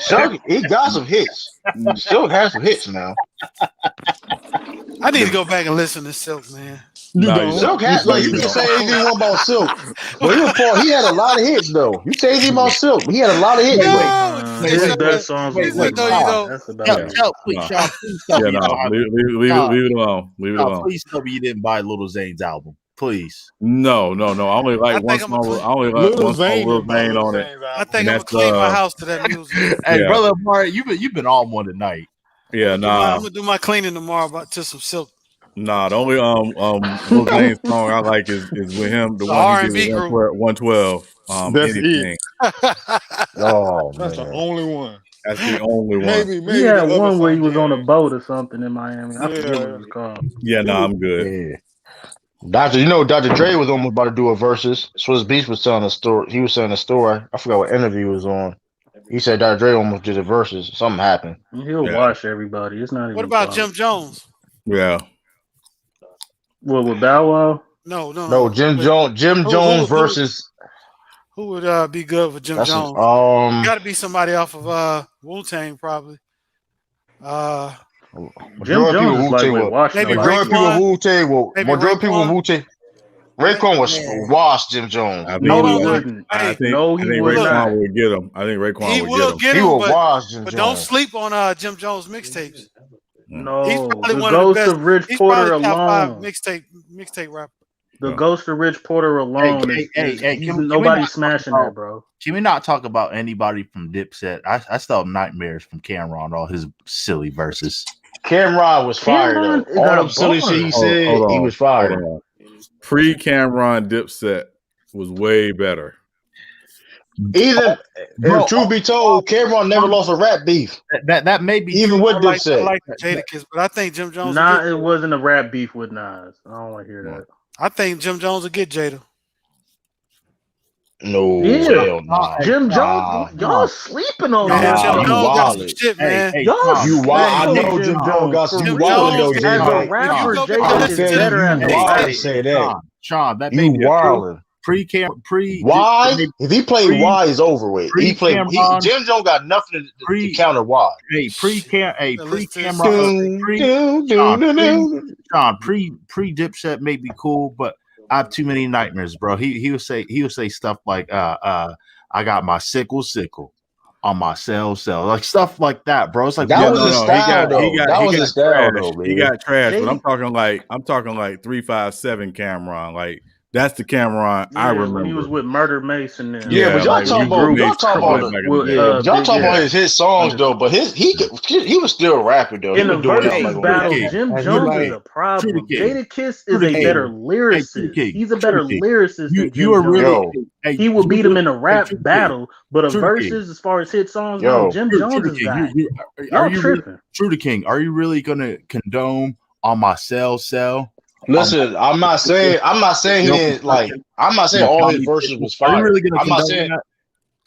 Shocker, he got some hits. Still has some hits now. I need to go back and listen to Silk, man. Silk had you can say anything about Silk, but he had a lot of hits though. You say anything about Silk, but he had a lot of hits. His best songs was Wait, That's about it. Please tell me. Leave it alone. Leave it alone. Please tell me you didn't buy Little Zane's album. Please. No. I only like one song. I only like one song Lil Zane on it. I think I'm gonna clean my house to that music. Hey, brother Amari, you've been on one tonight. Yeah, I'm gonna do my cleaning tomorrow to some Silk. Nah, the only Lil Zane song I like is with him, the one he did with 112. That's Anything. Oh, that's the only one. That's the only one. Maybe he had the one other where he song, was on a boat or something in Miami. I forget what it was called. Yeah, I'm good. Yeah. Dr. Dre was almost about to do a versus. Swiss Beats was telling a story. He was telling a story. I forgot what interview he was on. He said Dr. Dre almost did a versus. Something happened. He'll wash everybody. It's not even. What about Jim Jones? Yeah. What with Bow Wow? No. Jim Jones versus. Who would be good for Jim Jones? Got to be somebody off of Wu-Tang probably. Majority of people Wu-Tang. Raekwon was washed Jim Jones. No, he wouldn't. I think would not. Raekwon would get him. I think Raekwon would get him. He will wash Jim but Jones. don't sleep on Jim Jones mixtapes. No, he's probably the one Ghost of the best. of Rich He's Porter probably top five alone. mixtape rapper. The Ghost of Rich Porter alone. Nobody's smashing that, bro. Can we not talk about anybody from Dipset? I still have nightmares from Cameron, all his silly verses. Cameron was fired though. All them silly shit he said, he was fired. Pre-Cameron Dipset was way better. Even if truth be told, Cameron never lost a rap beef. That may be even with Dipset. I like Jadakiss, but I think Jim Jones. It wasn't a rap beef with Nas. I don't want to hear that. I think Jim Jones will get Jada. No, hell nah. Jim Jones, y'all sleeping on man. Jim Jones got some shit, man. Y'all you wild. I know Jim Jones got some. You wild though, Jim. As a rapper, Jada is better as a rapper. Say that. Sean, that you wild. Why? If he played Y, is over with. He played. Jim Jones got nothing to counter Y. Pre-Dipset may be cool, but I have too many nightmares, bro. He would say stuff like I got my sickle on my cell, like stuff like that, bro. It's like that was his style, though. That was his style, though, man. He got trashed, but I'm talking like 357 Cameron, like. That's the Cameron I remember. When he was with Murder Mason. Then. Yeah, but y'all talking about his hit songs though. But he was still rapping though. In the versus battle, Jim Jones is a problem. Jadakiss is a better lyricist. He's a better lyricist than Jim Jones. He will beat him in a rap battle, but a versus as far as hit songs, Jim Jones is that. Are you tripping? True to King, are you really gonna condone on my cell? Listen, I'm not saying he didn't like. I'm not saying all his verses was fire. Are you really going to I'm not condone saying. that?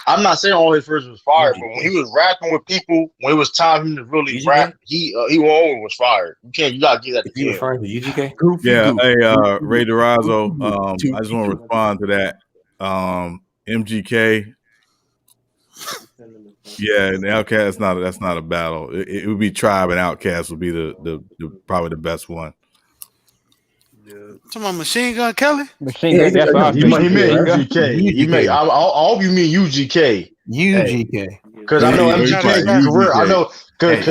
I'm not saying all his verses was fire, but when he was rapping with people, when it was time for him to really rap, he always was fire. You gotta give that to You him. referring to UGK? Yeah, hey, Ray Durazo, I just want to respond to that. MGK, yeah, and Outkast, that's not a battle. It would be Tribe and Outkast would be the probably the best one. Talking about Machine Gun Kelly? Machine Gun, that's what He meant UGK. He meant. I hope you mean UGK. UGK. Because I know MGK career. I know because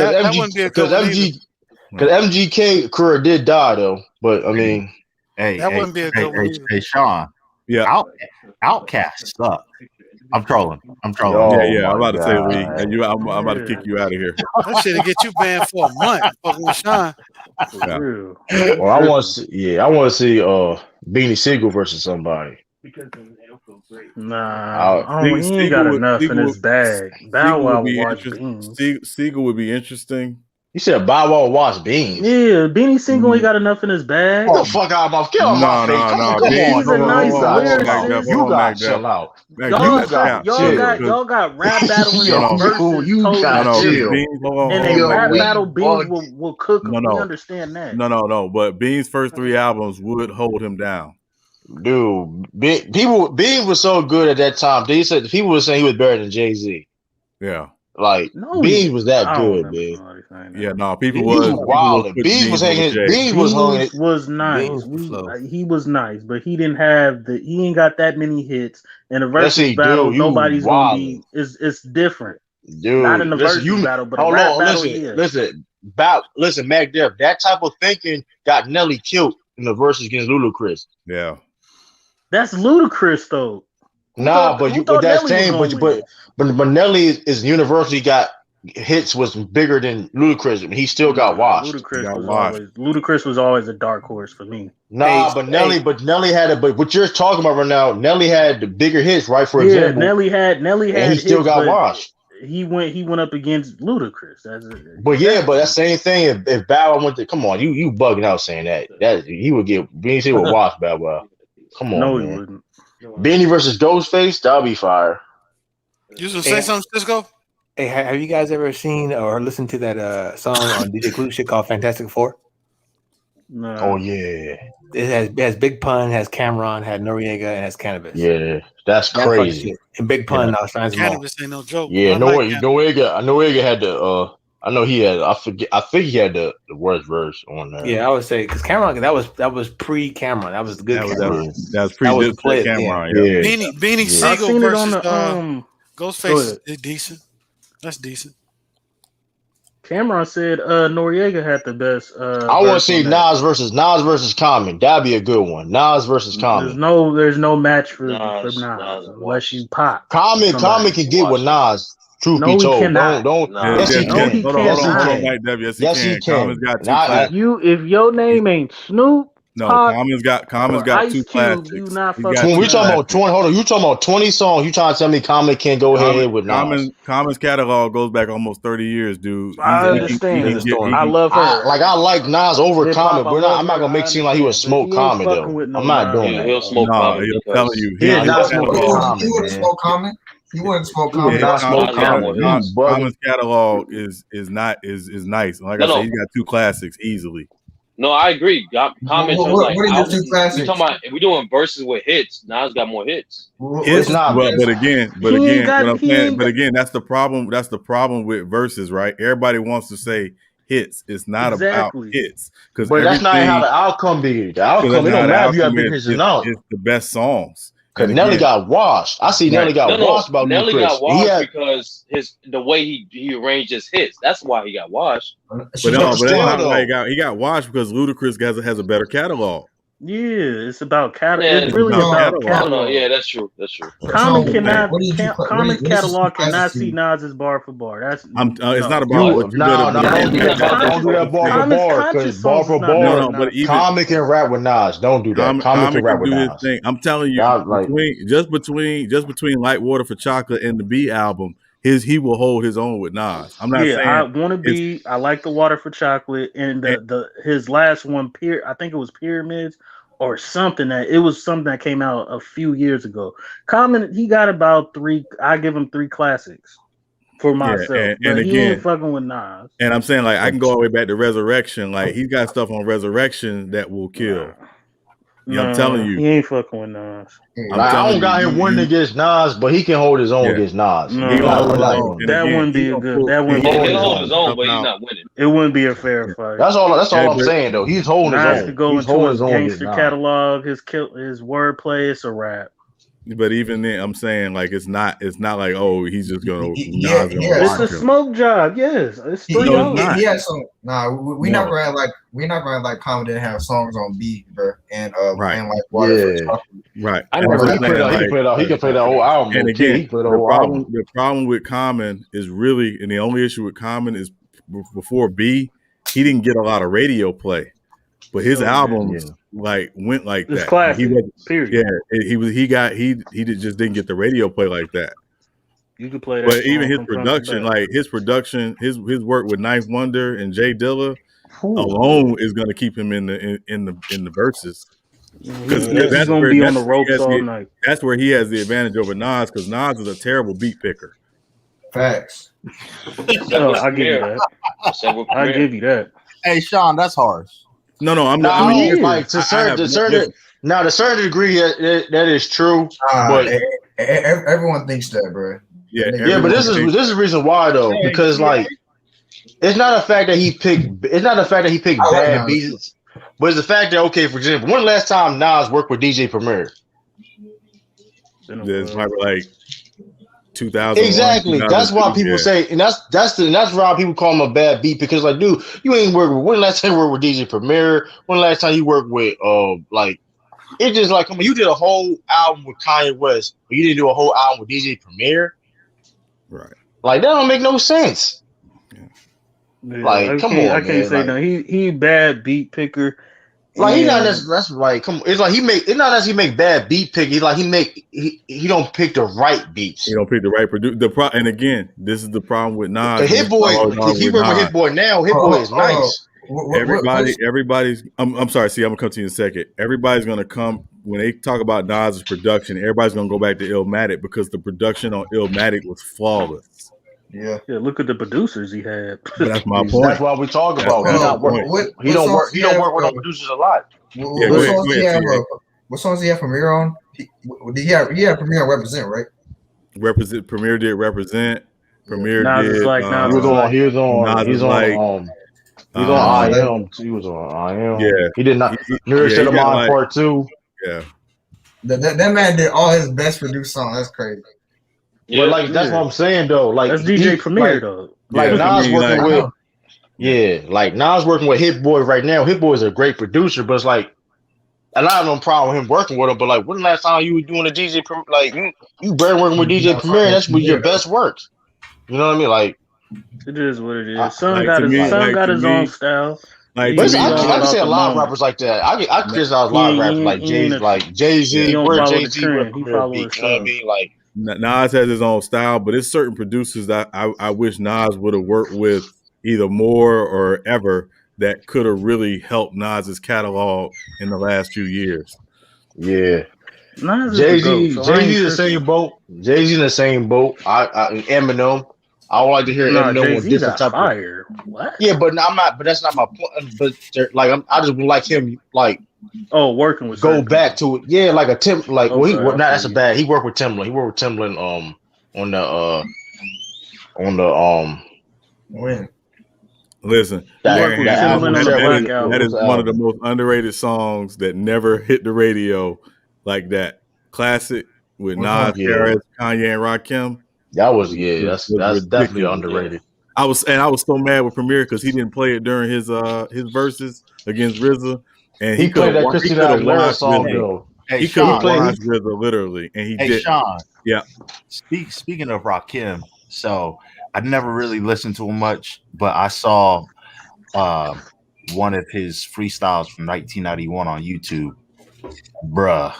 MGK career did die though. But I mean, that wouldn't be a good one. Hey, Sean. Yeah. Outkast suck. I'm trolling. Oh, yeah. I'm about to say, Lee. I'm about to kick you out of here. That shit'll get you banned for a month. Fucking with Sean. Yeah. Well, I want to see Beanie Siegel versus somebody. Nah, he ain't got enough in his bag. Bow Wow will watch Beans. Siegel would be interesting. You said Bow Wow watch Beans. Yeah, Beanie Siegel ain't got enough in his bag. Get the fuck out of my face. Come on. He's a nice lyricist. You got chill out. Y'all got rap battle in your verses. You got chill. And a rap battle, Beans will cook him. We understand that. No. But Beans' first 3 albums would hold him down. Dude, Beans was so good at that time. They said people were saying he was better than Jay-Z. Yeah. Like Beans was that good, man. Yeah, no, people was wild. Beans was hanging. Beans was nice. He was nice, but he didn't have he ain't got that many hits. In a versus battle, nobody's gonna be. It's different. Dude, not in the versus battle, but a rap battle. Listen, Mac Def. That type of thinking got Nelly killed in the versus against Ludacris. Yeah, that's Ludacris though. But that's same. But Nelly is universally got hits was bigger than Ludacris. I mean, he still got washed. Ludacris was always a dark horse for me. But Nelly had it. But what you're talking about right now, Nelly had the bigger hits, right? For example, Nelly had, and he still got washed. He went up against Ludacris. But that same thing. If Bow Wow went to, come on, you bugging out saying that he would get Beanie would wash Bow Wow. Come on, no, man. he wouldn't. Beanie versus Ghostface, that'll be fire. You gonna say something, Cisco? Hey, have you guys ever seen or listened to that song on DJ Clue shit called Fantastic Four? No. Oh yeah. It has Big Pun, has Cameron, had Noriega, and has Cannabis. Yeah, that's crazy. And Big Pun now signs them all. Cannabis ain't no joke. Yeah, Noriega had the I know he had. I think he had the worst verse on there. Yeah, I would say because Cameron that was pre-Cameron. That was the good. That was pre-Cameron. Yeah. Beanie Siegel versus Ghostface is decent. That's decent. Cameron said Noriega had the best. I want to see Nas versus Common. That'd be a good one. Nas versus Common. There's no match for Nas unless you pop. Common can get with Nas. Truth be told, don't. Yes, he can. Yes, he can. Common's got 2 classics. If your name ain't Snoop. No, Common's got 2 classics. When we talking about 20, hold on. You talking about 20 songs? You trying to tell me Common can't go ahead with Nas? Common's catalog goes back almost 30 years, dude. I understand. I love her. I like Nas over Common, but I'm not gonna make it seem like he would smoke Common though. I'm not doing that. He'll smoke Common. I'm telling you, he not smoking Common. He wouldn't smoke Common. You wouldn't smoke Common. Common's catalog is nice. Like I said, he's got 2 classics easily. No, I agree. Comments what are your 2 classics? We talking about if we're doing verses with hits. Nas got more hits. It's not, but again, that's the problem. That's the problem with verses, right? Everybody wants to say hits. It's not about hits but that's not how the outcome be. The outcome, it don't matter if you have big hits or not. It's the best songs. Because Nelly got washed. I see Nelly got washed about Nelly got washed because the way he arranged his hits. That's why he got washed. But that's not why he got washed because Ludacris has a better catalog. Yeah, it's about catalog. Yeah, it's really about catalog. Yeah, that's true. Common catalog cannot see Nas's bar for bar. It's not about what you don't do that bar for bar because bar for bar. Common can rap with Nas. Don't do that. Common can rap with Nas. I'm telling you, between Light Water for Chocolate and the B album, he will hold his own with Nas. I'm not Yeah, I saying want to be. I like the water for chocolate, and his last one, I think it was Pyramids or something it was something that came out a few years ago. Common, he got about 3. I give him 3 classics for myself, and but he ain't again, fucking with Nas. and I'm saying like I can go all the way back to Resurrection. Like he's got stuff on Resurrection that will kill. Yeah, I'm telling you, he ain't fucking with Nas. I don't got him winning against Nas, but he can hold his own against Nas. No, He gonna hold his own. that wouldn't be a good. That wouldn't. He'll hold his own, but he's not winning. It wouldn't be a fair fight. That's all I'm saying though. He's holding his Nas own. could go He's into holding his his own against gangster Nas. catalog, his wordplay. It's a rap. But even then, I'm saying like it's not like he's just gonna. It's a smoke job. Yes, it's $3. We're not gonna like Common didn't have songs on beat, bro, and like water for chocolate. Right. I never. He can play that whole album. And again, again, the problem with Common is really, and the only issue with Common is before B, he didn't get a lot of radio play, but his albums went like it's that. Classic. Period. Yeah, he just didn't get the radio play like that. You could play that. But even his production, his work with Ninth Wonder and Jay Dilla alone is going to keep him in the verses. Because he's gonna be on the ropes all night. That's where he has the advantage over Nas, because Nas is a terrible beat picker. Facts. I give you that. I give you that. Hey, Sean, that's harsh. No, I'm not. I mean, like to certain degree, that is true. But everyone thinks that, bro. Yeah, but this is the reason why though, because like it's not a fact that he picked bad beats, but it's the fact that for example, when the last time Nas worked with DJ Premier? It's probably like 2000. Exactly. That's why people say, and that's why people call him a bad beat, because like, dude, you ain't worked with. When the last time you worked with DJ Premier? When the last time you worked with like? It's just like, you did a whole album with Kanye West, but you didn't do a whole album with DJ Premier. Right. Like that don't make no sense. Yeah, like, come on, I can't say no. He bad beat picker. Like he not that's like come on. It's like it's not as he make bad beat pick. He's like he don't pick the right beats. He don't pick the right producer. And again, this is the problem with Nas. Hit Boy, if you work with Hit Boy now, Hit Boy is nice. Everybody's. I'm sorry. See, I'm gonna come to you in a second. Everybody's gonna come when they talk about Nas's production. Everybody's gonna go back to Illmatic, because the production on Illmatic was flawless. Yeah. Look at the producers he had. But that's my point. That's what we talk about. He don't work with no producers a lot. What songs he have Premier on? He had Premier on Represent, right? Premier did Represent. Premier Nas did. He was on I Am. Yeah. He did not. Mirror State of Mind Part 2. Yeah. That man did all his best produced songs. That's crazy. Yeah, but that's what I'm saying though. Like that's DJ Premier though. Like Nas working with, like Nas working with Hit Boy right now. Hit Boy is a great producer, but it's like a lot of no problem with him working with him. But like, when the last time you were doing a DJ, like you barely working with DJ Premier, that's with your best works. You know what I mean? Like, it is what it is. Son got his own style. Like, I can say a lot of rappers like that. I criticize a lot of rappers like Jay-Z. Where Jay-Z with Premier beat, you know what I mean? Like, Nas has his own style, but it's certain producers that I wish Nas would have worked with either more or ever that could have really helped Nas's catalog in the last few years. Yeah. Jay-Z in the same boat. Jay-Z in the same boat. Eminem. I would like to hear Eminem with different type fire. What? Yeah, but I'm not. But that's not my point. But like, I just would like him like. Working with go back to it. Yeah, like a Tim. Like, that's a bad. He worked with Timbaland. He worked with Timbaland. When. Listen, that is one of the most underrated songs that never hit the radio like that. Classic with Nas, Harris, Kanye, and Rakim. That was that's definitely underrated. I was so mad with Premier because he didn't play it during his verses against RZA, and he could have watched RZA. He could have watched RZA literally, and he did. Sean, yeah. Speaking of Rakim, so I never really listened to him much, but I saw one of his freestyles from 1991 on YouTube. Bruh,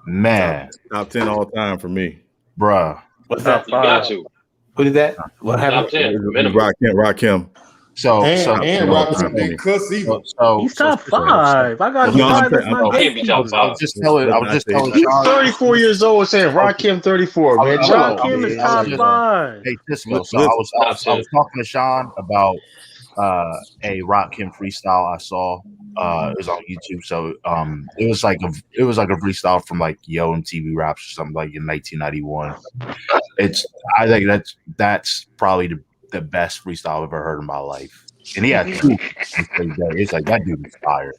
man, top 10 all time for me. Bruh. What's Top that? You got five. to. Who did that? What Top happened? 10 minimum. Rakim. So and Rakim didn't cuss either. He's top five. I got No, five as my I can't be top gatekeeper. I was 5. just telling He's Sean. 34 years old saying Rakim 34, man. Chill out, Rakim man. is top five. Hey, Tisco. So I was talking to Sean about a Rakim freestyle I saw. It was on YouTube. So it was like a freestyle from like Yo MTV Raps or something like in 1991. I think that's probably the best freestyle I've ever heard in my life. And he had two. It's like that dude is fired.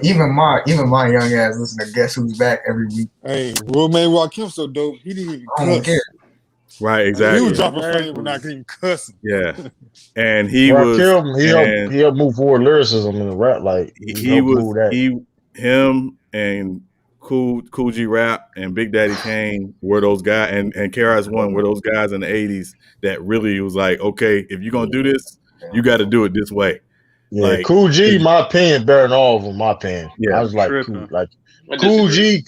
Even my young ass listen to Guess Who's Back every week. Hey, what made Rakim so dope? He didn't even I don't cuss. care. Right, exactly. He was dropping flames but not even cussing. Yeah, and he Rakim, was. he helped move forward lyricism in the rap. Like He was him and Cool G Rap and Big Daddy Kane were those guys, and KRS-One were those guys in the 80s that really was like, okay, if you're gonna do this, you got to do it this way. Yeah, like, Cool G, my opinion, better than all of them. My opinion. Yeah, I was like, Cool G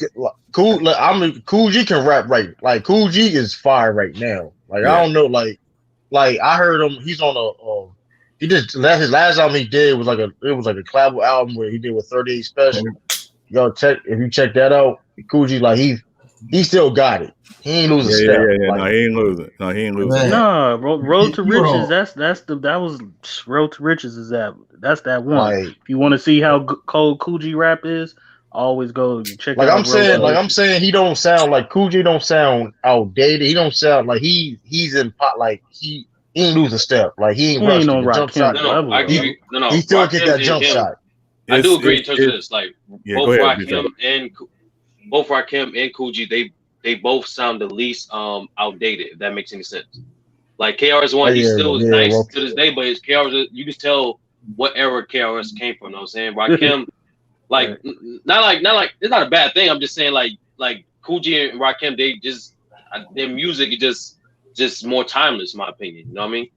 can rap right. Like Cool G is fire right now. Like I don't know, like I heard him. He's on he just his last album he did was like a collab album where he did with 38 Special. Yo, if you check that out, Cool G like he still got it. He ain't losing step. Yeah. Like, No, he ain't losing. No, Road to Riches. That was Road to Riches. That's that one. Like, if you want to see how cold Cool G Rap is, always go check. Like out I'm saying, he don't sound like Cool G. Don't sound outdated. He don't sound like he's in pot. Like he ain't losing step. Like he ain't rushing the jump shot. No, I agree. No. He still get that Rakim jump and him, shot. I do agree in terms of this. Like go both ahead, Rakim and Cool G, they both sound the least outdated. If that makes any sense. Like KRS-One, he still is nice to this day, but his KRS, you can tell what era KRS came from. You know what I'm saying? Rakim, like not like it's not a bad thing. I'm just saying like Cool G and Rakim, they just their music is just more timeless, in my opinion. You know what I mean?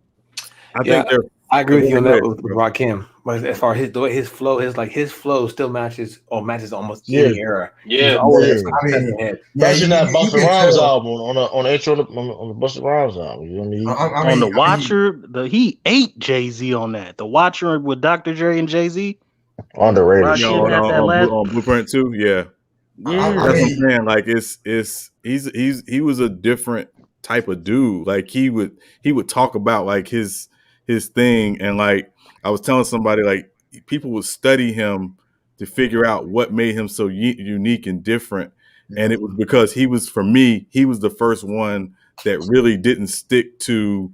I agree with you on that with Rakim. But as far as the way his flow still matches almost any era. Yeah. He's always Especially that Busta Rhymes album on the intro on the Busta Rhymes album. You know what I mean? On the Watcher, he ate Jay-Z on that. The Watcher with Dr. Dre and Jay-Z. Underrated. On Blueprint 2, yeah. That's what I'm saying. Like he was a different type of dude. Like he would talk about like his thing, and like I was telling somebody, like people would study him to figure out what made him so unique and different. And it was because he was the first one that really didn't stick to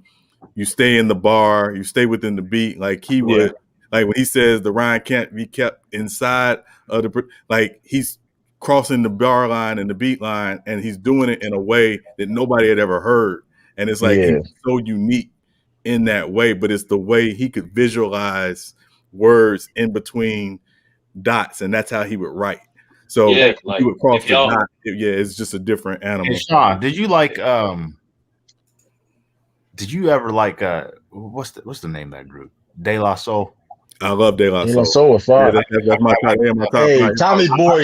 you stay in the bar, you stay within the beat. Like he would, like when he says the rhyme can't be kept inside of the, like he's crossing the bar line and the beat line, and he's doing it in a way that nobody had ever heard. And it's like he was so unique in that way, but it's the way he could visualize words in between dots, and that's how he would write. So he would cross the dot. It's just a different animal. Hey, Sean, did you like did you ever like what's the name of that group? De La Soul? I love De La Soul. De La Soul is fire. That's my top. Hey, Tommy Boy.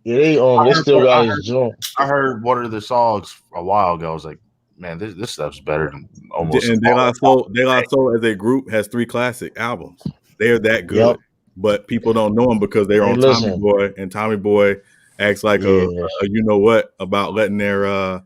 Yeah, they still got his joint. I heard one of the songs a while ago. I was like, man, this stuff's better than almost. And De La Soul as a group has 3 classic albums. They're that good, but people don't know them because they're on Tommy Boy, and Tommy Boy acts like a you know what about letting their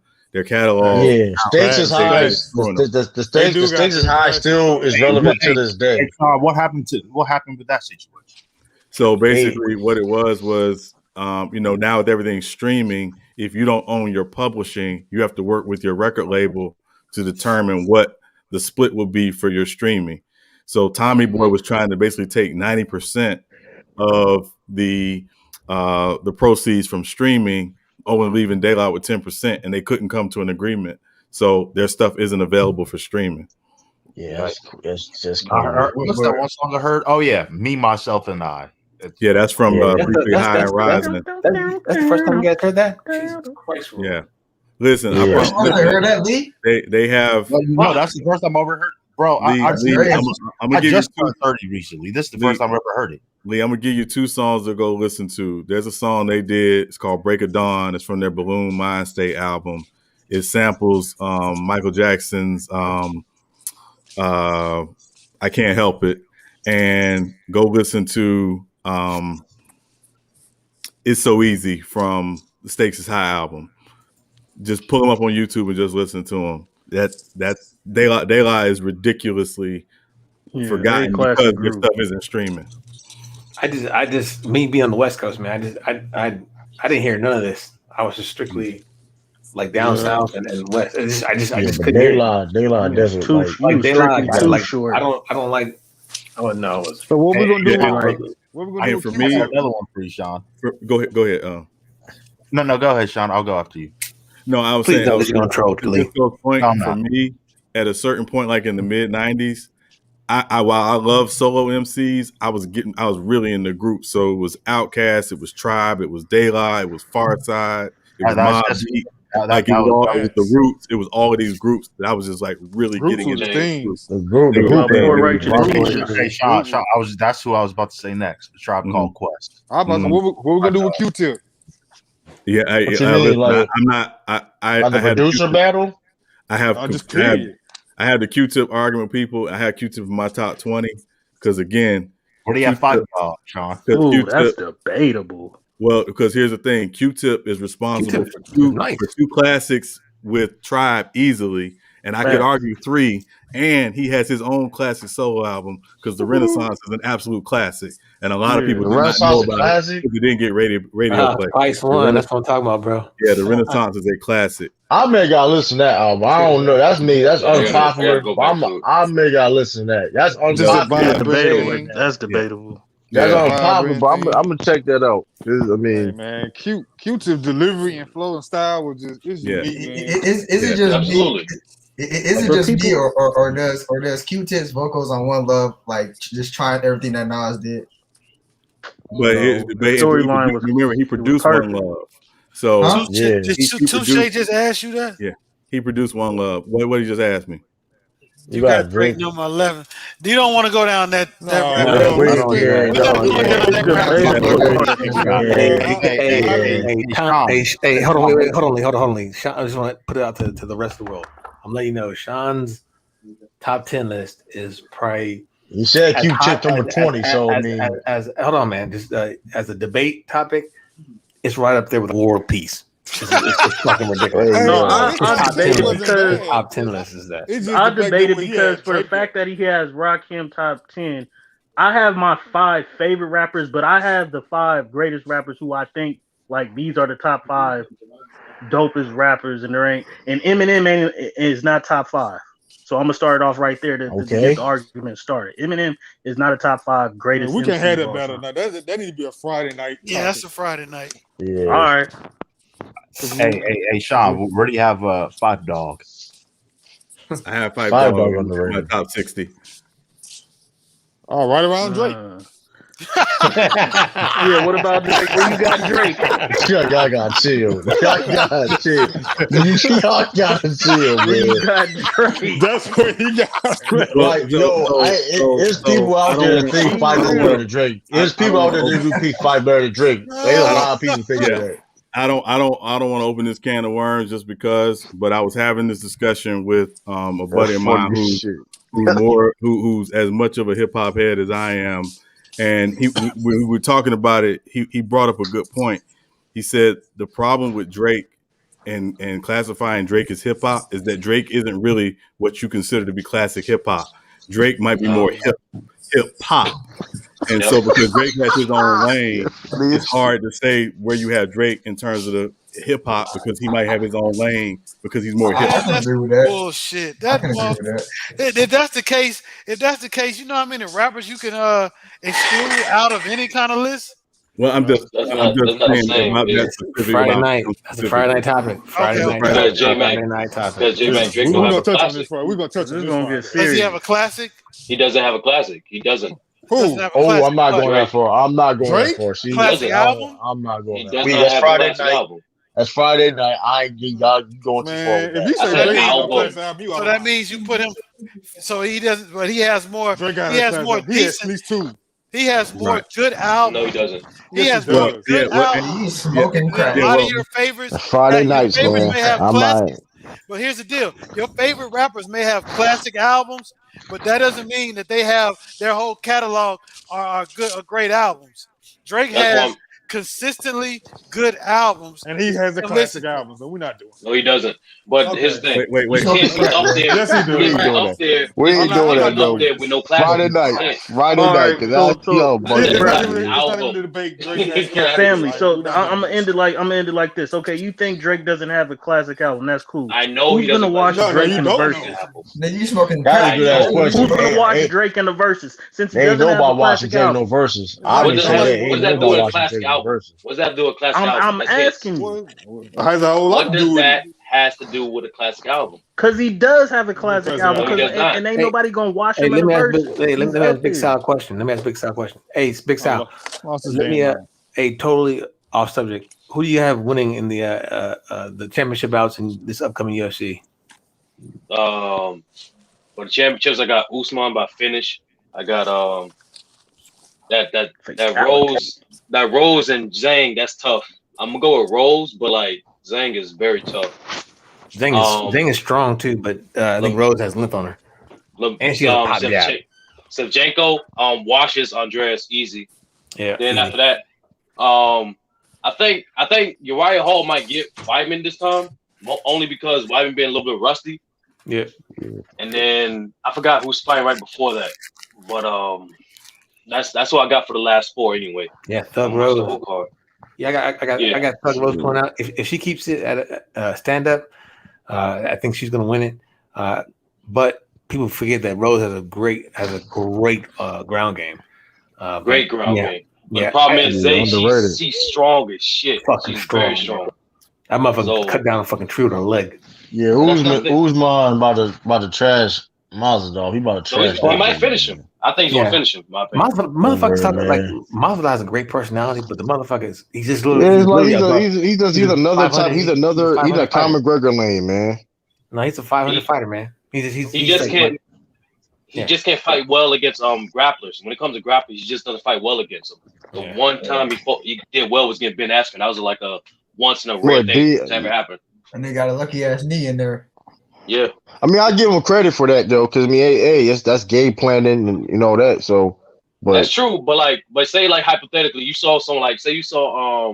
catalog. Yeah, Stakes is high. The Stakes is high still is relevant to this day. Hey, what happened with that situation? So basically, what it was now with everything streaming, if you don't own your publishing, you have to work with your record label to determine what the split will be for your streaming. So Tommy Boy was trying to basically take 90% of the proceeds from streaming, only leaving De La with 10%, and they couldn't come to an agreement. So their stuff isn't available for streaming. Yeah, it's just what's that one song I heard? Oh yeah, Me, Myself, and I. Yeah, that's from Briefly High and Rising. That's the first time you guys heard that? Jesus Christ. Yeah. Listen, I heard that, Lee. They have. Well, no, that's the first time I ever heard. Bro, Lee, I gonna give just you turned 30 recently. This is the first time I've ever heard it. Lee, I'm gonna give you 2 songs to go listen to. There's a song they did. It's called "Break of Dawn." It's from their Balloon Mind State album. It samples Michael Jackson's "I Can't Help It," and go listen to "It's So Easy" from the Stakes Is High album. Just pull them up on YouTube and just listen to them. That De La is ridiculously forgotten because their stuff isn't streaming. I just me being on the West Coast, man. I didn't hear none of this. I was just strictly like down south and west. I just couldn't hear it. De La doesn't like De La. I don't like. Oh no. So what we gonna do? What we gonna do? For me, another one for you, Sean. Go ahead. No, go ahead, Sean. I'll go after you. No, I was saying. For me, at a certain point, like in the mid '90s, while I love solo MCs, I was really in the group. So it was Outkast, it was Tribe, it was De La, it was Pharcyde, it was Mobb Deep. Like it was the Roots. It was all of these groups that I was just like really getting into. Hey, Sean, that's who I was about to say next. The Tribe Called Quest. What we gonna do with Q-Tip? Yeah, I'm not. I the had producer battle. I have I had the Q-Tip argument with people. I had Q-Tip in my top 20 because again, what do you have 5 about, Sean? Ooh, that's debatable. Well, because here's the thing: Q-Tip is responsible for two classics with Tribe easily, and I could argue 3. And he has his own classic solo album because the Renaissance is an absolute classic, and a lot of people do not know about it because it didn't get radio play. Twice one. That's what I'm talking about, bro. Yeah, the Renaissance is a classic. I may gotta listen to that album. I don't know. That's me. That's unpopular. I may gotta listen to that. That's unpopular. That's debatable. That's unpopular, but I'm gonna check that out. I mean, hey, man, Q-Tip's delivery and flow and style was just unique. Is it just me? Is it just me, or does Q-Tip's vocals on One Love like just trying everything that Nas did? But the storyline was. Remember, he produced One Love. So did Touche just ask you that? Yeah, he produced One Love. What did he just ask me? You got Drake number 11. You don't want to go down that Hey, hold on, Lee. Sean, I just want to put it out to the rest of the world. I'm letting you know Sean's top 10 list is probably. You said Q-Tip number 20, so I mean, hold on, man. Just as a debate topic, it's right up there with War and Peace. It's fucking ridiculous. No, I debated because top 10 list is that. I debated because for the fact that he has Rakim top 10, I have my 5 favorite rappers, but I have the 5 greatest rappers who I think like these are the top 5 dopest rappers, and Eminem is not top 5. So I'm gonna start it off right there to get the argument started. Eminem is not a top 5 greatest. We can have that battle now. That need to be a Friday night. Yeah, that's a Friday night. Yeah. All right. Hey, Sean, where do you have 5 Dog? I have 5 Dog on my top 60. Oh, right around Drake. Yeah, what about Drake? Where you got Drake? Y'all got chill. Y'all got chill, man. Where you got Drake? That's where he got Drake. Like, there's people out there that think Fight better than Drake. There's people out there that do think Fight better than Drake. There's a lot of people think that. I don't want to open this can of worms just because, but I was having this discussion with a buddy of mine who's as much of a hip hop head as I am, and we were talking about it. He brought up a good point. He said the problem with Drake and classifying Drake as hip hop is that Drake isn't really what you consider to be classic hip hop. Drake might be more hip hop. And so because Drake has his own lane, it's hard to say where you have Drake in terms of the hip hop because he might have his own lane because he's more hip hop. That's bullshit. If that's the case, you know how many rappers you can exclude out of any kind of list? Well, I'm just saying about that specific Friday night. That's a Friday night topic. Friday night topic. Because J-Man Drake We're don't have gonna a touch on classic. this. We're gonna touch on this. Gonna get serious. Does he have a classic? He doesn't have a classic. He doesn't. Who? Oh, I'm not going that far. I'm not going that far. See, classic album? I'm not going He that doesn't far. That's have Friday a classic night. album. That's Friday night. I ain't y'all going too far. Man, if you say Drake Drake album. classic album, So that means you put him So he doesn't. But he has more. Drake got He has more he has decent. at least 2. He has more Right. good albums. No, he doesn't. He has does. more good albums. He's smoking Than a crack. lot of your favorites. Friday Your nights, favorites man. may have I classics, might. but here's the deal: your favorite rappers may have classic albums, but that doesn't mean that they have their whole catalog are good or great albums. Drake That's why has consistently good albums, And he has a to classic listen to. album, so we're not doing it. No, he doesn't. But Okay. here's the thing: Wait. you can't be up there. Yes, he You do. We can't ain't be doing up that. there. We You ain't I'm doing can't that be up though. there with no Friday classics. night. You can't. Friday All night, right, because so yo, It's buddy. a It's not classic even the album. debate. Drake has classics. Family. Like, So we're not I'm doing gonna this. end it like this. Okay, you think Drake doesn't have a classic album? That's cool. I know he Who's gonna doesn't. watch No, Drake you in the don't verses? know. Nigga, you smoking That's a crack. good ass know. question. Who's gonna watch Ain't, Drake in the verses since he they ain't doesn't have a nobody watching classic Drake no album? verses. What does Obviously, Nobody. they what ain't does that do nobody with a watching classic Drake no album? verses. What does that do with a classic album? I'm That's hits. asking you. Well, has a whole lot What to do does with it. that has to do with a classic album? Cause he does have a classic Classic album. No, he album. Cause does not. and ain't hey, nobody gonna watch hey, him in let the me ask verses. Big, hey, let He's me ask up Big there. Sal a question. Let me ask Big Sal a question. Hey, Big Sal. Lost his Let me damn mind. a totally off subject. Who do you have winning in the championship bouts in this upcoming UFC? For the championships, I got Usman by finish. I got that Rose and Zhang. That's tough. I'm gonna go with Rose, but like Zhang is very tough. Zhang is strong too, but I think Rose has length on her. And she has a pop jab. Shevchenko washes Andreas easy. Yeah. Then easy. after that, I think Uriah Hall might get Weidman this time, only because Weidman being a little bit rusty. Yeah. And then I forgot who's fighting right before that, but that's what I got for the last 4 anyway. Yeah, Thug Rose. The Rose. whole card. Yeah, I got Thug Rose pulling out. If she keeps it at a stand up, I think she's gonna win it. But people forget that Rose has a great ground game. Great ground game. But Yeah, the problem is Zay, she's strong as shit. Fucking She's strong, very strong. That motherfucker cut down a fucking tree with her leg. Yeah, Usman about to trash Mazda. He about to trash. He might finish him. I think he's gonna finish him. My opinion. Motherfuckers talk like Mazda has a great personality, but the motherfucker he's just Yeah, it's like he's another type. He's a Conor McGregor lane, man. No, he's a 500 fighter, man. He just can't fight well against grapplers. When it comes to grapplers, he just doesn't fight well against them. The one time he did well was against Ben Askren. That was like a once in a rare thing that's ever happened. And they got a lucky ass knee in there. Yeah. I mean, I give him credit for that though, because I mean, hey, that's game planning and you know that. So, but that's true. But say like hypothetically, you saw someone like say someone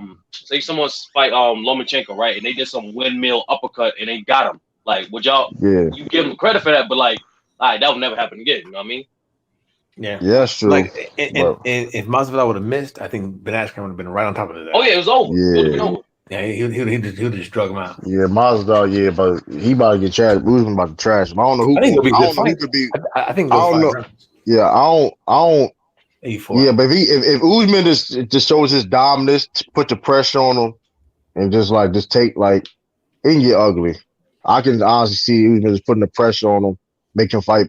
fight Lomachenko, right? And they did some windmill uppercut and they got him. Like, would y'all? Yeah. You give him credit for that, but like, all right, that will never happen again. You know what I mean? Yeah, that's true. Like, and if Masvidal would have missed, I think Ben Askren would have been right on top of it. Oh yeah, it was over. Yeah. Yeah, he'll just drug him out. Yeah, Masvidal, yeah, but he about to get trashed. Usman about to trash him. I don't know who. I think it'll be a good who fight. could be. I think. I don't know. Yeah, I don't. 84. Yeah, but if Usman just shows his dominance, put the pressure on him, and just take it can get ugly. I can honestly see Usman just putting the pressure on him, make him fight,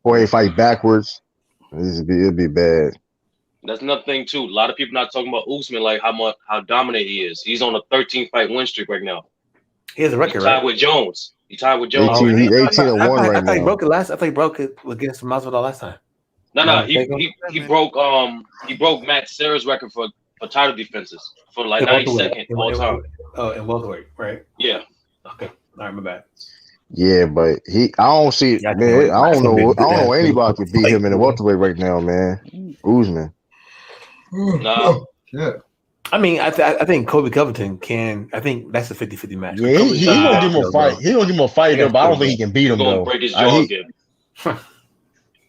or he fight backwards. It'd be bad. That's another thing too. A lot of people not talking about Usman, like how dominant he is. He's on a 13-fight win streak right now. He has a record, He's tied right? with Jones. He tied with Jones. 18 and 1 right I thought he now. broke it last. I thought he broke it against Masvidal last time. No. He broke Matt Serra's record for title defenses for like 92nd all time. Oh, in welterweight, right? Yeah. Okay. All right, my bad. Yeah, but I don't see. Yeah, man, I don't know anybody could beat him in the welterweight right now, man. Usman. No. Yeah. I mean, I think Kobe Covington can. I think that's a 50-50 match. Yeah, he gonna give him a fight. He gonna give him a fight, though, but I don't think he can beat him though. Break his jaw again.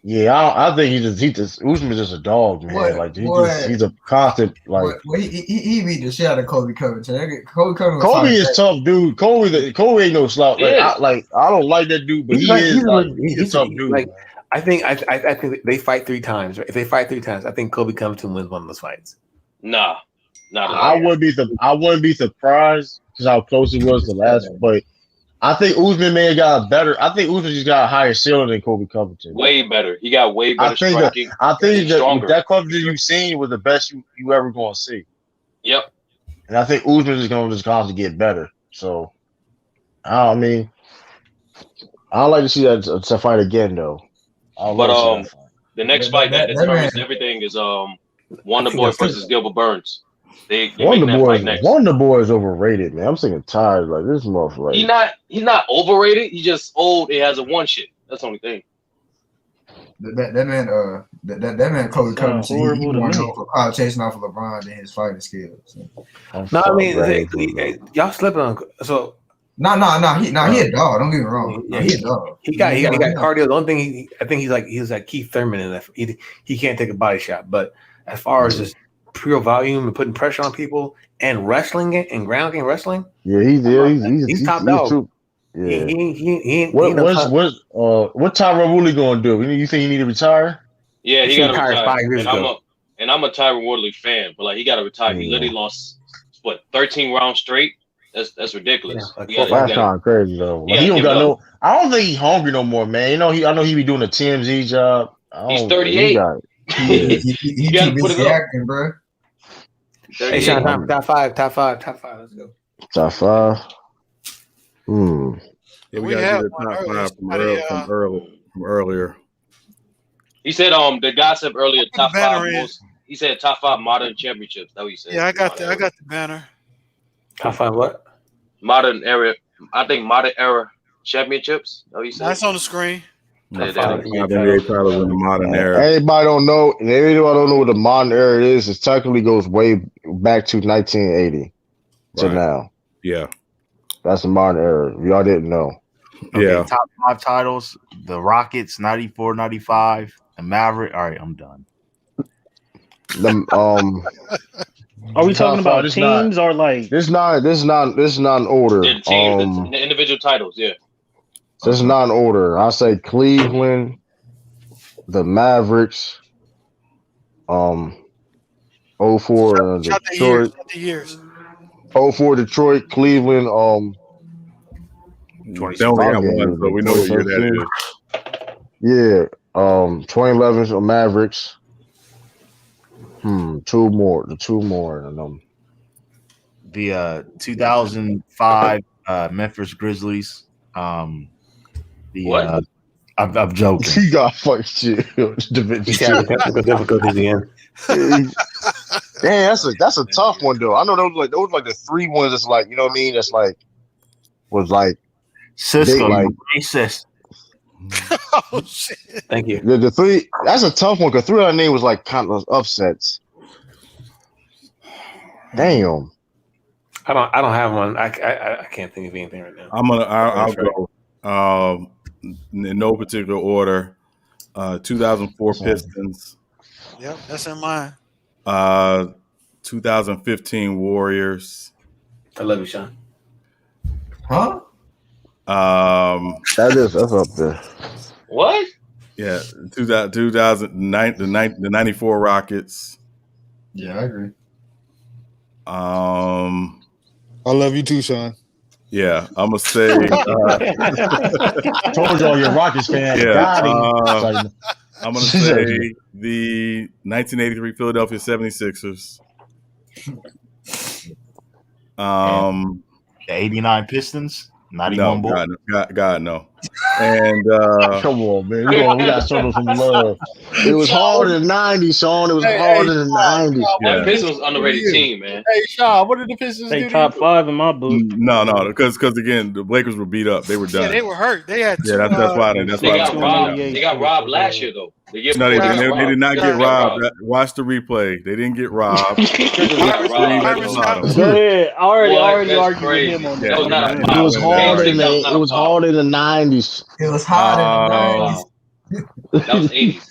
Yeah, I think Usman's just a dog, man. He's a constant Well, he beat the shit out of Kobe Covington. Kobe is tough, dude. Kobe ain't no slouch. I don't like that dude, but he's a tough dude. Like, I think they fight 3 times. Right? If they fight 3 times, I think Kobe Covington wins one of those fights. Nah, I wouldn't be surprised because how close it was to last, but I think Usman may have got better. I think Usman just got a higher ceiling than Kobe Covington. Way better. He got way better striking. I think that Covington you've seen was the best you ever going to see. Yep. And I think Usman is going to just constantly get better. So, I mean, I like to see that fight again though. But the next fight that determines everything is Wonder Boy versus Gilbert Burns. They making that fight next. Wonder Boy is overrated, man. I'm sick and tired. Like this motherfucker. Like, he's not overrated. He's just old. He has a one shit. That's the only thing. That man Kobe Covington, he more known for power chasing off of LeBron than his fighting skills. So. No, I mean y'all slipping on so. No, he a dog. Don't get me wrong. Yeah, he a dog. He got cardio. The only thing I think he's like Keith Thurman in that he can't take a body shot. But as far as just pure volume and putting pressure on people and wrestling it and ground game wrestling, he's top dog. Yeah. What Tyron Woodley gonna do? You think he need to retire? Yeah, he got to retire. 5 years ago. I'm a Tyron Woodley fan, but like he got to retire. He literally lost 13 rounds straight. That's ridiculous. Yeah, that's kind of crazy though. Like, he don't got no. I don't think he's hungry no more, man. You know I know he be doing a TMZ job. He's 38. He keep busy acting, bro. Hey, Sean, top five. Let's go. Top 5. Yeah, we gotta get a top 5 from earlier. He said the guy said earlier top 5 most. He said top 5 modern championships. That's what he said. Yeah, I got the banner. Top 5 what? Modern era. I think modern era championships. That's what he said. That's on the screen. NBA titles in the modern era. Everybody don't know what the modern era is. It technically goes way back to 1980 to now. Yeah, that's the modern era. Y'all didn't know. Okay, top 5 titles: the Rockets, 94, 95, the Maverick. All right, I'm done. Are we talking about teams or like? This not in order. The teams, the individual titles, yeah. This is not in order. I say Cleveland, the Mavericks, 04 Detroit. The years. 04 Detroit, Cleveland, they only have one, so we know what year that is. Yeah, 2011 Mavericks. Two more. The 2005 Memphis Grizzlies. What? I'm joking. He got fucked shit. He's having technical difficulties again. Damn, that's a tough one though. I know those like the 3 ones. That's like, you know what I mean. That's like was like Cisco, like racist. Oh shit! Thank you. The 3. That's a tough one because 3 of our name was like kind of upsets. Damn. I don't have one. I can't think of anything right now. I'll go. In no particular order. 2004 Pistons. Yep, that's in mine. 2015 Warriors. I love you, Sean. Huh? That's up there. What? Yeah, 2009 the 94 Rockets. Yeah, I agree. I love you too, Sean. Yeah, I'm gonna say. Told y'all you're a Rockets fan. Yeah, I'm gonna say the 1983 Philadelphia 76ers. The 89 Pistons. 91 no, God, no. And come on, man, we got something from love. It was hard in the 90s, Sean. It was hard in the 90s. The Pistons underrated team, man. Hey, Sean, what did the Pistons do? They top 5 in my book. No, because again, the Lakers were beat up. They were done. Yeah, they were hurt. They had that's why. They got robbed last year, though. They did not get robbed. Watch the replay. They didn't get robbed. Go ahead. I already argued with him on that. It was hard in the 90s. It was hard in the 90s. That was 80s.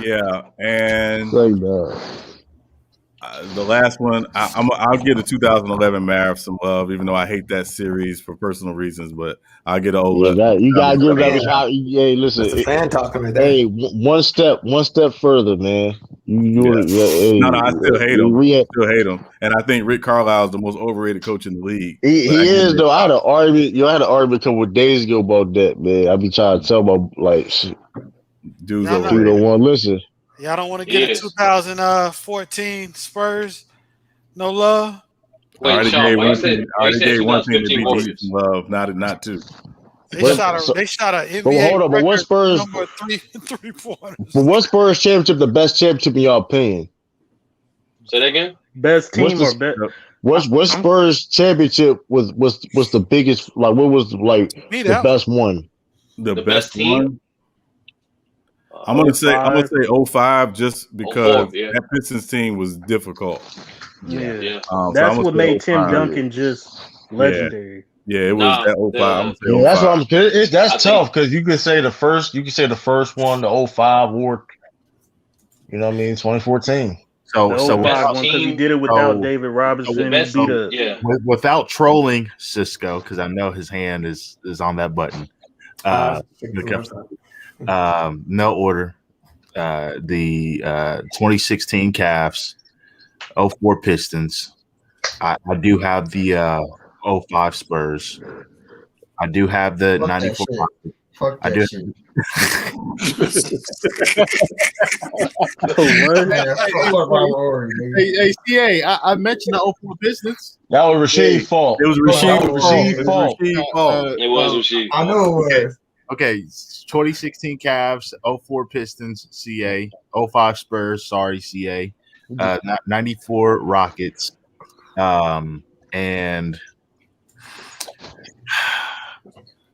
Yeah, and the last one, I'll give the 2011 Mavs some love, even though I hate that series for personal reasons. But I'll get old. You gotta give that a shot. Hey, listen, that's a fan talking right there. Hey, one step further, man. No, I still hate him. Still hate him, and I think Rick Carlisle is the most overrated coach in the league. He is though. I had an argument. I had an argument a couple of days ago about that, man. I be trying to tell about like dudes over 3-1. Listen. Y'all don't want to get a 2014 Spurs? No love? Wait, I already Sean, gave why one you said team to be some love, not 2. They shot a NBA but hold on, but what Spurs number 3-pointers. But what Spurs championship the best championship in your opinion? Say that again. Best team or best? What Spurs championship was the biggest? Like, what was like the best one? The best one. I'm gonna say 05 just because that Pistons team was difficult. Yeah. so That's what made Tim Duncan just legendary. Yeah, it was that 05. Yeah, that's what I'm. That's tough because you could say the first. You could say the first one, the 05 or, you know what I mean, 2014. So because he did it without David Robinson. Without trolling Cisco, because I know his hand is on that button. No order. The 2016 Cavs, 04 Pistons. I do have the 05 Spurs. I do have the 94. Fuck I that do. shit. Hey, CA, I mentioned the 04 Pistons. That was Rasheed's fault. It was Rasheed's fault. It was Rasheed. I know it was. Okay, 2016 Cavs, 04 Pistons, CA, 05 Spurs, sorry, CA, 94 Rockets, and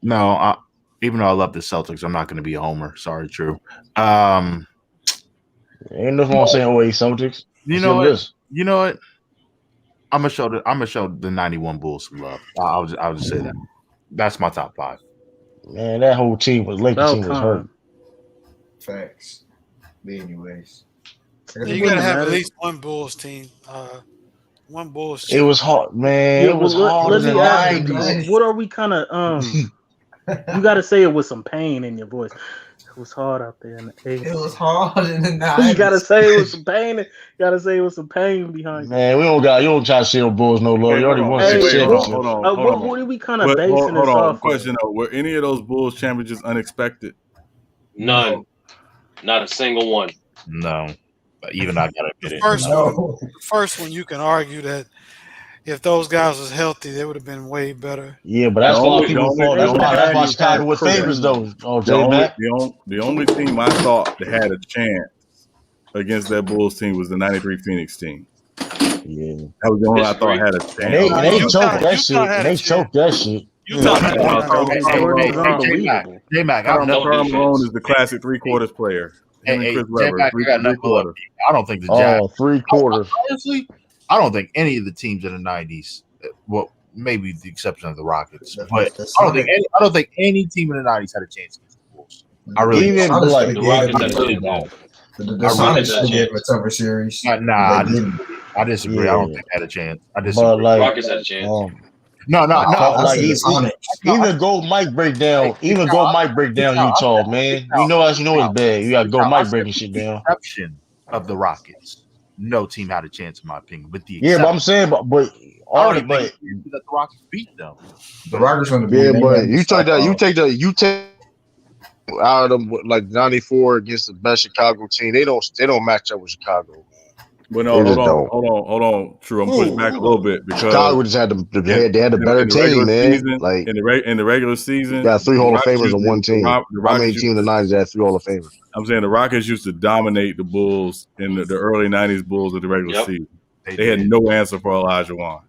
no, even though I love the Celtics, I'm not going to be a homer. Sorry, True. Ain't nothing wrong saying 08 Celtics. You know what? You know what? I'm gonna show the 91 Bulls some love. I'll just say that. That's my top 5. Man, that whole team was Lakers team was hurt. Facts. But anyways, you gotta have at least one Bulls team. One Bulls. It was hard, man. It was hard in the 90s. What are we kind of You got to say it with some pain in your voice. It was hard out there in the 80s. It was hard in the 90s. You got to say it with some pain. You got to say it with some pain behind. Man, you don't try to see them Bulls no love. You already won 6 championships. Hold on. What are we kind of basing this off? Question though: were any of those Bulls championships unexpected? None. Not a single one. No. Even I gotta admit it. The first one, you can argue that if those guys was healthy, they would have been way better. Yeah, but that's why people thought. That's why Chicago was favorites, though. The only team I thought that had a chance against that Bulls team was the '93 Phoenix team. Yeah, that was the only I thought had a chance. They choked that shit. They choked that shit. J-Mac, Karl Malone is the classic 3/4 player. J-Mac, I don't think the Jazz. 3/4. Honestly, I don't think any of the teams in the '90s. Well, maybe the exception of the Rockets, but I don't think any team in the '90s had a chance against the Bulls. I really even don't. like the Rockets don't. The Sonics did a tougher series. I disagree. Yeah. I don't think they had a chance. I disagree. Rockets had a chance. No. Like even Gold Mike breakdown. Even Gold Mike breakdown Utah, man. You know it's bad. You got Gold Mike breaking shit down. Exception of the Rockets. No team had a chance, in my opinion. But but I'm saying, but already, that the Rockets beat them. The Rockets on the but you take out of them like 94 against the best Chicago team. They don't match up with Chicago. But no, hold on. True, I'm pushing back a little bit because Chicago just had they had a better team, man. Season, like in the regular season, got 3 Hall of Famers on one team. How many teams in the '90s had 3 Hall of Famers? I'm saying the Rockets used to dominate the Bulls in the early '90s Bulls of the regular season. They had no answer for Olajuwon.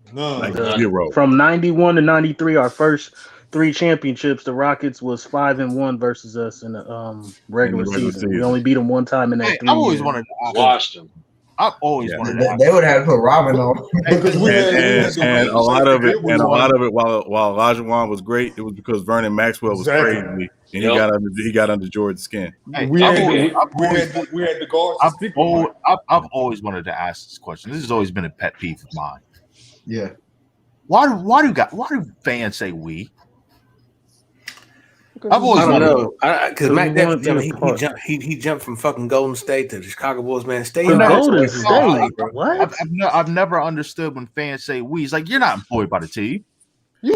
Zero. From 91 to 93, our first 3 championships, the Rockets was 5-1 versus us in the regular season. We only beat them one time in that 3 I've always years. wanted to watch them. I've always wanted to. They would have to put Robin on. and a lot of it, while Olajuwon was great, it was because Vernon Maxwell was crazy, and he got under Jordan's skin. We had the guards. I've always wanted to ask this question. This has always been a pet peeve of mine. Yeah. Why do fans say we? I've always I don't know because Mac Depp, he jumped from fucking Golden State to the Chicago Bulls. Man, stay in Golden State. What? I've never understood when fans say we. It's like you're not employed by the team. The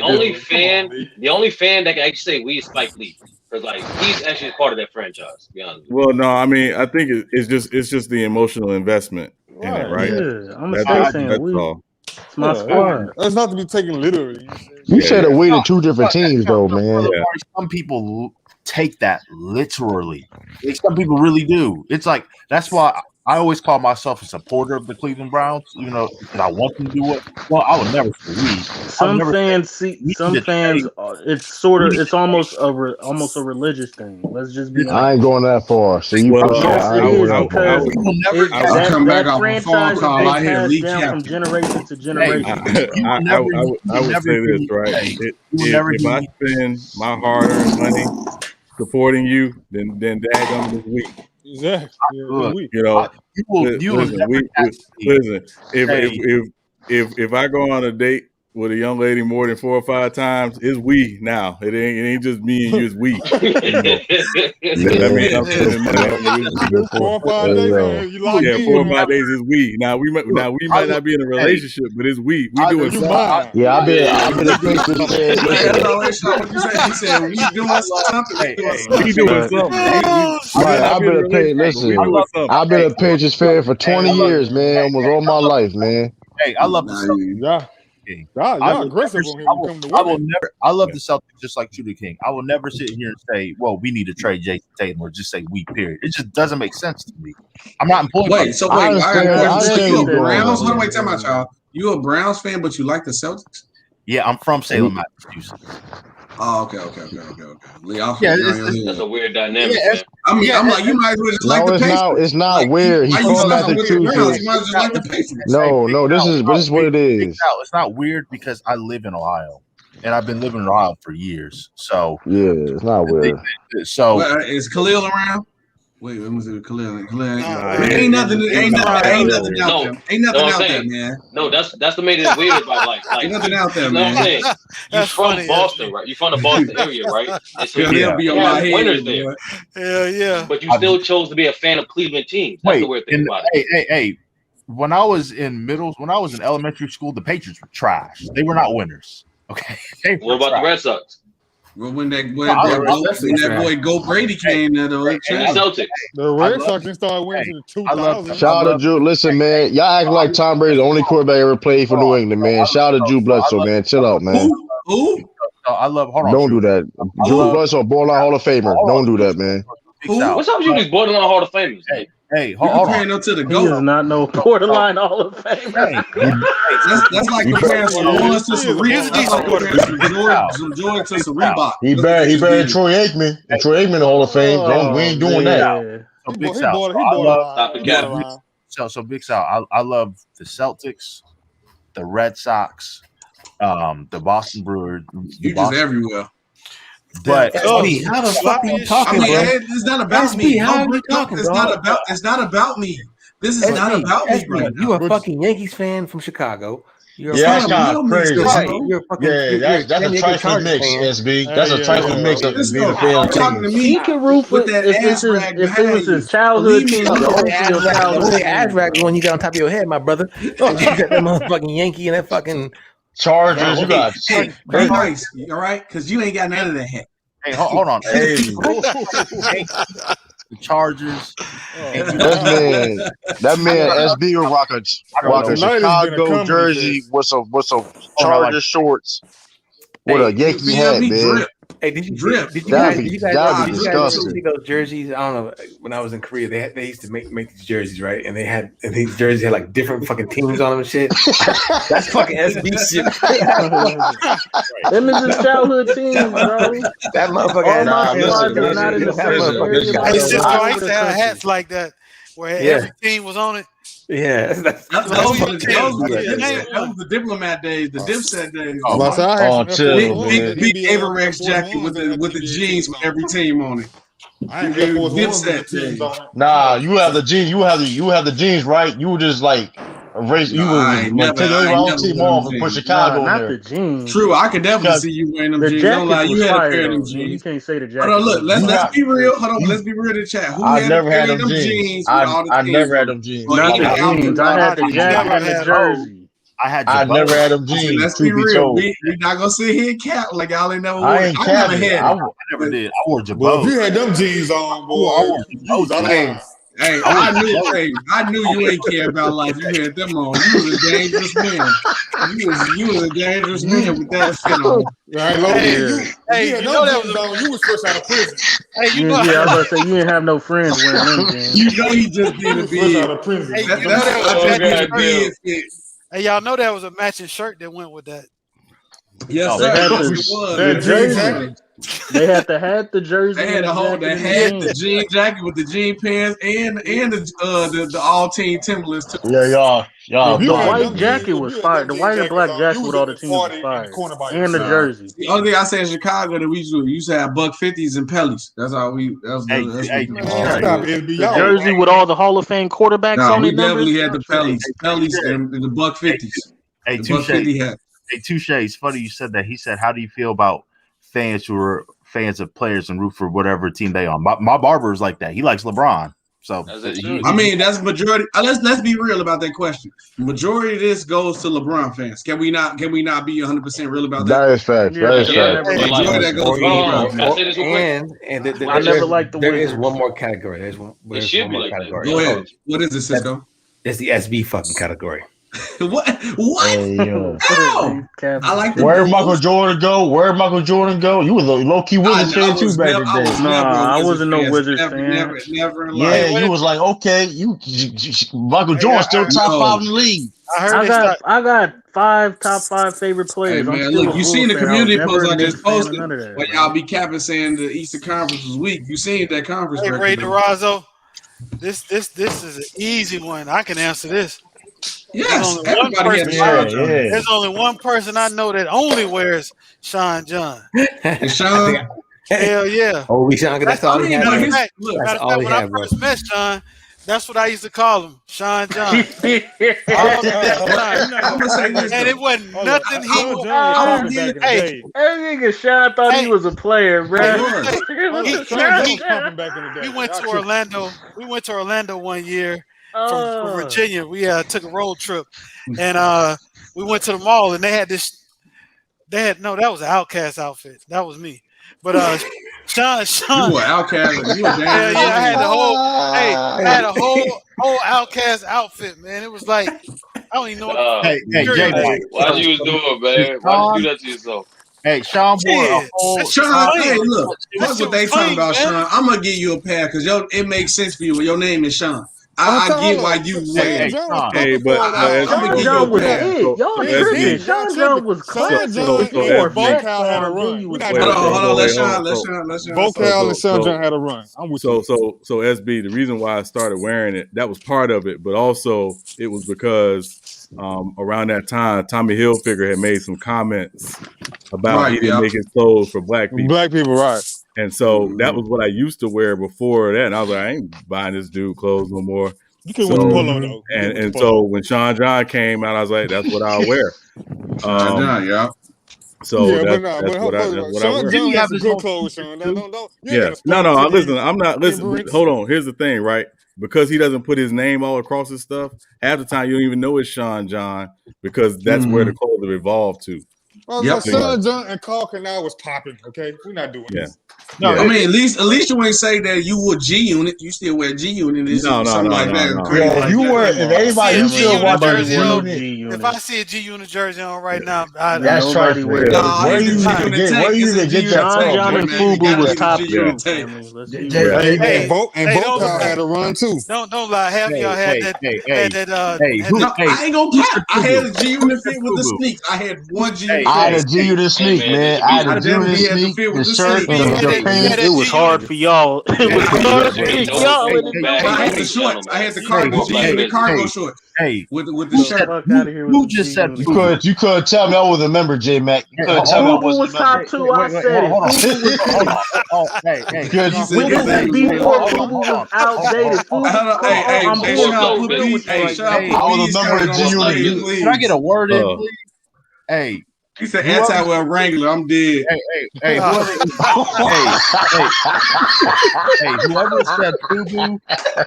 only fan that can actually say we is Spike Lee because like he's actually part of that franchise. To be honest. Well, no, I mean I think it's just the emotional investment in it, right? Yeah, I'm saying we. all. my squad. That's not to be taken literally. You said that we the two different teams, though, man. Some people take that literally. Some people really do. It's like that's why I always call myself a supporter of the Cleveland Browns, even though because I want them to do it. Well, I would never say we. Some fans see. Some fans. It's almost a religious thing. Let's just be. I ain't going that far. So you Well, push yes, I it ain't is going because I'll come back that off a phone franchise call. I is hear passed Lee down from Captain. generation to generation. I would say this, right? If I spend my hard-earned money supporting you, then daggum this week. Exactly. Look, you know, listen. If I go on a date with a young lady more than 4 or 5 times, it's we now. It ain't just me and you. It's we. That means I'm spending money. 4 or 5 days. You locked in. 4 or 5 days is we. Now we might not be in a relationship, but it's we. We doing something. Yeah, I've been a Patriots fan. He said we doing something. We doing something. I've been a Patriots fan for 20 years, man. Almost all my life, man. Hey, I love the Celtics. Y'all aggressive on him coming to women. I love the Celtics just like Shooter King. I will never sit here and say, well, we need to trade Jason Tatum or just say we, period. It just doesn't make sense to me. I'm not employed. Wait, you a Browns? Hold on, wait, tell me, y'all. You a Browns fan, but you like the Celtics? Yeah, I'm from Salem, Massachusetts. Oh, okay. That's a weird dynamic. Man. I'm like, you might as well just like the Patriots. No, it's not weird. He's from Massachusetts. You might as well just like the Patriots. No, this is what it is. It's not weird because I live in Ohio, and I've been living in Ohio for years. So yeah, it's not weird. So is Khalil around? Wait, let me see. Khalil. Ain't nothing out there. Ain't nothing out there, man. No, that's the main thing weird about like ain't nothing out there, you know man. what I'm saying? You're from Boston, right? You're from the Boston area, right? And so He'll be on my head. Winners there. Yeah. But you still chose to be a fan of Cleveland teams. That's the weird thing about it. Hey. When I was in elementary school, the Patriots were trash. They were not winners. Okay. What about the Red Sox? Well, when that boy Go Brady came there, though, and the Celtics. The Red Sox didn't start winning in 2000. Shout out to Drew. Listen, man, y'all act like Tom Brady, the only quarterback ever played for New England, man. Shout out to Drew Bledsoe, man. Chill out, man. Who? I love. Hold on. Don't do that. Drew Bledsoe, borderline Hall of Famer. Don't do that, man. What's up with you these borderline Hall of Famers? Hey, hold on. Comparing them to the GOAT. He is not no borderline Hall of Famer. That's like comparing some Jordans to some Reebok. Some Jordan to some Reebok. He better Troy Aikman. And Troy Aikman, the Hall of Fame. We ain't doing that. So Big Sal. So Big Sal. I love the Celtics, the Red Sox, the Boston Brewers. You just everywhere. But how the fuck are you talking, bro? It's not about me. How are you talking, It's not about me. This is not about me, bro. You a fucking Yankees fan from Chicago. That's kind of crazy. That's a trifling mix, SB. That's a trifling mix of being a fan of teams. He can root for if it was his childhood team. The ass rack is one you got on top of your head, my brother. You got that motherfucking Yankee and that fucking Chargers. You got be nice, all right? Because you ain't got none of that head. Hey, hold on. Hey. The Chargers. That man SB will rock a Chicago jersey with some Charger shorts with a Yankee hat, man. Hey, did you That'd be disgusting. see those jerseys? I don't know. When I was in Korea, they used to make these jerseys, right? And these jerseys had like different fucking teams on them and shit. That's fucking SB shit. Them is his childhood teams, bro. That motherfucker. Not in the same area. It's just I used to have hats like that where every team was on it. Yeah, those were the diplomat days, the dipset days. Big Averex jacket with the jeans with every team on it. Dipset days. Nah, you have the jeans. You have the jeans, right? You were just like erase. You were take every whole team off and put Chicago in there. The jeans. True, I could definitely see you wearing them jeans. Don't lie, you had a pair of them jeans. You can't say the jacket. Hold on, look, let's be real. Hold on, let's be real in the chat. Who I never had them jeans. I never had them jeans. Not the jeans. I had the jacket and the jersey. I never had them jeans. Let's be real. We're not gonna sit here and cap like y'all ain't never wore. I ain't capping. I never did. I wore Jabot. Well, if you had them jeans on, boy, Hey, I knew you ain't care about life. You had them on. You was a dangerous man. You was a dangerous man with that shit on. Right, you know that was you was fresh out of prison. Hey, you know. I was about to say you didn't have no friends wearing them, James. You know he just did a fresh out bid. of prison. Hey, you know that was a matching. Hey, y'all know that was a matching shirt that went with that. Yes, They sir. had That jersey. They had the jersey. They had the jean jacket with the jean pants and the all team Timberlands too. Yeah, y'all. The white jacket was fire. The white and black jacket with all the teams was fire. And the jersey. The only thing I say in Chicago that we used to have $150s and Pellies. That's all we. The jersey with all the Hall of Fame quarterbacks on we it. Definitely had the Pellies and the $150s. Hey, Touche. Hey, Touche. It's funny you said that. He said, "How do you feel about fans who are fans of players and root for whatever team they on?" My barber is like that. He likes LeBron. So I mean, that's majority. Let's be real about that question. Majority of this goes to LeBron fans. Can we not be 100% real about that? That is fact. That is fact. Majority that goes to LeBron. And I never liked the There Wizards. is one more category. There's one more category. Go ahead. What is it, Cisco? It's the SB fucking category. What? Hey, yo. How? I like the Where Michael Jordan go? Where Michael Jordan go? You was a low key Wizards fan too back in the day. Nah, I wasn't no Wizards fan. Never in Yeah, life. you was like, okay, you Michael Jordan still top 5 in the league. I got top 5 favorite players. Hey, man, I'm still look, a you Bulls seen the fan. community I was post I never a just Knicks fan or posted none of that, where y'all be capping saying the Eastern Conference was weak. You seen that conference Hey, record? Ray DeRozzo, this is an easy one. I can answer this. Yes, everybody had Sean John. There's only one person I know that only wears Sean John. And Sean? Hell yeah. Oh, Sean, that's all he had. Matter of That's fact, all he when I had, bro. first met Sean, that's what I used to call him, Sean John. All the damn time. I'm gonna say this, And it wasn't nothing he would. Hey, that nigga Sean thought he was a player, bro. We went to Orlando. We went to Orlando one year from Virginia. We took a road trip, and we went to the mall, and they had this. That was an Outcast outfit. That was me. But Sean, you were Outcast. You were yeah, I had the whole. Hey, I had a whole Outcast outfit, man. It was like I don't even know. What Hey, J-Mike. Why'd you was doing, man? Why'd you do that to yourself? Hey, Sean wore a whole. Sean, hey, look, that's what they talking about, Sean. I'm gonna give you a pass because it makes sense for you. Your name is Sean. I get why you wear. Sean John was it. Y'all tripping. Sean John was classic. Vocal had a run. Hold on. Let Sean. Vocal and Sean John had a run. I'm with you. So SB, the reason why I started wearing it, that was part of it, but also it was because around that time, Tommy Hilfiger had made some comments about he didn't make his clothes for black people. Black people, right. And so that was what I used to wear before that. And I was like, I ain't buying this dude clothes no more. You could wear the polo though. And so when Sean John came out, I was like, that's what I'll wear. Sean John, yeah. So yeah, that's what I wear. John has some good clothes, Sean. Yeah. No, listen, I'm not listening. Hold on. Here's the thing, right? Because he doesn't put his name all across his stuff, half the time you don't even know it's Sean John because that's where the clothes have evolved to. Well, Sean John and Carl Canal was popping. Okay, we're not doing this. No, I mean at least you ain't say that you were G Unit. You still wear G Unit. No. Yeah, you wear. If anybody, you still watch G Unit. If I see a G Unit jersey on right now, that's trifling. Where you even get that? Sean John and Fubu was top 2. And Vocal had a run too. Don't lie. Half y'all had that. I ain't gonna pop. I had a G Unit fit with the sneaks. I had one G Unit. I had a G Unit sneak, man. I had a G Unit sneak, the shirt, and the pants. It was hard for y'all. It was hard for y'all. I had the shorts. I had the cargo shorts. Hey, with the shirt. Who just said you couldn't tell me I was a member, J Mac. You couldn't tell me I was top 2. I said it. Before Fubu was outdated. I was a member of G Unit. Can I get a word in, please? Hey. He said anti-well Wrangler. I'm dead. Hey, whoever said Fubu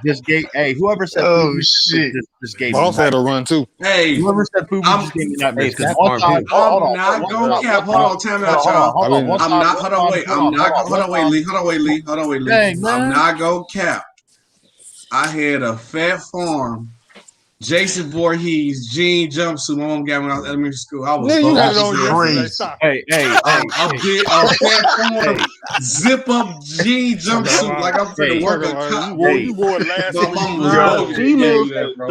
just gave. Hey, whoever said Fubu just gave. Boss had a run too. Hey, whoever said Fubu just gave me that. I'm not gonna cap. Hold on, time out, y'all. I'm not. Hold on, wait. I'm not. Hold on, wait, Lee. I'm not gonna cap. I had a Fat Farm, Jason Voorhees jean jumpsuit my mom got me when I was in elementary school. I was You had it bold on as yesterday. hell. Stop. Hey, A Fat Farm zip up jean jumpsuit like I'm finna work a cop. You wore it last My week. mom was Nah, bold.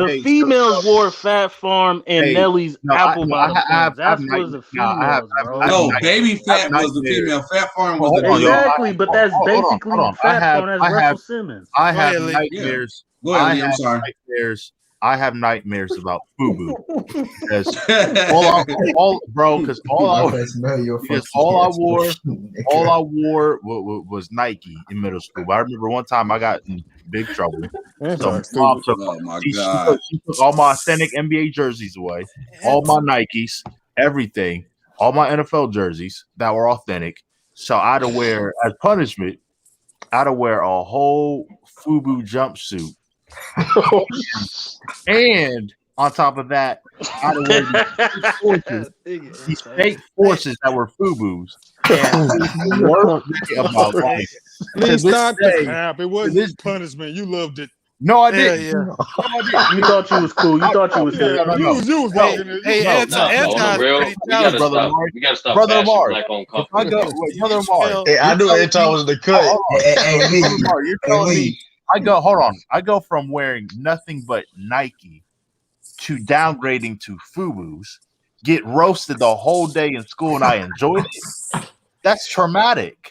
the females wore Fat Farm and Nelly's apple bottom pants. That was the females, bro. No, Baby Fat was the female. Fat Farm was the dude. Exactly, but that's basically Fat Farm. That's Russell Simmons. I have nightmares. Go ahead, Lee, I'm sorry. I have nightmares about FUBU because all I wore was Nike in middle school. But I remember one time I got in big trouble. So mom took, she took all my authentic NBA jerseys away, all my Nikes, everything, all my NFL jerseys that were authentic. So I had to wear, as punishment, I had to wear a whole FUBU jumpsuit. And on top of that, I had to wear these fake forces that were FUBUs. And worst thing about life. Please stop the cap. It wasn't punishment. You loved it. No, I didn't. Yeah. You thought you was cool. You thought you was good. You was walking it. We gotta stop Brother bashing Amar. black on If I go, Brother Amar. Hey, I knew Anton was the cut. You're telling me I go from wearing nothing but Nike to downgrading to FUBUs, get roasted the whole day in school, and I enjoyed it. That's traumatic.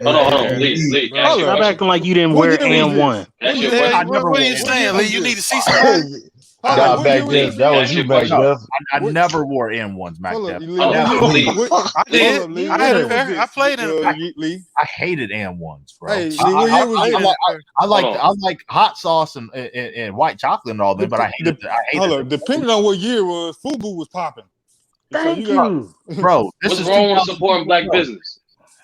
Hold on, Lee. Stop acting like you didn't wear AN1. What are you saying, Lee? You need to see some. Nah, back then, that was you back then. I never wore N1s back then. I played in Lee. I hated N1s, bro. Hey, I like hot sauce and white chocolate and all that, but I hated it. Depending on what year it was, FUBU was popping. Thank you. Bro. What's wrong with supporting black business?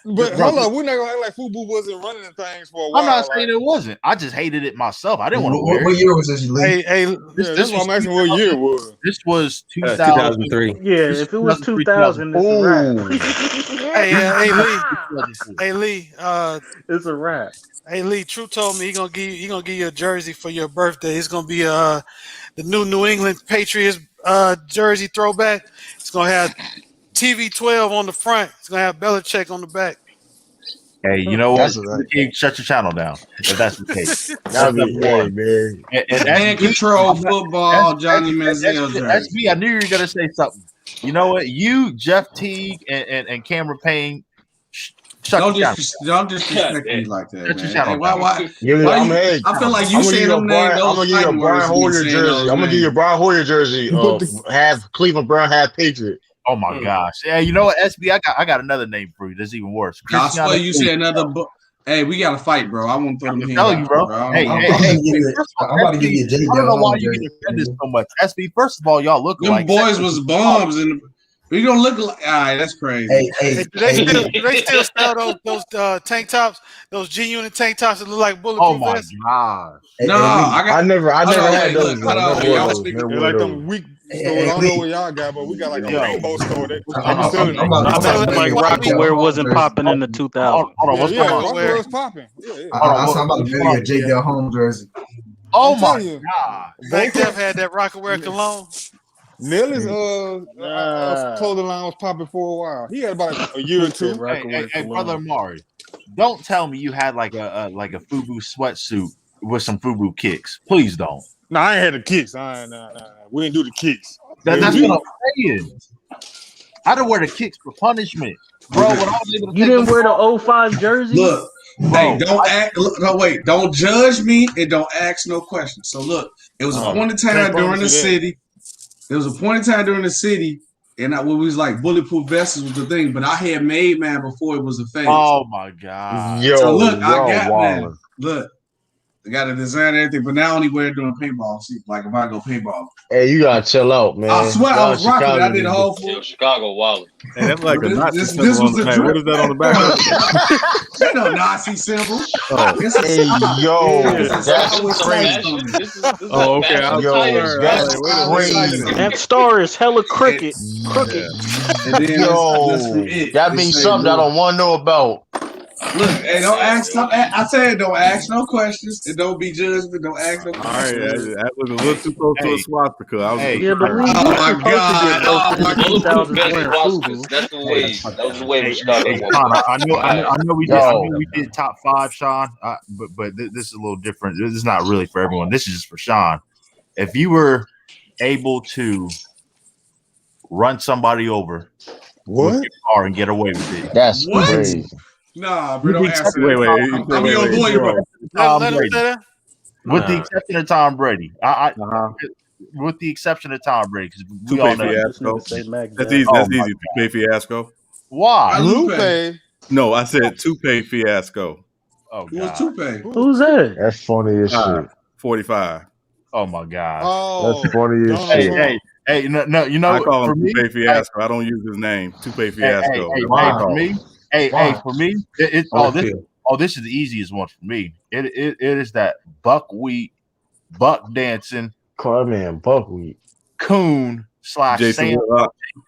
But hold on, we're not gonna act like FUBU wasn't running things for a while. I'm not saying it wasn't. I just hated it myself. I didn't want to wear it. What year was this? This why I'm asking what year it was. This was 2003. Yeah, if it was 2000, it's a wrap. Hey Lee, it's a wrap. Hey Lee, True told me he gonna give you a jersey for your birthday. It's gonna be the New England Patriots jersey throwback. It's gonna have TV12 on the front. It's gonna have Belichick on the back. Hey, you know what? Shut your channel down if that's the case. That'd be man. And control football, Johnny Manziel. SB, I knew you were gonna say something. You know what? You, Jeff Teague, and Cameron Payne. Don't disrespect me like that, man. Hey, why I feel like you saying them names. I'm gonna give you a Brian Hoyer jersey. I'm gonna give you a Brian Hoyer jersey. Half Cleveland Brown, half Patriot. Oh my gosh! Yeah, you know what, SB? I got another name for you. That's even worse. I swear you say another. Hey, we gotta fight, bro. I won't throw them hands. Tell you, bro. Hey, I'm about to give you a J. I don't know why you get offended so much. SB, first of all, y'all look them like boys was bombs, and we gonna look like. All right, that's crazy. Do they still sell those tank tops? Those G-Unit tank tops that look like bulletproof vests? Oh my gosh! No, I never had those. They're like them weak stores. I don't know what y'all got, but we got like a rainbow store. I'm selling them. Like Rockaware wasn't popping in the 2000s. Hold on, what's going on? Rockaware was popping. I'm about to give you a J. Del Home jersey. Oh my god! Bank Dev had that Rockaware cologne. Nelly's clothing line was popping for a while. He had about a year or two. Hey, brother Amari, don't tell me you had like a FUBU sweatsuit with some FUBU kicks. Please don't. No, I ain't had the kicks. We didn't do the kicks. That's what I'm saying. I didn't wear the kicks for punishment, bro. When I was able to you didn't wear the 05 jersey. Look, hey, don't judge me and don't ask no questions. So look, it was a point in time during the city. There was a point in time during the city, and we was like bulletproof vests was the thing, but I had made man before it was a phase. Oh my god! Yo, so look, I got man. Look, I got to design everything, but now I only wear it during paintball. See, like if I go paintball. Hey, you gotta chill out, man. I swear I was rocking. I did a whole Chicago Wallet. Hey, that's like a Nazi this symbol was on the a back. What is that on the back? You know, Nazi symbol. Hey, yo, that's crazy. Oh, okay. That's crazy. That star is hella crooked. Yo, that means something I don't want to know about. Look, hey, don't ask. I said don't ask no questions and don't be judged. But don't ask no All right, questions. that was a little too close to a swastika. I was Yeah, but Lee, Oh you my supposed to get God! roasted in the Those were 2000s best wearing swastikas. FUBU. That's the way. That was the way we started. Hey, at one Sean, point. I know we did. Yo. I know we did top 5, Sean. But this is a little different. This is not really for everyone. This is just for Sean. If you were able to run somebody over with your car and get away with it, That's What? crazy. Nah, bro, with the don't answer exception that. of I'm your lawyer, bro. Tom Let him Brady, say that. with the exception of Tom Brady, with the exception of Tom Brady, because we all Two-pay know fiasco. Say Mac That's Jones. easy. That's easy. Two-pay fiasco. Why? Lupe. No, I said two-pay fiasco. Oh Who was God, Tupac? Who's that? That's funny as shit. 45. oh my gosh. Oh, That's funny as Donald shit. Trump. Hey, no, you know, I call for him me, two-pay fiasco. I don't use his name. Two-pay hey, fiasco. That's what I wow. call him. for me, this is the easiest one for me. It is that buckwheat, buck dancing, Carman Buckwheat. coon / Jason Sam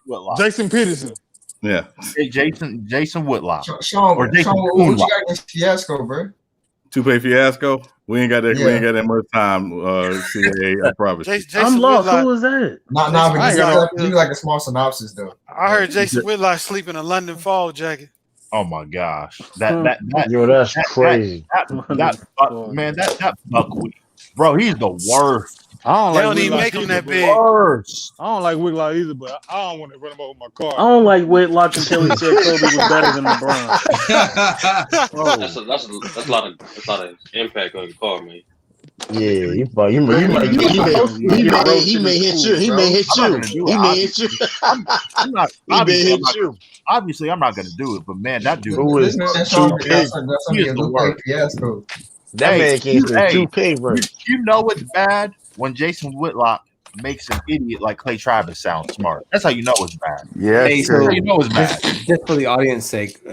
Whitlock. Jason Peterson. Yeah. Jason Whitlock. Sean, or Jason what you got against Fiasco, bro? Two-pay fiasco. We ain't got that. We Yeah. ain't got that much time. CAA, I promise. Jason I'm lost. Whitlock. Who was that? Nah, but give me like a small synopsis though. I heard Jason Whitlock sleep in a London Fall jacket. Oh my gosh, that crazy. That buckwheat, bro, he's the worst. I don't They like don't even Whitlock make them either, that bro. big. Worst. I don't like Whitlock either, but I don't want to run him over my car. I don't like Whitlock until he said Kobe was better than LeBron. That's a lot of impact on your car, man. Yeah, he may hit you. He may hit you. He may hit you. I'm not. Obviously, I'm not going to do it. But man, that dude Who is too big? He is the worst. Fiasco. That man came to the 2K version. You know it's bad when Jason Whitlock makes an idiot like Clay Travis sound smart. That's how you know it's bad. Yeah, Hey, that's so true. You know it's bad. just for the audience sake,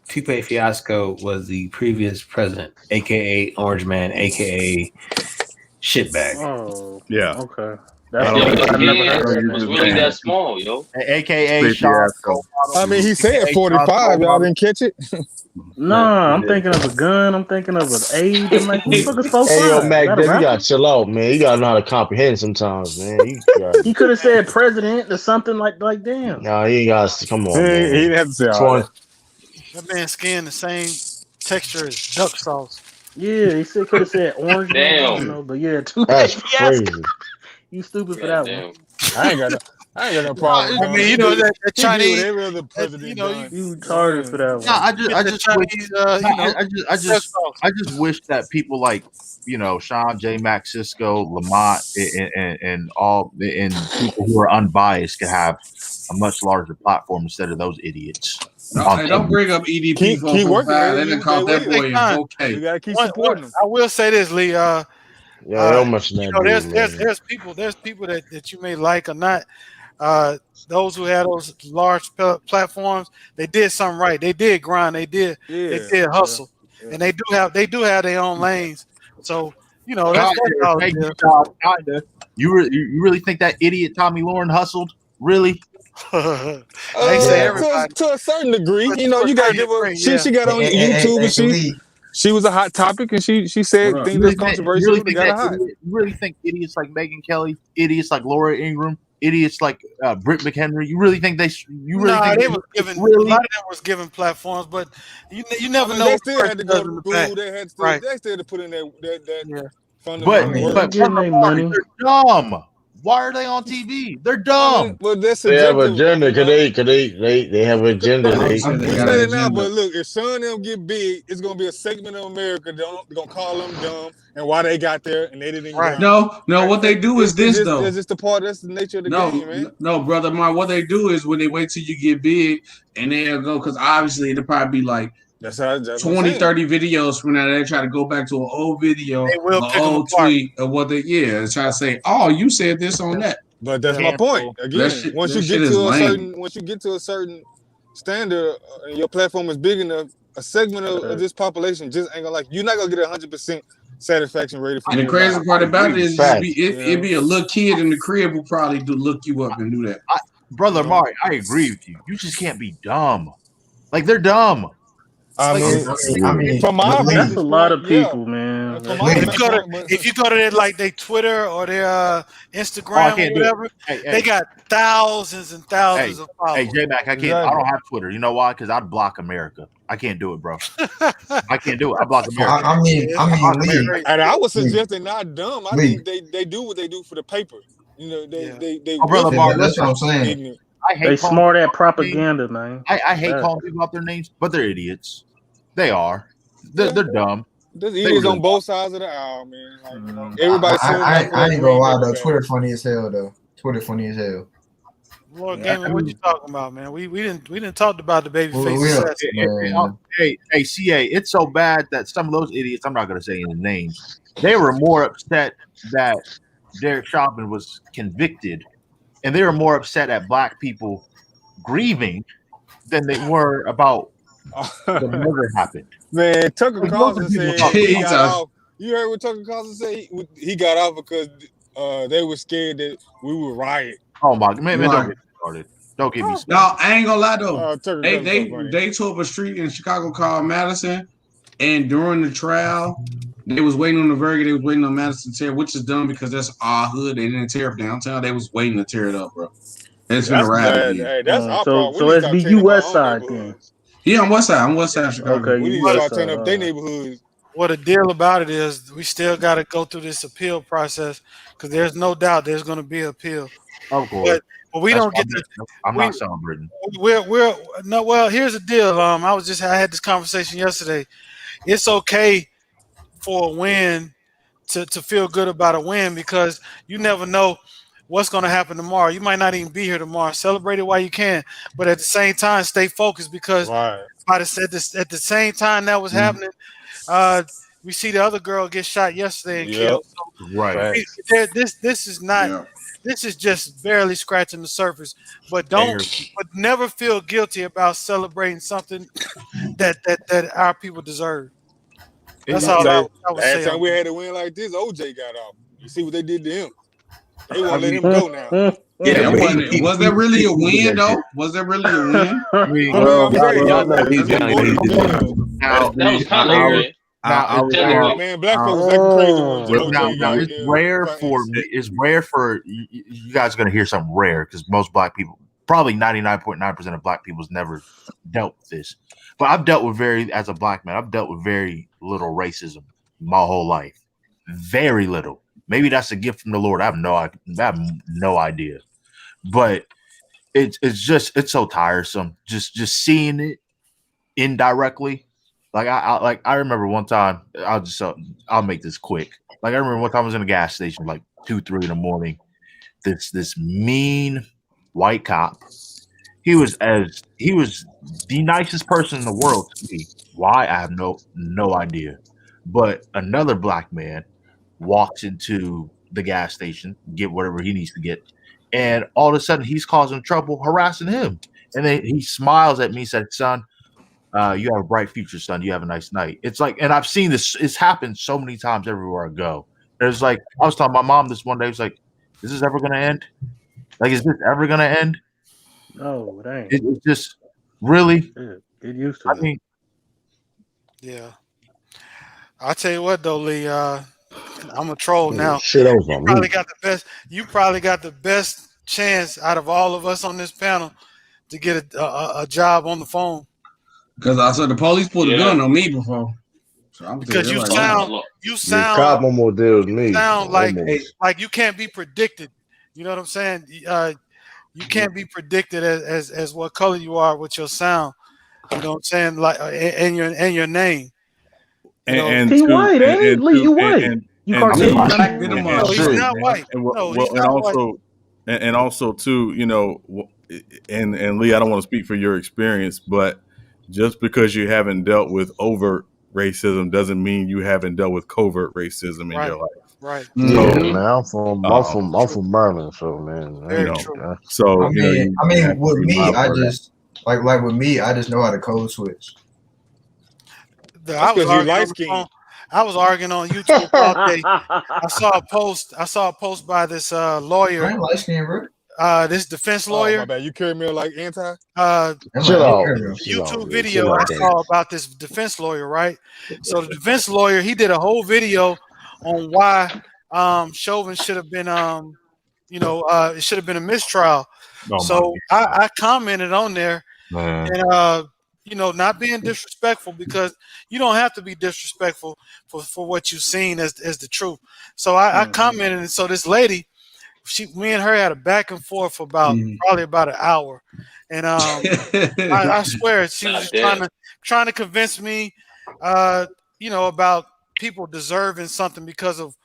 Tupe Fiasco was the previous president, aka Orange Man, aka Shitbag. Oh, Yeah. okay. His hands was really that small, yo. AKA Sean. I mean, he said 45. Y'all didn't catch it? No, I'm thinking of a gun. I'm thinking of an age. I'm like, who the fuck is 4'5"? Hey, yo, Mac, Is that a you rapper? gotta chill out, man. You gotta know how to comprehend sometimes, man. He could have said president or something like damn. No, you ain't gotta. Come on, He man. didn't have to say all that. That man's skin the same texture as duck sauce. Yeah, he could have said orange. Man, I don't Damn. know, but yeah, Tupe That's Fiasco. crazy. You stupid for that one. I ain't got no problem. I mean, you know that He did Chinese. what every other president You know, done. You retarded for that one. No, I just wish that people like Sean J. Mac, Cisco, Lamont, and all and people who are unbiased could have a much larger platform instead of those idiots. Hey, don't bring up EDP Keep 445. working. They didn't call that boy in You 4K. gotta keep supporting him. I will say this, Lee. Yeah, how much You know, there's people that you may like or not. Those who had those large platforms, they did something right. They did grind. They did hustle, and they do have their own lanes. So that's all it is. Kinda. You really think that idiot Tommy Lauren hustled? Really? They say everybody. To a certain degree, you gotta give her. She got on YouTube and she was a hot topic and she said things that's controversial. You really think idiots like Megyn Kelly, idiots like Laura Ingraham, idiots like Britt McHenry? You really think they? You really think they was given? Really? A lot of them was given platforms, but you never know. They still had to go to school. They still had to put in that fundamental But they're dumb. Why are they on TV? They're dumb. Well, that's they have subjective. agenda. They have agenda. They said it now, but look, if Sean and them get big, it's gonna be a segment of America. They're gonna call them dumb and why they got there and they didn't. Right. No. What they do is this though. It's just the part. That's the nature of the game, man. No, brother, Mark. What they do is when they wait till you get big and they'll go because obviously it'll probably be like. That's 20, 30 videos from now. They try to go back to an old video, an old tweet of what they try to say. Oh, you said this on that. But that's my point. Again, once you get to a certain standard and your platform is big enough, a segment of this population just ain't gonna you're not gonna get 100% satisfaction rated. And the crazy part about it is it'd be a little kid in the crib who probably look you up and do that. Brother Mark, I agree with you. You just can't be dumb. Like they're dumb. I mean, from my that's vantage a lot point, of people, man. From That's my a vantage point, but if you go to their, like their Twitter or their I Instagram or can't do it. whatever, they got thousands and thousands of followers. J Mac, I can't. I don't have Twitter. You know why? Because I'd block America. I can't do it, bro. I can't do it. I block America. I mean, Lee. And I would suggest they're not dumb. I Lee. think they do what they do for the paper. You know, they Oh, brother, Mark, that's what I'm saying. ignorant. I hate They calling smart people at propaganda, man. I hate That- calling people out their names, but they're idiots. They are. They're dumb. There's They idiots really on both sides of the aisle, man. Like, you know, everybody. I ain't gonna lie though. Twitter funny as hell though. Twitter funny as hell. Lord Gaming, what you talking about, man? We didn't talk about the baby face. Hey, CA, it's so bad that some of those idiots, I'm not going to say any names, they were more upset that Derek Chauvin was convicted, and they were more upset at black people grieving than they were about the murder happened. Man, Tucker Carlson said he got Jesus. off. You heard what Tucker Carlson said? He got off because they were scared that we would riot. Oh my man, don't get me started. Don't get me started. No, I ain't gonna lie though. Tucker They tore up a street in Chicago called Madison, and during the trial, they was waiting on the verdict. They was waiting on Madison to tear, which is dumb because that's our hood. They didn't tear up downtown. They was waiting to tear it up, bro. It's been a ride. That's our problem. So SBU West Side then. Yeah, I'm West Side. I'm West Side Chicago. Okay, We need to start turning up their neighborhoods. Well, the deal about it is we still got to go through this appeal process because there's no doubt there's going to be an appeal. Of course. But we don't get to. I'm not celebrating. We're no. Well, here's the deal. I had this conversation yesterday. It's okay for a win to feel good about a win because you never know what's going to happen tomorrow. You might not even be here tomorrow. Celebrate it while you can, but at the same time, stay focused because at the same time that was happening, we see the other girl get shot yesterday and killed. So right. This is not. Yeah. This is just barely scratching the surface. But never feel guilty about celebrating something that our people deserve. That's all I would say. Last time we had a win like this, OJ got off. You see what they did to him. They won't let him go now. Yeah, was that really a win though? Was that really a win? That was kind of good. Man, black folks acting crazy. Now it's rare for me. It's rare for you guys are going to hear something rare because most black people, probably 99.9% of black people's never dealt with this. But I've dealt with as a black man, I've dealt with very little racism my whole life. Very little. Maybe that's a gift from the Lord. I have no idea. But it's so tiresome. Just seeing it indirectly. Like I remember one time. I'll make this quick. Like I remember one time I was in a gas station, like 2-3 in the morning. This mean white cop. He was the nicest person in the world to me. Why? I have no idea. But another black man walks into the gas station, get whatever he needs to get, and all of a sudden he's causing trouble, harassing him. And then he smiles at me and said, "Son, you have a bright future, son. You have a nice night." It's like, and I've seen this. It's happened so many times everywhere I go. There's like, I was telling my mom this one day. It's like, is this ever going to end? Like, is this ever going to end? No, it ain't. It's just really. Get used to it. Yeah. I'll tell you what, though, Lee. I'm a troll now. Shit, I was You probably got the best chance out of all of us on this panel to get a job on the phone. Because I said the police pulled a gun on me before. So because you sound cop almost did with me. Sound like you can't be predicted. You know what I'm saying? You can't be predicted as what color you are with your sound. You know what I'm saying? Like and your name. And he white, ain't he? Lee, you white. You Caucasian. No, he's not white. And also too, you know, and Lee, I don't want to speak for your experience, but just because you haven't dealt with overt racism doesn't mean you haven't dealt with covert racism in your life. Right. Yeah, man. I'm from Maryland, so man. Very true. So I mean, with me, I just like with me, I just know how to code switch. I was arguing on YouTube all day. I saw a post by this lawyer. I ain't light skin, bro. this defense Oh, lawyer. my bad. You carry me like anti? Chill out. YouTube video I saw about this defense lawyer, right? So the defense lawyer, he did a whole video on why Chauvin should have been it should have been a mistrial. So I commented on there and not being disrespectful, because you don't have to be disrespectful for what you've seen as the truth. So I commented, and so this lady, me and her had a back and forth for probably about an hour, and I swear she was just trying to convince me, about people deserving something because of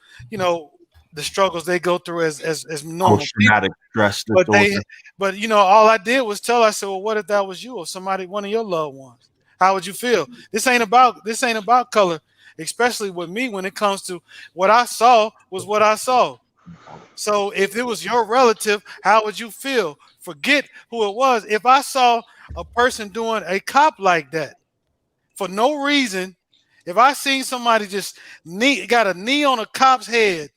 the struggles they go through as normal Post-traumatic stress disorder. But all I did was tell her, I said, well, what if that was you or somebody, one of your loved ones? How would you feel? This ain't about color, especially with me when it comes to what I saw was what I saw. So if it was your relative, how would you feel? Forget who it was. If I saw a person doing a cop like that for no reason, if I seen somebody just got a knee on a cop's head,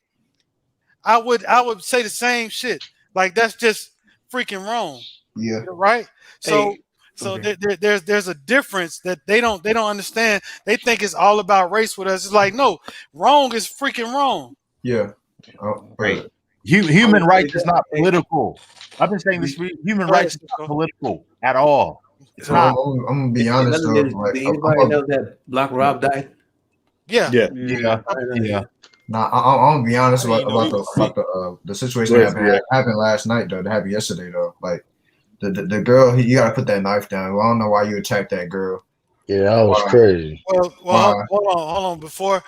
I would say the same shit. Like, that's just freaking wrong. Yeah. Right. So there's a difference that they don't understand. They think it's all about race with us. It's like, no, wrong is freaking wrong. Yeah. Right. Human rights is not political. I've been saying this. Human rights is not political at all. It's not. I'm gonna be honest though. Like, Did anybody know that Black Rob died? Yeah. Nah, I'm gonna be honest about the situation that happened last night though. That happened yesterday though. Like the girl, you gotta put that knife down. Well, I don't know why you attacked that girl. Yeah, that was crazy. Well, hold on. Before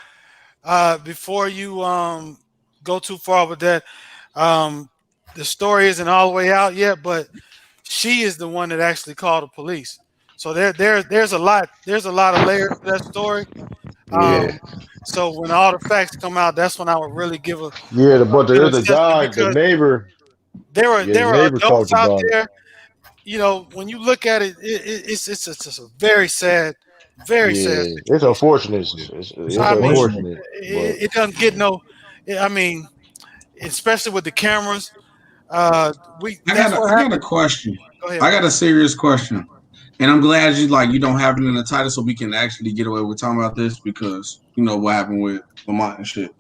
you go too far with that, the story isn't all the way out yet, but she is the one that actually called the police. So there's a lot of layers to that story. So when all the facts come out, that's when I would really give a but there's a guy, the neighbor. There are adults out there. When you look at it, it's just a very sad, very sad. It's unfortunate. It's unfortunate. It doesn't get no. I mean, especially with the cameras. I got a question. Go ahead. I got a serious question, and I'm glad you don't have it in the title, so we can actually get away with talking about this, because you know what happened with Lamont and shit.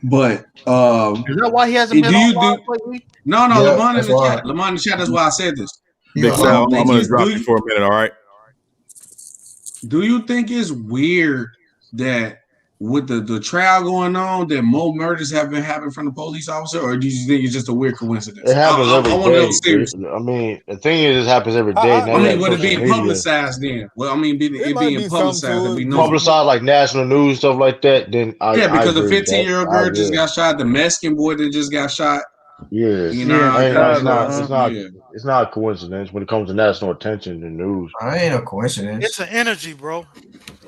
But is that why he hasn't been on live lately? No, Lamont in the chat. Lamont in the chat. That's why I said this. Big Sal, I'm gonna drop you for a minute. All right. Do you think it's weird that with the trial going on, that more murders have been happening from the police officer, or do you think it's just a weird coincidence? It happens every day. I want to know seriously. I mean, the thing is, it happens every day. Would it be publicized then? Well, I mean, it being publicized, publicized like national news, stuff like that. Then because the 15-year-old girl just got shot, the Mexican boy that just got shot. Yeah, it's not a coincidence when it comes to national attention and news. I ain't a coincidence. It's an energy, bro.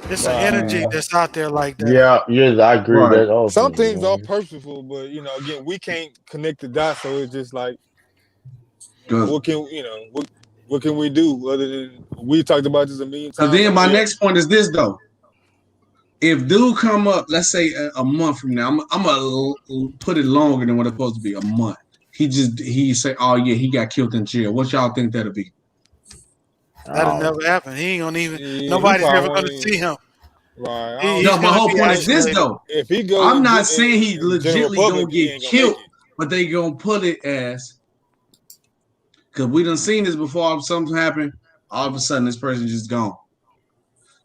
It's an energy that's out there like that. Yeah, I agree with that. Also, some things are purposeful, but again, we can't connect the dots, so it's just like, what can we do other than we talked about this a million times? So then, my next point is this though. If dude come up, let's say a month from now, I'm gonna put it longer than what it's supposed to be, a month. He say, oh yeah, he got killed in jail. What y'all think that'll be? That'll never happen. He ain't gonna even. Nobody's ever gonna see him. Right. No, my whole point is this though. If he goes, I'm not saying he legitimately gonna get killed, but they gonna put it as, because we done seen this before. Something happened, all of a sudden this person just gone.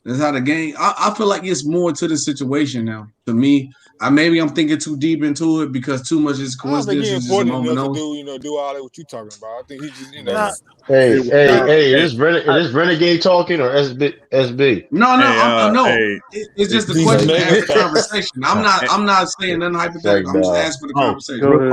That's how the game. I feel like it's more to the situation now. To me, maybe I'm thinking too deep into it because too much is coincidence. He's important enough to do all that what you talking about. I think he just Hey, is this Renegade talking or SB? No. It's just the question to ask the conversation. I'm not saying nothing hypothetical. I'm just asking for the conversation. Real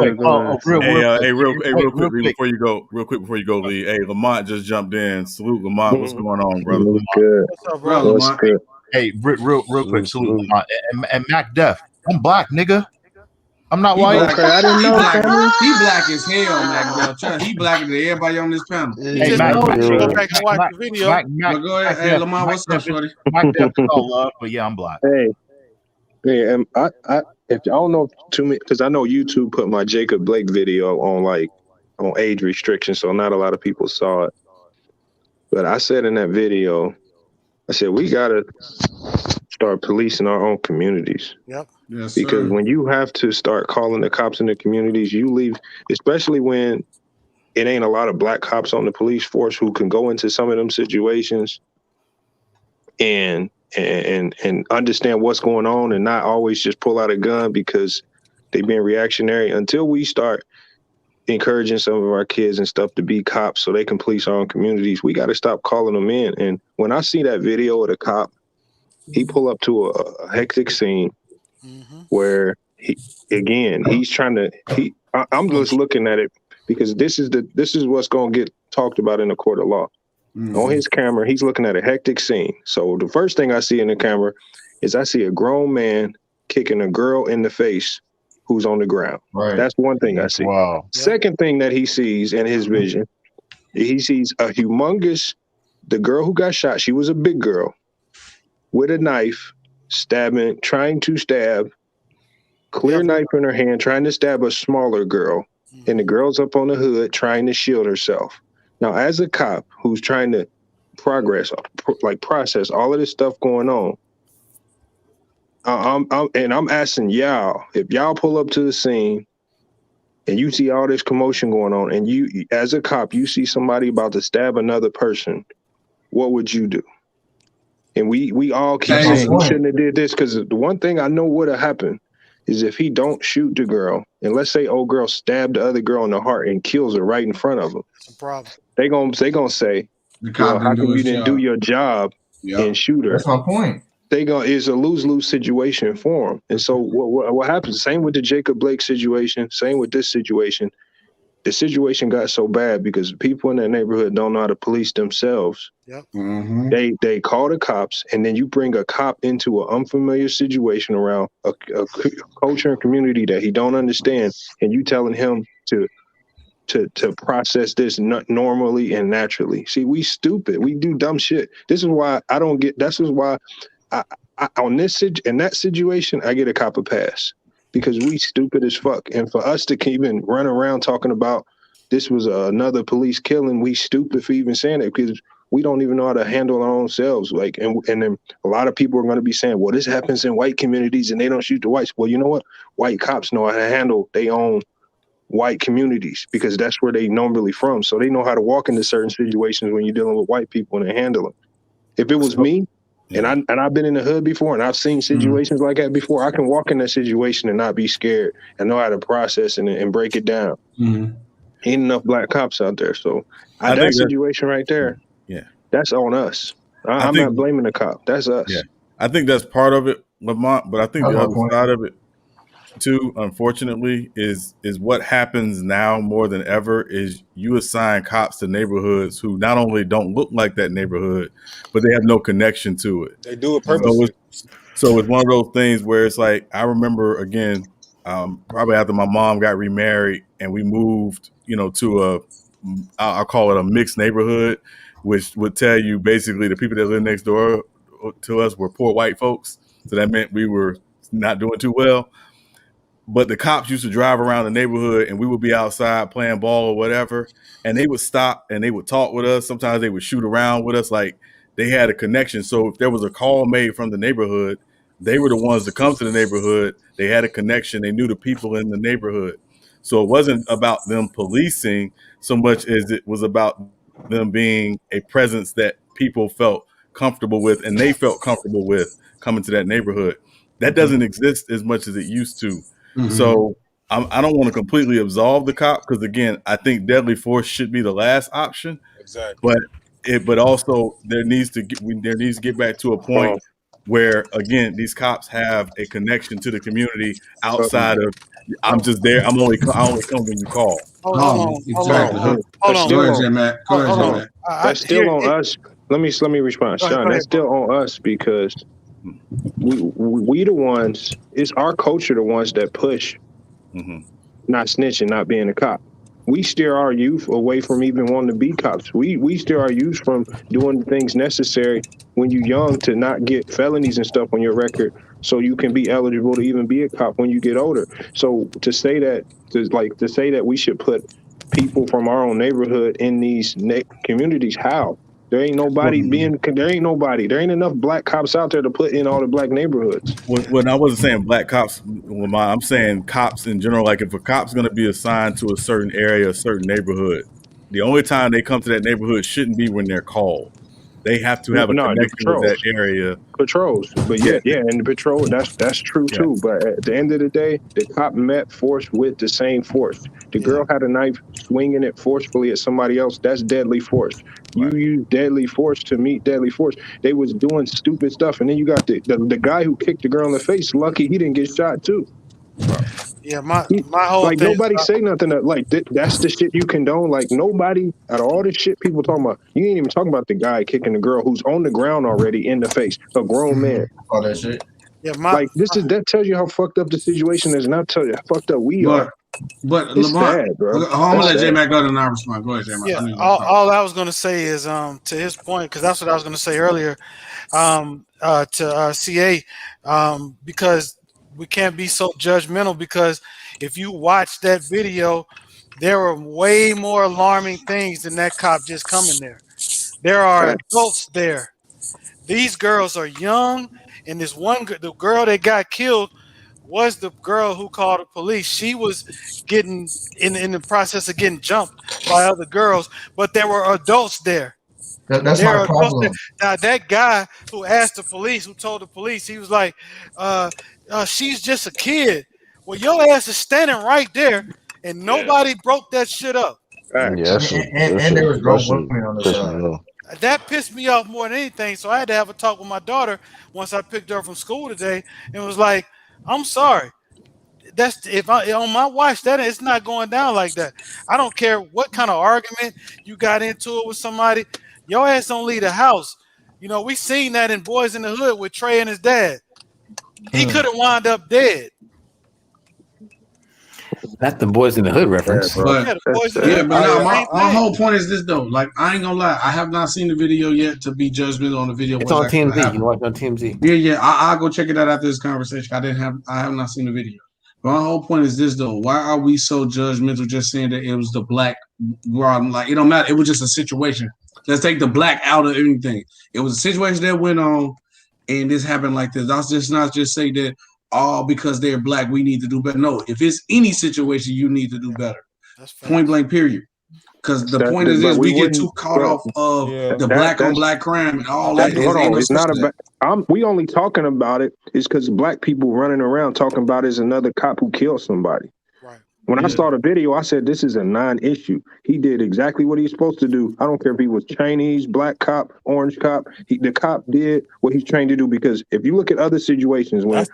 quick before you go, Lee. Hey, Lamont just jumped in. Salute, Lamont. What's going on, brother? Good. What's up, bro? What's good? Hey, real quick, salute, Lamont. And Mac Def. I'm black, nigga. I'm not white. Okay, I didn't know. He black as hell, Mac Def. He blacker than everybody on this panel. Hey, Mac, go back and watch the video. Go ahead. Hey, Lamont, what's up, shorty? Mac Def is all love, but yeah, I'm black. Hey, I don't know too many, because I know YouTube put my Jacob Blake video on like on age restriction, so not a lot of people saw it. But I said in that video, I said we gotta start policing our own communities. Yep. Yes, Because sir. when you have to start calling the cops in the communities, you leave, especially when it ain't a lot of black cops on the police force who can go into some of them situations and understand what's going on and not always just pull out a gun because they being reactionary. Until we start encouraging some of our kids and stuff to be cops so they can police our own communities, we got to stop calling them in. And when I see that video of the cop, he pull up to a hectic scene where he's trying to, I'm just looking at it because this is what's going to get talked about in the court of law. On his camera, he's looking at a hectic scene. So the first thing I see in the camera is I see a grown man kicking a girl in the face who's on the ground. Right. That's one thing I see. Wow. Second thing that he sees in his vision, he sees a humongous, the girl who got shot, she was a big girl with a knife, trying to stab, clear knife in her hand, trying to stab a smaller girl. And the girl's up on the hood trying to shield herself. Now, as a cop who's trying to process all of this stuff going on, I'm asking y'all, if y'all pull up to the scene and you see all this commotion going on, and you, as a cop, you see somebody about to stab another person, what would you do? And we all keep saying he shouldn't have did this, because the one thing I know would have happened is if he don't shoot the girl, and let's say old girl stabbed the other girl in the heart and kills her right in front of him. It's a problem. They gonna say, well, how come you didn't do your job and shoot her? That's my point. It's a lose-lose situation for them. And so what happens? Same with the Jacob Blake situation. Same with this situation. The situation got so bad because people in that neighborhood don't know how to police themselves. Yep. They call the cops, and then you bring a cop into an unfamiliar situation around a culture and community that he don't understand, and you telling him to process this normally and naturally. See, we stupid. We do dumb shit. This is why I don't get. This is why I on this in that situation I get a cop a pass, because we stupid as fuck. And for us to even run around talking about this was another police killing, we stupid for even saying it, because we don't even know how to handle our own selves. Like, and then a lot of people are going to be saying, well, this happens in white communities and they don't shoot the whites. Well, you know what? White cops know how to handle their own white communities, because that's where they normally from. So they know how to walk into certain situations when you're dealing with white people and handle them. If it was me, and I've been in the hood before and I've seen situations like that before, I can walk in that situation and not be scared and know how to process and break it down. Ain't enough black cops out there. So that situation right there, that's on us. I'm not blaming the cop. That's us. Yeah, I think that's part of it, Lamont, but I think the other side of it too, unfortunately, is what happens now more than ever is you assign cops to neighborhoods who not only don't look like that neighborhood, but they have no connection to it. They do it purposely. So it's one of those things where it's like, I remember again, probably after my mom got remarried and we moved, to I'll call it a mixed neighborhood, which would tell you basically the people that live next door to us were poor white folks. So that meant we were not doing too well. But the cops used to drive around the neighborhood and we would be outside playing ball or whatever. And they would stop and they would talk with us. Sometimes they would shoot around with us. Like, they had a connection. So if there was a call made from the neighborhood, they were the ones to come to the neighborhood. They had a connection. They knew the people in the neighborhood. So it wasn't about them policing so much as it was about them being a presence that people felt comfortable with and they felt comfortable with coming to that neighborhood. That doesn't exist as much as it used to. So I don't want to completely absolve the cop, because again, I think deadly force should be the last option. Exactly. But also there needs to get back to a point where, again, these cops have a connection to the community outside of I'm just there. I only come when you call. Hold on. That's still on us. Let me respond, Sean. That's still on us, because we the ones. It's our culture, the ones that push not snitching, not being a cop. We steer our youth away from even wanting to be cops. We steer our youth from doing the things necessary when you're young to not get felonies and stuff on your record, so you can be eligible to even be a cop when you get older. So to say that we should put people from our own neighborhood in these communities. How? There ain't nobody there ain't nobody. There ain't enough black cops out there to put in all the black neighborhoods. When I wasn't saying black cops, I'm saying cops in general. Like if a cop's going to be assigned to a certain area, a certain neighborhood, the only time they come to that neighborhood shouldn't be when they're called. They have to have a No, the connection with that area. Patrols. But yeah, and the patrol, that's true too. But at the end of the day, the cop met force with the same force. The girl had a knife swinging it forcefully at somebody else. That's deadly force. You use deadly force to meet deadly force. They was doing stupid stuff. And then you got the guy who kicked the girl in the face. Lucky he didn't get shot too. Yeah, my whole like thing. Nobody say nothing like that's the shit you condone. Like nobody at all the shit people talking about. You ain't even talking about the guy kicking the girl who's on the ground already in the face, a grown man. All that shit. Yeah, that tells you how fucked up the situation is, and not tell you how fucked up we are. But it's Lamont, sad, bro. I'm gonna let J Mac go, then I respond. Go ahead, J Mac. Yeah, all I was gonna say is to his point, because that's what I was gonna say earlier, to CA, because we can't be so judgmental, because if you watch that video, there are way more alarming things than that cop just coming there. There are adults there. These girls are young, and the girl that got killed was the girl who called the police. She was getting in the process of getting jumped by other girls, but there were adults there. That's my problem. Now that guy who asked the police, who told the police, he was like, she's just a kid. Well, your ass is standing right there, and nobody broke that shit up. And there was grown women on the side. That pissed me off more than anything. So I had to have a talk with my daughter once I picked her up from school today, and was like, I'm sorry. That's if I on my watch, that it's not going down like that. I don't care what kind of argument you got into it with somebody. Your ass don't leave the house. You know, we seen that in Boys in the Hood with Trey and his dad. He could have wound up dead. Not the Boys in the Hood reference. But my whole point is this though. Like I ain't gonna lie, I have not seen the video yet to be judgmental on the video. It's on TMZ. You can watch it on TMZ. Yeah. I'll go check it out after this conversation. I have not seen the video. But my whole point is this though. Why are we so judgmental just saying that it was the black? Like it don't matter. It was just a situation. Let's take the black out of everything. It was a situation that went on, and this happened like this. That's just not just say that all because they're black we need to do better. No, if it's any situation, you need to do better. Point blank. Period. Because the point is this: we get too caught off of the black on black crime and all that. Hold on, it's not about. We only talking about it is because black people running around talking about is another cop who killed somebody. When I saw the video, I said, this is a non-issue. He did exactly what he's supposed to do. I don't care if he was Chinese, black cop, orange cop. The cop did what he's trained to do, because if you look at other situations, when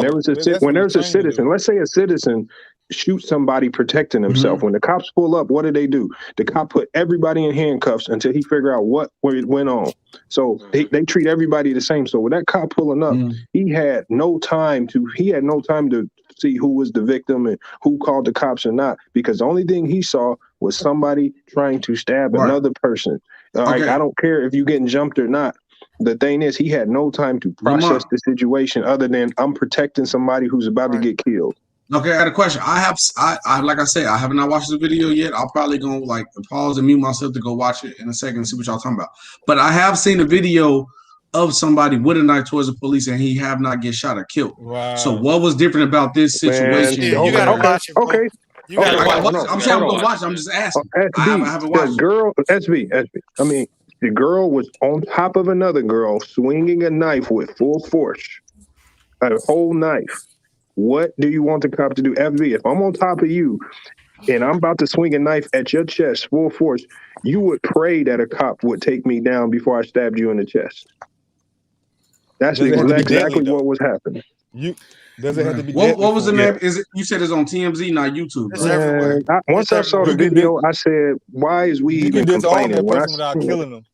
there's a citizen, let's say a citizen shoots somebody protecting himself, when the cops pull up, what do? The cop put everybody in handcuffs until he figure out what went on. So they treat everybody the same. So with that cop pulling up, he had no time to see who was the victim and who called the cops or not, because the only thing he saw was somebody trying to stab another person. Like, I don't care if you're getting jumped or not. The thing is, he had no time to process the situation other than I'm protecting somebody who's about to get killed. Okay, I got a question. I like I said, I have not watched the video yet. I'll probably go like pause and mute myself to go watch it in a second and see what y'all talking about. But I have seen a video of somebody with a knife towards the police and he have not get shot or killed. Wow. So what was different about this situation? You gotta watch it, bro. Okay. You gotta watch it. I'm saying I'm gonna watch it. I'm just asking. I haven't watched it. Girl, SB. I mean, the girl was on top of another girl swinging a knife with full force, a whole knife. What do you want the cop to do? FB, if I'm on top of you and I'm about to swing a knife at your chest full force, you would pray that a cop would take me down before I stabbed you in the chest. That's exactly what was happening. Does it have to be? What was the name? Is it? You said it's on TMZ, not YouTube. It's everywhere. Once I saw the video, I said, "Why is we even complaining?" You can disown that person without killing them.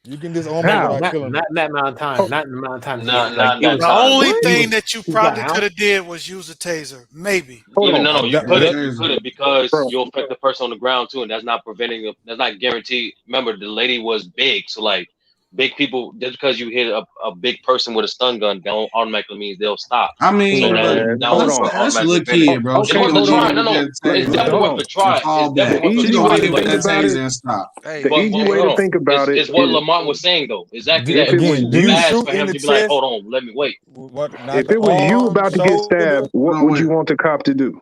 You can disown them without killing them. Not in that amount of time. Not in the amount of time. The only thing that you probably could have did was use a taser, maybe. You couldn't because you'll affect the person on the ground too, and that's not preventing. That's not guaranteed. Remember, the lady was big, so like big people, just because you hit a big person with a stun gun, don't automatically means they'll stop. I mean, so that's a little kid, bro. It's She worth could a try. have No, it's definitely worth a try. It's definitely worth a She could try. have But with that taser and stop. The easy way to think about it is what is Lamont was saying though. Exactly that. if It it was was too you, fast for him to be like, hold on, let me wait. if it was you about to get stabbed, what would you want the cop to do?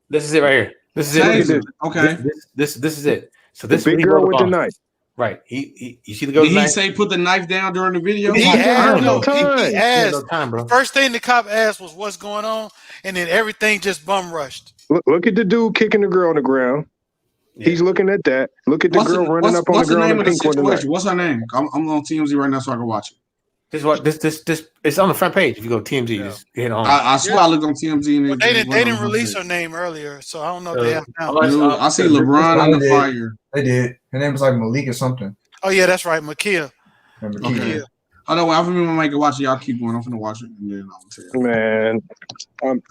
This is it right here. This is it. Taser. Okay. This is it. So The this big is girl with the knife. Right. He you see the girl Did with the he knife? say put the knife down during the video? He asked, no, he asked. No time, bro. The first thing the cop asked was, "What's going on?" And then everything just bum rushed. Look at the dude kicking the girl on the ground. He's looking at that. Look at the girl running up on the What's the girl in name the of the pink with the knife. situation? What's her name? I'm on TMZ right now so I can watch it. This is what this it's on the front page. If you go to TMZ, just hit on. I swear I looked on TMZ and But they didn't release her name earlier, so I don't know if they have now. Dude, I see LeBron on the fire. They did. Her name was like Malik or something. Oh yeah, that's right, Makia. Okay. Oh no, I'm gonna make it watch it. Y'all keep going. I'm gonna watch it and then I'll tell you. Man,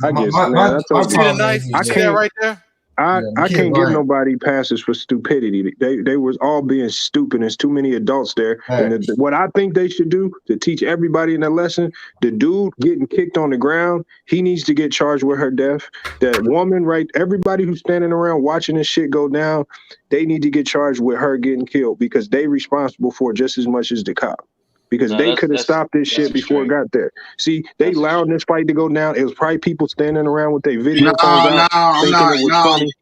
I guess, My- man, I told See you. the knife? I See that can't. right there? I Makia can't give Bryant. nobody passes for stupidity. They was all being stupid. There's too many adults there. And what I think they should do to teach everybody in that lesson, the dude getting kicked on the ground, he needs to get charged with her death. That woman, right? Everybody who's standing around watching this shit go down, they need to get charged with her getting killed because they responsible for it just as much as the cop. Because they could have stopped this shit before it got there. See, they allowed this fight to go down. It was probably people standing around with their video phones out thinking it was funny.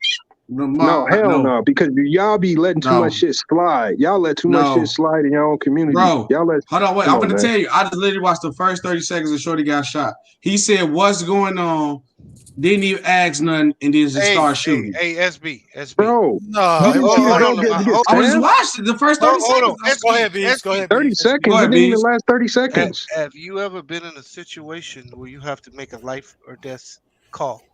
No, hell no, because y'all be letting too much shit slide. Y'all let too much shit slide in your own community. Bro, Y'all let. hold on, wait. Come I'm on, gonna man. tell you. I just literally watched the first 30 seconds of Shorty got shot. He said, "What's going on?" Didn't even ask nothing, and then just start shooting. Hey, SB. Bro, no, you didn't see the girl get I was stabbed? watching the first 30 seconds. Go ahead, Bees. Go ahead, 30 Bees. seconds. Go It ahead, didn't even Bees. last 30 seconds. Have you ever been in a situation where you have to make a life or death call?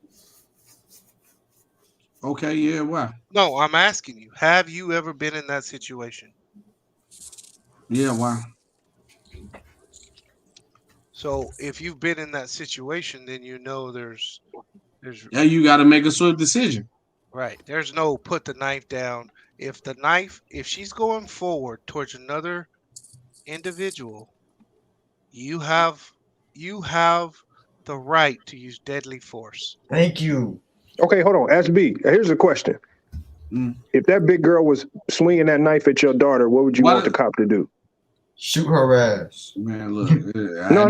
Okay, yeah, why? No, I'm asking you. Have you ever been in that situation? Yeah, why? So if you've been in that situation, then you know there's Yeah, you got to make a swift decision. right. There's no put the knife down. If she's going forward towards another individual, you have the right to use deadly force. Thank you. Okay, hold on. SB, here's a question. If that big girl was swinging that knife at your daughter, what would you want the cop to do? Shoot her ass. Man, look. No.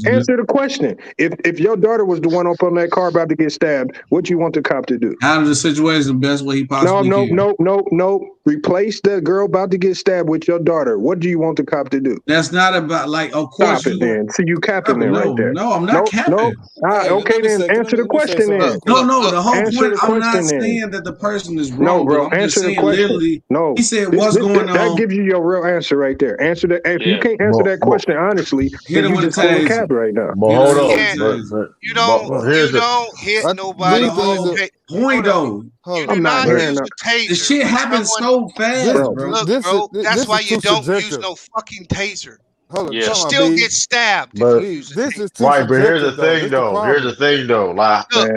Answer the question. If your daughter was the one up on that car about to get stabbed, what you want the cop to do? Out of the situation the best way he possibly can. No. Replace the girl about to get stabbed with your daughter. What do you want the cop to do? That's not about of course. Stop it then. See, you capping there right there. No, I'm not capping. No. Okay, then answer the question then. No. The whole Answer point. the I'm not question then. saying that the person is No, wrong. bro. I'm just Answer the saying question. literally. No. He said, "What's going on?" That gives you your real answer right there. Answer that. If you can't answer that question honestly, Hit then him you with a just full of taser. cap right now. But hold on. You don't hit nobody. Point though. You I'm do not not hearing use that. a taser. The shit when happens someone- so fast, bro. Look, bro, that's why you don't use no fucking taser. Hold on, You come on, still B. get stabbed But if you use a This taser. is too right, but here's the subjective, though. This thing, the though. Here's problem. the thing, though. Like, Look,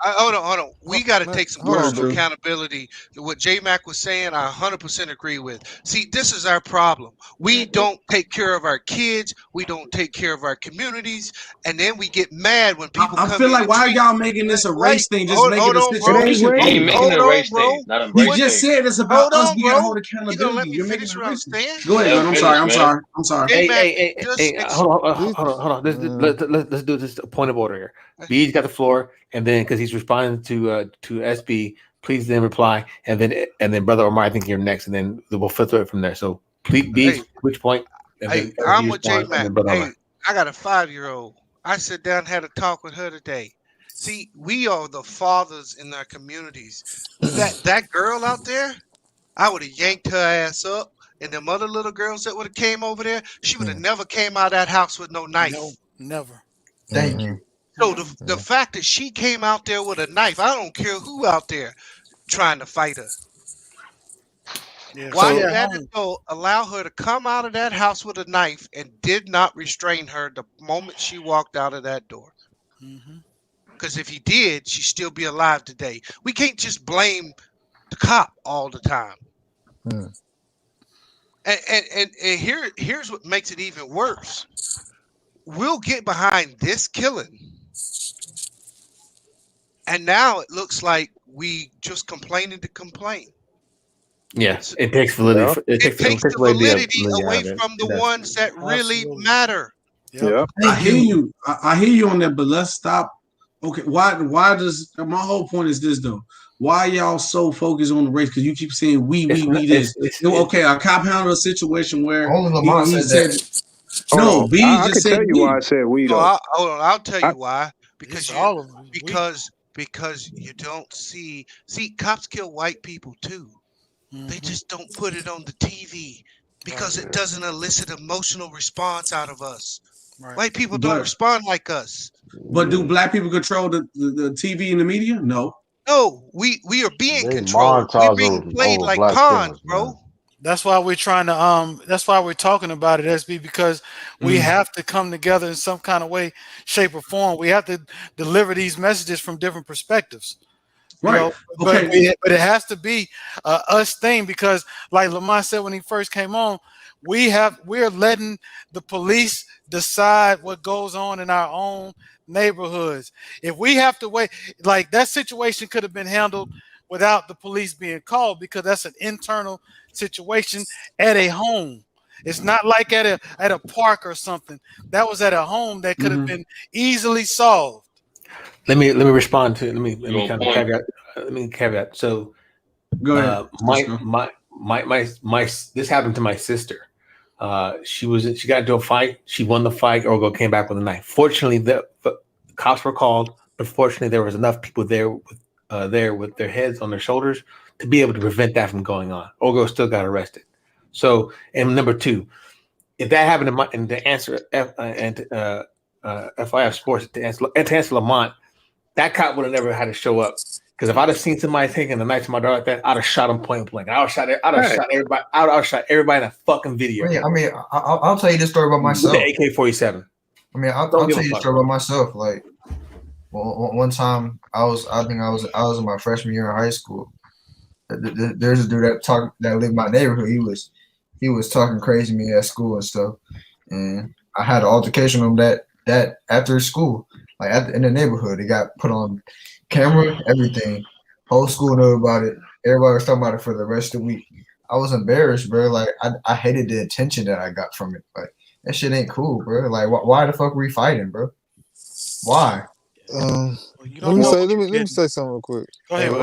hold on. We got to take some hold on, personal bro. accountability. What J Mac was saying, I 100% agree with. See, this is our problem. We don't take care of our kids. We don't take care of our communities, and then we get mad when people I come feel in like and why are treat y'all making this a race thing? Just make it a on, bro. situation It ain't thing. He making it a race bro. thing, not a You break just thing. said it's about Hold us. on, We gotta bro. hold You gonna accountability. let me You're making finish it a what I'm race thing. saying? Go ahead, Let man. him finish, man. I'm sorry. Hey, hold on. Let's do this a point of order here. B's got the floor, and then because he's responding to SB, please then reply, and then Brother Omar, I think you're next, and then we'll filter it from there. So please, B's, which point? And Hey, then I'm he with J responds, and Mac. then Brother Hey, Omar. I got a 5-year-old. I sit down, had a talk with her today. See, we are the fathers in our communities. That girl out there, I would have yanked her ass up, and them other little girls that would have came over there, she would have never came out of that house with no knife. No, never. Thank you. So the fact that she came out there with a knife, I don't care who out there trying to fight her. Yeah, Why so- did that adult allow her to come out of that house with a knife and did not restrain her the moment she walked out of that door? Because if he did, she'd still be alive today. We can't just blame the cop all the time. And here's what makes it even worse. We'll get behind this killing, and now it looks like we just complaining to complain. Yes, it takes validity. It takes the validity away from the ones that really matter. Yeah, I hear you. I hear you on that, but let's stop. Okay, why does my whole point is this though? Why y'all so focused on the race? Because you keep saying we this. Okay, a cop handled a situation where he said no. B I just can said tell you why I said we though. I'll tell you why. Because you don't see cops kill white people too. They just don't put it on the TV because it doesn't elicit emotional response out of us. Right. White people don't respond like us. But do black people control the TV and the media? No. No, we are being controlled. We're being played like pawns, bro. That's why we're trying to that's why we're talking about it, SB, because we have to come together in some kind of way, shape, or form. We have to deliver these messages from different perspectives. Right. You know, but it has to be us thing, because like Lamont said when he first came on, we're letting the police decide what goes on in our own neighborhoods. If we have to wait, like that situation could have been handled without the police being called, because that's an internal situation at a home. It's not like at a park or something. That was at a home that could have been easily solved. Let me respond to. Let me kind of caveat. Let me caveat. So, go ahead. My this happened to my sister. She got into a fight. She won the fight. Orgo came back with a knife. Fortunately, the cops were called, but fortunately, there was enough people there with their heads on their shoulders to be able to prevent that from going on. Orgo still got arrested. So, and number two, if that happened to answer FIF Sports to answer Lamont, that cop would have never had to show up. Because if I'd have seen somebody taking a knife to my daughter like that, I'd have shot him point blank. I'd have shot everybody. I'd have shot everybody in a fucking video. I mean, I'll tell you this story about myself. With the AK-47. I mean, I'll tell you this story about myself. Like, one time I was in my freshman year in high school. There's a dude that lived in my neighborhood. He was talking crazy to me at school and stuff, and I had an altercation with him that after school, like in the neighborhood. It got put on camera, everything. Whole school knew about it. Everybody was talking about it for the rest of the week. I was embarrassed, bro. Like I hated the attention that I got from it. Like that shit ain't cool, bro. Like why the fuck are we fighting, bro? Why? Let me say something real quick. Go ahead,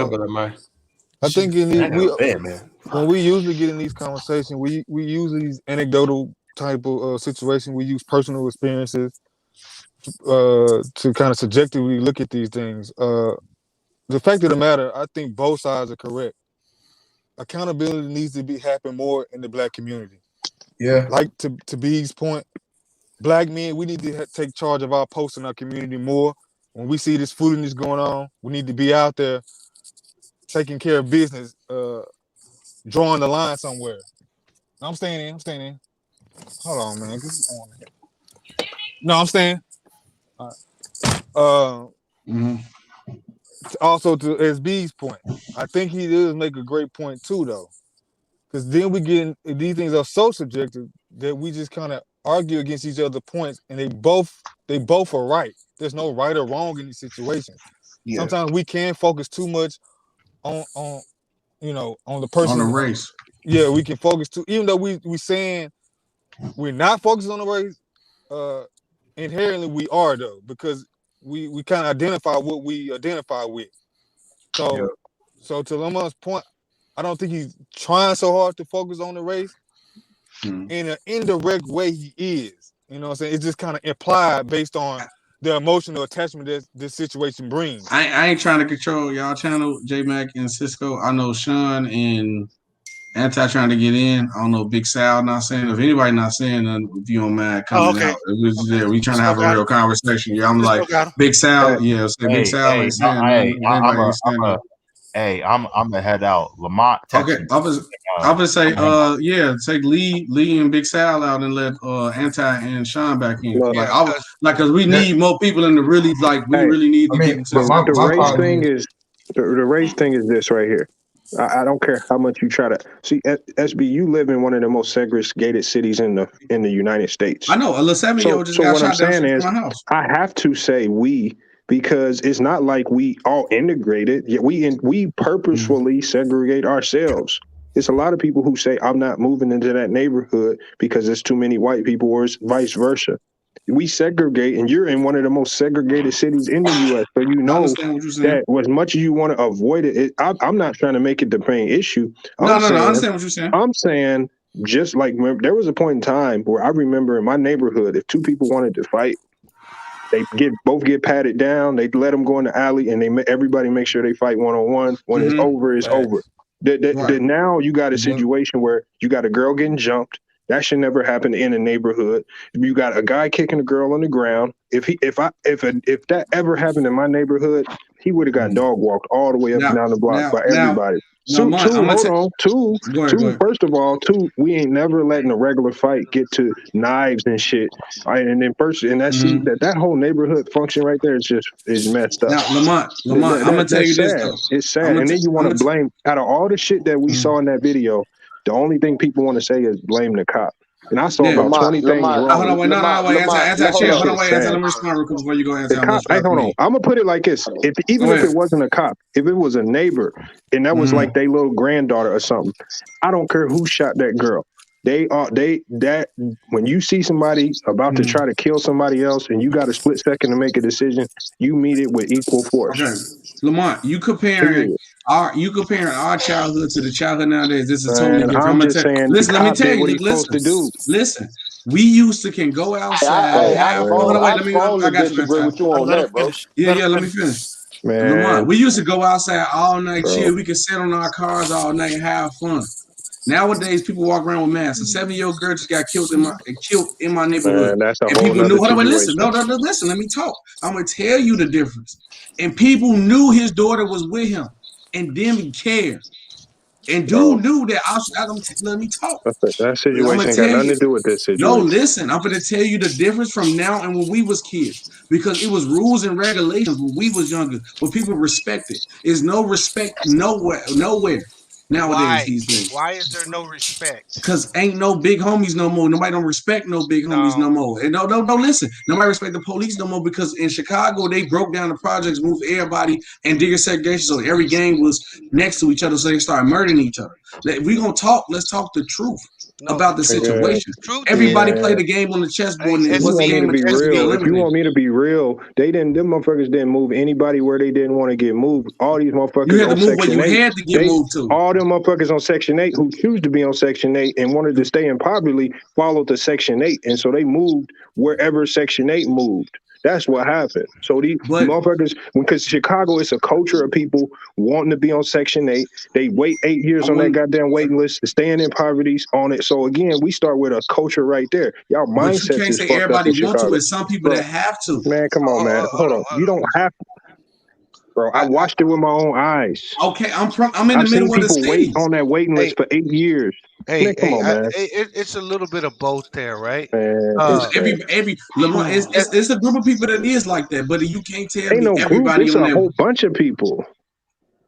I think when we usually get in these conversations, we use these anecdotal type of situation. We use personal experiences to kind of subjectively look at these things. The fact of the matter, I think both sides are correct. Accountability needs to happen more in the black community. Yeah. Like to B's point, black men, we need to take charge of our posts in our community more. When we see this foolishness going on, we need to be out there taking care of business, drawing the line somewhere. I'm staying in. Hold on, man. No, I'm staying. Also, to SB's point, I think he does make a great point too, though, because then we get these things are so subjective that we just kind of argue against each other's points, and they both are right. There's no right or wrong in these situations. Yeah. Sometimes we can focus too much on the person, on the race. Yeah, we can focus too, even though we saying we're not focused on the race. Inherently, we are though, because we kind of identify what we identify with. So to Lamont's point, I don't think he's trying so hard to focus on the race. In an indirect way, he is. You know what I'm saying? It's just kind of implied based on the emotional attachment that this situation brings. I ain't trying to control y'all channel, J-Mac and Cisco. I know Sean and Anti trying to get in. I don't know, Big Sal not saying. If anybody not saying nothing, if you don't mind coming out. We trying to have a real conversation. Yeah, I'm like, Big Sal, Big Sal ain't saying nothing. I'm gonna head out. Lamont, okay. I was say, take Lee and Big Sal out and let Anti and Sean back in. Because we need more people in the really really need to get into the race thing is this right here. I don't care how much you try to see. SB, you live in one of the most segregated cities in the United States. I know a little 7-year-old just So got what I'm shot down saying from is, my house. I have to say we, because it's not like we all integrated. Yet we purposefully segregate ourselves. It's a lot of people who say I'm not moving into that neighborhood because there's too many white people, or it's vice versa. We segregate, and you're in one of the most segregated cities in the U.S. So you I know understand what you're saying. that as much as you want to avoid it, I'm not trying to make it the main issue. No, I understand what you're saying. I'm saying just like there was a point in time where I remember in my neighborhood, if two people wanted to fight, they both get patted down. They let them go in the alley, and everybody make sure they fight one-on-one. When it's over, it's over. Now you got a situation where you got a girl getting jumped. That should never happen in a neighborhood. You got a guy kicking a girl on the ground. If that ever happened in my neighborhood, he would have got dog walked all the way up and down the block by everybody. First of all, we ain't never letting a regular fight get to knives and shit. And then that whole neighborhood function right there is messed up. Now, Lamont, I'm gonna tell you this though. It's sad. And then you want to blame, out of all the shit that we saw in that video, the only thing people want to say is blame the cop. And I saw about 20 things wrong. Hold on, wait, let me respond real quick before you go answer. Hold on. I'm gonna put it like this: even if it wasn't a cop, if it was a neighbor, and that was like their little granddaughter or something, I don't care who shot that girl. When you see somebody about to try to kill somebody else, and you got a split second to make a decision, you meet it with equal force. Okay, Lamont, you comparing our childhood to the childhood nowadays. This is totally different. I'm just saying. Listen, let me tell you. What he's supposed to do. Listen, we used to can go outside. I disagree with you on that, bro. Yeah, let me finish. Man. Lamont, we used to go outside all night, chill. We could sit on our cars all night and have fun. Nowadays, people walk around with masks. A 7-year-old girl just got killed in my neighborhood. Man, that's a and whole people knew. situation. Listen. No, listen. Let me talk. I'm gonna tell you the difference. And people knew his daughter was with him, and didn't care. And dude knew that. Let me talk. That situation ain't got nothing to do with this situation. No, listen. I'm gonna tell you the difference from now and when we was kids, because it was rules and regulations when we was younger, when people respected. There's no respect nowhere. Nowadays, these days. Why is there no respect? Because ain't no big homies no more. Nobody don't respect no big homies no more. And no, listen. Nobody respect the police no more, because in Chicago, they broke down the projects, moved everybody, and did segregation. So every gang was next to each other, so they started murdering each other. If we gonna talk, let's talk the truth about the situation. Everybody played the game on the chessboard. If you want me to be real, them motherfuckers didn't move anybody where they didn't want to get moved. All these motherfuckers you had to move Section where you 8, had to get moved to. All them motherfuckers on Section 8 who choose to be on Section 8 and wanted to stay in poverty followed the Section 8, and so they moved wherever Section 8 moved. That's what happened. So these motherfuckers, because Chicago is a culture of people wanting to be on Section 8. They wait 8 years on that goddamn waiting list, staying in poverty on it. So again, we start with a culture right there. Y'all mindset is fucked up in Chicago. But you can't say everybody want to. It's some people that have to. Man, come on, man. Hold on. You don't have to. Bro, I watched it with my own eyes. Okay, I'm in the middle of the people wait on that waiting list for 8 years. Man, come on, man. It's a little bit of both there, right? It's a group of people that is like that, but you can't tell me everybody. It's a whole bunch of people.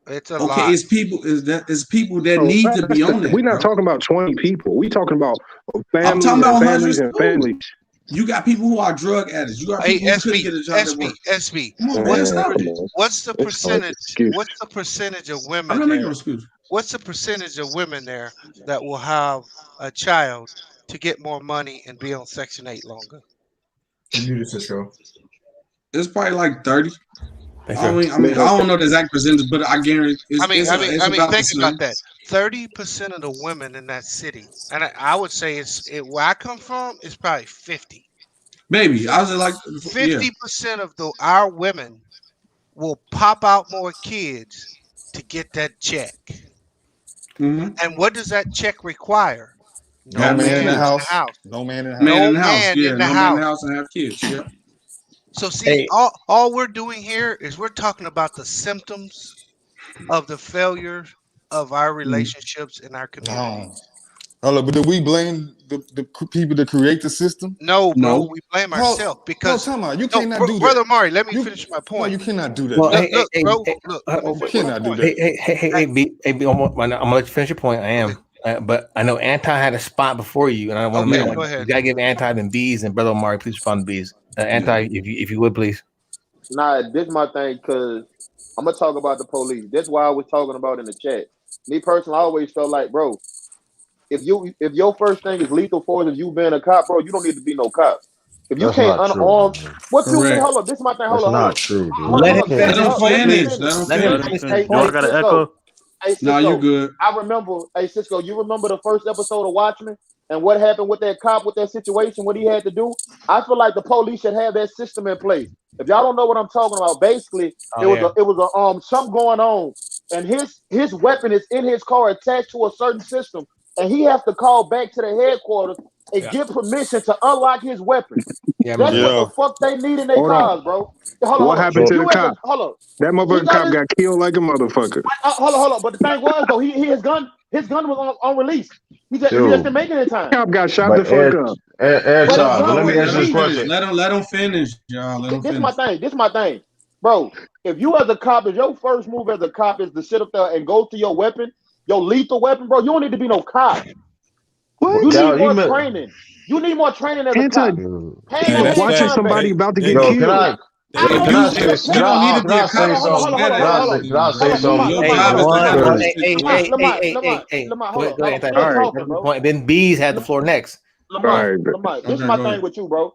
It's a lot. It's people that need to be on it. We're not talking about 20 people. We're talking about families and families. You got people who are drug addicts. You got people who couldn't get a job at work. SB. What's the percentage? What's the percentage of women? I'm not making an excuse. What's the percentage of women there that will have a child to get more money and be on Section 8 longer? It's probably like 30. I don't know the exact percentage, but I guarantee. Think about that. 30% of the women in that city, and I would say where I come from, it's probably 50. Maybe I was like 50% of our women will pop out more kids to get that check. Mm-hmm. And what does that check require? No man in the house. No man in the house. Man in the house. Yeah, no man in the house and have kids. Yeah. So see, all we're doing here is we're talking about the symptoms of the failure of our relationships in our communities. Hello, but do we blame the people that create the system? No, bro, we blame ourselves because time out. You cannot do that. Brother Mari, let me finish my point. No, you cannot do that. Well, man. hey, Look, let me finish my point. Hey, B, I'm gonna let you finish your point. I am, but I know Anti had a spot before you, and I want to. Go ahead. You gotta give Anti then Bees and Brother Omari. Please respond to Bees. Anti, if you would please. Nah, this my thing because I'm gonna talk about the police. That's why I was talking about in the chat. Me personally, I always felt like, bro, if your first thing is lethal force, if you being a cop, bro, you don't need to be no cop. If you That's can't not true. unarm, what you mean? Correct. Hold up, this is my thing. That's Hold not up. true, dude. Let him Let him finish. finish. Let him finish. Hey, Y'all got an echo? Hey, Cisco, No, you good. I remember, hey, Cisco, you remember the first episode of Watchmen and what happened with that cop with that situation, what he had to do? I feel like the police should have that system in place. If y'all don't know what I'm talking about, basically, it was something going on, and his weapon is in his car attached to a certain system, and he has to call back to the headquarters and get permission to unlock his weapon. Yeah, That's what the fuck they need in their Hold on. cars, bro. Hold What on. happened to the cop? Hold on. That He motherfucking got cop his, got killed like a motherfucker. hold on. But the thing was though, his gun was on release. He just didn't make it in time. Cop got shot the fuck up. But let me answer this question. Let him finish, y'all. Let him This finish. is my thing. Bro, if you as a cop, if your first move as a cop is to sit up there and go to your weapon, your lethal weapon, bro, you don't need to be no cop. What? You need more training. You need more training as a cop. Watching somebody about to get Yo, killed. can I say something? You don't need to be a cop. Can I say something? Your job is to handle this situation. Hey. Go ahead, Anti. Then Bees had the floor next. Lamont, this is my thing with you, bro.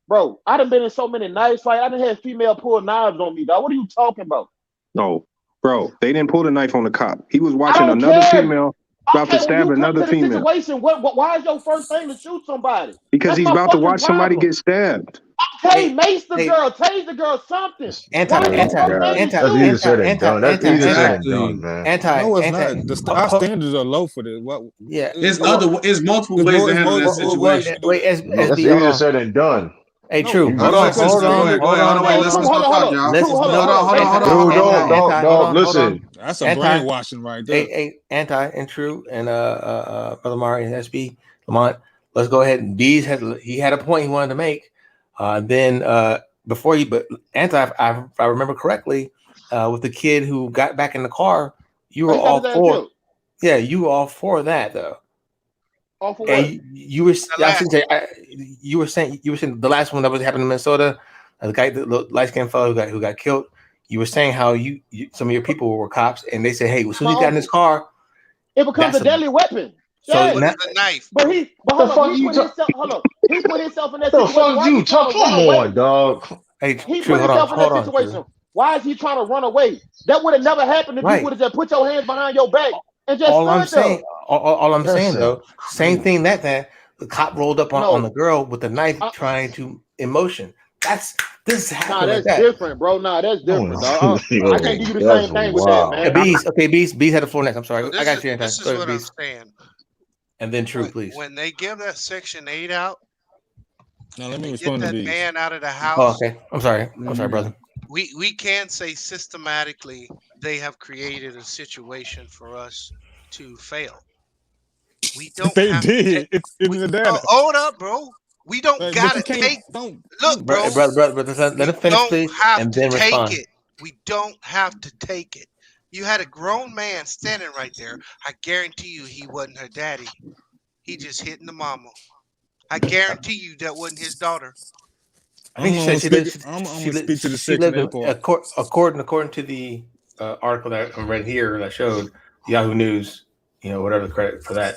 Bro, I done been in so many knife fights. I done had female pull knives on me, dog. What are you talking about? No, bro, they didn't pull the knife on the cop. He was watching another female about to stab another female. Situation, why is your first thing to shoot somebody? Because he's about to watch somebody get stabbed. Okay, mace the girl, tase the girl, something. That's easier said than done. That's easier said than done, man. No, it's not. Our standards are low for this. Yeah, it's multiple ways to handle that situation. That's easier said than done. Hey, True. Hold on. Let's talk, y'all. Hold on. Listen. That's a brainwashing right there. Hey, Anti and True and Brother Mari and SB Lamont. Let's go ahead. And Bees had a point he wanted to make. Before you, but Anti, if I remember correctly, with the kid who got back in the car, you were all for. Yeah, you were all for that though. All for what? You were saying the last one that was happening in Minnesota, the guy, the light skinned fellow who got killed. You were saying how you some of your people were cops, and they said, "Hey, as soon as he got in his car, it becomes a deadly weapon." So the knife. But he put himself in that situation. The fuck you talk? Come on, dog. Hey, he put himself in that situation. Why is he trying to run away? That would have never happened if you would have just put your hands behind your back and just all I'm saying, though, same thing that the cop rolled up on the girl with the knife trying to emotion. This happened. That's different, bro. That's different, dog. I can't give you the same thing with that, man. Bees had the floor next. I'm sorry. I got you. This is what I'm saying. And then True, please. When they give that Section 8 out, now let me get that man out of the house. Oh, okay. I'm sorry, brother. We can say systematically they have created a situation for us to fail. We don't. They did. It's in the data. Hold up, bro. We don't gotta take. Look, bro. Brother, let him finish, please, and then respond. We don't have to take it. You had a grown man standing right there. I guarantee you he wasn't her daddy. He just hitting the mama. I guarantee you that wasn't his daughter. I think she said I'm gonna speak to the Section 8 part. According to the article that I read here that showed Yahoo News, whatever the credit for that,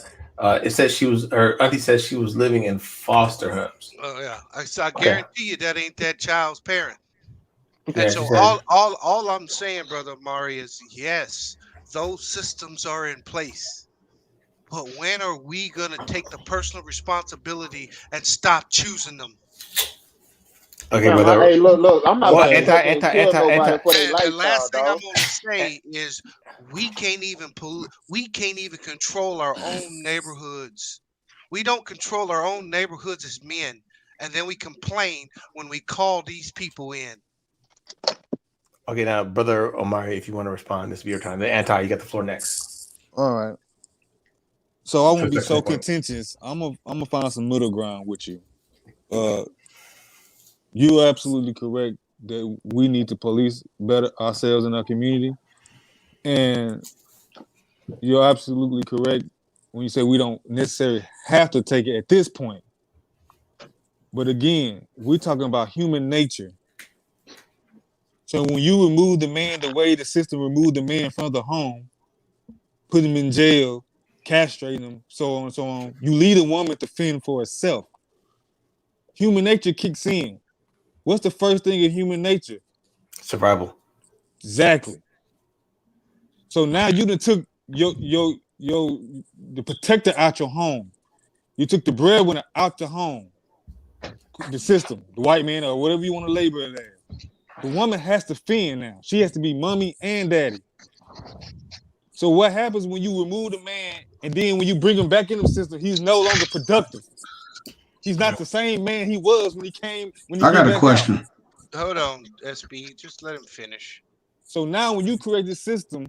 it says her auntie says she was living in foster homes. Oh yeah, I guarantee you that ain't that child's parent. Yeah, and so all I'm saying, Brother Mari, is yes, those systems are in place. But when are we gonna take the personal responsibility and stop choosing them? Okay, brother. Hey, look, I'm not And last thing I'm gonna say is we can't even control our own neighborhoods. We don't control our own neighborhoods as men, and then we complain when we call these people in. Okay, now, Brother Omari, if you want to respond, this will be your time. The Anti, you got the floor next. All right. So I won't be so contentious. I'm gonna find some middle ground with you. You're absolutely correct that we need to police better ourselves in our community, and you're absolutely correct when you say we don't necessarily have to take it at this point. But again, we're talking about human nature. So when you remove the man the way the system removed the man from the home, put him in jail, castrate him, so on and so on, you lead a woman to fend for herself. Human nature kicks in. What's the first thing in human nature? Survival. Exactly. So now you done took the protector out your home. You took the breadwinner out your home. The system, the white man or whatever you want to label it as. The woman has to fend now. She has to be mommy and daddy. So what happens when you remove the man and then when you bring him back in the system, he's no longer productive. He's not the same man he was when he came. I got a question. Hold on, SB. Just let him finish. So now when you create this system.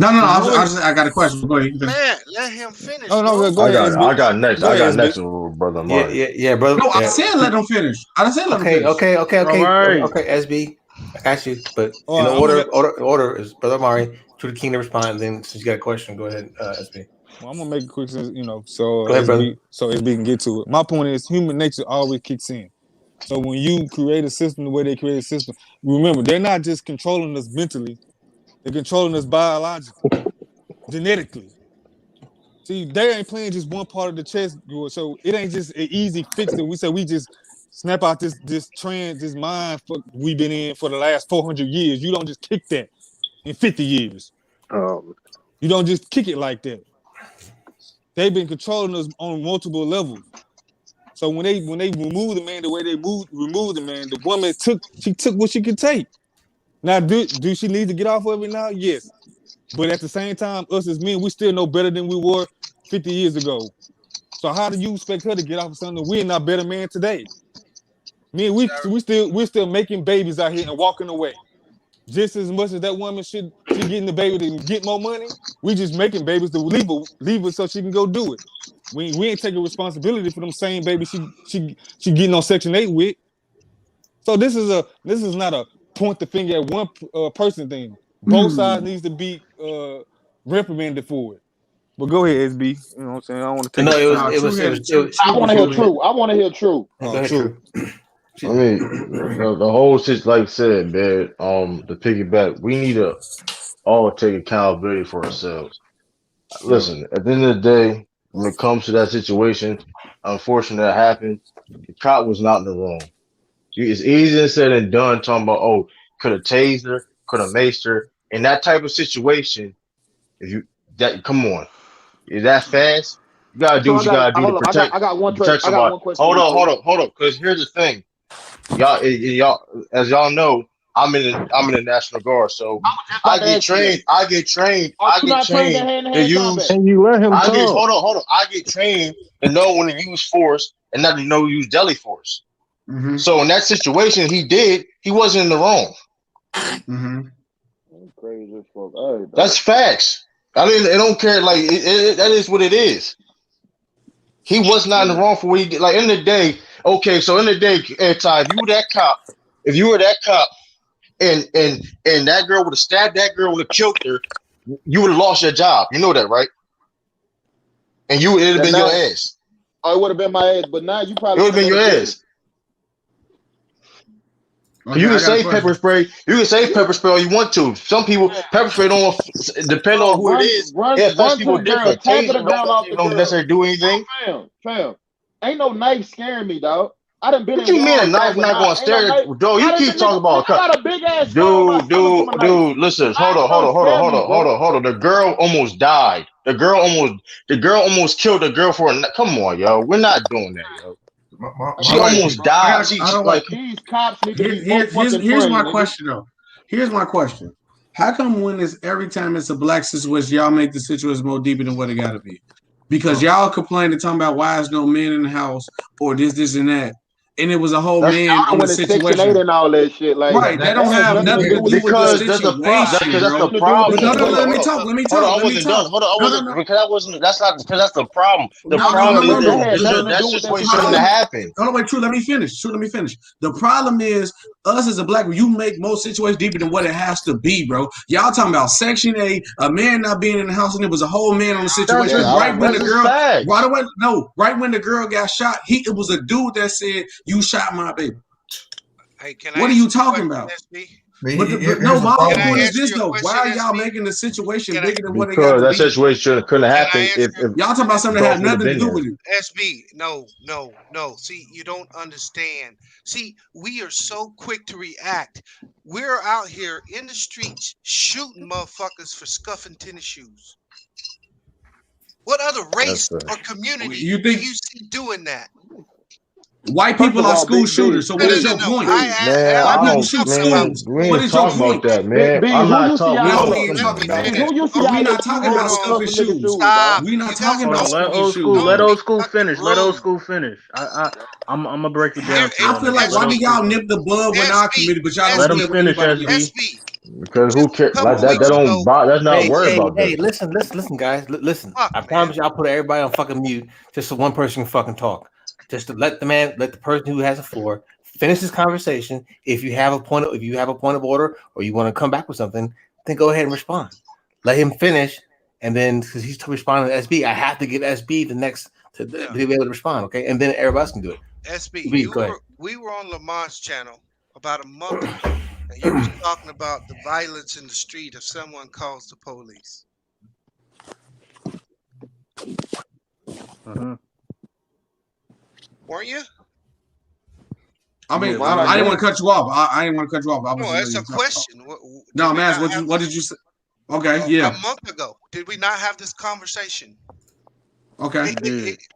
No, I got a question. Go ahead. Man, let him finish. Oh, no, go ahead. I got next. I got next, brother. Yeah, brother. No, I said let him finish. I said let him finish. Okay, right. SB. I got you. But in order is Brother Amari, to the king to respond. Then since you got a question, go ahead, SB. Well, I'm gonna make it quick, so go ahead, SB, so SB can get to it. My point is, human nature always kicks in. So when you create a system the way they create a system, remember they're not just controlling us mentally; they're controlling us biologically, genetically. See, they ain't playing just one part of the chess, so it ain't just an easy fix that we say we just snap out this trend, this mind we've been in for the last 400 years. You don't just kick that in 50 years. You don't just kick it like that. They've been controlling us on multiple levels. So when they remove the man the way they remove the man, the woman took what she could take. Now, do she need to get off of it now? Yes. But at the same time, us as men, we still know better than we were 50 years ago. So how do you expect her to get off of something? We're not better man today. Men, we're still making babies out here and walking away. Just as much as that woman should getting the baby to get more money, we just making babies to leave her so she can go do it. We ain't taking responsibility for them same babies she getting on Section 8 with. So this is not a point the finger at one person thing. Both sides needs to be reprimanded for it. But go ahead, SB. You know what I'm saying? I don't want to take I want to hear true. I want to hear true. True. I mean, the whole shit, like I said, man. The piggyback, we need to all take accountability for ourselves. Listen, at the end of the day, when it comes to that situation, unfortunately, that happened. The cop was not in the wrong. It's easier said than done. Talking about could have tased her, could have maced her. In that type of situation, come on, is that fast? You gotta do what you gotta do to protect. I got one protect somebody. Hold on. Because here's the thing, y'all, as y'all know, I'm in the National Guard, so I get trained. To use. And you let him talk. Hold on. I get trained to know when to use force and not to know use deadly force. Mm-hmm. So in that situation, he wasn't in the wrong. Mm-hmm. Crazy as fuck. That's facts. I don't care. Like that is what it is. He was not in the wrong for what he did. Like in the day, okay. So in the day, Ty, if you were that cop, and that girl would have stabbed that girl, would have killed her, you would have lost your job. You know that, right? And it would have been your ass. Oh, it would have been my ass, but now you probably it would have been your ass. Okay, you can say pepper spray. You can say pepper spray all you want to. Some people pepper spray don't depend on who it is. It affects people different. Taser don't necessarily do anything. Fam, ain't no knife scaring me, dog. I done been. What you mean a knife not going to stare at you? Dog, you keep talking about. I got a big ass. Dude, listen. Hold on. The girl almost died. The girl almost killed the girl for a. Come on, yo. We're not doing that, yo. She almost died. These cops need to be here's my question though. Here's my question. How come when every time it's a black situation, y'all make the situation more deeper than what it gotta be? Because y'all complain and talking about why there's no men in the house or this and that. and it was a whole That's man y'all on the went to Section 8 situation. and all that shit. Like Right, that don't has have nothing nothing to to do with do the with the because situation. situation, that's bro. the problem. But no, Hold let on, me hold talk. on, Let me hold on. talk. I Let me wasn't done. talk. Hold on, I No, wasn't because that wasn't. That's not because that's the problem. The No, problem is That had that nothing to that do with that situation shouldn't have situation. happened. Hold on, wait, True, let me finish. True, let me finish. The problem is us as a black people, you make most situations deeper than what it has to be, bro. Y'all talking about Section 8, a man not being in the house, and it was a whole man on the situation. Right when the girl, right when the girl got shot, it was a dude that said, "You shot my baby." Hey, can What I are you answer your talking question, about? SB? No, my whole Can I point is answer this your though. question, Why are y'all SB? making the situation Can I, bigger than what it got Because to that be? situation couldn't can happen I answer? if Y'all talking about something that both had would have nothing to been do there. with it. SB, no. See, you don't understand. See, we are so quick to react. We're out here in the streets shooting motherfuckers for scuffing tennis shoes. What other race or community You do think you see doing that? white First people of are all, school big shooters? So what is your No. point? Man, White I people don't. shoot Man, schools. we What ain't is your talking about point? that, man. B, I'm who not you see talking. We out That's don't. what here? we Come talking on, about. B, man. who you see We out here not talking shooting about and scuffing scuffing niggas' shoes. shoes, dog? We not talking Hold about on, let scuffing old school. shoes. Let Don't old be school fucking finish. Let old rude. school finish. I'm gonna break it Here, down to y'all I feel niggas. like Let why do old school y'all finish. nip the bud with our SB, community, but y'all don't Let do him that with finish, anybody else? SB. SB. Because who cares? Like Couple that. weeks That don't. ago, That's not worry about Hey, that. listen, guys. Listen. fuck, I man. promise you, I'll put everybody on fucking mute just so one person can fucking talk. Just to let the person who has the floor finish this conversation. If you have a point of order, or you want to come back with something, then go ahead and respond. Let him finish, and then because he's responding to SB, I have to give SB the next to be able to respond. Okay, and then everybody else can do it. SB, Go ahead. we were on Lamont's channel about a month ago, and you was talking about the violence in the street if someone calls the police. Weren't you? I mean, I didn't want to cut you off. I didn't want to cut you off. I was No, that's a letting you talk. question. No, I'm asking what did you say? Okay, yeah. A month ago, did we not have this conversation? Okay.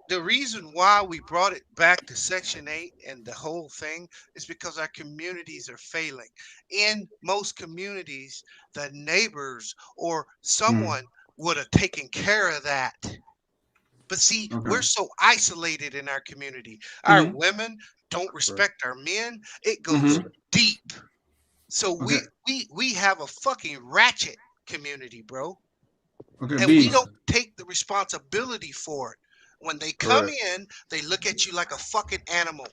The reason why we brought it back to Section 8 and the whole thing is because our communities are failing. In most communities, the neighbors or someone would have taken care of that. But see, we're so isolated in our community. Our women don't respect our men. It goes deep. So we have a fucking ratchet community, bro. Okay, And we don't take the responsibility for it. When they come in, they look at you like a fucking animal.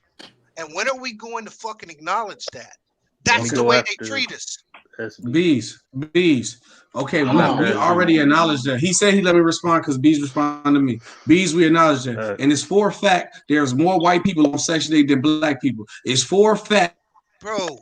And when are we going to fucking acknowledge that? That's the way they treat us. Bees. Okay, we already acknowledged that. He said he let me respond because Bees responded to me. Bees, we acknowledge that. And it's for a fact there's more white people on Section 8 than black people. It's for a fact. Bro,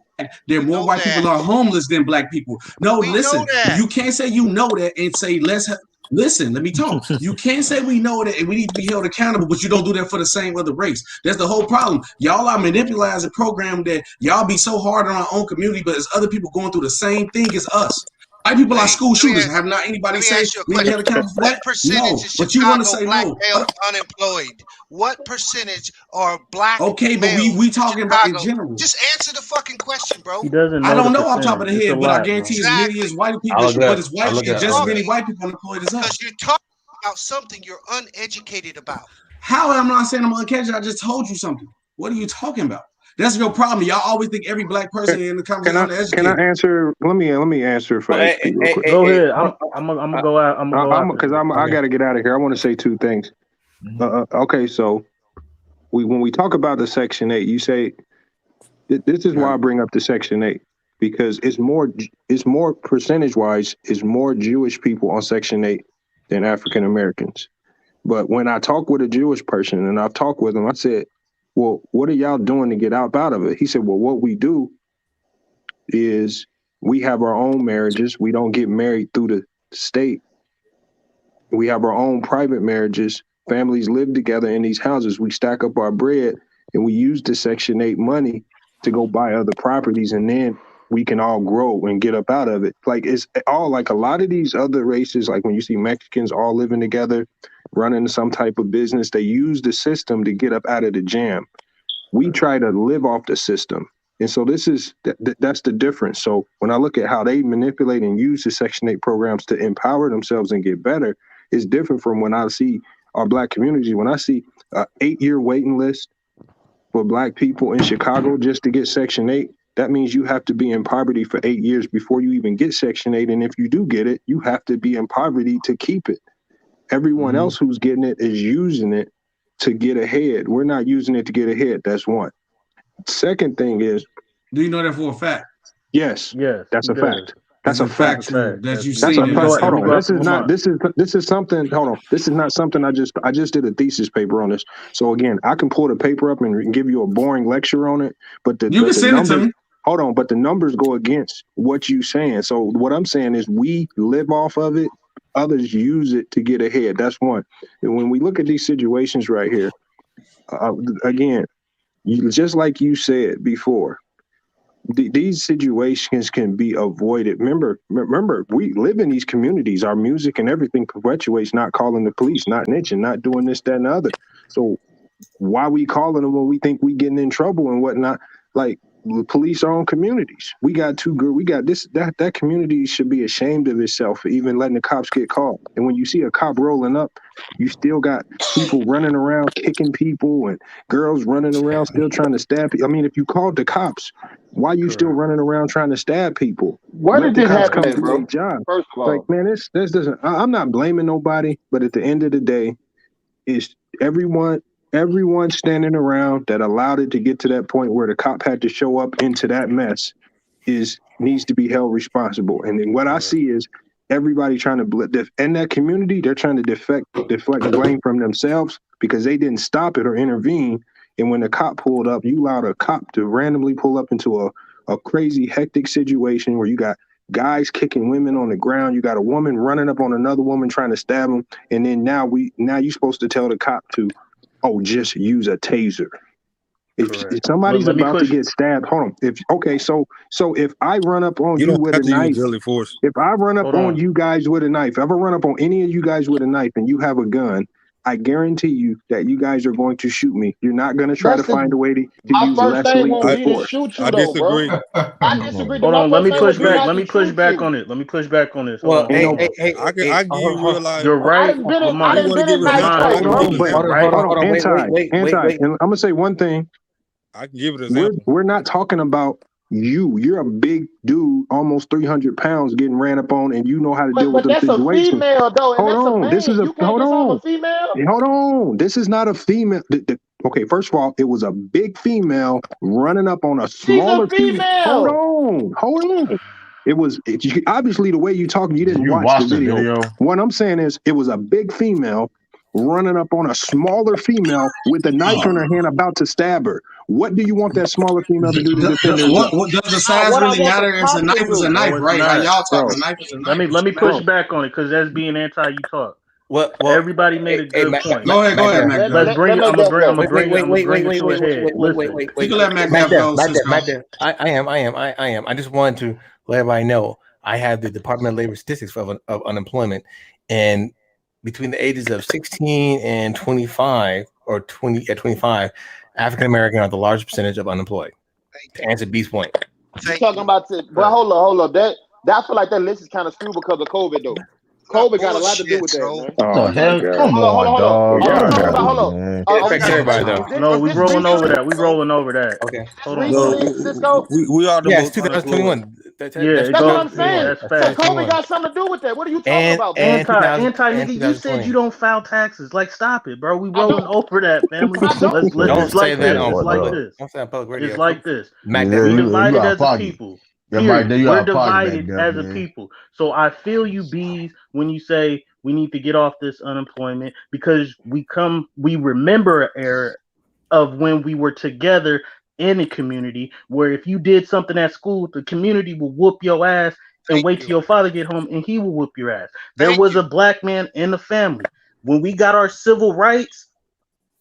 there are more white people are homeless than black people. No, listen, you can't say you know that and say listen, let me talk. You can't say we know that and we need to be held accountable, but you don't do that for the same other race. That's the whole problem. Y'all are manipulating a program that y'all be so hard on our own community, but there's other people going through the same thing as us. White people are school shooters. Have not anybody said we need to held accountable for that? No, but you want to say black no. males unemployed? What percentage are black Okay, but males we talking about in Chicago? general. Just answer the fucking question, bro. He doesn't know. I don't the know off the top of the percentage. head, It's a but I lot, guarantee bro. as many as white people, but it's just as many white people unemployed as us. Because you're talking about something you're uneducated about. How am I not saying I'm uneducated? I just told you something. What are you talking about? That's your problem. Y'all always think every black person in the conversation is uneducated. Can I answer? Let me answer for SB real quick. Go ahead. I'm gonna go out. I'm gonna go out because I got to get out of here. I want to say two things. Okay, so when we talk about the Section 8, you say this is why I bring up the Section 8 because it's more percentage wise, it's more Jewish people on Section 8 than African Americans. But when I talk with a Jewish person and I've talked with him, I said, well, what are y'all doing to get out of it? He said, well, what we do is we have our own marriages. We don't get married through the state. We have our own private marriages. Families live together in these houses. We stack up our bread and we use the Section 8 money to go buy other properties, and then we can all grow and get up out of it. Like it's all like a lot of these other races, like when you see Mexicans all living together, running some type of business, they use the system to get up out of the jam. We try to live off the system. And so that's the difference. So when I look at how they manipulate and use the Section 8 programs to empower themselves and get better, it's different from when I see our black community. When I see an 8-year waiting list for black people in Chicago just to get Section 8, that means you have to be in poverty for 8 years before you even get Section 8. And if you do get it, you have to be in poverty to keep it. Everyone else who's getting it is using it to get ahead. We're not using it to get ahead. That's one. Second thing is, do you know that for a fact? Yes, that's a fact. That's a fact. That you That's seen. a fact. Hold on. This is something. Hold on. This is not something I just did a thesis paper on this. So again, I can pull the paper up and give you a boring lecture on it, but the send numbers, it to me. Hold on, but the numbers go against what you saying. So what I'm saying is we live off of it. Others use it to get ahead. That's one. And when we look at these situations right here, again, just like you said before, these situations can be avoided. Remember, we live in these communities. Our music and everything perpetuates not calling the police, not snitching, not doing this, that, and the other. So why we calling them when we think we getting in trouble and whatnot? Like, the police our own communities. We got too good. We got this. That community should be ashamed of itself for even letting the cops get caught. And when you see a cop rolling up, you still got people running around kicking people and girls running around still trying to stab people. I mean, if you called the cops, why you still running around trying to stab people? Where did this happen at, bro? Job. First of all, like, man, this doesn't. I'm not blaming nobody, but at the end of the day, it's everyone standing around that allowed it to get to that point where the cop had to show up into that mess needs to be held responsible. And then what I see is everybody trying to in that community, they're trying to deflect blame from themselves because they didn't stop it or intervene. And when the cop pulled up, you allowed a cop to randomly pull up into a crazy hectic situation where you got guys kicking women on the ground. You got a woman running up on another woman trying to stab them. And then now you're supposed to tell the cop to, just use a taser. If somebody's about to get stabbed, hold on. So if I run up on you with a knife, if I run up on you guys with a knife, if I run up on any of you guys with a knife and you have a gun, I guarantee you that you guys are going to shoot me. You're not going to try to find a way to use less lethal force. Shoot you, though, bro. I disagree. Hold on, let me push back. Let me push back on it. Let me push back on this. Well, hey, I can give you real life. You're right. I didn't been in nice fight, bro. Hold on, anti. And I'm gonna say one thing. I can give it an example. We're not talking about you. You're a big dude, almost 300 pounds, getting ran up on, and you know how to deal with the situation. That's a female, though. Hold on, this is a female. Hold on, this is not a female. Okay, first of all, it was a big female running up on a smaller female. Hold on. It was obviously the way you talking. You didn't watch the video. What I'm saying is, it was a big female running up on a smaller female with a knife in her hand, about to stab her. What do you want that smaller female to do to defend herself? What does the size really matter? It's a knife is a knife, right? Like y'all talking, knife is a knife. Let me push back on it because that's being anti. You talk. Well, everybody made a good point. Go ahead, Mac. Let's bring it. I'm gonna bring it to a head. Wait. You can let Mac go. I am. I just wanted to let everybody know I have the Department of Labor statistics of unemployment, and between the ages of 16 and 25 or 25, African American are the largest percentage of unemployed. To answer B's point. You're talking about but hold up. That I feel like that list is kind of skewed because of COVID, though. COVID got a lot to do with that, man. Oh, hell, come on, dog. Affects everybody, though. No, we rolling over that. We rolling over that. Okay. Hold on. We are the most 2021. That's what I'm saying. So COVID got something to do with that. What are you talking about, bro? Anti, nigga, you said you don't file taxes. Like, stop it, bro. We rolling over that, family. Don't say that on like this. Don't say on public radio. It's like this. Mac, we divided as a people. We're divided as a man. people. So I feel you, Bees, when you say we need to get off this unemployment because we remember an era of when we were together in a community where if you did something at school, the community will whoop your ass and wait till your father get home and he will whoop your ass. There was a black man in the family. When we got our civil rights,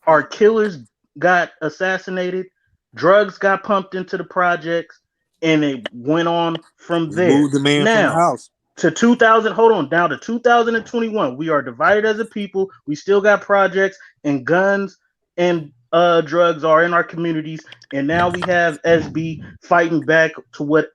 our killers got assassinated, drugs got pumped into the projects, and it went on from there. Move the man now, from the house. To 2000, hold on, down to 2021, we are divided as a people. We still got projects and guns and drugs are in our communities, and now we have SB fighting back to what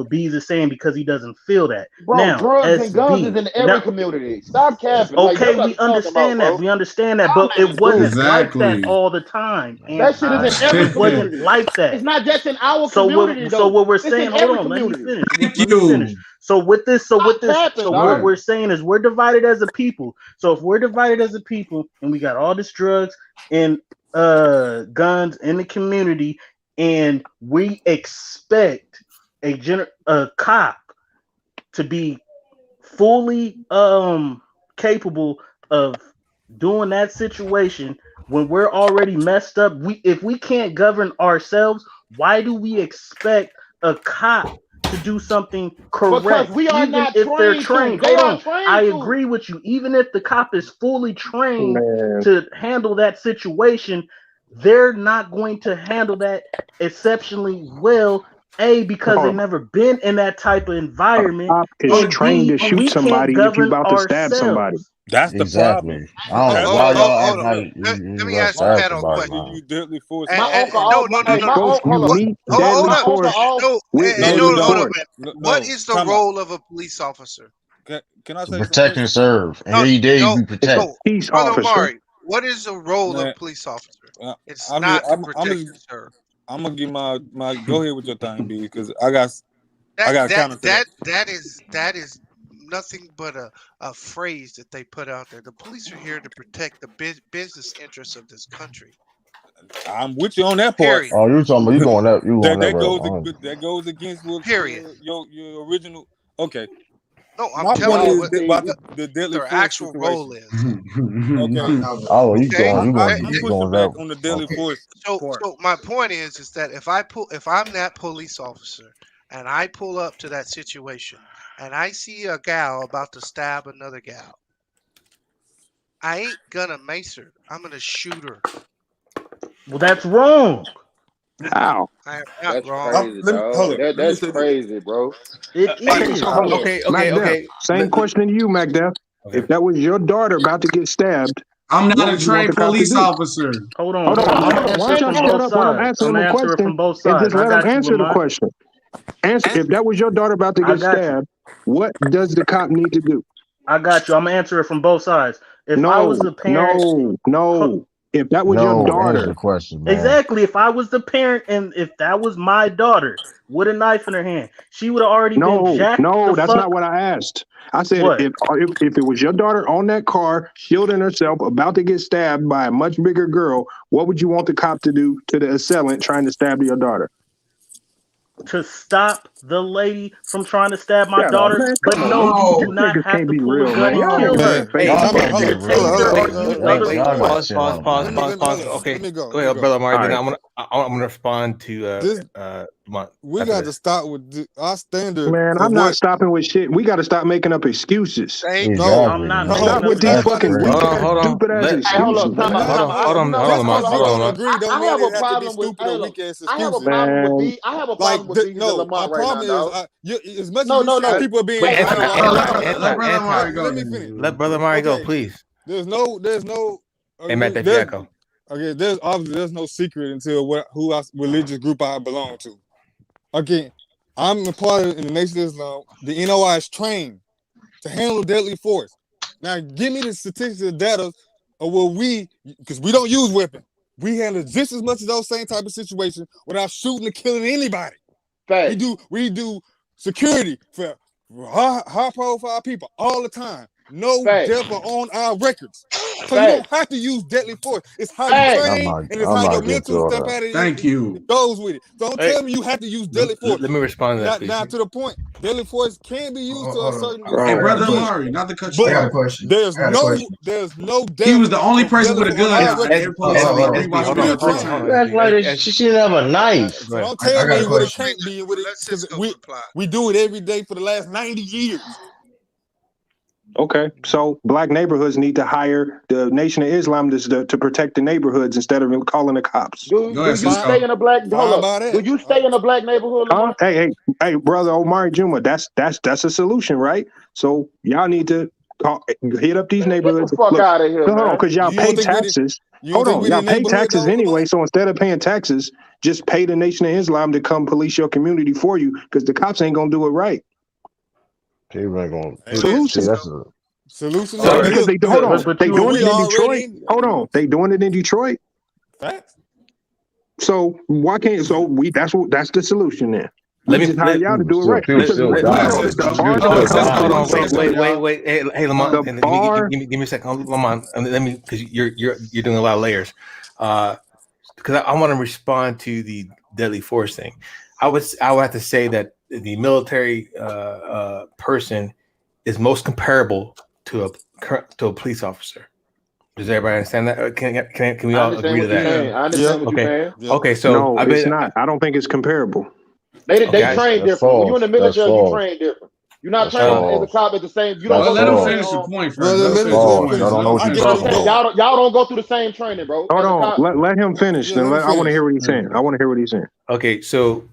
Bees is saying because he doesn't feel that. Bro, Now, drugs SB, and guns is in every community. Stop capping. Okay, like, we understand that. We understand that, but it wasn't like that all the time. That shit is in every It wasn't community. like that. It's not just in our So community, so though. what we're It's saying, in hold every on, let community. me finish. So what we're saying is we're divided as a people. So if we're divided as a people and we got all this drugs and guns in the community, and we expect a cop to be fully capable of doing that situation when we're already messed up, if we can't govern ourselves, why do we expect a cop to do something correct? Because we are even not if they're trained trained. to. They Hold are on. trained I to. agree with you. Even if the cop is fully trained Man. to handle that situation, they're not going to handle that exceptionally well. A, because they've never been in that type of environment. Cop is And trained B, to shoot we somebody can't if you govern about to stab somebody. ourselves. That's the problem. I don't know why y'all act like Let you me about ask to the ask panel a about it, question. man. You deadly force. My uncle, You meet deadly force with deadly force. What is the role of a police officer? Can I To say protect and serve. And every day you protect. Peace Brother officer. Amari, what is the role Man, of police officer? It's I'm not just- to I'm protect just- and serve. I'm gonna give my go ahead with your thing, B, because I got a counter to That is nothing but a phrase that they put out there. The police are here to protect the business interests of this country. I'm with you on that part. Period. Oh, you talking about you going that you going that goes against what Period. Your original. Okay. No, I'm my telling point you is about the deadly their force actual situation. role is. Okay. Oh, you Okay. going I'm you pushing going back that on the deadly force So part. my point is that if I'm that police officer and I pull up to that situation and I see a gal about to stab another gal, I ain't gonna mace her. I'm gonna shoot her. Well, that's wrong. How? I am not That's wrong. crazy, dog. That's crazy, bro. It is. Mac Def, same question to you, Mac Def. If that was your daughter about to get stabbed, I'm what not a would you want trained the cop to police do? officer. Hold on. Hold on. I'm gonna Why answer don't it you from shut both up when I'm sides. answering I'm him gonna a answer it question from both and sides. just I let him got you, answer the Lamont. question? Answer. If that was your daughter about to I get got you. stabbed, what does the cop need to do? I got you. I'm gonna answer it from both sides. If I was a parent, no. If that was your answer daughter, the question, man. exactly. If I was the parent and if that was my daughter with a knife in her hand, she would have already been jacked. No, the that's fuck. not what I asked. I said What? if it was your daughter on that car, shielding herself, about to get stabbed by a much bigger girl, what would you want the cop to do to the assailant trying to stab your daughter? To stop the lady from trying to stab my Shut up, daughter, man. but Come no, on. you do These not niggas have can't to be pull real, a gun man. and Y'all kill ain't her. being You faithful. can use a taser or use other force. Pause. Go ahead, brother Amari. Then I'm gonna respond to We got to start with our standard. Man, I'm not stopping with shit. We got to stop making up excuses. No, I'm not making Stop up with these excuses. fucking weak ass, stupid ass excuses. Hold on. Agree, don't I mean have it a have to be problem with. stupid or weak ass I have a excuses. problem with Man. B. I have a problem with Bees and No, Lamont my right problem now, dog. is as much No, as you say no. people are being. Wait, Let Brother Amari go. me finish. Let brother Amari go, Okay. please. There's no. Hey, Matt, that's your echo. Okay, there's no secret until who religious group I belong to. Again, I'm a part of in the Nation of Islam. The NOI is trained to handle deadly force. Now, give me the statistics and data of where because we don't use weapons. We handle just as much of those same type of situations without shooting or killing anybody. Facts. We do security for high profile people all the time. No death are on our records. So you don't have to use deadly force. It's how you train and it's how your mental step at it. Thank you. It goes with it. Don't tell me you have to use deadly force. Let me respond to that, please. Now to the point, deadly force can be used to a certain Hey, degree. brother Amari, not to cut you I got a off. question. There's no death. He was the only person with a gun on out of every police officer we watched You act like she should have a knife. So don't tell me what it can't be with it, because we do it every day for the last 90 years. Okay, so black neighborhoods need to hire the Nation of Islam to protect the neighborhoods instead of calling the cops. Do you stay in a black? Hold up. Do you stay in a black neighborhood? Hey, brother Omari Juma, that's a solution, right? So y'all need to hit up these neighborhoods. Get the fuck out of here, man. Because y'all pay taxes. Hold on, y'all pay taxes anyway. So instead of paying taxes, just pay the Nation of Islam to come police your community for you, because the cops ain't gonna do it right. People ain't gonna. Solution. See, that's a Solution. So, because they do. Hold on, they doing we it in already- Detroit. Hold on, they doing it in Detroit. Facts. So why can't? So we that's the solution then. Let me Just hire y'all to do it right. Wait, hey, Lamont, The and bar. give me a second, Lamont, and let me, because you're doing a lot of layers. Because I want to respond to the deadly force thing. I would have to say that the military person is most comparable to a police officer. Does everybody understand that? Can we all agree to that? I understand what you're saying. Okay, so no, it's not. I don't think it's comparable. They train different. When you're in the military, you train different. You're not trained as a cop at the same. You don't go let through him the finish same. the point first. I don't know what you're talking about. Y'all don't go through the same training, bro. Hold on, let him finish. Then I want to hear what he's saying. I want to hear what he's saying. Okay, so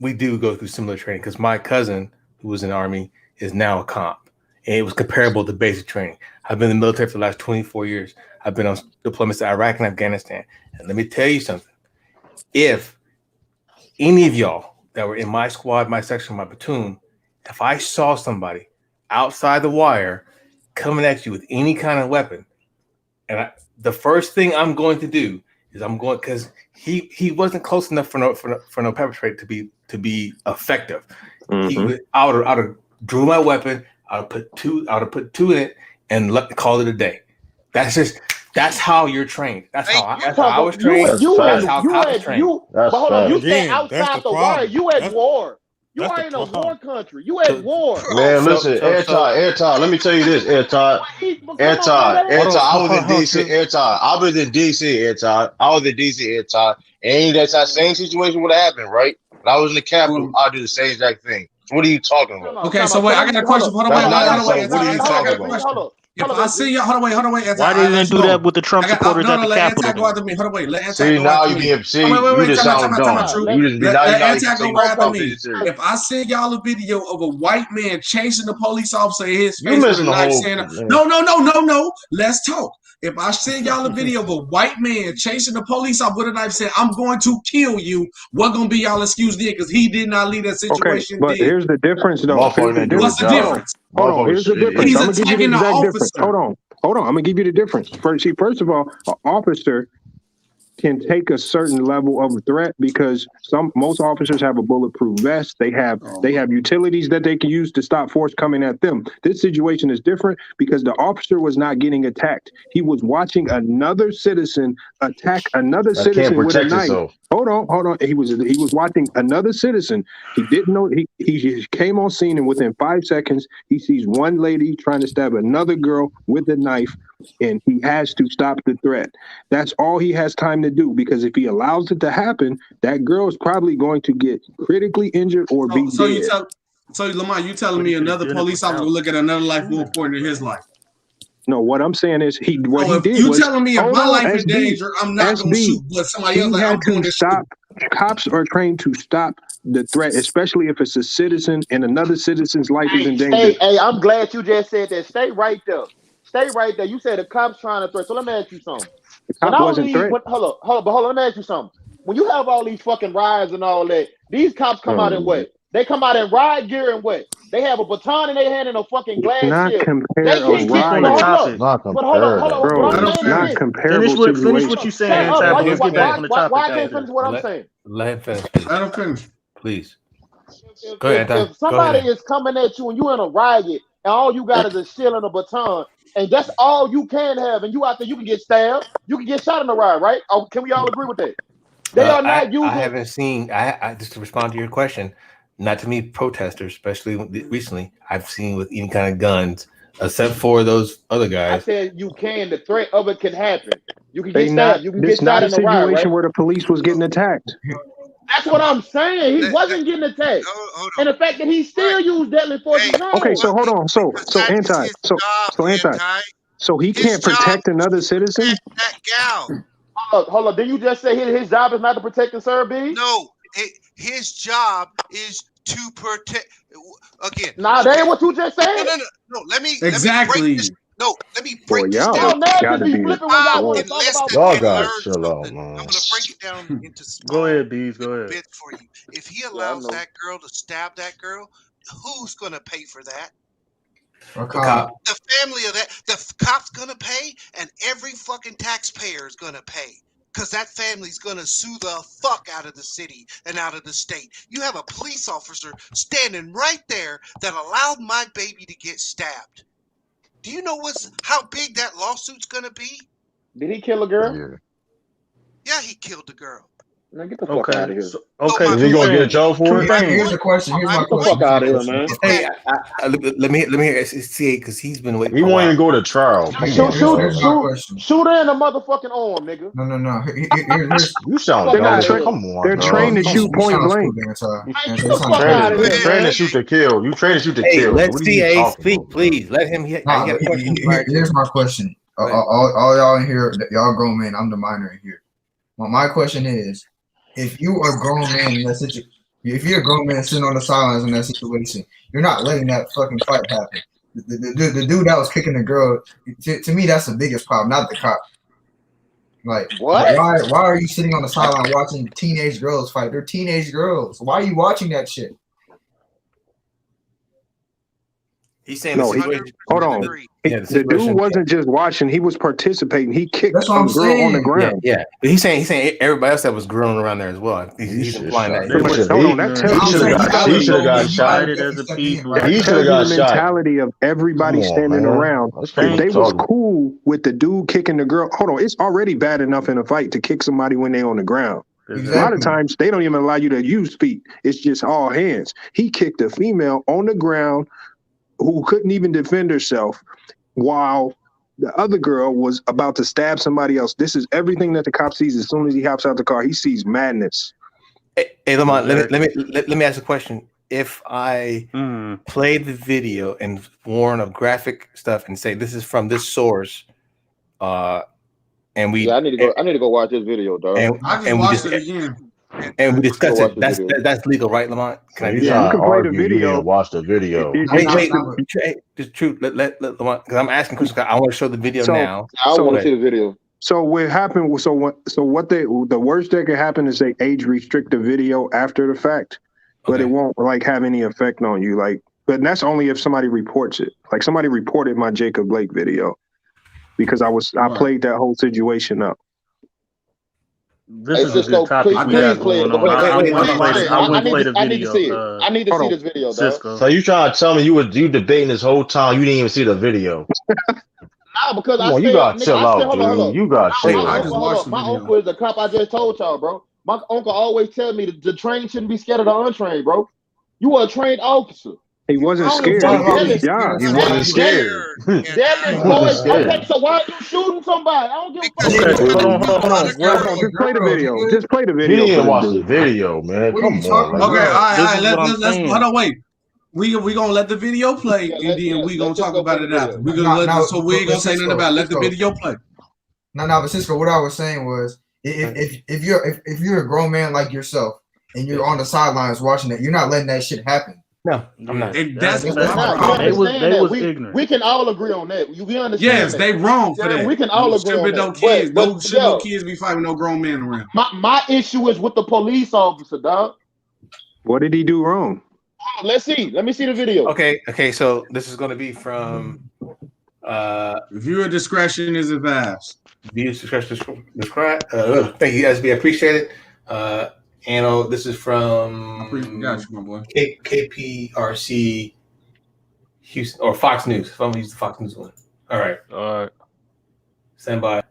we do go through similar training because my cousin, who was in the Army, is now a cop, and it was comparable to basic training. I've been in the military for the last 24 years. I've been on deployments to Iraq and Afghanistan, and let me tell you something. If any of y'all that were in my squad, my section, my platoon, if I saw somebody outside the wire coming at you with any kind of weapon, and the first thing I'm going to do is because he wasn't close enough for no pepper spray to be effective. Mm-hmm. I would have drew my weapon. I would have put two in it and call it a day. That's how you're trained. That's how I was trained. That's how cops trained. But hold on, you stay Again, outside that's the the wire. problem. You at war. You that's are the in a problem. war country. You at war. Man, listen, Air Todd, let me tell you this, Air Todd. I was in DC, Air Todd. I was in DC, Air Todd. And that same situation would have happened, right? When I was in the Capitol, I'd do the same exact thing. So what are you talking about? Okay, so wait, I got a question. Hold on, wait. What are you talking about? If I see y'all, hold on, wait. Why they didn't do that with the Trump supporters at the Capitol? Go after me. Hold on, wait. Let Anti See, go now after you me. being Wait. you just sound dumb. Let Anti go right after me. If I send y'all a video of a white man chasing the police officer in his face with a knife saying, no, let's talk. If I send y'all a video of a white man chasing the police off with a knife saying, I'm going to kill you, what gonna be y'all excuse then? Because he did not leave that situation. Okay, but here's the difference, though. What's the difference? Hold on. Here's the difference. He's I'm gonna give you the attacking the exact officer. difference. Hold on. I'm gonna give you the difference. First of all, an officer can take a certain level of threat because most officers have a bulletproof vest. They have utilities that they can use to stop force coming at them. This situation is different because the officer was not getting attacked. He was watching another citizen attack another citizen with a knife. Himself. Hold on. He was watching another citizen. He didn't know. He just came on scene, and within 5 seconds, he sees one lady trying to stab another girl with a knife, and he has to stop the threat. That's all he has time to do, because if he allows it to happen, that girl is probably going to get critically injured or be dead. So Lamar, you telling me another police officer will look at another life more important than his life? No, what I'm saying is you telling me if my life in danger, I'm not going to shoot, but somebody else had to stop. Cops are trained to stop the threat, especially if it's a citizen and another citizen's life is in danger. Hey, I'm glad you just said that. Stay right there. You said the cops trying to threat. So let me ask you something. The cop wasn't threatened. Hold on, let me ask you something. When you have all these fucking riots and all that, these cops come out in what? They come out in riot gear and what? They have a baton in their hand and a fucking glass shield. Compare a riot. Not comparable. Finish what you saying. Why I can't finish what I'm saying? Let him finish. Let him finish. Please. Go ahead. If somebody is coming at you and you're in a riot and all you got is a shield and a baton, and that's all you can have, and you out there, you can get stabbed, you can get shot in the riot, right? Oh, can we all agree with that? They are not using. I haven't seen. I just to respond to your question. Not to me, protesters, especially recently, I've seen with any kind of guns, except for those other guys. I said you can. The threat of it can happen. You can get stabbed. You can get shot in the riot. It's not a situation where the police was getting attacked. That's what I'm saying. He wasn't getting attacked, and the fact that he still used deadly force is wrong. Okay, so hold on. So anti. So he can't protect another citizen. Hold on. Did you just say his job is not to protect and serve? No. His job is to protect. Again. Nah, that ain't what you just said. No. Let me exactly. No, let me Boy, break this y'all down. gotta be flipping when y'all want to talk Unless about that Y'all man gotta learned chill out, something, man. I'm gonna break it down into Go small ahead, Bees. Go ahead. bits for you. If he I allows know. that girl to stab that girl, who's gonna pay for that? A cop. The family of that, the cop's gonna pay, and every fucking taxpayer is gonna pay. Because that family's going to sue the fuck out of the city and out of the state. You have a police officer standing right there that allowed my baby to get stabbed. Do you know how big that lawsuit's going to be? Did he kill a girl? Yeah, he killed the girl. Man, get the fuck out of here. Okay, Is he gonna get in trouble for it? Here's the question. Here's my Get the question. fuck out of here, man. Hey, let me hear see because he's been waiting. He for a won't while. even go to trial. Come on, Shoot her in the motherfucking arm, nigga. No. You sound Fuck dumb. outta here. Come on, They're dog. trained to Come shoot on. point blank. Get the fuck out of here, Train man. to shoot to kill. You train to shoot to Hey, kill. let's What are see you A talking speak, about, please. Let him. He Nah, got a question. prior to- here's my question. Go ahead. All y'all in here, y'all grown men. I'm the minor in here. Well, my question is, if you are a grown man in that situation, if you're a grown man sitting on the sidelines in that situation, you're not letting that fucking fight happen. The dude that was kicking the girl, to me, that's the biggest problem, not the cop. Like, what? Why are you sitting on the sideline watching teenage girls fight? They're teenage girls. Why are you watching that shit? He's saying No, the situation. hold on. The dude wasn't just watching; he was participating. He kicked That's what a I'm girl on the saying. ground. Yeah. But he's saying everybody else that was grilling around there as well. He's implying that. Hold on, that tells you the mentality. He should have got shot. That He should tells have you got the shot. mentality of everybody Come on, standing man. around. Let's If keep they was talking. cool with the dude kicking the girl, hold on, it's already bad enough in a fight to kick somebody when they on the ground. A lot of times they don't even allow you to use feet. It's just all hands. He kicked a female on the ground who couldn't even defend herself while the other girl was about to stab somebody else. This is everything that the cop sees as soon as he hops out the car. He sees madness. Hey, Lamont, let me ask a question. If I play the video and warn of graphic stuff and say this is from this source, and we I need to go watch this video, dog. I just watched it again. And we discuss it. Watch the That's legal, right, Lamont? Can I do You that? can play the video. You didn't watch the video. Wait, just true. Let Lamont, because I'm asking questions. I want to show the video now. I want to see the video. So what happened? So what the worst that could happen is they age restrict the video after the fact, but it won't like have any effect on you. Like, but that's only if somebody reports it. Like somebody reported my Jacob Blake video because I played that whole situation up. This is a good topic we got going on. I want to play the video. I need to see it. I need to see this video, dog. So you trying to tell me you debating this whole time? You didn't even see the video. Nah, because Come on, you gotta chill out, dude. You gotta chill out. My uncle is the cop I just told y'all, bro. My uncle always tell me the trained shouldn't be scared of the untrained, bro. You are a trained officer. He wasn't scared. He did his job. He wasn't scared. Okay, so why are you shooting somebody? I don't give a fuck. Hold on. Just play the video. Just play the video. He didn't watch the video, man. Come on. Okay, all right. Let's hold on. Wait. We gonna let the video play, and then we gonna talk about it after. We gonna so we ain't gonna say nothing about it. Let the video play. No, but Cisco, what I was saying was, if you're a grown man like yourself and you're on the sidelines watching it, you're not letting that shit happen. No, I'm not. That's they was ignorant. We can all agree on that. We understand. Yes, that. they wrong for that. We can all agree on that. No kids, no kids be fighting no grown man around. My issue is with the police officer, dog. What did he do wrong? Let's see. Let me see the video. Okay. So this is going to be from. Viewer discretion is advised. Viewer discretion described. Thank you, SB. I appreciate it. This is from got you, my boy. KPRC Houston or Fox News. If I'm gonna use the Fox News one. All right. Stand by.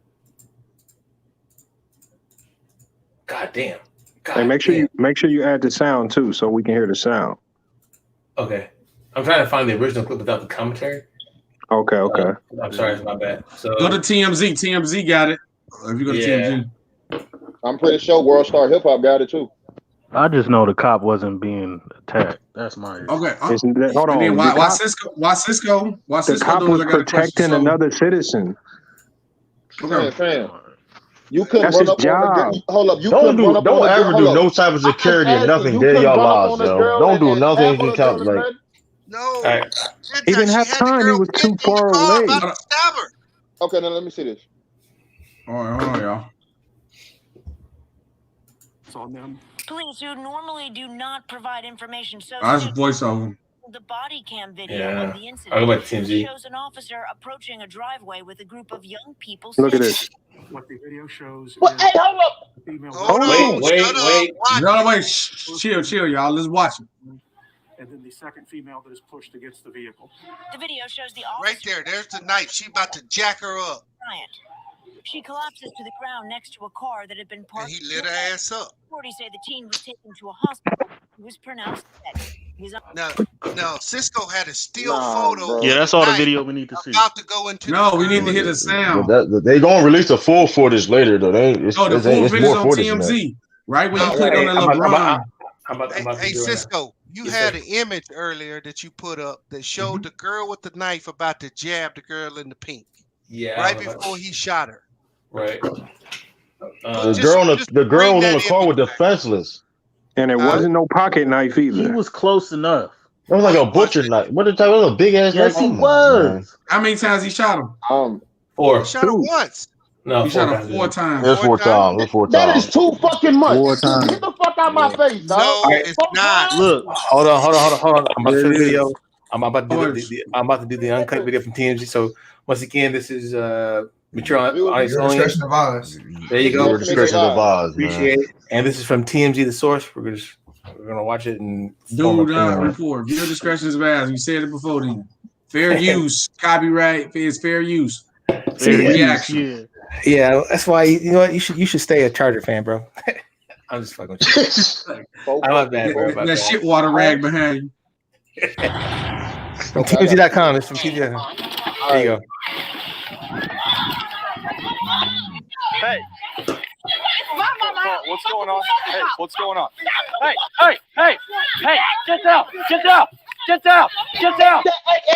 God damn. Hey, make sure you add the sound too, so we can hear the sound. Okay. I'm trying to find the original clip without the commentary. Okay. I'm sorry, it's my bad. So go to TMZ. TMZ got it. If you go to TMZ. I'm pretty sure World Star Hip Hop got it too. I just know the cop wasn't being attacked. That's my issue. Okay. Hold on. Why Cisco? The cop was protecting another citizen. Okay, fam. You couldn't That's run his up job. on the hold up. You Don't ever do no type of security or nothing dead in your lives, yo. Don't do nothing you can count like. No. Right. He didn't have time. He was too far away. Okay, now let me see this. All right, hold on, y'all. On them. Police who normally do not provide information so That's soon. voiceover. The body cam video Yeah. of the I'll incident go back to TMZ. shows an officer approaching a driveway with a group of young people. Look at this. What the video shows What? Hey, hold up. Wait. Chill, y'all. Let's watch it. And then the second female that is pushed against the vehicle. The video shows the officer. Right there. There's the knife. She about to jack her up. She collapses to the ground next to a car that had been parked. And he lit her ass up. Authorities say the teen was taken to a hospital. He was pronounced dead. No, Cisco had a still photo. Yeah, that's all the video we need to see. About to go into we need to hear the sound. They gonna release the full footage later though. The full footage on TMZ. Right when you click on the LeBron. Hey, Cisco, you had an image earlier that you put up that showed the girl with the knife about to jab the girl in the pink. Yeah. Right before he shot her. Right. The girl was on the car with defenseless. And it wasn't no pocket knife either. He was close enough. It was like a butcher knife. What the type? It was a big ass knife. Yes, he was. How many times he shot him? 4. He shot her once. No, he shot him 4 times. It was 4 times. That is too fucking much. 4 times. Get the fuck out my face, dog. No, it's not. Look, hold on. I'm about to show the video. I'm about to do the uncut video from TMZ. So once again, this is mature audience only. Discretion advised. There you go. Discretion advised. Appreciate it. And this is from TMZ, the source. We're gonna watch it and Do not report. Viewer discretion is advised. We said it before then. Fair use. Copyright is fair use. Fair reaction. Yeah, that's why you know what you should stay a Charger fan, bro. I'm just fucking with you. I love that, bro. That shit water rag behind you. From TMZ.com. It's from TMZ.com. There you go. Hey. What's going on? Hey, what's going on? Hey, get down.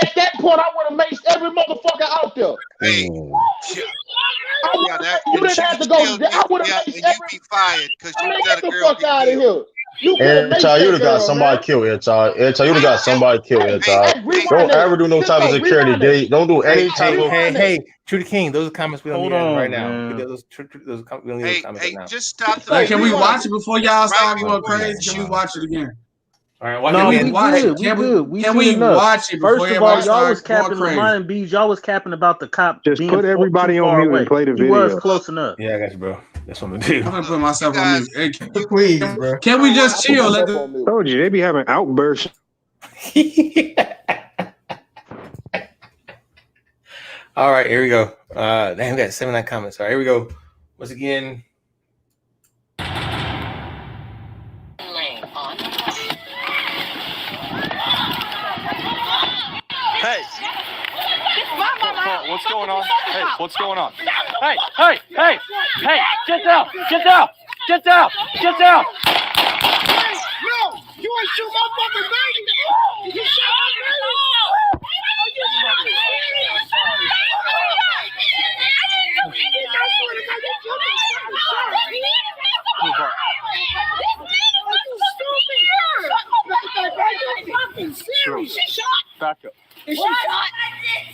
At that point, I would have maced every motherfucker out there. Hey, you didn't have to go. I would have maced every. Be fired because you let a the girl fuck out of here. You You'd have got somebody killed, Airtime. You'd have got somebody killed, Airtime. Don't ever do no type of security date. Don't do any type of. Hey, Trudy King, those are comments we don't need right now. We don't need those comments right now. Just stop. Can we watch it before y'all start going crazy? Can we watch it again? All right, Can we watch it? First of all, y'all was capping the line, Bees. Y'all was capping about the cop. Just being put everybody on mute and play the video. He was close enough. Yeah, I got you, bro. That's what I'm gonna do. I'm gonna put myself on mute. Hey, Please, bro. Can we just chill? Told you they be having outbursts. All right, here we go. Damn, we got 79 comments. All right, here we go. Once again. Hey. What's going on? Hey, what's going on? Hey, get down. No, you ain't shoot my fucking baby. You shot my baby. She shot. Back up. Is she shot?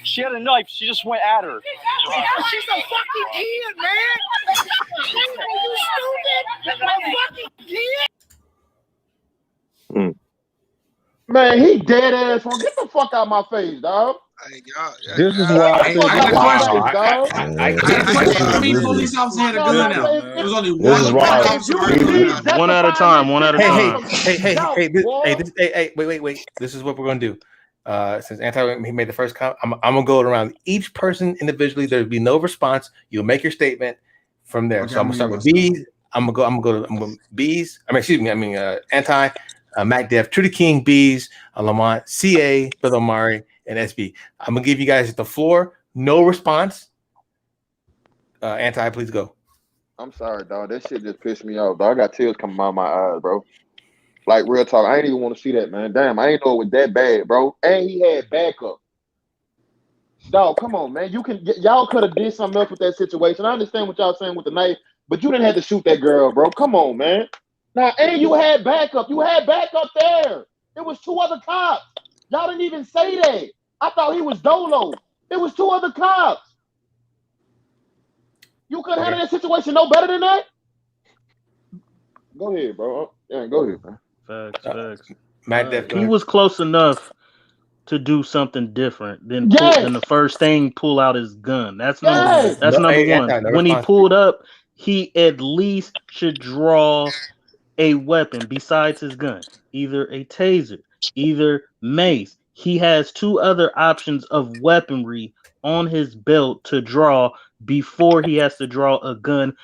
She had a knife. She just went at her. She's a fucking kid, man. You stupid. A fucking kid. Man, he dead ass wrong. Get the fuck out of my face, dog. This is why I How many police officers had a gun out? There was only one. One at a time. Hey, wait. This is what we're gonna do. Since he made the first comment, I'm gonna go around each person individually. There'll be no response. You'll make your statement from there. Okay, so I'm gonna start with Bees. I'm gonna go Bees. Anti, Mac Def, Trudy King, Bees, Lamont, CA, Brother Omari, and SB. I'm gonna give you guys the floor. No response. Anti, please go. I'm sorry, dog. That shit just pissed me off, dog. I got tears coming out of my eyes, bro. Like, real talk, I ain't even want to see that, man. Damn, I ain't know it was that bad, bro. And he had backup. Dog, come on, man. Y'all could have did something else with that situation. I understand what y'all saying with the knife, but you didn't have to shoot that girl, bro. Come on, man. Now, and you had backup. You had backup there. It was 2 other cops. Y'all didn't even say that. I thought he was Dolo. It was 2 other cops. You could handle that situation no better than that. Go ahead, bro. Yeah, go ahead, man. Facts. He was close enough to do something different than the first thing pull out his gun. That's number one. When he pulled up, he at least should draw a weapon besides his gun, either a taser, either mace. He has 2 other options of weaponry on his belt to draw before he has to draw a gun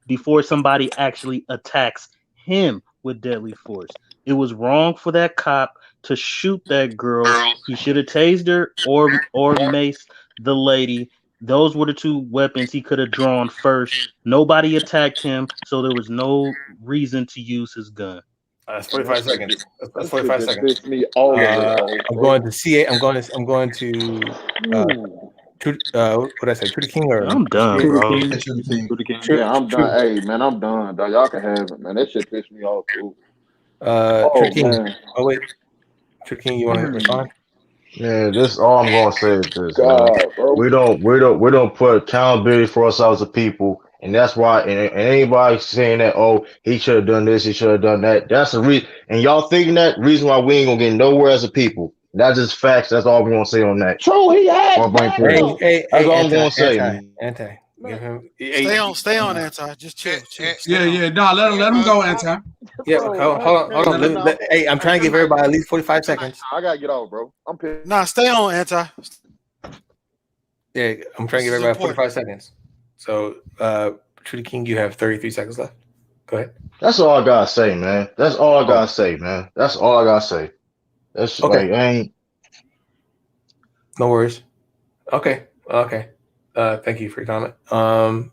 before somebody actually attacks him with deadly force. It was wrong for that cop to shoot that girl. He should have tased her or maced the lady. Those were the 2 weapons he could have drawn first. Nobody attacked him, so there was no reason to use his gun. That's 45 seconds. That's 45 seconds. Pissed me all the way off, I'm going to CA. I'm going to what did I say? Trudy King or I'm done, bro. Yeah, I'm done. Hey, man, I'm done. Dog. Y'all can have it, man. That shit pissed me off too. Trudy King. Man. Oh wait, Trudy King, you want to respond? Yeah, this all I'm gonna say is this, God, man. bro. We don't put accountability for ourselves as people, and that's why. And anybody saying that, oh, he should have done this, he should have done that. That's the reason. And y'all thinking that reason why we ain't gonna get nowhere as a people. That's just facts. That's all we're gonna say on that. True, he had. That's all I'm gonna say. Anti. Give him. Stay on, Anti. Just chill. Yeah. Nah, let him go, Anti. Yeah, hold on. Hey, I'm trying to give everybody at least 45 seconds. I gotta get off, bro. I'm pissed. Nah, stay on, Anti. Yeah, I'm trying to give everybody 45 seconds. So, Trudy King, you have 33 seconds left. Go ahead. That's all I gotta say, man. That's all I gotta say, man. That's all I gotta say. That's okay. Like, I ain't. No worries. Okay. Thank you for your comment.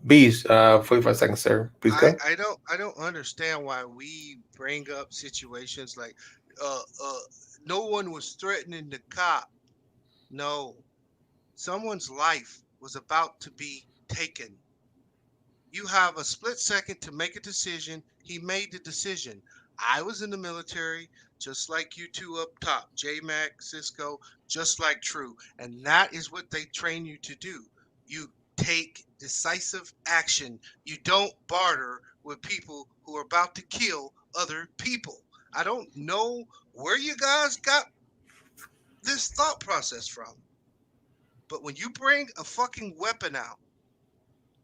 Bees, 45 seconds, sir. Please go. I don't understand why we bring up situations like no one was threatening the cop. No. Someone's life was about to be taken. You have a split second to make a decision. He made the decision. I was in the military, just like you two up top, J-Mac, Cisco, just like True. And that is what they train you to do. You take decisive action. You don't barter with people who are about to kill other people. I don't know where you guys got this thought process from. But when you bring a fucking weapon out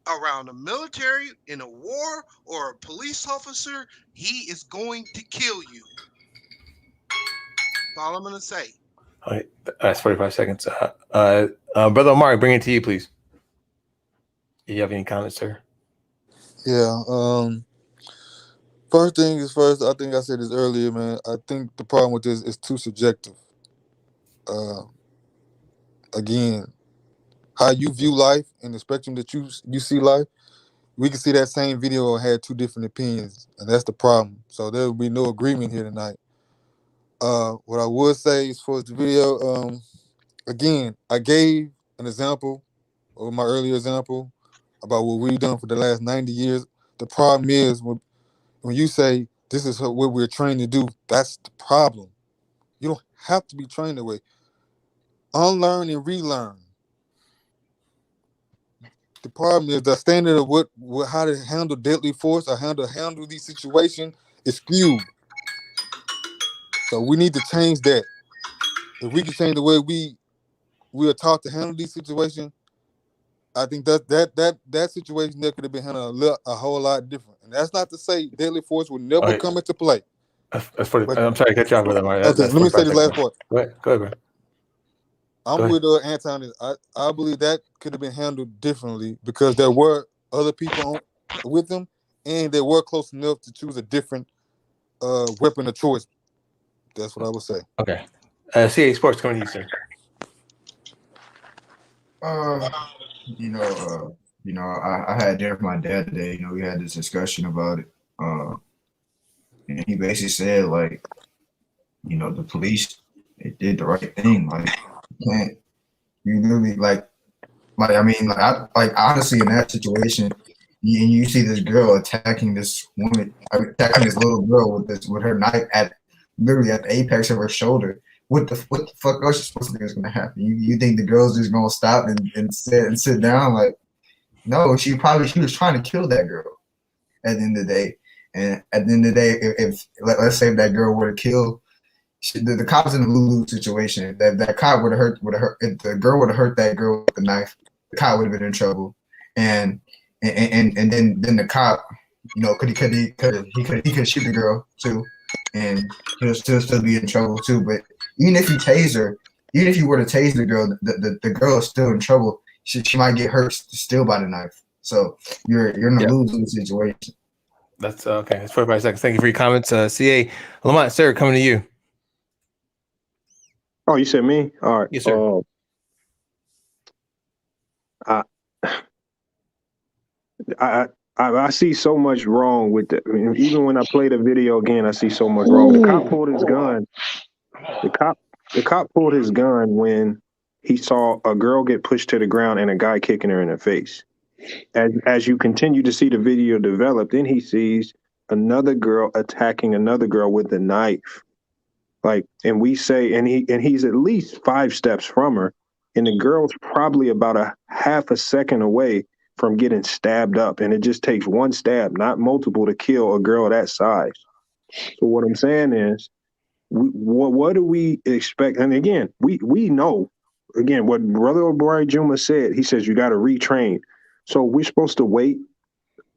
around a military in a war or a police officer, he is going to kill you. That's all I'm going to say. All right, that's 45 seconds. Brother Omar, bring it to you, please. Do you have any comments, sir? Yeah. First thing is first. I think I said this earlier, man. I think the problem with this is too subjective. Again, how you view life and the spectrum that you see life, we can see that same video and had 2 different opinions, and that's the problem. So there will be no agreement here tonight. What I would say as far as the video, again, I gave an example of my earlier example about what we've done for the last 90 years. The problem is when you say this is what we're trained to do, that's the problem. You don't have to be trained that way. Unlearn and relearn. The problem is the standard of how to handle deadly force or how to handle these situations is skewed. So we need to change that. If we can change the way we are taught to handle these situations, I think that situation there could have been handled a whole lot different. And that's not to say deadly force will never come into play. I'm sorry to cut you off, brother. Okay, let me say this last part. Go ahead, bro. I'm with Anton. I believe that could have been handled differently because there were other people with them, and they were close enough to choose a different weapon of choice. That's what I would say. Okay. CA Sports coming to you, sir. I had dinner with my dad today. We had this discussion about it. And he basically said, like, the police, they did the right thing. Like, you literally honestly in that situation, you see this girl attacking this woman, attacking this little girl with her knife literally at the apex of her shoulder. what the fuck else you supposed to think is gonna happen? You think the girl's just gonna stop and sit down? Like, no, she was trying to kill that girl at the end of the day. And at the end of the day, if let's say if that girl were to kill, the cop's in a lose-lose situation. That cop would have hurt. If the girl would have hurt that girl with the knife, the cop would have been in trouble. And then the cop, could he shoot the girl too, and he'll still be in trouble too. But even if you tase her, even if you were to tase the girl, the girl is still in trouble. She might get hurt still by the knife. So you're in a lose-lose situation. That's okay. That's 45 seconds. Thank you for your comments. CA Lamont, sir, coming to you. Oh, you said me? All right. Yes, sir. I see so much wrong with it. I mean, even when I play the video again, I see so much wrong. The cop pulled his gun. The cop pulled his gun when he saw a girl get pushed to the ground and a guy kicking her in the face. As you continue to see the video develop, then he sees another girl attacking another girl with a knife. And we say, and he's at least 5 steps from her, and the girl's probably about a half a second away from getting stabbed up. And it just takes one stab, not multiple, to kill a girl that size. So what I'm saying is, what do we expect? And again, we know, again, what Brother Obari Juma said, he says you got to retrain. So we're supposed to wait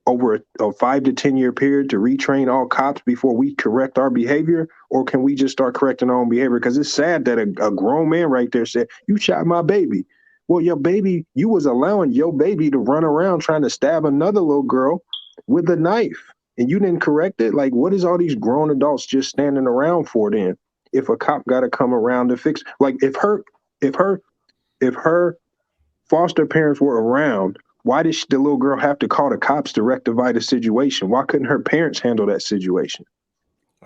over a 5 to 10 year period to retrain all cops before we correct our behavior? Or can we just start correcting our own behavior? Because it's sad that a grown man right there said, you shot my baby. Well, your baby, you was allowing your baby to run around trying to stab another little girl with a knife, and you didn't correct it. Like, what is all these grown adults just standing around for then? If a cop got to come around to fix, like if her foster parents were around, why did the little girl have to call the cops to rectify the situation? Why couldn't her parents handle that situation?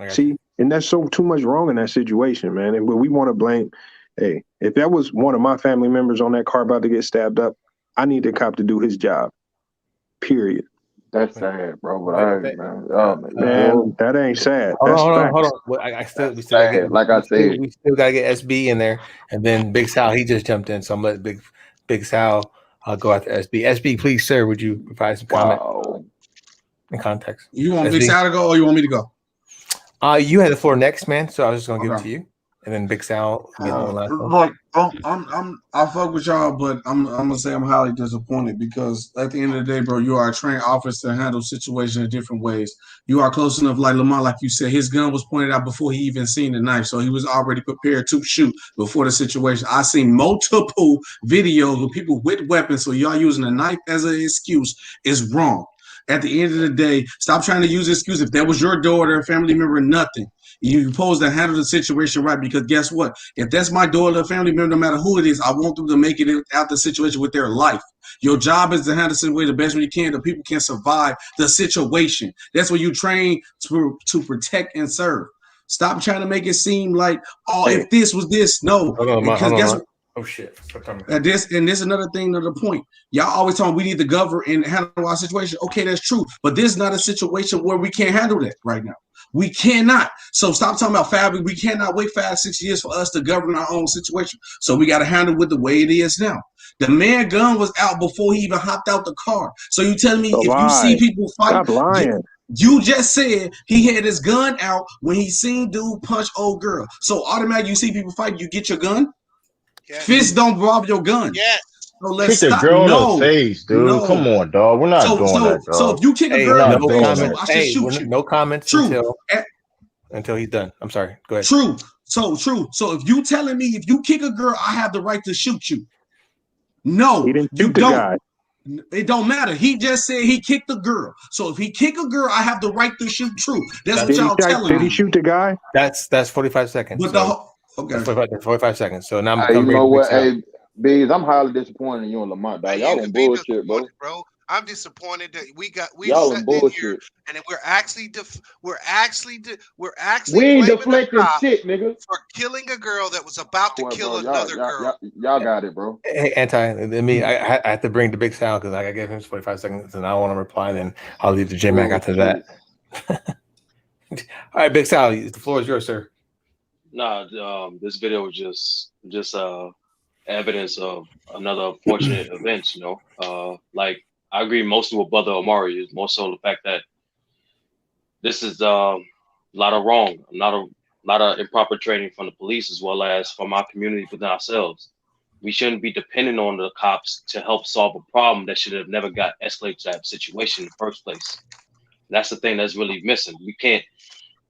See, and that's too much wrong in that situation, man. And we want to blame. Hey, if that was one of my family members on that car about to get stabbed up, I need the cop to do his job. Period. That's sad, bro. But man, that ain't sad. Hold That's on. facts. Well, we still gotta get, like I said, we still gotta get SB in there, and then Big Sal, he just jumped in, so I'm letting Big Sal go after SB. SB, please, sir, would you provide some comment and context? You want SB? Big Sal to go, or you want me to go? You had the floor next, man. So I was just gonna give it to you, and then Big Sal. Like I fuck with y'all, but I'm gonna say I'm highly disappointed because at the end of the day, bro, you are a trained officer to handle situations in different ways. You are close enough, like Lamont, like you said, his gun was pointed out before he even seen the knife, so he was already prepared to shoot before the situation. I seen multiple videos of people with weapons, so y'all using a knife as an excuse is wrong. At the end of the day, stop trying to use the excuse. If that was your daughter, family member, nothing. You're supposed to handle the situation right, because guess what? If that's my daughter, family member, no matter who it is, I want them to make it out the situation with their life. Your job is to handle the situation the best way you can, so people can survive the situation. That's what you train to protect and serve. Stop trying to make it seem like, if this was this, no. Because guess what? Oh shit! And this is another thing, another point. Y'all always talking we need to govern and handle our situation. Okay, that's true, but this is not a situation where we can't handle that right now. We cannot. So stop talking about fabric. We cannot wait 5-6 years for us to govern our own situation. So we got to handle it the way it is now. The man gun was out before he even hopped out the car. So you telling me if you see people fight, stop lying. You just said he had his gun out when he seen dude punch old girl. So automatically you see people fight, you get your gun. Yes. Fists don't rob your gun. Yes. So let's kick stop. a girl in the face, dude. Come on, dog. We're not doing that, dog. So if you kick a girl in the face, I should shoot you. No comments. True. Until he's done. I'm sorry. Go ahead. True. So if you telling me if you kick a girl, I have the right to shoot you. No, he didn't shoot you the don't. Guy. It don't matter. He just said he kicked the girl. So if he kick a girl, I have the right to shoot. True. That's what y'all telling me. Did he shoot the guy? That's 45 seconds. But okay. 45 seconds. So now you know what? Hey, Bees, I'm highly disappointed in you and Lamont, dog. Y'all on bullshit, bro. I'm disappointed that we y'all on bullshit here, and then we're actually we ain't deflecting shit, nigga, for killing a girl that was about to kill another girl. Y'all got it, bro. Hey, I have to bring the Big Sal because I gave him 45 seconds and I want to reply. Then I'll leave the J-Mac after that. All right, Big Sal, the floor is yours, sir. Nah, this video was just evidence of another unfortunate events. Like I agree mostly with Brother Omari. Is more so the fact that this is a lot of wrong, a lot of improper training from the police as well as from our community within ourselves. We shouldn't be dependent on the cops to help solve a problem that should have never got escalated to that situation in the first place. That's the thing that's really missing. We can't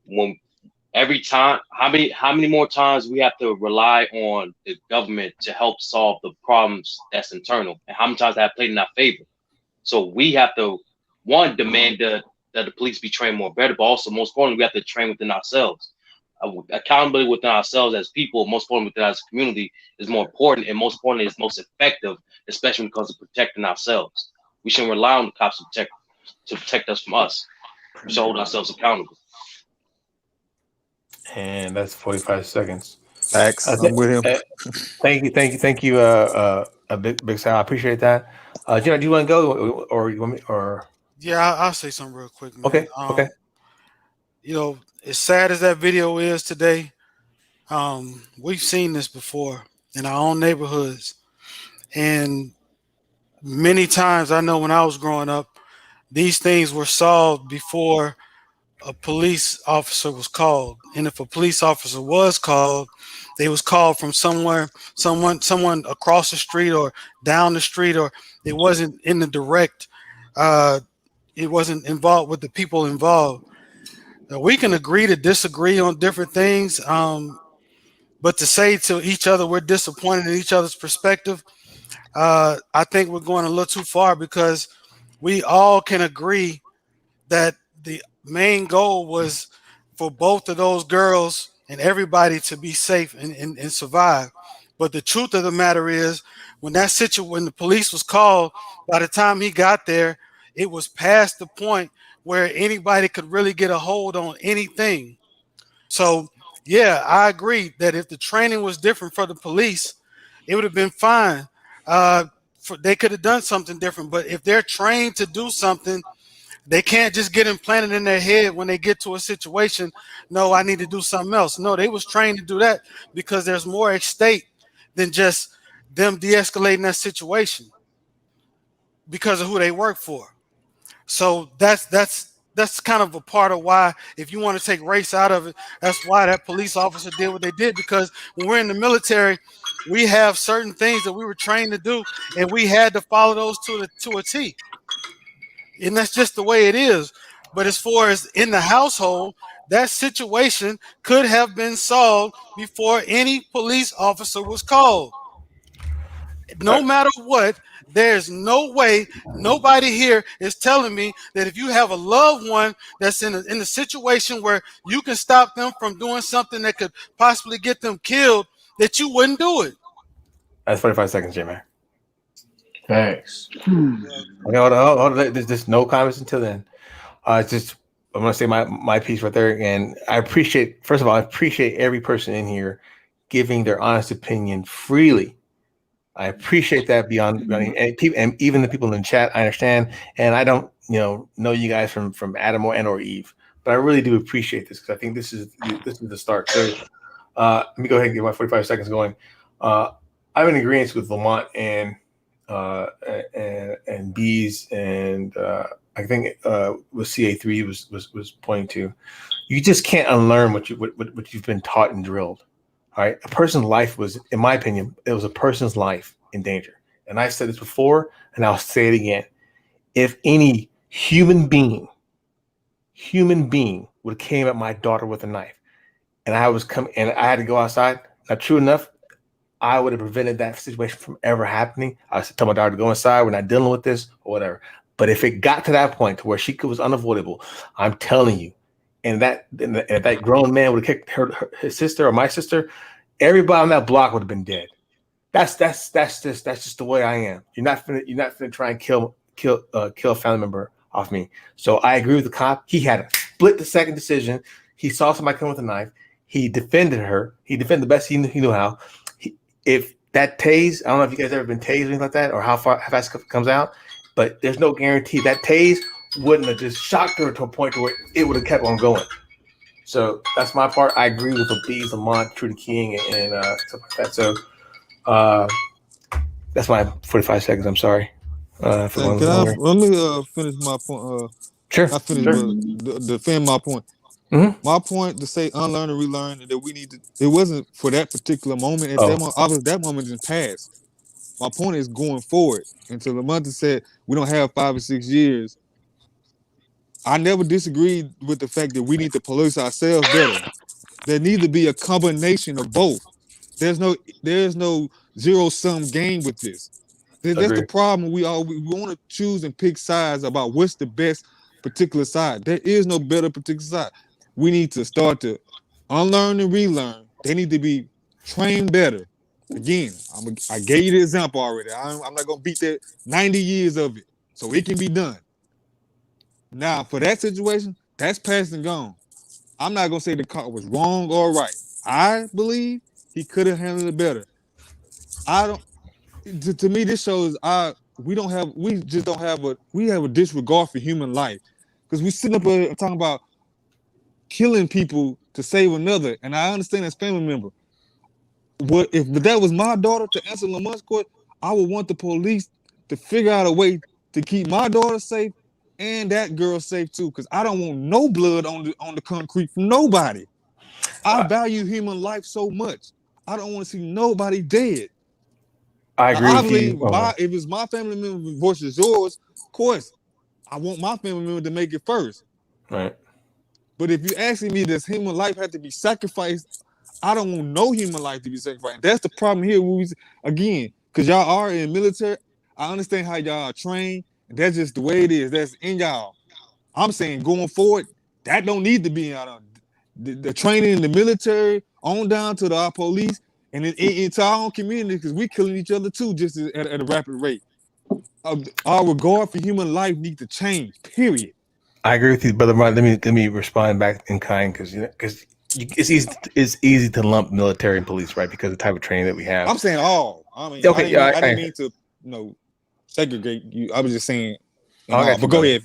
when every time how many more times we have to rely on the government to help solve the problems that's internal, and how many times that played in our favor. So we have to demand that the police be trained more better, but also most importantly we have to train within ourselves. Accountability within ourselves as people, most importantly within our community, is more important, and most importantly is most effective, especially when it comes to protecting ourselves. We shouldn't rely on the cops to protect us from us. We should hold ourselves accountable. And that's 45 seconds. Thanks. I'm with him. Thank you. A big Sal. I appreciate that. Gina, do you want to go, or you want me? Or yeah, I'll say something real quick, man. Okay. Okay. As sad as that video is today, we've seen this before in our own neighborhoods, and many times I know when I was growing up, these things were solved before a police officer was called. And if a police officer was called, they was called from someone across the street or down the street, or it wasn't in the direct, it wasn't involved with the people involved. Now, we can agree to disagree on different things, but to say to each other we're disappointed in each other's perspective, I think we're going a little too far, because we all can agree that the main goal was for both of those girls and everybody to be safe and survive. But the truth of the matter is, when the police was called, by the time he got there, it was past the point where anybody could really get a hold on anything. So yeah, I agree that if the training was different for the police, it would have been fine. They could have done something different. But if they're trained to do something, they can't just get implanted in their head when they get to a situation, no, I need to do something else. No, they was trained to do that because there's more at stake than just them de-escalating that situation because of who they work for. So that's kind of a part of why, if you want to take race out of it, that's why that police officer did what they did. Because when we're in the military, we have certain things that we were trained to do, and we had to follow those to a T. And that's just the way it is. But as far as in the household, that situation could have been solved before any police officer was called. No matter what, there's no way, nobody here is telling me that if you have a loved one that's in a situation where you can stop them from doing something that could possibly get them killed, that you wouldn't do it. That's 45 seconds, J-Man. Thanks. Okay, hold on. There's just no comments until then. I'm gonna say my piece right there, and I appreciate every person in here giving their honest opinion freely. I appreciate that beyond and even the people in the chat. I understand, and I don't know you guys from Adam or Eve, but I really do appreciate this, because I think this is the start. So let me go ahead and get my 45 seconds going. I'm in agreement with Lamont and Bees, and I think what CA3 was pointing to. You just can't unlearn what you've been taught and drilled. All right, a person's life was, in my opinion, it was a person's life in danger. And I said this before, and I'll say it again. If any human being would have came at my daughter with a knife, and I had to go outside, now true enough, I would have prevented that situation from ever happening. I said, tell my daughter to go inside. We're not dealing with this or whatever. But if it got to that point to where she was unavoidable, I'm telling you, and if that grown man would have kicked his sister or my sister, everybody on that block would have been dead. That's just the way I am. You're not finna try and kill a family member off me. So I agree with the cop. He had a split the second decision. He saw somebody come with a knife. He defended her. He defended the best he knew how. If that tase, I don't know if you guys ever been tased or anything like that, or how fast it comes out, but there's no guarantee that tase wouldn't have just shocked her to a point where it would have kept on going. So that's my part. I agree with the B's, Lamont, Trudy King, and stuff like that. So that's my 45 seconds. I'm sorry. Let me finish my point. Sure. Not finish, but defend my point. Mm-hmm. My point to say unlearn and relearn that we need to. It wasn't for that particular moment. At that moment, obviously, that moment is past. My point is going forward. Until the month said we don't have 5 or 6 years. I never disagreed with the fact that we need to police ourselves better. There needs to be a combination of both. There's no zero-sum game with this. That's the problem. We want to choose and pick sides about what's the best particular side. There is no better particular side. We need to start to unlearn and relearn. They need to be trained better. Again, I gave you the example already. I'm not gonna beat that 90 years of it, so it can be done. Now, for that situation, that's past and gone. I'm not gonna say the call was wrong or right. I believe he could have handled it better. I don't. To me, this shows we have a disregard for human life because we sit up and talking about killing people to save another, and I understand as family member. If that was my daughter to answer Lamont's court, I would want the police to figure out a way to keep my daughter safe and that girl safe too, because I don't want no blood on the concrete from nobody. I value human life so much. I don't want to see nobody dead. I agree with you. If it's my family member versus yours, of course, I want my family member to make it first. Right. But if you're asking me, does human life have to be sacrificed? I don't want no human life to be sacrificed. That's the problem here. Again, because y'all are in military, I understand how y'all are trained. And that's just the way it is. That's in y'all. I'm saying going forward, that don't need to be in y'all. The training in the military, on down to our police, and into our own community, because we're killing each other too, just at a rapid rate. Our regard for human life needs to change. Period. I agree with you, brother. Let me respond back in kind because it's easy to lump military and police, right? Because of the type of training that we have. I'm saying all. I mean, okay, I didn't mean to, segregate you. I was just saying. But go ahead.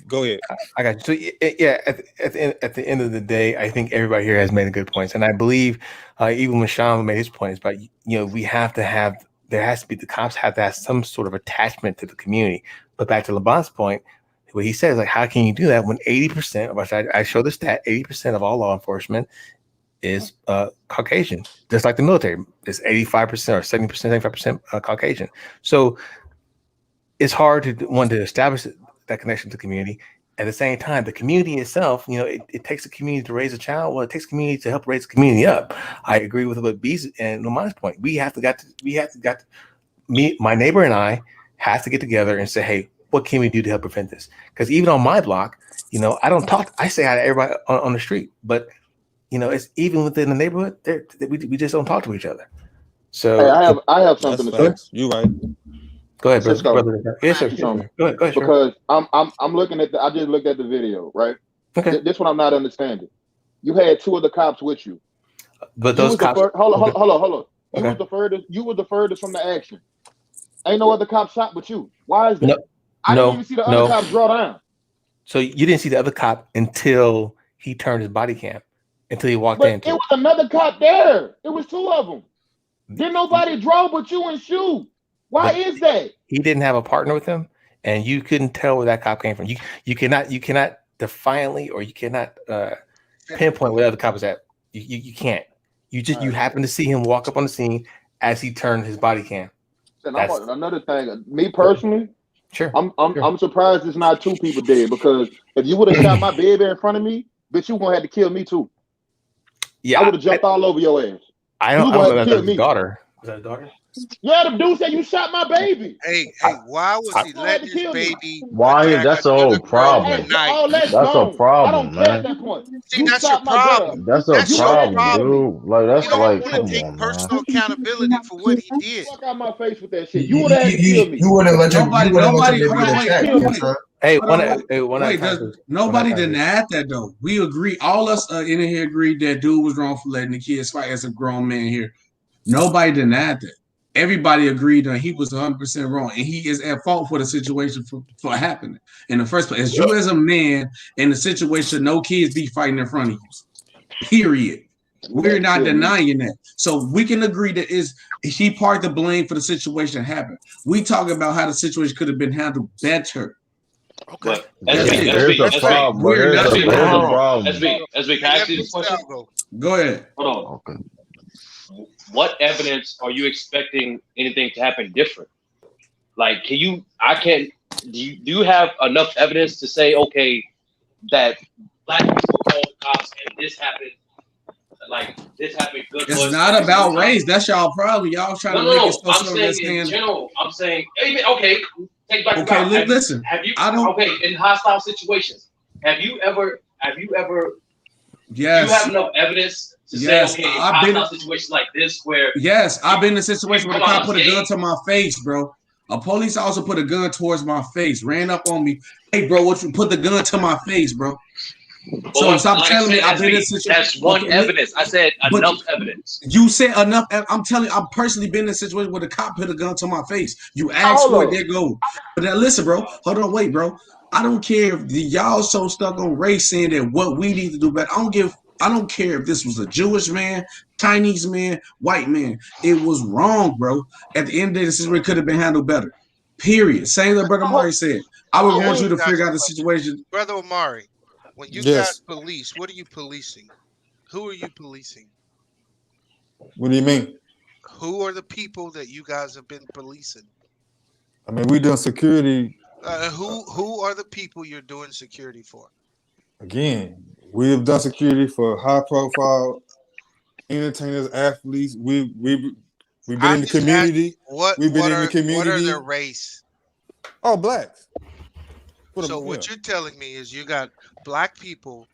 I got you. So yeah, at the end of the day, I think everybody here has made a good points, and I believe even when Sean made his points, but we have to have. There has to be, the cops have to have some sort of attachment to the community. But back to LeBron's point, what he says, like, how can you do that when 80%, I show the stat, 80% of all law enforcement is Caucasian, just like the military. It's 85% or 70%, 75% Caucasian. So it's hard to establish that connection to the community. At the same time, the community itself, it takes a community to raise a child. Well, it takes a community to help raise the community up. I agree with what B's and Lamont's point. My neighbor and I have to get together and say, hey, what can we do to help prevent this? Because even on my block, I don't talk. I say hi to everybody on the street, but it's even within the neighborhood. We just don't talk to each other. So hey, I have something to say. You right. Go ahead, brother. Yes, sir. Go ahead. Because I'm looking at I just looked at the video, right? Okay. This one I'm not understanding. You had two of the cops with you. But those cops. Hold on. Okay. You were the furthest from the action. Ain't no other cop shot but you. Why is that? No, I didn't even see the other cops draw down. So you didn't see the other cop until he turned his body cam, until he walked in. It was another cop there. It was two of them. Didn't nobody draw but you and shoot. Why is that? He didn't have a partner with him, and you couldn't tell where that cop came from. You cannot defiantly, or you cannot pinpoint where the other cop was at. You can't. You happen to see him walk up on the scene as he turned his body cam. And another thing, me personally, sure. I'm surprised it's not two people dead, because if you would have shot my baby in front of me, bitch, you were gonna have to kill me too. Yeah, I would have jumped all over your ass. I don't know if that's his daughter. Was that a daughter? Yeah, the dude said you shot my baby. Hey, why was he letting his baby? Why? That's a whole problem. That's a problem, man. See, that's your problem. That's a problem, dude. Like, that's like, come on, man. Personal accountability for what he did. Fuck out my face with that shit. You would have killed me. You wouldn't let your Nobody denied that though. We agree. All us in here agreed that dude was wrong for letting the kids fight as a grown man here. Nobody denied that. Everybody agreed that he was 100% wrong, and he is at fault for the situation for happening in the first place. As you as a man in the situation, no kids be fighting in front of you. Period. We're not denying that. So we can agree that is he part of the blame for the situation that happened. We talk about how the situation could have been handled better. Okay. Here's a problem. Here's a problem. SB, can I ask you this question? Go ahead. Hold on. Okay. What evidence are you expecting anything to happen different? Like, do you have enough evidence to say, okay, that black people called cops and this happened? Like this happened. Good. It's not about race. That's y'all problem. Y'all trying to make it so I'm saying in general. I'm saying okay. Take back. Okay, listen. Have you? I don't. Okay, in hostile situations, have you ever? Yes. You have enough evidence to say, okay, in hostile situations like this where. Yes, I've been in a situation where the cop put a gun to my face, bro. A police officer put a gun towards my face, ran up on me. Hey, bro, what you put the gun to my face, bro? So stop telling me I've been in a situation. That's one evidence. I said enough evidence. You said enough. I'm telling you, I've personally been in a situation where the cop put a gun to my face. You asked for it, there go. But now listen, bro. Hold on, wait, bro. I don't care if y'all so stuck on race saying that what we need to do better. I don't care if this was a Jewish man, Chinese man, white man. It was wrong, bro. At the end of the day, this is where it could have been handled better. Period. Same that Brother Amari said. I would want you to figure out the situation. Brother Amari, when you guys police, what are you policing? Who are you policing? What do you mean? Who are the people that you guys have been policing? I mean, we doing security. Who are the people you're doing security for? Again, we have done security for high profile entertainers, athletes. We've been in the community. We've been in the community. What are their race? Oh, blacks. So what you're telling me is you got black people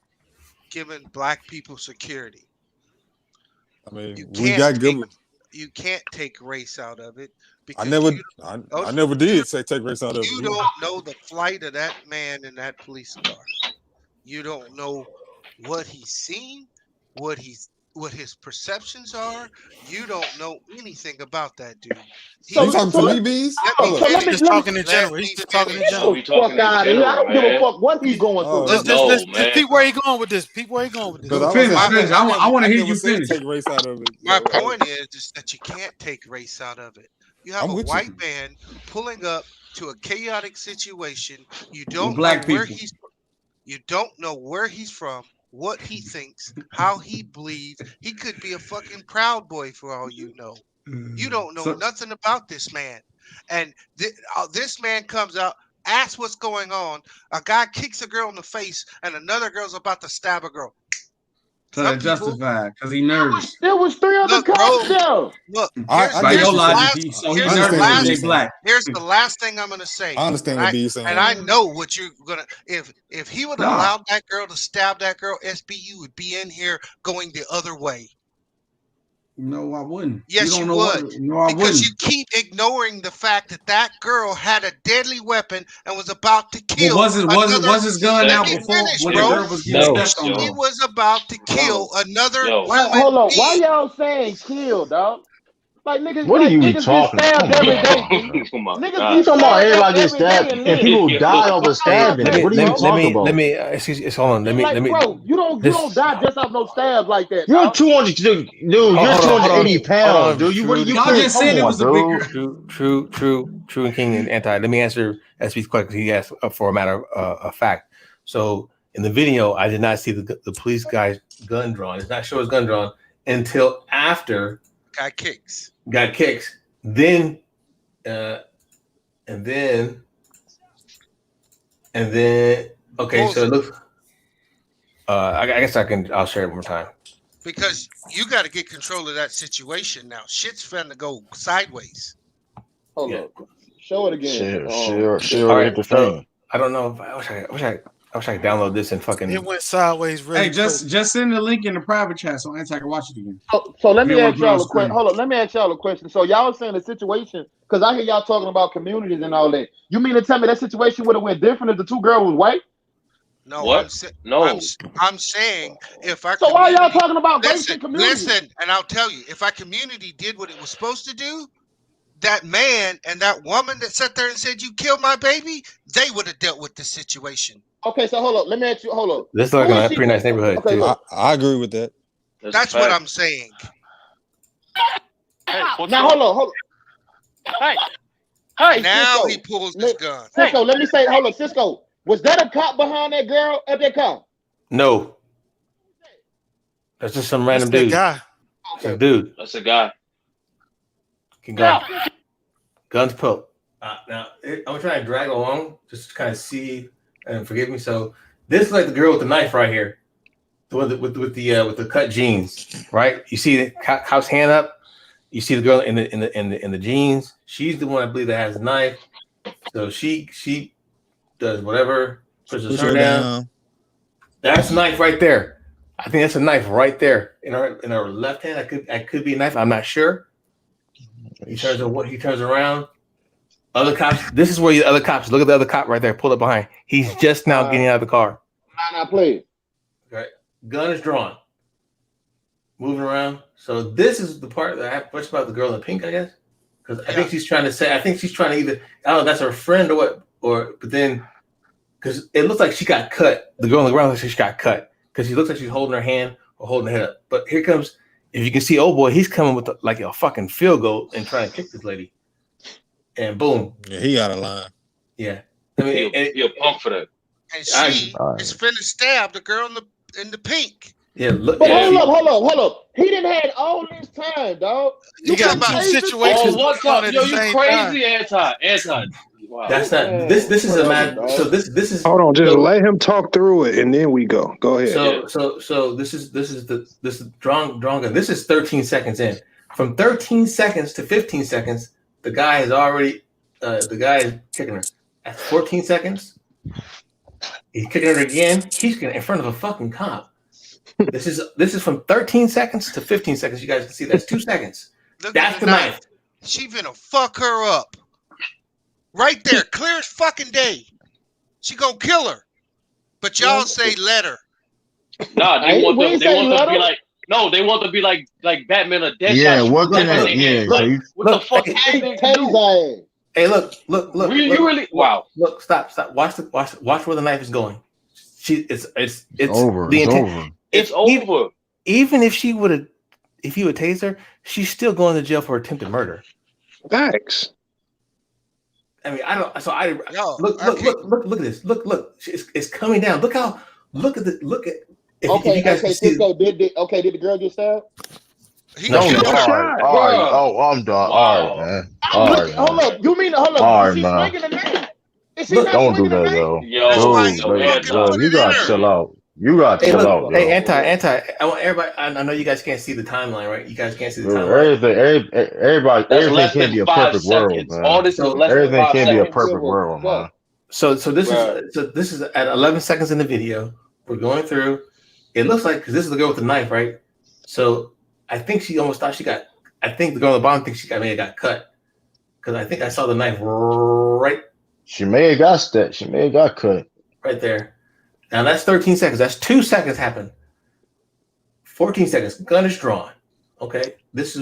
giving black people security. I mean, you can't take race out of it. I never did say take race out of it. You don't know the flight of that man in that police car. You don't know what he's seen, what his perceptions are. You don't know anything about that dude. So you talking to me, Bees? He's just talking in general. He's just talking in general. Fuck out of here. I don't give a fuck what he's going through. Let's peep where he going with this. Peep where he going with this. I want to hear you finish. Take race out of it. My point is that you can't take race out of it. You have a white man pulling up to a chaotic situation. You don't know where he's. You don't know where he's from, what he thinks, how he bleeds. He could be a fucking Proud Boy for all you know. You don't know nothing about this man. And this man comes out, asks what's going on. A guy kicks a girl in the face, and another girl's about to stab a girl. So that's justified because he nervous. There was 3 other cops there. Look, by your logic, so he's nervous. He's black. Here's the last thing I'm gonna say. I understand what you're saying, and I know what you're gonna. If he would have allowed that girl to stab that girl, SBU would be in here going the other way. No, I wouldn't. Yes, you would. No, I because wouldn't. you keep ignoring the fact that girl had a deadly weapon and was about to kill. Was his gun out before when the girl was getting stepped on? He was about to kill another woman. Hold on. Why y'all saying kill, dog? Like niggas. What are you niggas talking get stabbed every day. Niggas you talking about everybody get stabbed and people die over stabbing? What are you talking about? Let me excuse. Hold on. Let me. Bro, you don't die just off no stabs like that. You're 200, dude. You're 280 pounds, dude. What are you? Y'all just said it was a bigger. True, and King and anti. Let me answer SB's question. He asked for a matter of fact. So in the video, I did not see the police guy's gun drawn. It's not sure his gun drawn until after. Got kicks. Then, okay. So it looks. I guess I'll share it one more time. Because you got to get control of that situation now. Shit's finna go sideways. Hold on. Show it again. Share All right, so, I don't know. I wish I could download this and fucking. It went sideways. Really hey, just send the link in the private chat so Anti can watch it again. So let me ask y'all a question. Hold on, let me ask y'all a question. So y'all saying the situation because I hear y'all talking about communities and all that. You mean to tell me that situation would have went different if the 2 girls was white? No, what? I'm saying if our so why y'all talking about race and community? Listen, and I'll tell you, if our community did what it was supposed to do, that man and that woman that sat there and said you killed my baby, they would have dealt with the situation. Okay, so hold up. Let me ask you. Hold up. This is like a pretty nice neighborhood. Okay, too. look. I agree with that. That's what I'm saying. Hey, Now hold on. Hey, Now Cisco, he pulls his gun. Cisco, let me say, hold up, Cisco. Was that a cop behind that girl at that car? No. That's just some random That's dude. that guy. That's a dude. That's a guy. Can go. Guns pulled. Now I'm gonna try and drag along just to kind of see and forgive me. So this is like the girl with the knife right here, with the cut jeans, right? You see the cop's hand up. You see the girl in the jeans. She's the one I believe that has the knife. So she does whatever, pushes her down. That's a knife right there. I think that's a knife right there in her left hand. That could be a knife. I'm not sure. He turns around. Other cops. This is where the other cops. Look at the other cop right there. Pulled up behind. He's just now getting out of the car. Nah, play. Okay. Gun is drawn. Moving around. So this is the part that I have questions about the girl in the pink, I guess. Because I think she's trying to say. I think she's trying to either. I don't know. That's her friend or what. But then, because it looks like she got cut. The girl on the ground looks like she got cut because she looks like she's holding her hand or holding her head up. But here comes. If you can see, oh boy, he's coming with like a fucking field goal and trying to kick this lady. And boom. Yeah, he got a line. Yeah. I mean, you're a punk for that. And she is finna stab the girl in the pink. Yeah, look. But hold up. He didn't have all this time, dog. You got two situations. What's up? Yo, you crazy anti. Wow. That's not this is a man. So this is hold on, just let him talk through it and then we go. Go ahead. So this is drawn. This is 13 seconds in. From 13 seconds to 15 seconds, the guy is already is kicking her. At 14 seconds, he's kicking her again. He's getting in front of a fucking cop. This is from 13 seconds to 15 seconds. You guys can see that's 2 seconds. That's the knife. She finna fuck her up. Right there, clear as fucking day. She gonna kill her. But y'all say let her. Nah, they want to be like they want to be like Batman or Deadshot. Yeah, what can that? Yeah, what the fuck? Hey, look. You really wow. Look, stop. Watch where the knife is going. It's over. It's over. Even if you would tase her, she's still going to jail for attempted murder. Facts. I mean, look at this. Look. It's coming down. Look at Cisco, did the girl get stabbed? I'm done. All right, man. Hold up. You mean hold up? All Is she right, swinging the knife? Don't do that, though. Yo, you gotta chill out. Hey, anti. I want everybody. I know you guys can't see the timeline, right? You guys can't see the timeline. Everything can't be a perfect world, man. All this is less than Everything 5 can't be a seconds. perfect world, man. So this is at 11 seconds in the video. We're going through. It looks like because this is the girl with the knife, right? So I think she almost thought she got. I think the girl on the bottom thinks she may have got cut because I think I saw the knife right. She may have got that. She may have got cut right there. Now that's 13 seconds. That's 2 seconds happened. 14 seconds. Gun is drawn. Okay.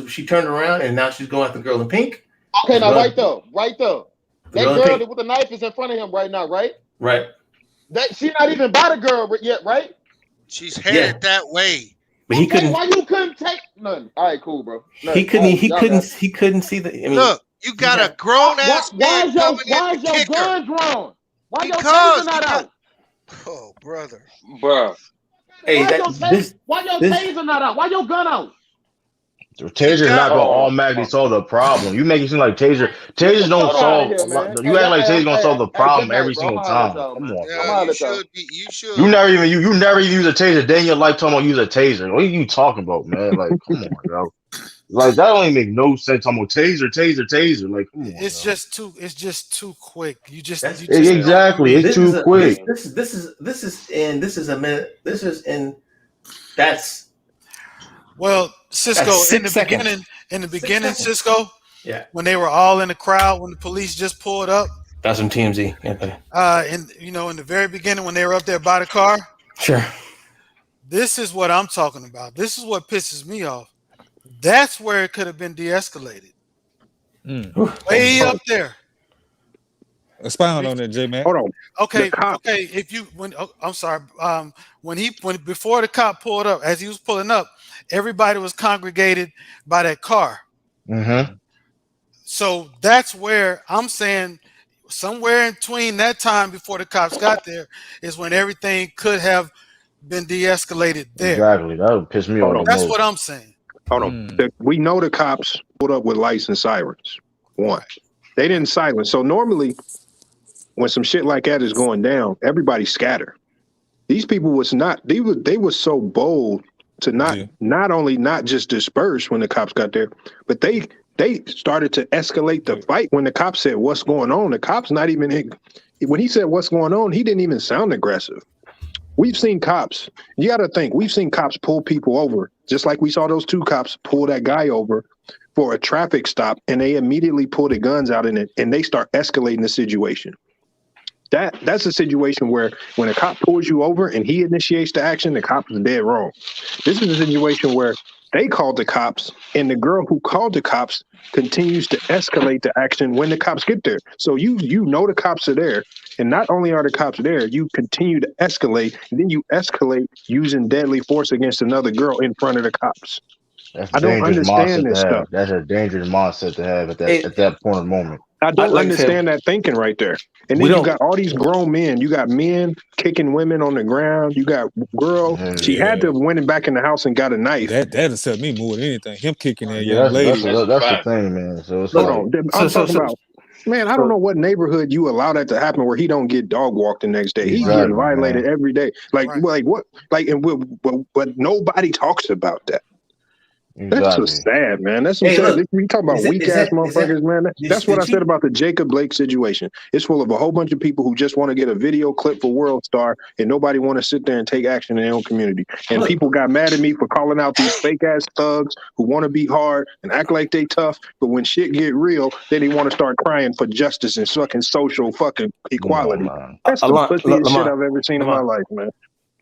She turned around and now she's going at the girl in pink. Okay, now right there. That girl with the knife is in front of him right now, right? Right. She's not even by the girl yet, right? She's headed that way. But he couldn't. Why you couldn't take nothing? All right, cool, bro. He couldn't see the. I mean, look, you got a grown ass man coming in. Why is your gun drawn? Why your taser not out? Oh, brother. Bro. Hey, why your taser not out? Why your gun out? The taser's not gonna automatically solve the problem. You make it seem like tasers don't solve. You act like taser's gonna solve the problem every single time. Come on, you should. You never even use a taser. Then your lifetime will use a taser. What are you talking about, man? Like, come on, bro. Like that don't even make no sense. I'm gonna taser. Like, come on. It's just too quick. Exactly. It's too quick. Well, Cisco, in the beginning, Cisco, when they were all in the crowd, when the police just pulled up. That's some TMZ. In the very beginning, when they were up there by the car. Sure. This is what I'm talking about. This is what pisses me off. That's where it could have been de-escalated. Way up there. Expound on that, J-Mac. Hold on. Okay. If you I'm sorry. When before the cop pulled up, as he was pulling up, everybody was congregated by that car. Mm-hmm. So that's where I'm saying somewhere in between that time before the cops got there is when everything could have been de-escalated there. Exactly. That would piss me off the That's most. what I'm saying. Hold on. We know the cops pulled up with lights and sirens. One. They didn't silence. So normally when some shit like that is going down, everybody scatter. These people was not, they were so bold to not only not just disperse when the cops got there, but they started to escalate the fight when the cops said, "What's going on?" The cops not even, when he said, "What's going on?" he didn't even sound aggressive. We've seen cops, you got to think, we've seen cops pull people over, just like we saw those two cops pull that guy over for a traffic stop, and they immediately pull the guns out in it, and they start escalating the situation. That's a situation where when a cop pulls you over and he initiates the action, the cop is dead wrong. This is a situation where they called the cops and the girl who called the cops continues to escalate the action when the cops get there. So you know the cops are there, and not only are the cops there, you continue to escalate, and then you escalate using deadly force against another girl in front of the cops. That's I don't understand this stuff. That's a dangerous mindset to have at that point of the moment. I don't understand that thinking right there. And then you got all these grown men. You got men kicking women on the ground. You got girl. She had to went back in the house and got a knife. That'll set me more than anything. Him kicking that Yeah, young lady. That's the thing, man. So it's I'm talking about. Man, I don't know what neighborhood you allow that to happen where he don't get dog walked the next day. He's getting violated every day. Like what? Like, but nobody talks about that. That's so sad, man. That's what I'm saying. We talk about weak ass motherfuckers, man. That's what I said about the Jacob Blake situation. It's full of a whole bunch of people who just want to get a video clip for World Star, and nobody want to sit there and take action in their own community. And people got mad at me for calling out these fake ass thugs who want to be hard and act like they tough, but when shit get real, then they want to start crying for justice and fucking social fucking equality. That's the pussiest shit I've ever seen in my life, man.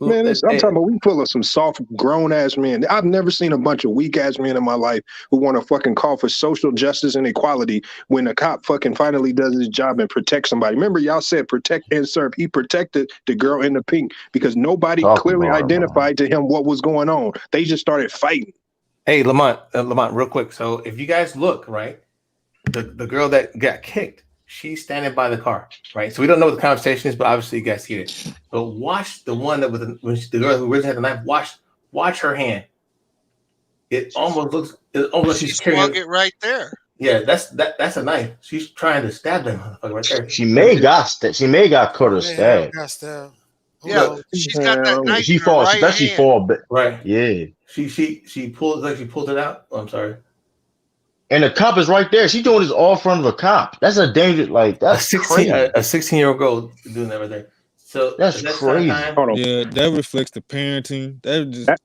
Man, I'm talking about we full of some soft, grown-ass men. I've never seen a bunch of weak-ass men in my life who want to fucking call for social justice and equality when a cop fucking finally does his job and protects somebody. Remember, y'all said protect and serve. He protected the girl in the pink because nobody clearly identified to him what was going on. They just started fighting. Hey, Lamont, real quick. So if you guys look, right, the girl that got kicked, she's standing by the car, right? So we don't know what the conversation is, but obviously you guys see it. But watch the one that the girl who originally had the knife. Watch her hand. It almost looks like she's carrying it right there. Yeah, that's a knife. She's trying to stab that motherfucker right there. She may got cut or stabbed. Yeah, she's got that knife. She falls, right especially hand. for a bit. Right. Yeah. She pulled it out. Oh, I'm sorry. And the cop is right there. She doing this all in front of a cop. That's a danger. Like that's crazy. A 16-year-old girl doing that right there. So that's crazy. Hold on. Yeah, that reflects the parenting.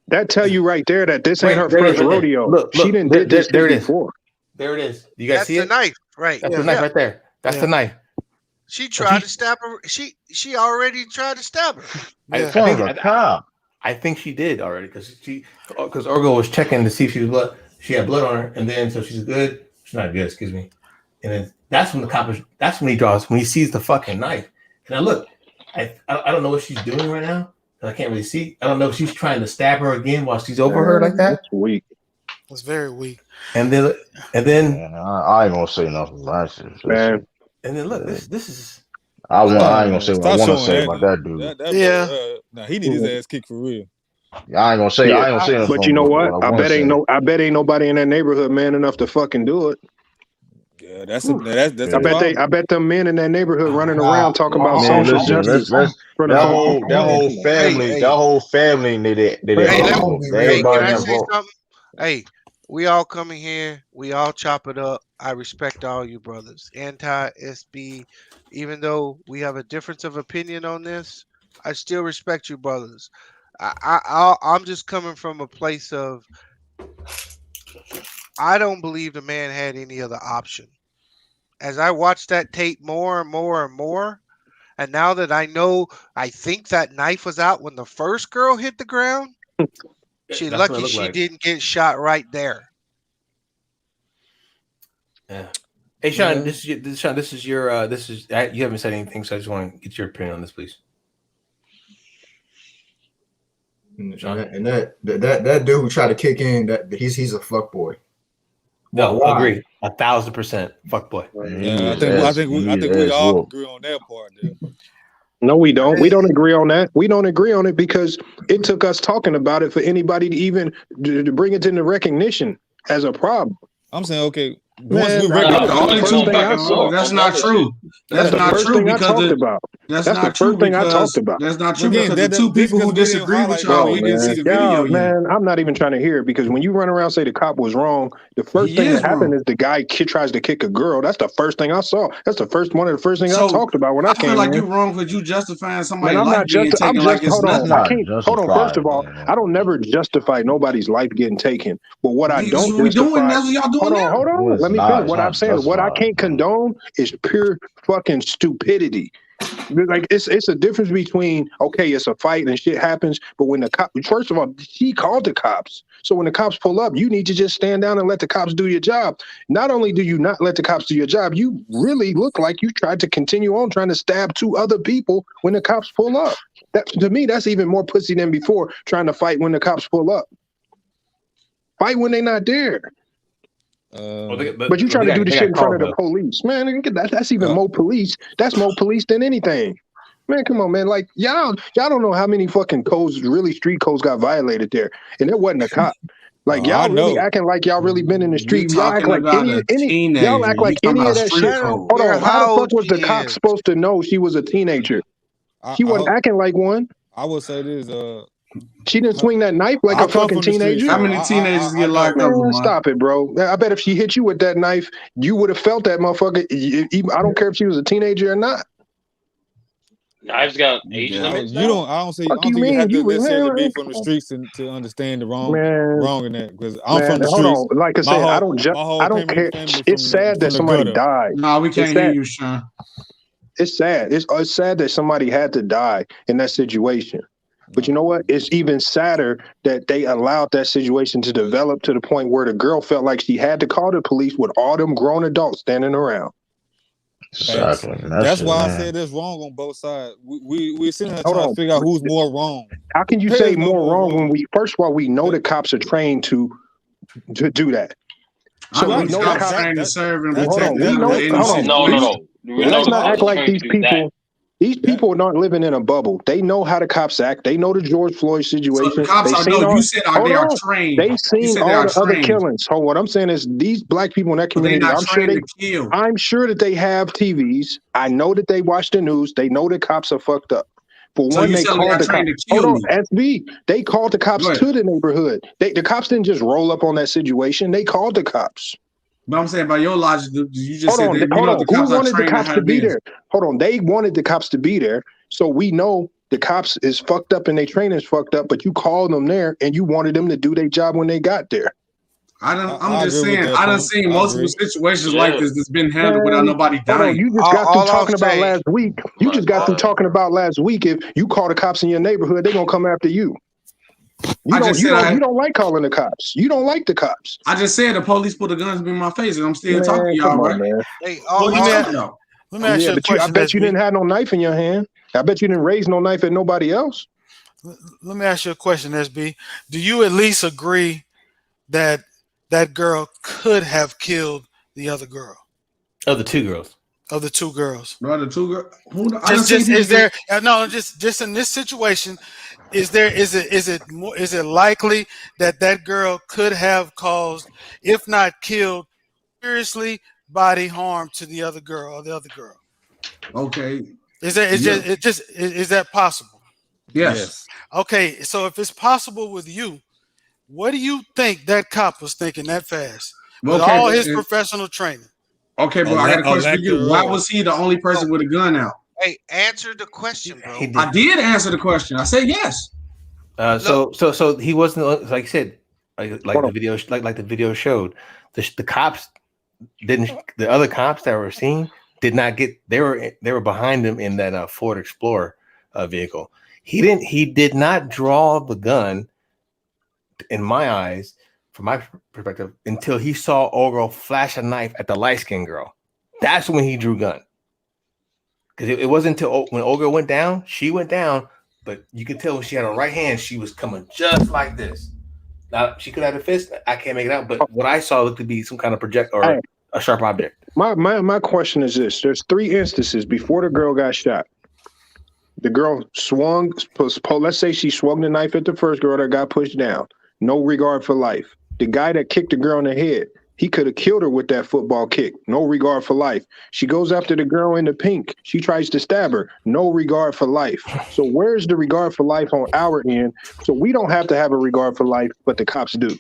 That tell you right there that this ain't her first rodeo. Look, she didn't did this there it is. before. There it is. You guys see That's the knife, right? That's the knife right there. That's the knife. She tried to stab her. She already tried to stab her. I think she did already because Orgo was checking to see if she had blood on her, and then so she's good. She's not good, excuse me. And then that's when the cop that's when he sees the fucking knife. And I look, I don't know what she's doing right now. I can't really see. I don't know if she's trying to stab her again while she's over her like that. That's weak. That's very weak. And then I ain't gonna say nothing. Man. And then look, this is. I ain't gonna say what I want to say about that dude. Nah, he need his ass kicked for real. I ain't gonna say. I ain't gonna say nothing. But you know what? I bet ain't nobody in that neighborhood man enough to fucking do it. Yeah, that's. I bet them men in that neighborhood running around talking about social justice. That whole family, they can I say something? Hey, we all coming here. We all chop it up. I respect all you brothers. Anti-SB, even though we have a difference of opinion on this, I still respect you brothers. I'm just coming from a place of I don't believe the man had any other option. As I watched that tape more and more and more, and now that I think that knife was out when the first girl hit the ground. She lucky she didn't get shot right there. Yeah. Hey, Sean, this is your you haven't said anything, so I just want to get your opinion on this, please. Sean? And that dude who tried to kick in, that he's a fuck boy. No, agree 1,000%. Fuck boy. I think we all agree on that part there. No, we don't. We don't agree on that. We don't agree on it because it took us talking about it for anybody to even to bring it into recognition as a problem. I'm saying, okay, that's not true. That's not true because that's not true because that's not true because the two people who disagree with y'all, we didn't see the video yet. Man, I'm not even trying to hear it because when you run around and say the cop was wrong, the first thing that happened is the guy tries to kick a girl. That's the first thing I saw. That's one of the first things I talked about when I came in. I feel like you're wrong because you justifying somebody's I'm life not being taken like it's nothing. Hold on. First of all, I don't never justify nobody's life getting taken. But what I don't justify. Hold on. Let me finish what I'm saying. What I can't condone is pure fucking stupidity. Like it's a difference between it's a fight and shit happens, but when the cop, first of all, she called the cops. So when the cops pull up, you need to just stand down and let the cops do your job. Not only do you not let the cops do your job, you really look like you tried to continue on trying to stab 2 other people when the cops pull up. That to me, that's even more pussy than before trying to fight when the cops pull up. Fight when they're not there. But you try to do the shit in front of the police, man. That's even more police. That's more police than anything, man. Come on, man. Like y'all don't know how many fucking codes, really street codes, got violated there, and it wasn't a cop. Like y'all really acting like y'all really been in the street. Y'all act like any y'all act like any of that shit. Hold on, how the fuck was the cop supposed to know she was a teenager? She wasn't acting like one. I would say this. She didn't swing that knife like a fucking teenager. How many teenagers get locked up? Stop it, bro. I bet if she hit you with that knife, you would have felt that motherfucker. I don't care if she was a teenager or not. Knives got age limits. I don't think you have to necessarily be from the streets to understand the wrong in that. Because I'm from the streets. Hold on. Like I said, I don't care. It's sad that somebody died. No, we can't hear you, Sean. It's sad. It's sad that somebody had to die in that situation. But you know what? It's even sadder that they allowed that situation to develop to the point where the girl felt like she had to call the police with all them grown adults standing around. Exactly. That's why I said it's wrong on both sides. We're sitting here trying to figure out who's more wrong. How can you say more wrong when first of all, we know the cops are trained to do that. So we know the cops trained to serve and protect. No. Let's not act like these people. These people aren't living in a bubble. They know how the cops act. They know the George Floyd situation. So the cops you said they are trained. They've seen all the other killings. So what I'm saying is these black people in that community, I'm sure that they have TVs. I know that they watch the news. They know the cops are fucked up. For one, they called the cops. Hold on, SB. They called the cops to the neighborhood. The cops didn't just roll up on that situation. They called the cops. But I'm saying by your logic, you just said that hold on. The cops Who wanted the cops to be there? Hold on. They wanted the cops to be there. So we know the cops is fucked up and their training is fucked up, but you called them there and you wanted them to do their job when they got there. I'm just saying, I done seen multiple situations like this that's been handled without nobody dying. You just got through talking about last week. You just got through talking about last week. If you call the cops in your neighborhood, they're going to come after you. You don't like calling the cops. You don't like the cops. I just said the police put the guns in my face, and I'm still talking to y'all, right? Hey, let me ask you a question. I bet you didn't have no knife in your hand. I bet you didn't raise no knife at nobody else. Let me ask you a question, SB. Do you at least agree that that girl could have killed the other girl? Of the 2 girls. Of the 2 girls. No, the 2 girls. Just in this situation, is it likely that girl could have caused, if not killed, seriously body harm to the other girl or the other girl? Okay. Is that possible? Yes. Okay, so if it's possible with you, what do you think that cop was thinking that fast with all his professional training? Okay, but I got a question for you. Why was he the only person with a gun out? Hey, answer the question, bro. I did answer the question. I said yes. So he wasn't, like I said, like the video showed. The cops didn't. The other cops that were seen did not get. They were behind him in that Ford Explorer vehicle. He did not draw the gun. In my eyes, from my perspective, until he saw old girl flash a knife at the light skinned girl. That's when he drew gun. Because it wasn't until when old girl went down, she went down, but you could tell when she had her right hand, she was coming just like this. Now she could have a fist. I can't make it out, but what I saw looked to be some kind of project or a sharp object. My question is this: there's 3 instances before the girl got shot. The girl swung. Let's say she swung the knife at the first girl that got pushed down. No regard for life. The guy that kicked the girl in the head, he could have killed her with that football kick. No regard for life. She goes after the girl in the pink. She tries to stab her. No regard for life. So where's the regard for life on our end? So we don't have to have a regard for life, but the cops do.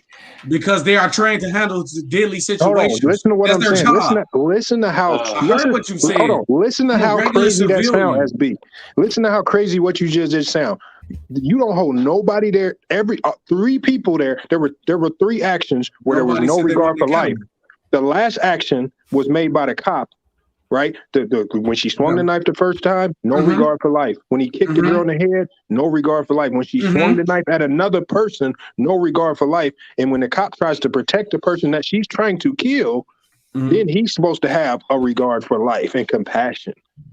Because they are trained to handle deadly situations. Hold on, listen to what That's I'm saying. job. Listen to how. I heard what you said. Hold on. Listen to how crazy that sound, SB. Listen to how crazy what you just sound. You don't hold nobody there. Every 3 people there. There were 3 actions where there was no regard for life. The last action was made by the cop, right? When she swung the knife the first time, no regard for life. When he kicked the girl in the head, no regard for life. When she swung the knife at another person, no regard for life. And when the cop tries to protect the person that she's trying to kill, then he's supposed to have a regard for life and compassion.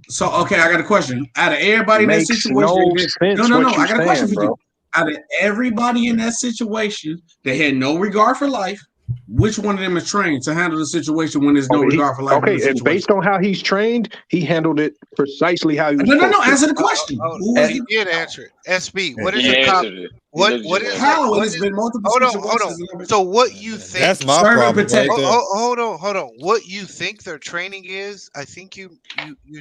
So, okay, I got a question. Out of everybody in that situation, no, I got a question for you. Out of everybody in that situation that had no regard for life, which one of them is trained to handle the situation when there's no regard for life? Okay, and based on how he's trained, he handled it precisely how he was No, answer the question. He did answer it. SB, what is a cop? What is how? It's been multiple hold on. So what you think? That's my problem. Right there. Hold on. What you think their training is? I think you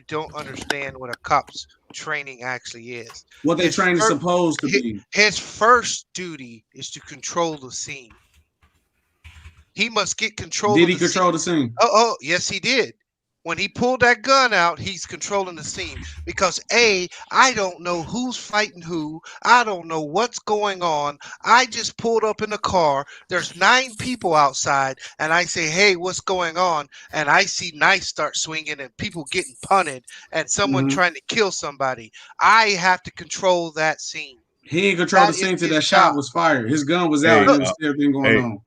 don't understand what a cop's training actually is. What their training is supposed to be. His first duty is to control the scene. He must get control. Did he control the scene? Oh, yes, he did. When he pulled that gun out, he's controlling the scene because I don't know who's fighting who. I don't know what's going on. I just pulled up in the car. There's 9 people outside, and I say, "Hey, what's going on?" And I see knives start swinging and people getting punted and someone trying to kill somebody. I have to control that scene. He ain't control the scene till that shot was fired. His gun was out. There was everything going on.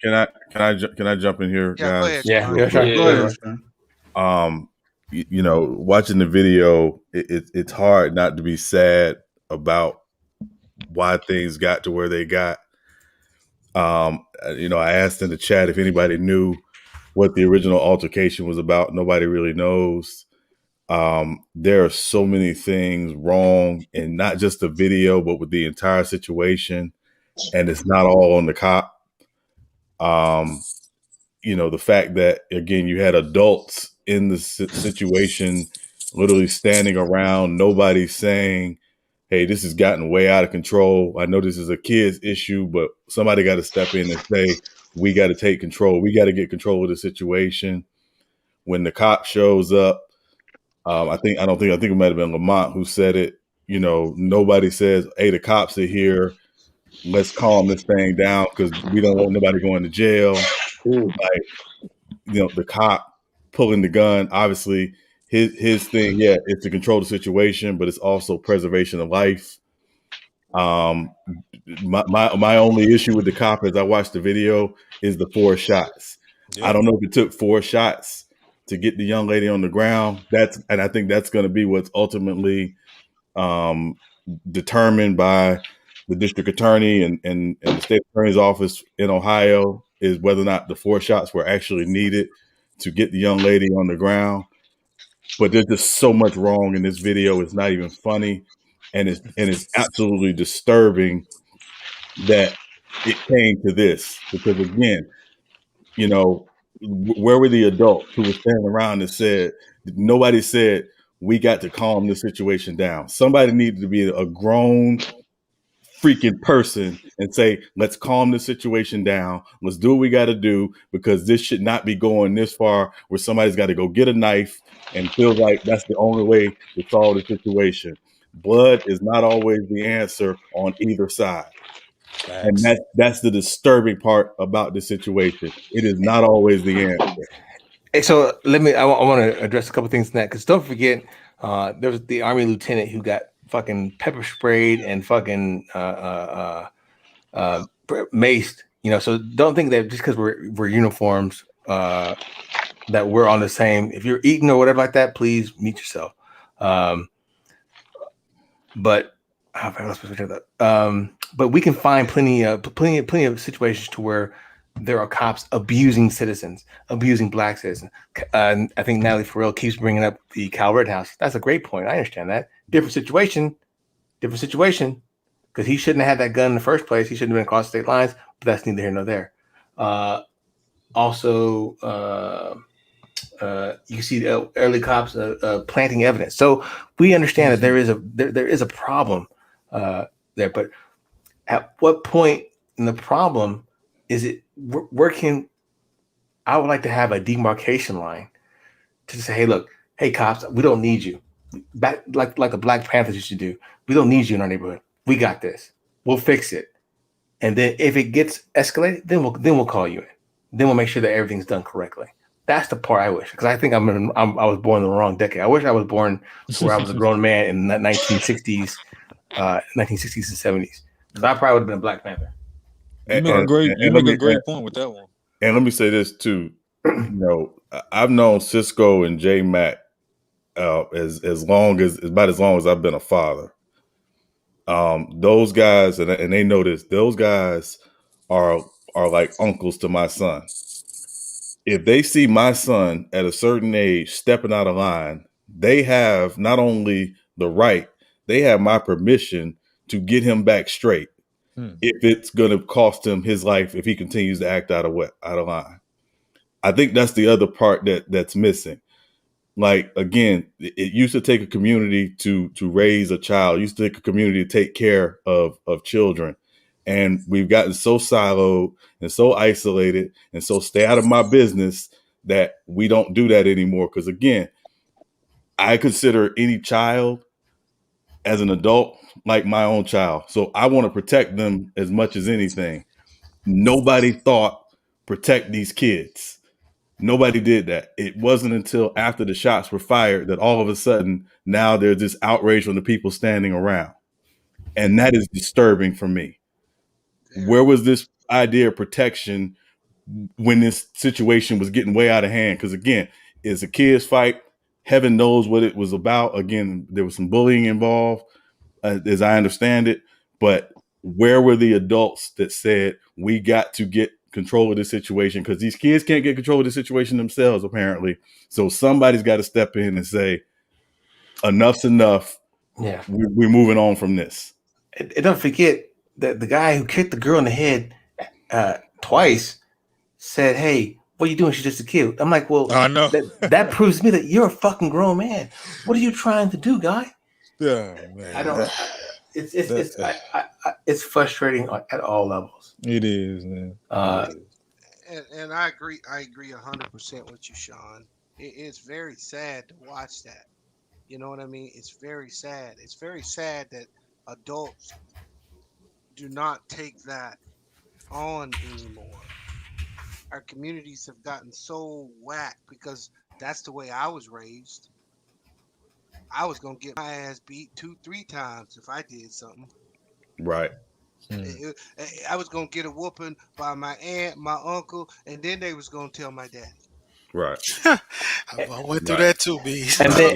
Can I jump in here, guys? Go ahead. You know, watching the video, it's hard not to be sad about why things got to where they got. You know, I asked in the chat if anybody knew what the original altercation was about. Nobody really knows. There are so many things wrong, and not just the video, but with the entire situation. And it's not all on the cop. You know, the fact that, again, you had adults in the situation literally standing around, nobody saying, hey, this has gotten way out of control. I know this is a kid's issue, but somebody got to step in and say, we got to take control. We got to get control of the situation. When the cop shows up, I think it might have been Lamont who said it. You know, nobody says, hey, the cops are here. Let's calm this thing down because we don't want nobody going to jail. Like, you know, the cop pulling the gun, obviously his thing, is to control the situation, but it's also preservation of life. My only issue with the cop as I watched the video is the 4 shots. Yeah. I don't know if it took 4 shots to get the young lady on the ground. And I think that's going to be what's ultimately determined by the district attorney and the state attorney's office in Ohio, is whether or not the 4 shots were actually needed to get the young lady on the ground. But there's just so much wrong in this video. It's not even funny. And it's absolutely disturbing that it came to this. Because again, you know, where were the adults who were standing around and said, nobody said, we got to calm this situation down. Somebody needed to be a grown freaking person and say, let's calm the situation down. Let's do what we got to do, because this should not be going this far where somebody's got to go get a knife and feel like that's the only way to solve the situation. Blood is not always the answer on either side. And that's the disturbing part about the situation. It is not always the answer. Hey, so I want to address a couple things in that, because don't forget, there was the Army lieutenant who got fucking pepper sprayed and fucking maced. You know, so don't think that just because we're uniforms, that we're on the same. If you're eating or whatever like that, please mute yourself. But we can find plenty of situations to where there are cops abusing citizens, abusing black citizens. I think Natalie Farrell keeps bringing up the Cal Rittenhouse. That's a great point. I understand that. Different situation, because he shouldn't have had that gun in the first place. He shouldn't have been across state lines, but that's neither here nor there. You see the early cops planting evidence. So we understand that there is a problem there, but at what point in the problem is it working? I would like to have a demarcation line to say, hey, look, hey cops, we don't need you. Back like the Black Panthers used to do. We don't need you in our neighborhood. We got this. We'll fix it. And then if it gets escalated, then we'll call you in. Then we'll make sure that everything's done correctly. That's the part I wish, because I think I was born in the wrong decade. I wish I was born where I was a grown man in the 1960s, 1960s and 70s. Because I probably would have been a Black Panther. You make a great point with that one. And let me say this too. I've known Cisco and J Mac about as long as I've been a father. Those guys, and they know this. Those guys are like uncles to my son. If they see my son at a certain age stepping out of line, they have not only the right, they have my permission to get him back straight. If it's going to cost him his life, if he continues to act out of line. I think that's the other part that's missing. Like, again, it used to take a community to raise a child. It used to take a community to take care of children. And we've gotten so siloed and so isolated and so stay out of my business that we don't do that anymore. Because, again, I consider any child as an adult like my own child. So I want to protect them as much as anything. Nobody thought protect these kids. Nobody did that. It wasn't until after the shots were fired that all of a sudden now there's this outrage from the people standing around. And that is disturbing for me. Where was this idea of protection when this situation was getting way out of hand? Because, again, it's a kids fight. Heaven knows what it was about. Again, there was some bullying involved, as I understand it. But where were the adults that said we got to get control of this situation? Because these kids can't get control of the situation themselves, apparently. So somebody's got to step in and say, enough's enough. Yeah, we're moving on from this. And don't forget that the guy who kicked the girl in the head twice said, hey, what are you doing? She's just a kid. I'm like, well, I know. that proves to me that you're a fucking grown man. What are you trying to do, guy? Yeah, man. I don't. It's frustrating at all levels. It is, man. And I agree 100% with you, Sean. It's very sad to watch that. You know what I mean? It's very sad. It's very sad that adults do not take that on anymore. Our communities have gotten so whack because that's the way I was raised. I was gonna get my ass beat 2-3 times if I did something. Right. I was gonna get a whooping by my aunt, my uncle, and then they was gonna tell my daddy. Right. I went through that too, B. And then,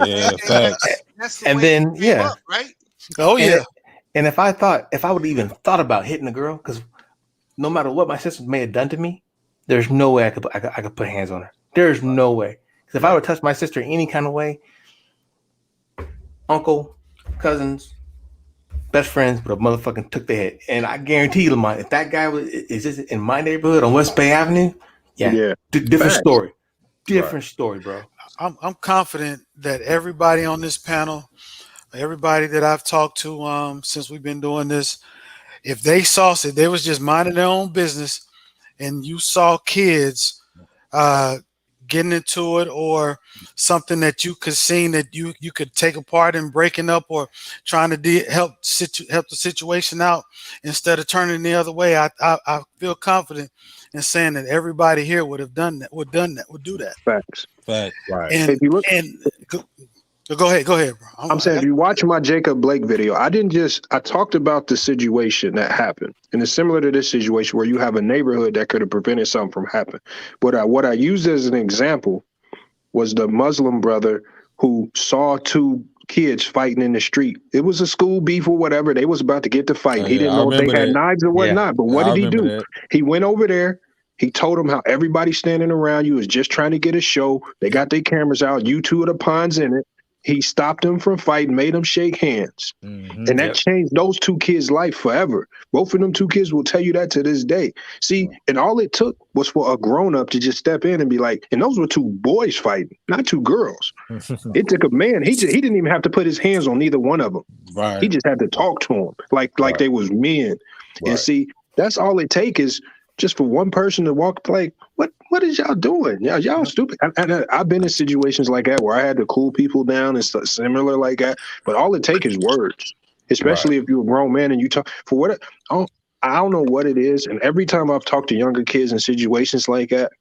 That's the way it came up, right? Oh yeah. And if I would have even thought about hitting a girl, because no matter what my sister may have done to me, there's no way I could put hands on her. There's no way. Because if I would touch my sister any kind of way, uncle, cousins, best friends would have motherfucking took their head. And I guarantee you, Lamont, if that guy is just in my neighborhood on West Bay Avenue, different story. Different story, bro. I'm confident that everybody on this panel, everybody that I've talked to since we've been doing this, if they they was just minding their own business and you saw kids getting into it or something that you could see that you could take apart and breaking up or trying to help the situation out instead of turning the other way, I feel confident in saying that everybody here would do that. Facts. Right. And, if you look, go ahead, bro. I'm saying if you watch my Jacob Blake video, I talked about the situation that happened. And it's similar to this situation where you have a neighborhood that could have prevented something from happening. But what I used as an example was the Muslim brother who saw two kids fighting in the street. It was a school beef or whatever. They was about to get to fight. He didn't know if they had knives or whatnot. But what did he do? He went over there. He told them how everybody's standing around you is just trying to get a show. They got their cameras out. You two are the pawns in it. He stopped them from fighting, made them shake hands. And that changed those two kids' life forever. Both of them two kids will tell you that to this day. See, and all it took was for a grown-up to just step in and be like, and those were two boys fighting, not two girls. It took a man. He didn't even have to put his hands on neither one of them. Right. He just had to talk to them like they was men. And see, that's all it take is just for one person to walk like, what is y'all doing? Y'all stupid. I've been in situations like that where I had to cool people down and stuff similar like that. But all it takes is words, especially if you're a grown man and you talk for what I don't know what it is. And every time I've talked to younger kids in situations like that,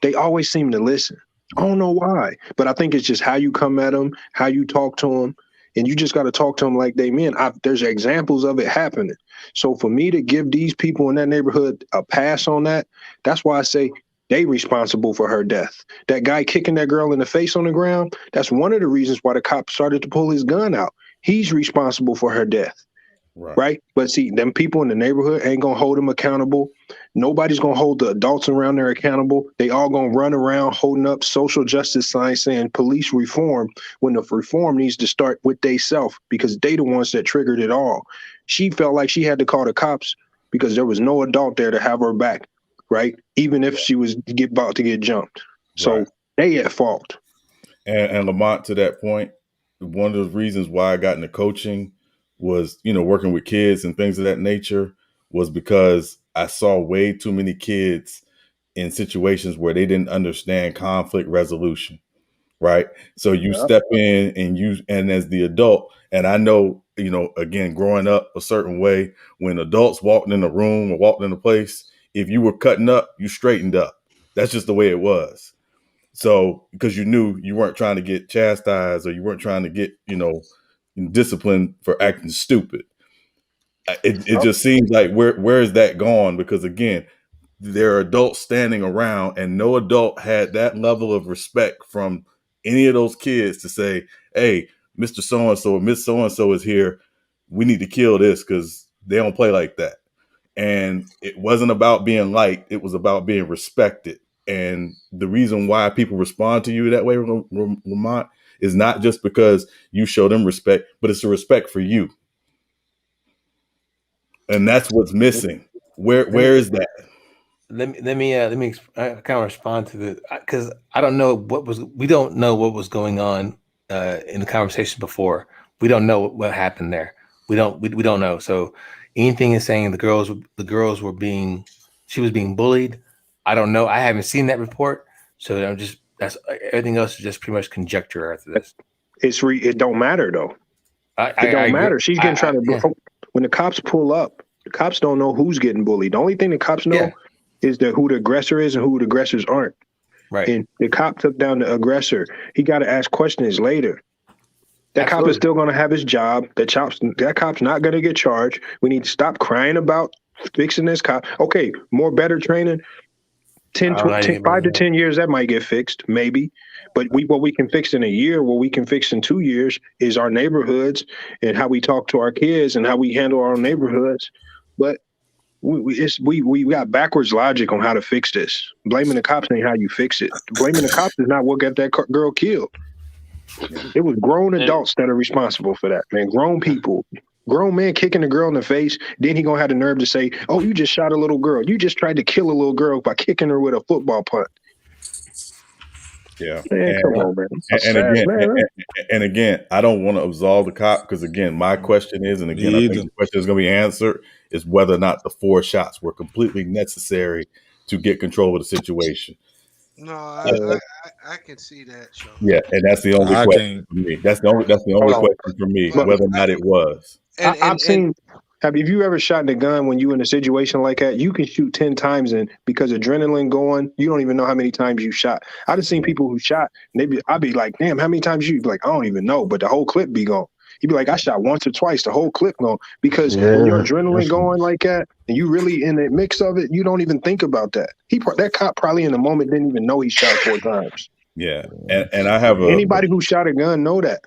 they always seem to listen. I don't know why, but I think it's just how you come at them, how you talk to them. And you just got to talk to them like they men. There's examples of it happening. So for me to give these people in that neighborhood a pass on that, that's why I say they responsible for her death. That guy kicking that girl in the face on the ground, that's one of the reasons why the cop started to pull his gun out. He's responsible for her death. Right? But see, them people in the neighborhood ain't going to hold him accountable. Nobody's going to hold the adults around there accountable. They all going to run around holding up social justice signs saying police reform when the reform needs to start with they self because they the ones that triggered it all. She felt like she had to call the cops because there was no adult there to have her back, right? Even if she was about to get jumped. So they at fault. And Lamont, to that point, one of the reasons why I got into coaching was, working with kids and things of that nature was because I saw way too many kids in situations where they didn't understand conflict resolution, right? So you step in and as the adult, and I know, again, growing up a certain way, when adults walked in a room or walked in a place, if you were cutting up, you straightened up. That's just the way it was. So, because you knew you weren't trying to get chastised or you weren't trying to get, disciplined for acting stupid. It just seems like where is that gone? Because again, there are adults standing around and no adult had that level of respect from any of those kids to say, hey, Mr. So-and-so or Miss So-and-so is here. We need to kill this because they don't play like that. And it wasn't about being liked. It was about being respected. And the reason why people respond to you that way, Lamont, is not just because you show them respect, but it's a respect for you. And that's what's missing. Where is that? Let me kind of respond to the because I don't know we don't know what was going on in the conversation before. We don't know what happened there. We don't know. So anything is saying the girls were she was being bullied. I don't know. I haven't seen that report. So that's everything else is just pretty much conjecture after this. It don't matter though. It don't matter. She's getting trying to. When the cops pull up, the cops don't know who's getting bullied. The only thing the cops know is who the aggressor is and who the aggressors aren't. Right. And the cop took down the aggressor. He got to ask questions later. That Absolutely. Cop is still going to have his job. That cop's not going to get charged. We need to stop crying about fixing this cop. Okay, better training. 5 to 10 years, that might get fixed, maybe. But what we can fix in a year, what we can fix in 2 years is our neighborhoods and how we talk to our kids and how we handle our own neighborhoods. But we got backwards logic on how to fix this. Blaming the cops ain't how you fix it. Blaming the cops is not what got that girl killed. It was grown adults that are responsible for that, man. Grown people. Grown man kicking a girl in the face, then he gonna have the nerve to say, "Oh, you just shot a little girl. You just tried to kill a little girl by kicking her with a football punt." Yeah, man, come on, man. And again, I don't want to absolve the cop because again, my question is, and again, I think the question is going to be answered is whether or not the 4 shots were completely necessary to get control of the situation. No, I can see that. Sean. Yeah, and that's the only question for me. That's the only question for me, whether or not it was. I've seen. Have you ever shot a gun when you in a situation like that? You can shoot 10 times, and because adrenaline going, you don't even know how many times you shot. I done seen people who shot, and I'd be like, "Damn, how many times you?" Be like, "I don't even know," but the whole clip be gone. He'd be like, "I shot once or twice, the whole clip gone," because when your adrenaline going like that, and you really in the mix of it, you don't even think about that. That cop probably in the moment didn't even know he shot 4 times. Yeah, and I have anybody who shot a gun know that.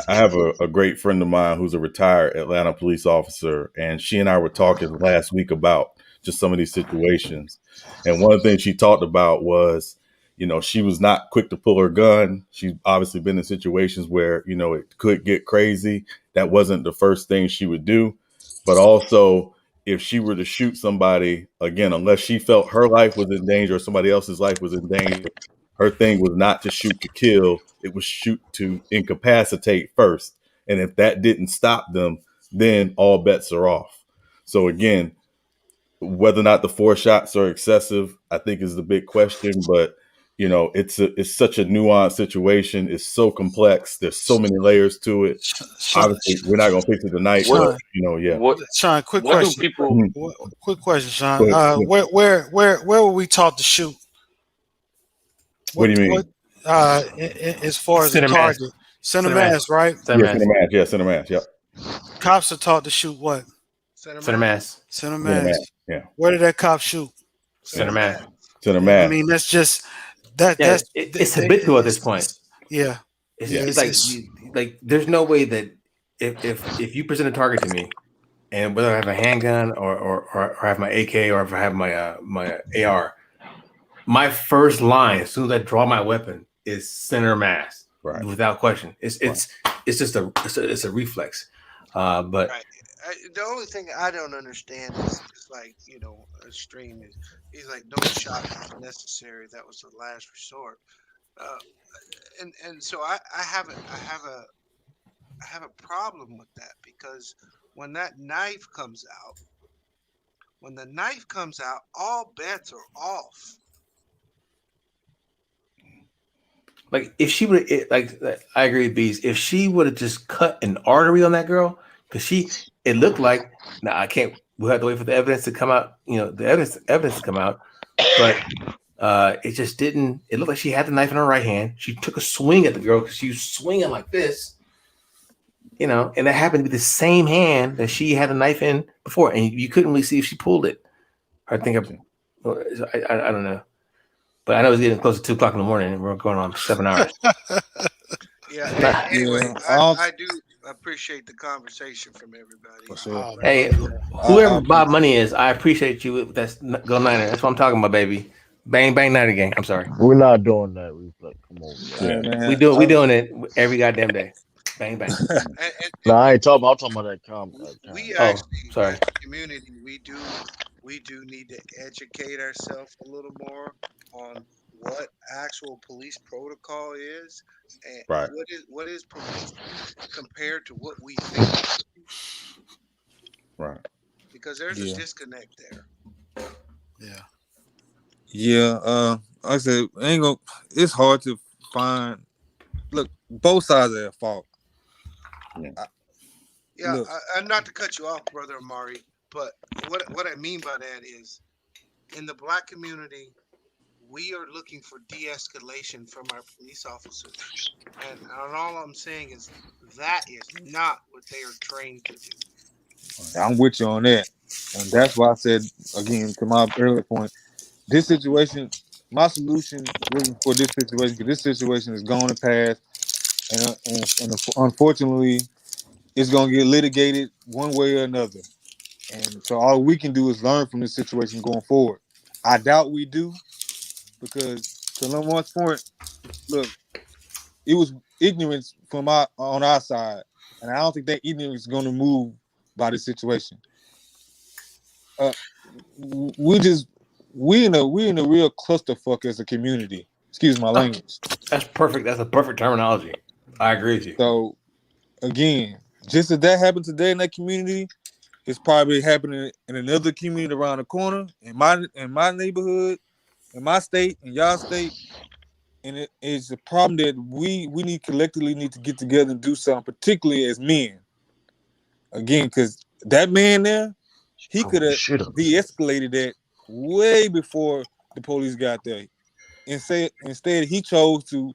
I have a great friend of mine who's a retired Atlanta police officer, and she and I were talking last week about just some of these situations. And one of the things she talked about was, she was not quick to pull her gun. She's obviously been in situations where, it could get crazy. That wasn't the first thing she would do. But also, if she were to shoot somebody, again, unless she felt her life was in danger or somebody else's life was in danger, her thing was not to shoot to kill. It was shoot to incapacitate first. And if that didn't stop them, then all bets are off. So again, whether or not the 4 shots are excessive, I think is the big question. But it's such a nuanced situation. It's so complex. There's so many layers to it. Obviously, we're not gonna fix it tonight, but Sean, quick question. Quick question, Sean. Where were we taught to shoot? What do you mean? As far as Center the mass. target, center mass, right? Center mass. Yeah, center mass. Yep. Cops are taught to shoot what? Center mass. Center mass. Yeah. Where did that cop shoot? Center mass. Center mass. I mean, that's just that. Yeah, That's it's habitual at this point. Yeah. It's like there's no way that if you present a target to me, and whether I have a handgun or I have my AK or if I have my AR, my first line as soon as I draw my weapon is center mass, right? Without question. It's just a reflex. But right. The only thing I don't understand is like, a stream is he's like, no shot was necessary. That was the last resort. And so I have a problem with that, because when that knife comes out, all bets are off. like if she would like I agree with Bees. If she would have just cut an artery on that girl, because it looked like, now I can't, we'll have to wait for the evidence to come out, the evidence to come out. But it just didn't, it looked like she had the knife in her right hand. She took a swing at the girl because she was swinging like this, and that happened to be the same hand that she had the knife in before. And you couldn't really see if she pulled it. I think I don't know. But I know it's getting close to 2 o'clock in the morning and we're going on 7 hours. Yeah. Anyway, I do appreciate the conversation from everybody. For sure. Hey, whoever Bob Money is, I appreciate you. That's Go Niner. That's what I'm talking about, baby. Bang bang Niner gang. I'm sorry. We're not doing that reflex. Come on, man. We doing it every goddamn day. Bang bang. No, I ain't talking. I'm talking about that comment. We actually, sorry. as a community, we do need to educate ourselves a little more on what actual police protocol is, and right. what is police compared to what we think. Right. Because there's a disconnect there. Yeah. Yeah. Like I said, it's hard to find. Look, both sides are at fault. I'm not to cut you off, Brother Amari, but what I mean by that is, in the Black community, we are looking for de-escalation from our police officers, and all I'm saying is that is not what they are trained to do. I'm with you on that, and that's why I said again to my earlier point. This situation, my solution wasn't for this situation, because this situation is going to pass, and unfortunately, it's going to get litigated one way or another. And so all we can do is learn from this situation going forward. I doubt we do, because to Lamar's point, look, it was ignorance on our side, and I don't think that ignorance is going to move by this situation. We in a real clusterfuck as a community. Excuse my language. That's perfect. That's a perfect terminology. I agree with you. So again, just as that happened today in that community, it's probably happening in another community around the corner, in my neighborhood, in my state, in y'all state. And it's a problem that we collectively need to get together and do something, particularly as men. Again, because that man there, he could have de-escalated that way before the police got there. Instead, he chose to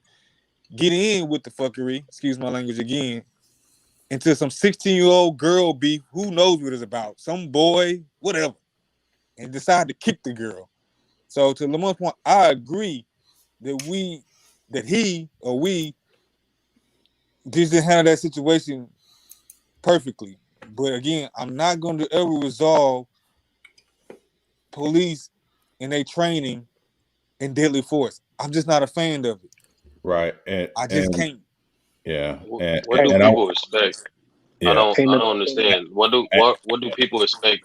get in with the fuckery, excuse my language again, into some 16-year-old girl beef, who knows what it's about, some boy, whatever, and decide to kick the girl. So to Lamont's point, I agree that we that he or we just didn't handle that situation perfectly. But again, I'm not going to ever resolve police and their training in deadly force. I'm just not a fan of it. Right. I just can't. Yeah. What do people expect? Yeah. I don't understand. What do people expect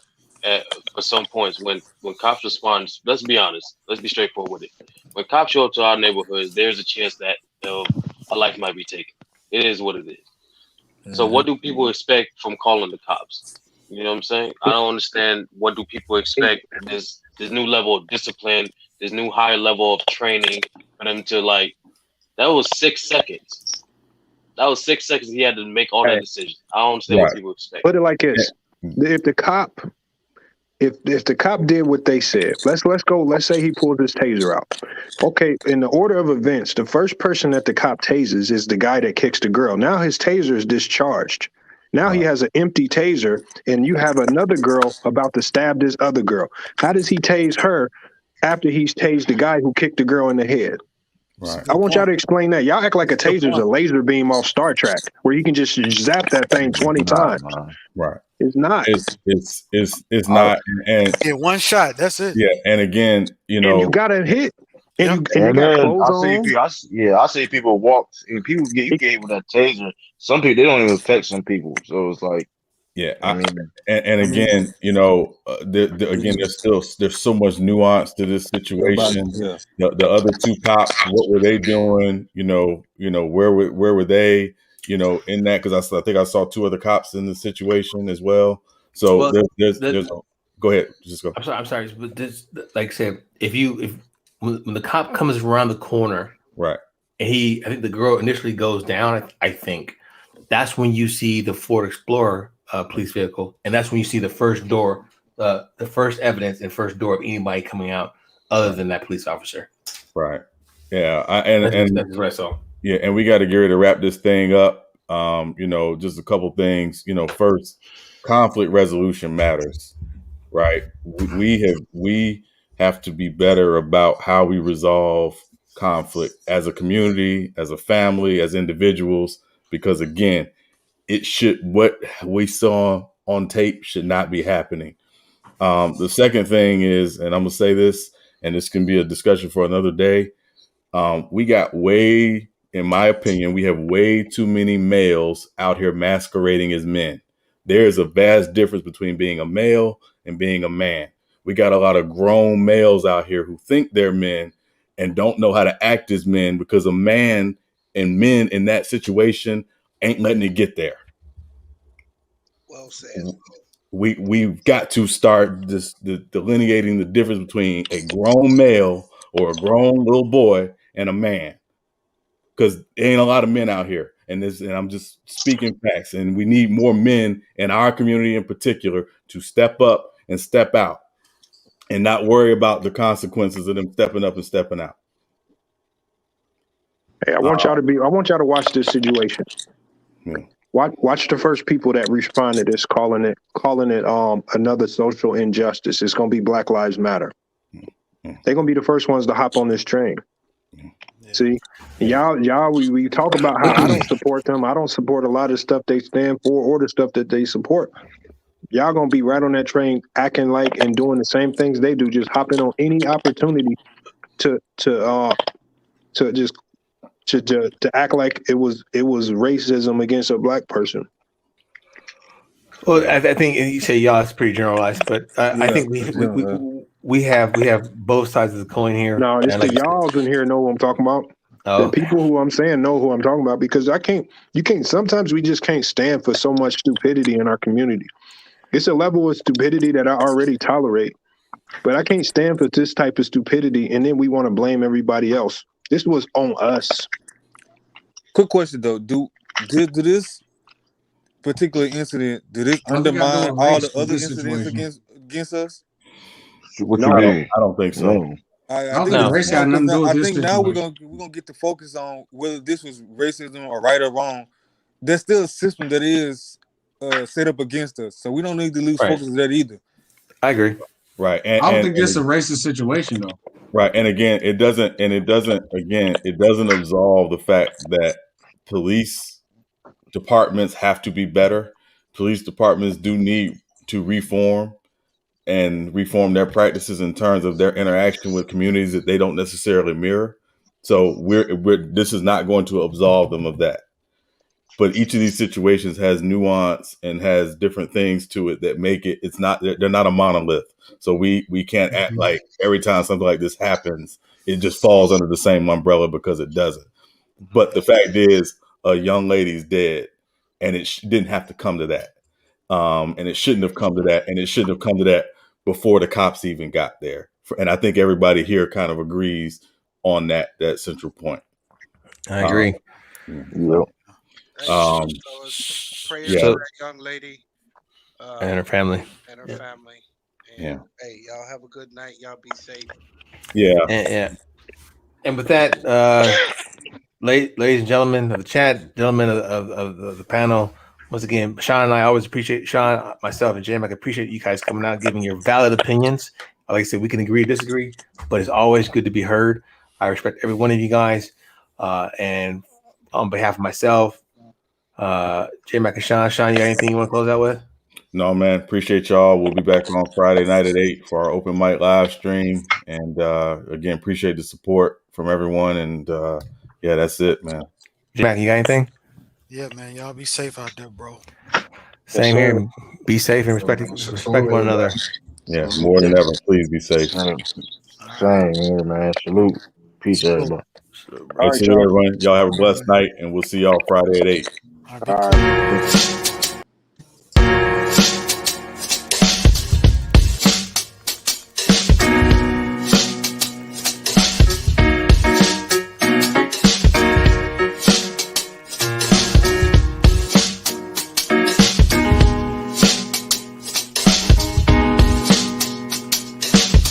for some points when cops respond? Let's be honest. Let's be straightforward with it. When cops show up to our neighborhoods, there's a chance that a life might be taken. It is what it is. So what do people expect from calling the cops? You know what I'm saying? I don't understand. What do people expect? This new level of discipline, this new higher level of training for them to like. That was 6 seconds. That was 6 seconds. He had to make all that decision. I don't understand what people expect. Put it like this: if the cop did what they said, let's go. Let's say he pulled his taser out. Okay, in the order of events, the first person that the cop tases is the guy that kicks the girl. Now his taser is discharged. Now he has an empty taser, and you have another girl about to stab this other girl. How does he tase her after he's tased the guy who kicked the girl in the head? Right. I want y'all to explain that. Y'all act like a taser's a laser beam off Star Trek, where you can just zap that thing 20 times. Right. It's not. It's not. And yeah, one shot. That's it. Yeah. And again, and you got to hit. And you got clothes on. I see people walk, and people you get hit with that taser. Some people, they don't even affect some people. So it's like, yeah. And again, again, there's so much nuance to this situation. Yeah. The other two cops, what were they doing? Where were they? In that, because I think I saw two other cops in the situation as well. So there's go ahead, just go. I'm sorry, but this, like I said, when the cop comes around the corner, right, and I think the girl initially goes down. I think that's when you see the Ford Explorer police vehicle, and that's when you see the first door, the first evidence and first door of anybody coming out other than that police officer. Right. Yeah. That's what I saw. Yeah, and we got to get ready to wrap this thing up. Just a couple things. First, conflict resolution matters, right? We have to be better about how we resolve conflict as a community, as a family, as individuals, because again, what we saw on tape should not be happening. The second thing is, and I'm gonna say this, and this can be a discussion for another day. In my opinion, we have way too many males out here masquerading as men. There is a vast difference between being a male and being a man. We got a lot of grown males out here who think they're men and don't know how to act as men, because a man and men in that situation ain't letting it get there. Well said. We've got to start delineating the difference between a grown male or a grown little boy and a man, because there ain't a lot of men out here, and I'm just speaking facts, and we need more men in our community in particular to step up and step out and not worry about the consequences of them stepping up and stepping out. Hey, I want y'all to watch this situation. Yeah. Watch the first people that respond to this, calling it another social injustice. It's gonna be Black Lives Matter. They're gonna be the first ones to hop on this train. See, y'all, we talk about how I don't support them. I don't support a lot of stuff they stand for or the stuff that they support. Y'all gonna be right on that train, acting like and doing the same things they do, just hopping on any opportunity to act like it was racism against a Black person. Well, I think you say y'all, it's pretty generalized, but I think we have both sides of the coin here. No, it's the y'alls in here know what I'm talking about. Oh. The people who I'm saying know who I'm talking about, because sometimes we just can't stand for so much stupidity in our community. It's a level of stupidity that I already tolerate, but I can't stand for this type of stupidity, and then we want to blame everybody else. This was on us. Quick question though, did this particular incident, did it undermine all the other incidents against us? What you mean? I don't think so. No. I think now we're gonna get to focus on whether this was racism or right or wrong. There's still a system that is set up against us, so we don't need to lose focus of that either. I agree. Right. I don't think it's a racist situation though. Right. And again, it doesn't absolve the fact that police departments have to be better. Police departments do need to reform their practices in terms of their interaction with communities that they don't necessarily mirror. So this is not going to absolve them of that. But each of these situations has nuance and has different things to it that make they're not a monolith. So we can't act like every time something like this happens, it just falls under the same umbrella, because it doesn't. But the fact is, a young lady's dead, and it didn't have to come to that. And it shouldn't have come to that. And it shouldn't have come to that before the cops even got there. And I think everybody here kind of agrees on that central point. I agree. Prayers for that young lady and her family. And hey, y'all have a good night. Y'all be safe. Yeah. And with that, ladies and gentlemen of the chat, gentlemen of the panel, once again, Sean and I always appreciate Sean, myself, and Jim. I appreciate you guys coming out, giving your valid opinions. Like I said, we can agree or disagree, but it's always good to be heard. I respect every one of you guys. And on behalf of myself, J-Mac and Sean, you got anything you want to close out with? No, man. Appreciate y'all. We'll be back on Friday night at 8 for our open mic live stream. And again, appreciate the support from everyone. And yeah, that's it, man. J-Mac, you got anything? Yeah, man. Y'all be safe out there, bro. Same here. Be safe and respect one another. Yeah, more than ever. Please be safe. Same here, man. Salute. Peace, everybody. All right, everyone. Y'all have a blessed night, and we'll see y'all Friday at 8. All right.